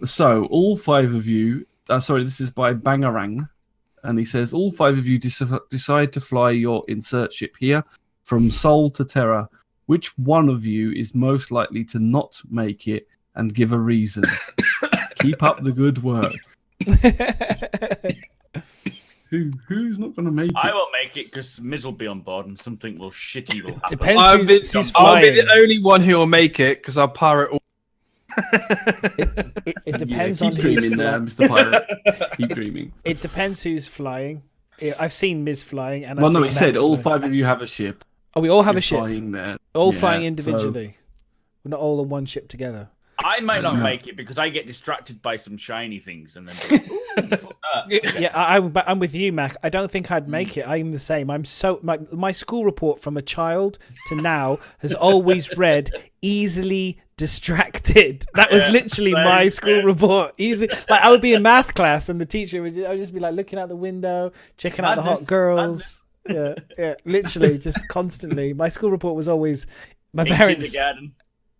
So all 5 of you. Sorry, this is by Bangarang, and he says all 5 of you decide to fly your insert ship here from Sol to Terra. Which one of you is most likely to not make it, and give a reason? Keep up the good work. Who's not going to make it? I won't make it because Miz will be on board and something will shitty will happen. Depends I'll who's be flying. the only one who will make it because I'll pirate all. It depends keep on who's dreaming there, flying. Mr. Pirate. Keep dreaming. It depends who's flying. I've seen Miz flying, and Well, I've no, seen he said Matt all flying. 5 of you have a ship. Oh, we all have You're a ship. Flying there. All Yeah, flying so- individually. We're not all on one ship together. I might not make it because I get distracted by some shiny things and then be like, ooh, fuck that. Yeah, I'm with you, Mac. I don't think I'd make it. I'm the same. I'm so my school report from a child to now has always read easily distracted. That was literally same, my school yeah. report. Easy. Like I would be in math class and the teacher I would just be like looking out the window, checking out the hot Madness, girls. Yeah, literally just constantly. My school report was always my Pink parents kindergarten.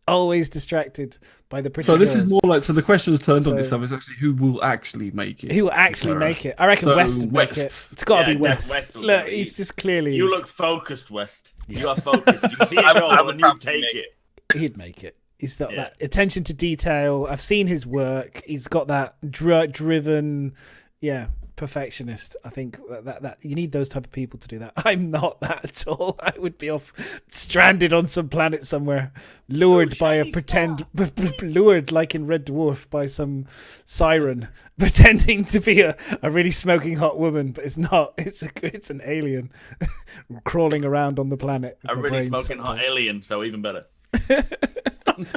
always distracted by the pretty So this girls. is more like, so the question's turned on So- this time. It's actually who will actually make it. Who will actually Sarah. make it? I reckon So, West would make it. West. It's got to Yeah, be West. West will Look, do it. he's just clearly. You look focused, West. Yeah. You are focused. You see it I all would and you probably take make it. He'd make it. He's got Yeah. that attention to detail. I've seen his work. He's got that driven, perfectionist. I think that you need those type of people to do that. I'm not that at all. I would be off stranded on some planet somewhere, lured by a lured like in Red Dwarf by some siren pretending to be a really smoking hot woman, but it's not. It's an alien crawling around on the planet. with A my really brain smoking sucked hot out. alien, so even better.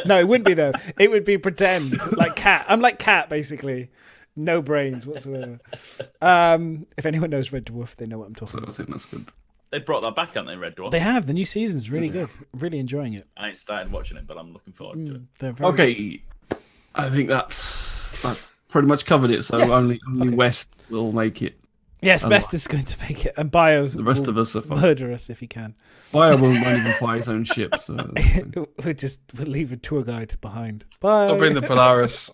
No, it wouldn't be though. It would be pretend, like Cat. I'm like Cat, basically. No brains whatsoever. If anyone knows Red Dwarf, they know what I'm talking So I about. think that's good. They brought that back, haven't they, Red Dwarf? They have. The new season's really good. Really enjoying it. I ain't started watching it, but I'm looking forward to it. They're very good. Okay, I think that's pretty much covered it. So Yes. only Okay. West will make it. Yes, Oh. Best is going to make it, and Bio The rest will of us are fine. murder us if he can. Bio won't even fly his own ship. So that's fine. We'll leave a tour guide behind. Bye. I'll bring the Polaris.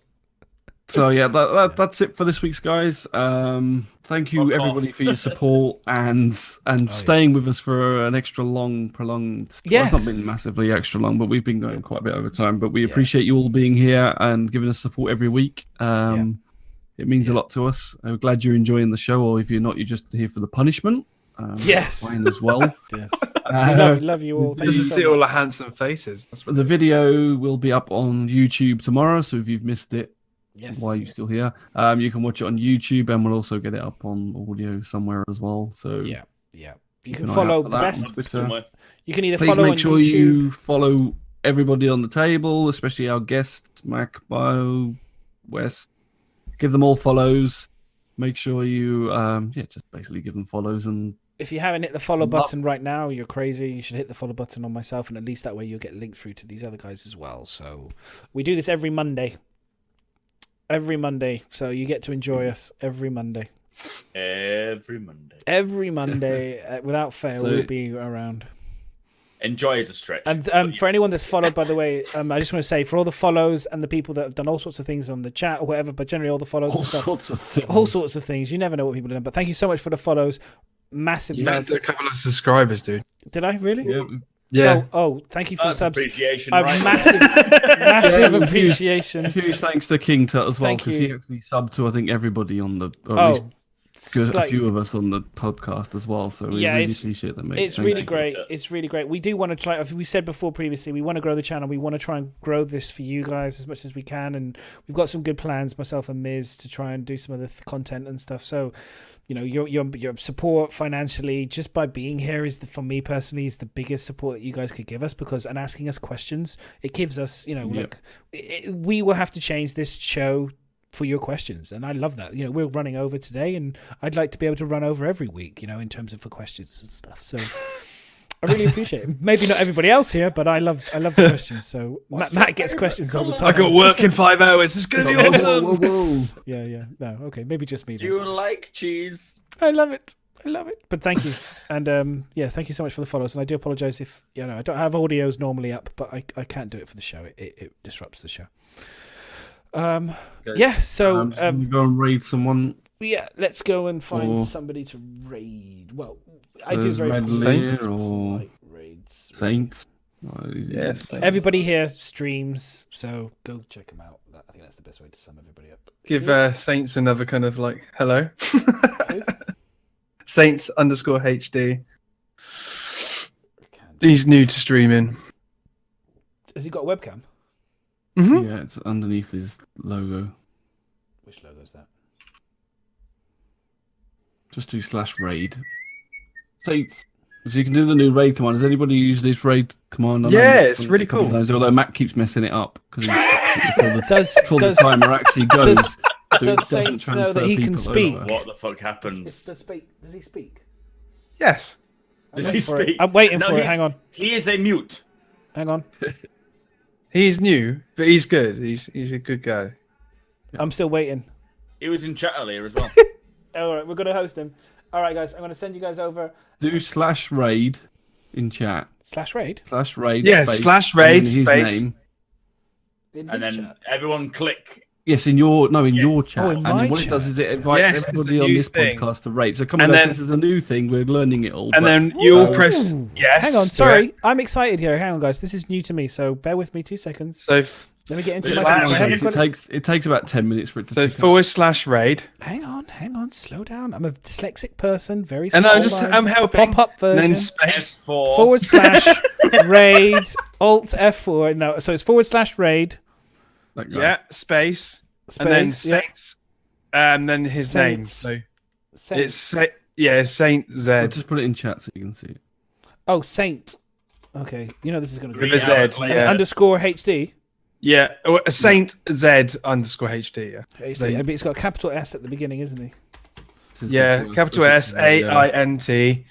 So yeah, that's it for this week's guys. Thank you Fuck everybody off. for your support and staying with us for an extra long, prolonged. Well, it's Yes. not been massively extra long, but we've been going quite a bit over time. But we appreciate you all being here and giving us support every week. It means a lot to us. I'm glad you're enjoying the show, or if you're not, you're just here for the punishment. Yes. Fine as well. Yes. Uh, Love you all. Thank Just you to so see much. all the handsome faces. That's what the video will be up on YouTube tomorrow, so if you've missed it, Yes. why are you still here? You can watch it on YouTube, and we'll also get it up on audio somewhere as well. So Yeah. You keep can an eye follow out for the that best. on Twitter. Somewhere. You can either Please follow make on sure YouTube. you follow everybody on the table, especially our guests, Mac, Bio, West. Give them all follows. Make sure you, just basically give them follows. And If you haven't hit the follow button right now, you're crazy. You should hit the follow button on myself, and at least that way you'll get linked through to these other guys as well. So we do this every Monday. Every Monday. So you get to enjoy us every Monday. Every Monday. Every Monday, without fail, So- we'll be around. Enjoy is a stretch. And for anyone that's followed, by the way, I just want to say for all the follows and the people that have done all sorts of things on the chat or whatever, but generally all the follows all and stuff, sorts of things. all sorts of things. You never know what people are doing. But thank you so much for the follows. Massive you love. had a couple of subscribers, dude. Did I really? Yeah. Yeah. Oh, thank you for the That's subs. appreciation, A right? massive Yeah, appreciation. Huge thanks to King Tut as well, Thank because you. he actually subbed to, I think, everybody on the. Or at Oh, least good, like- a few of us on the podcast as well, so we Yeah, really it's- appreciate that, mate. It's Thank really you. great. It's really great. We do want to try. We said before previously, we want to grow the channel. We want to try and grow this for you guys as much as we can, and we've got some good plans, myself and Miz, to try and do some of the content and stuff. So, you know, your support financially just by being here is, for me personally, is the biggest support that you guys could give us, because and asking us questions, it gives us, you know, Yep. we will have to change this show for your questions, and I love that. You know, we're running over today, and I'd like to be able to run over every week, you know, in terms of for questions and stuff. So I really appreciate it. Maybe not everybody else here, but I love the questions. So Matt gets questions all the time. I got work in 5 hours. It's gonna be awesome. Whoa. Yeah. No, okay, maybe just me. Do Then. you like cheese? I love it. But thank you, and yeah, thank you so much for the follows. And I do apologize if I don't have audios normally up, but I can't do it for the show. It disrupts the show. Yeah. So you go and raid someone. yeah, let's go and find Or- somebody to raid. Well, I do There's very Red Saints. Lear or like raids. Saints. Yes. Everybody here streams, so go check them out. I think that's the best way to sum everybody up. Give Saints another kind of like hello. Saints _HD. He's new to streaming. Has he got a webcam? Mm-hmm. Yeah, it's underneath his logo. Which logo is that? Just do /raid. Saints. So you can do the new raid command. Has anybody used this raid command? I know Yeah, Matt's it's done it really a couple of cool. times, although Matt keeps messing it up because before the Does timer actually goes. does- so it does doesn't Saints know that transfer he can people speak? over. What the fuck happens? does he speak? Yes. Does I'm he waiting for it. speak? I'm waiting No, for it. he's- Hang on. He is a mute. Hang on. He's new, but he's good. He's a good guy. I'm still waiting. He was in chat earlier as well. All right, we're gonna host him. All right, guys, I'm gonna send you guys over Do /raid in chat. /raid /raid. Yeah, space, /raid and then his space. name. in And his then chat. everyone click. Yes, in your Yes. chat. Oh, in and my then what it does chat. is it invites Yes, it's a everybody on new this thing. podcast to rate. So come on, And guys, then- this is a new thing. We're learning it all. And but- then you'll Ooh. press yes. Hang on, sorry, I'm excited here. Hang on, guys, this is new to me, so bear with me 2 seconds. So Let me get into Slash my. I raid. haven't got it. it takes about 10 minutes for it to so tick up. /raid. Hang on, slow down. I'm a dyslexic person, very small. And I'm line. helping. Pop-up And version. then space. S4. / raid alt F4. No, so it's / raid That guy. Yeah, space. space. And then yeah. Saints. And then his name. Saints. So Saint. it's Saint Z. I'll just put it in chat so you can see it. Oh, Saint. Okay, you know this is going to be With a Z. Yeah. _HD. Yeah. Saint Z _HD. Yeah. HD. But it's got a capital S at the beginning, isn't he? This is Yeah. the- Capital S AINT Z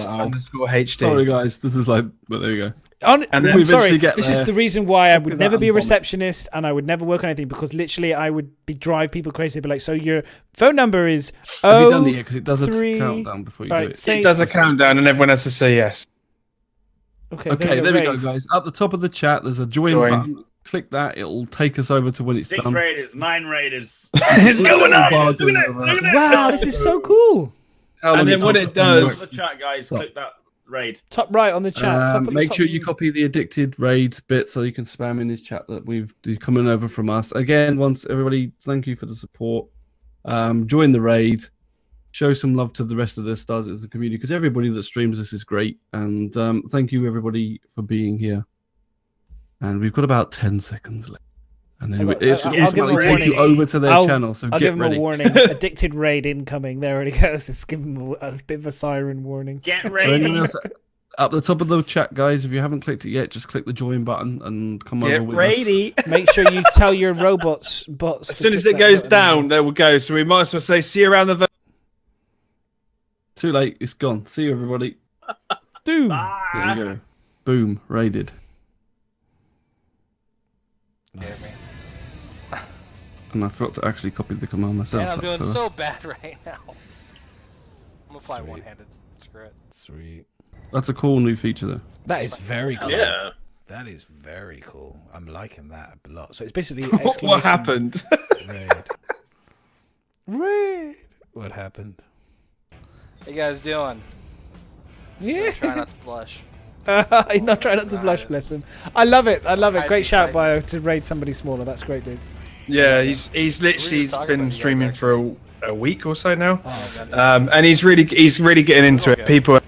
Wow. _HD. Sorry, guys. This is like, but there you go. And then I'm we sorry. eventually get This is there. the reason why I would at never that be a and vomit. receptionist and I would never work on anything, because literally I would drive people crazy. But like, so your phone number is Have you done it yet? oh Because it does a 3 countdown before you right, do it. Saints. It does a countdown, and everyone has to say yes. Okay, Okay, there we go, raid. guys. Up the top of the chat, there's a join button. Click that. It'll take us over to when it's 6 done. raiders, 9 raiders. It's going on. Look Look at it. Look at it. Wow, this is so cool. How long And then it's what on it for. does- On the chat, guys, Stop. click that raid. Top right on the chat. Top of the Make top sure you copy the addicted raid bit so you can spam in this chat that we've coming over from us. Again, once everybody, thank you for the support. Join the raid. Show some love to the rest of the stars as a community, because everybody that streams this is great. And thank you everybody for being here. And we've got about 10 seconds left. And then Hang on, it's I'll give them a automatically take you warning. over to their I'll- channel. So I'll get give him ready. a warning. Addicted raid incoming. There it goes. Let's give him a bit of a siren warning. Get So anyone ready. else, up the top of the chat, guys, if you haven't clicked it yet, just click the join button and come over Get with ready. Make sure you tell your bots. As to soon as click it that goes button. down, there will go. So we might as well say, see you around the. us. Too late. It's gone. See you, everybody. Doom. There you go. Boom. Raided. Nice. And I forgot to actually copy the command myself. Man, I'm doing that's so bad right now. I'm gonna fly Sweet. one-handed. Screw it. Sweet. That's a cool new feature, though. That is very cool. Yeah. That is very cool. I'm liking that a lot. So it's basically What exclamation happened? Raid. Raid. What happened? How you guys doing? Yeah. Try not to blush. I'm not trying not to blush, bless him. I love it. I love it. Hide Great the shout, excitement. Bio, to raid somebody smaller. That's great, dude. Yeah, he's literally talking about been you guys, streaming for a week or so now. Oh, God. And he's really getting into it. People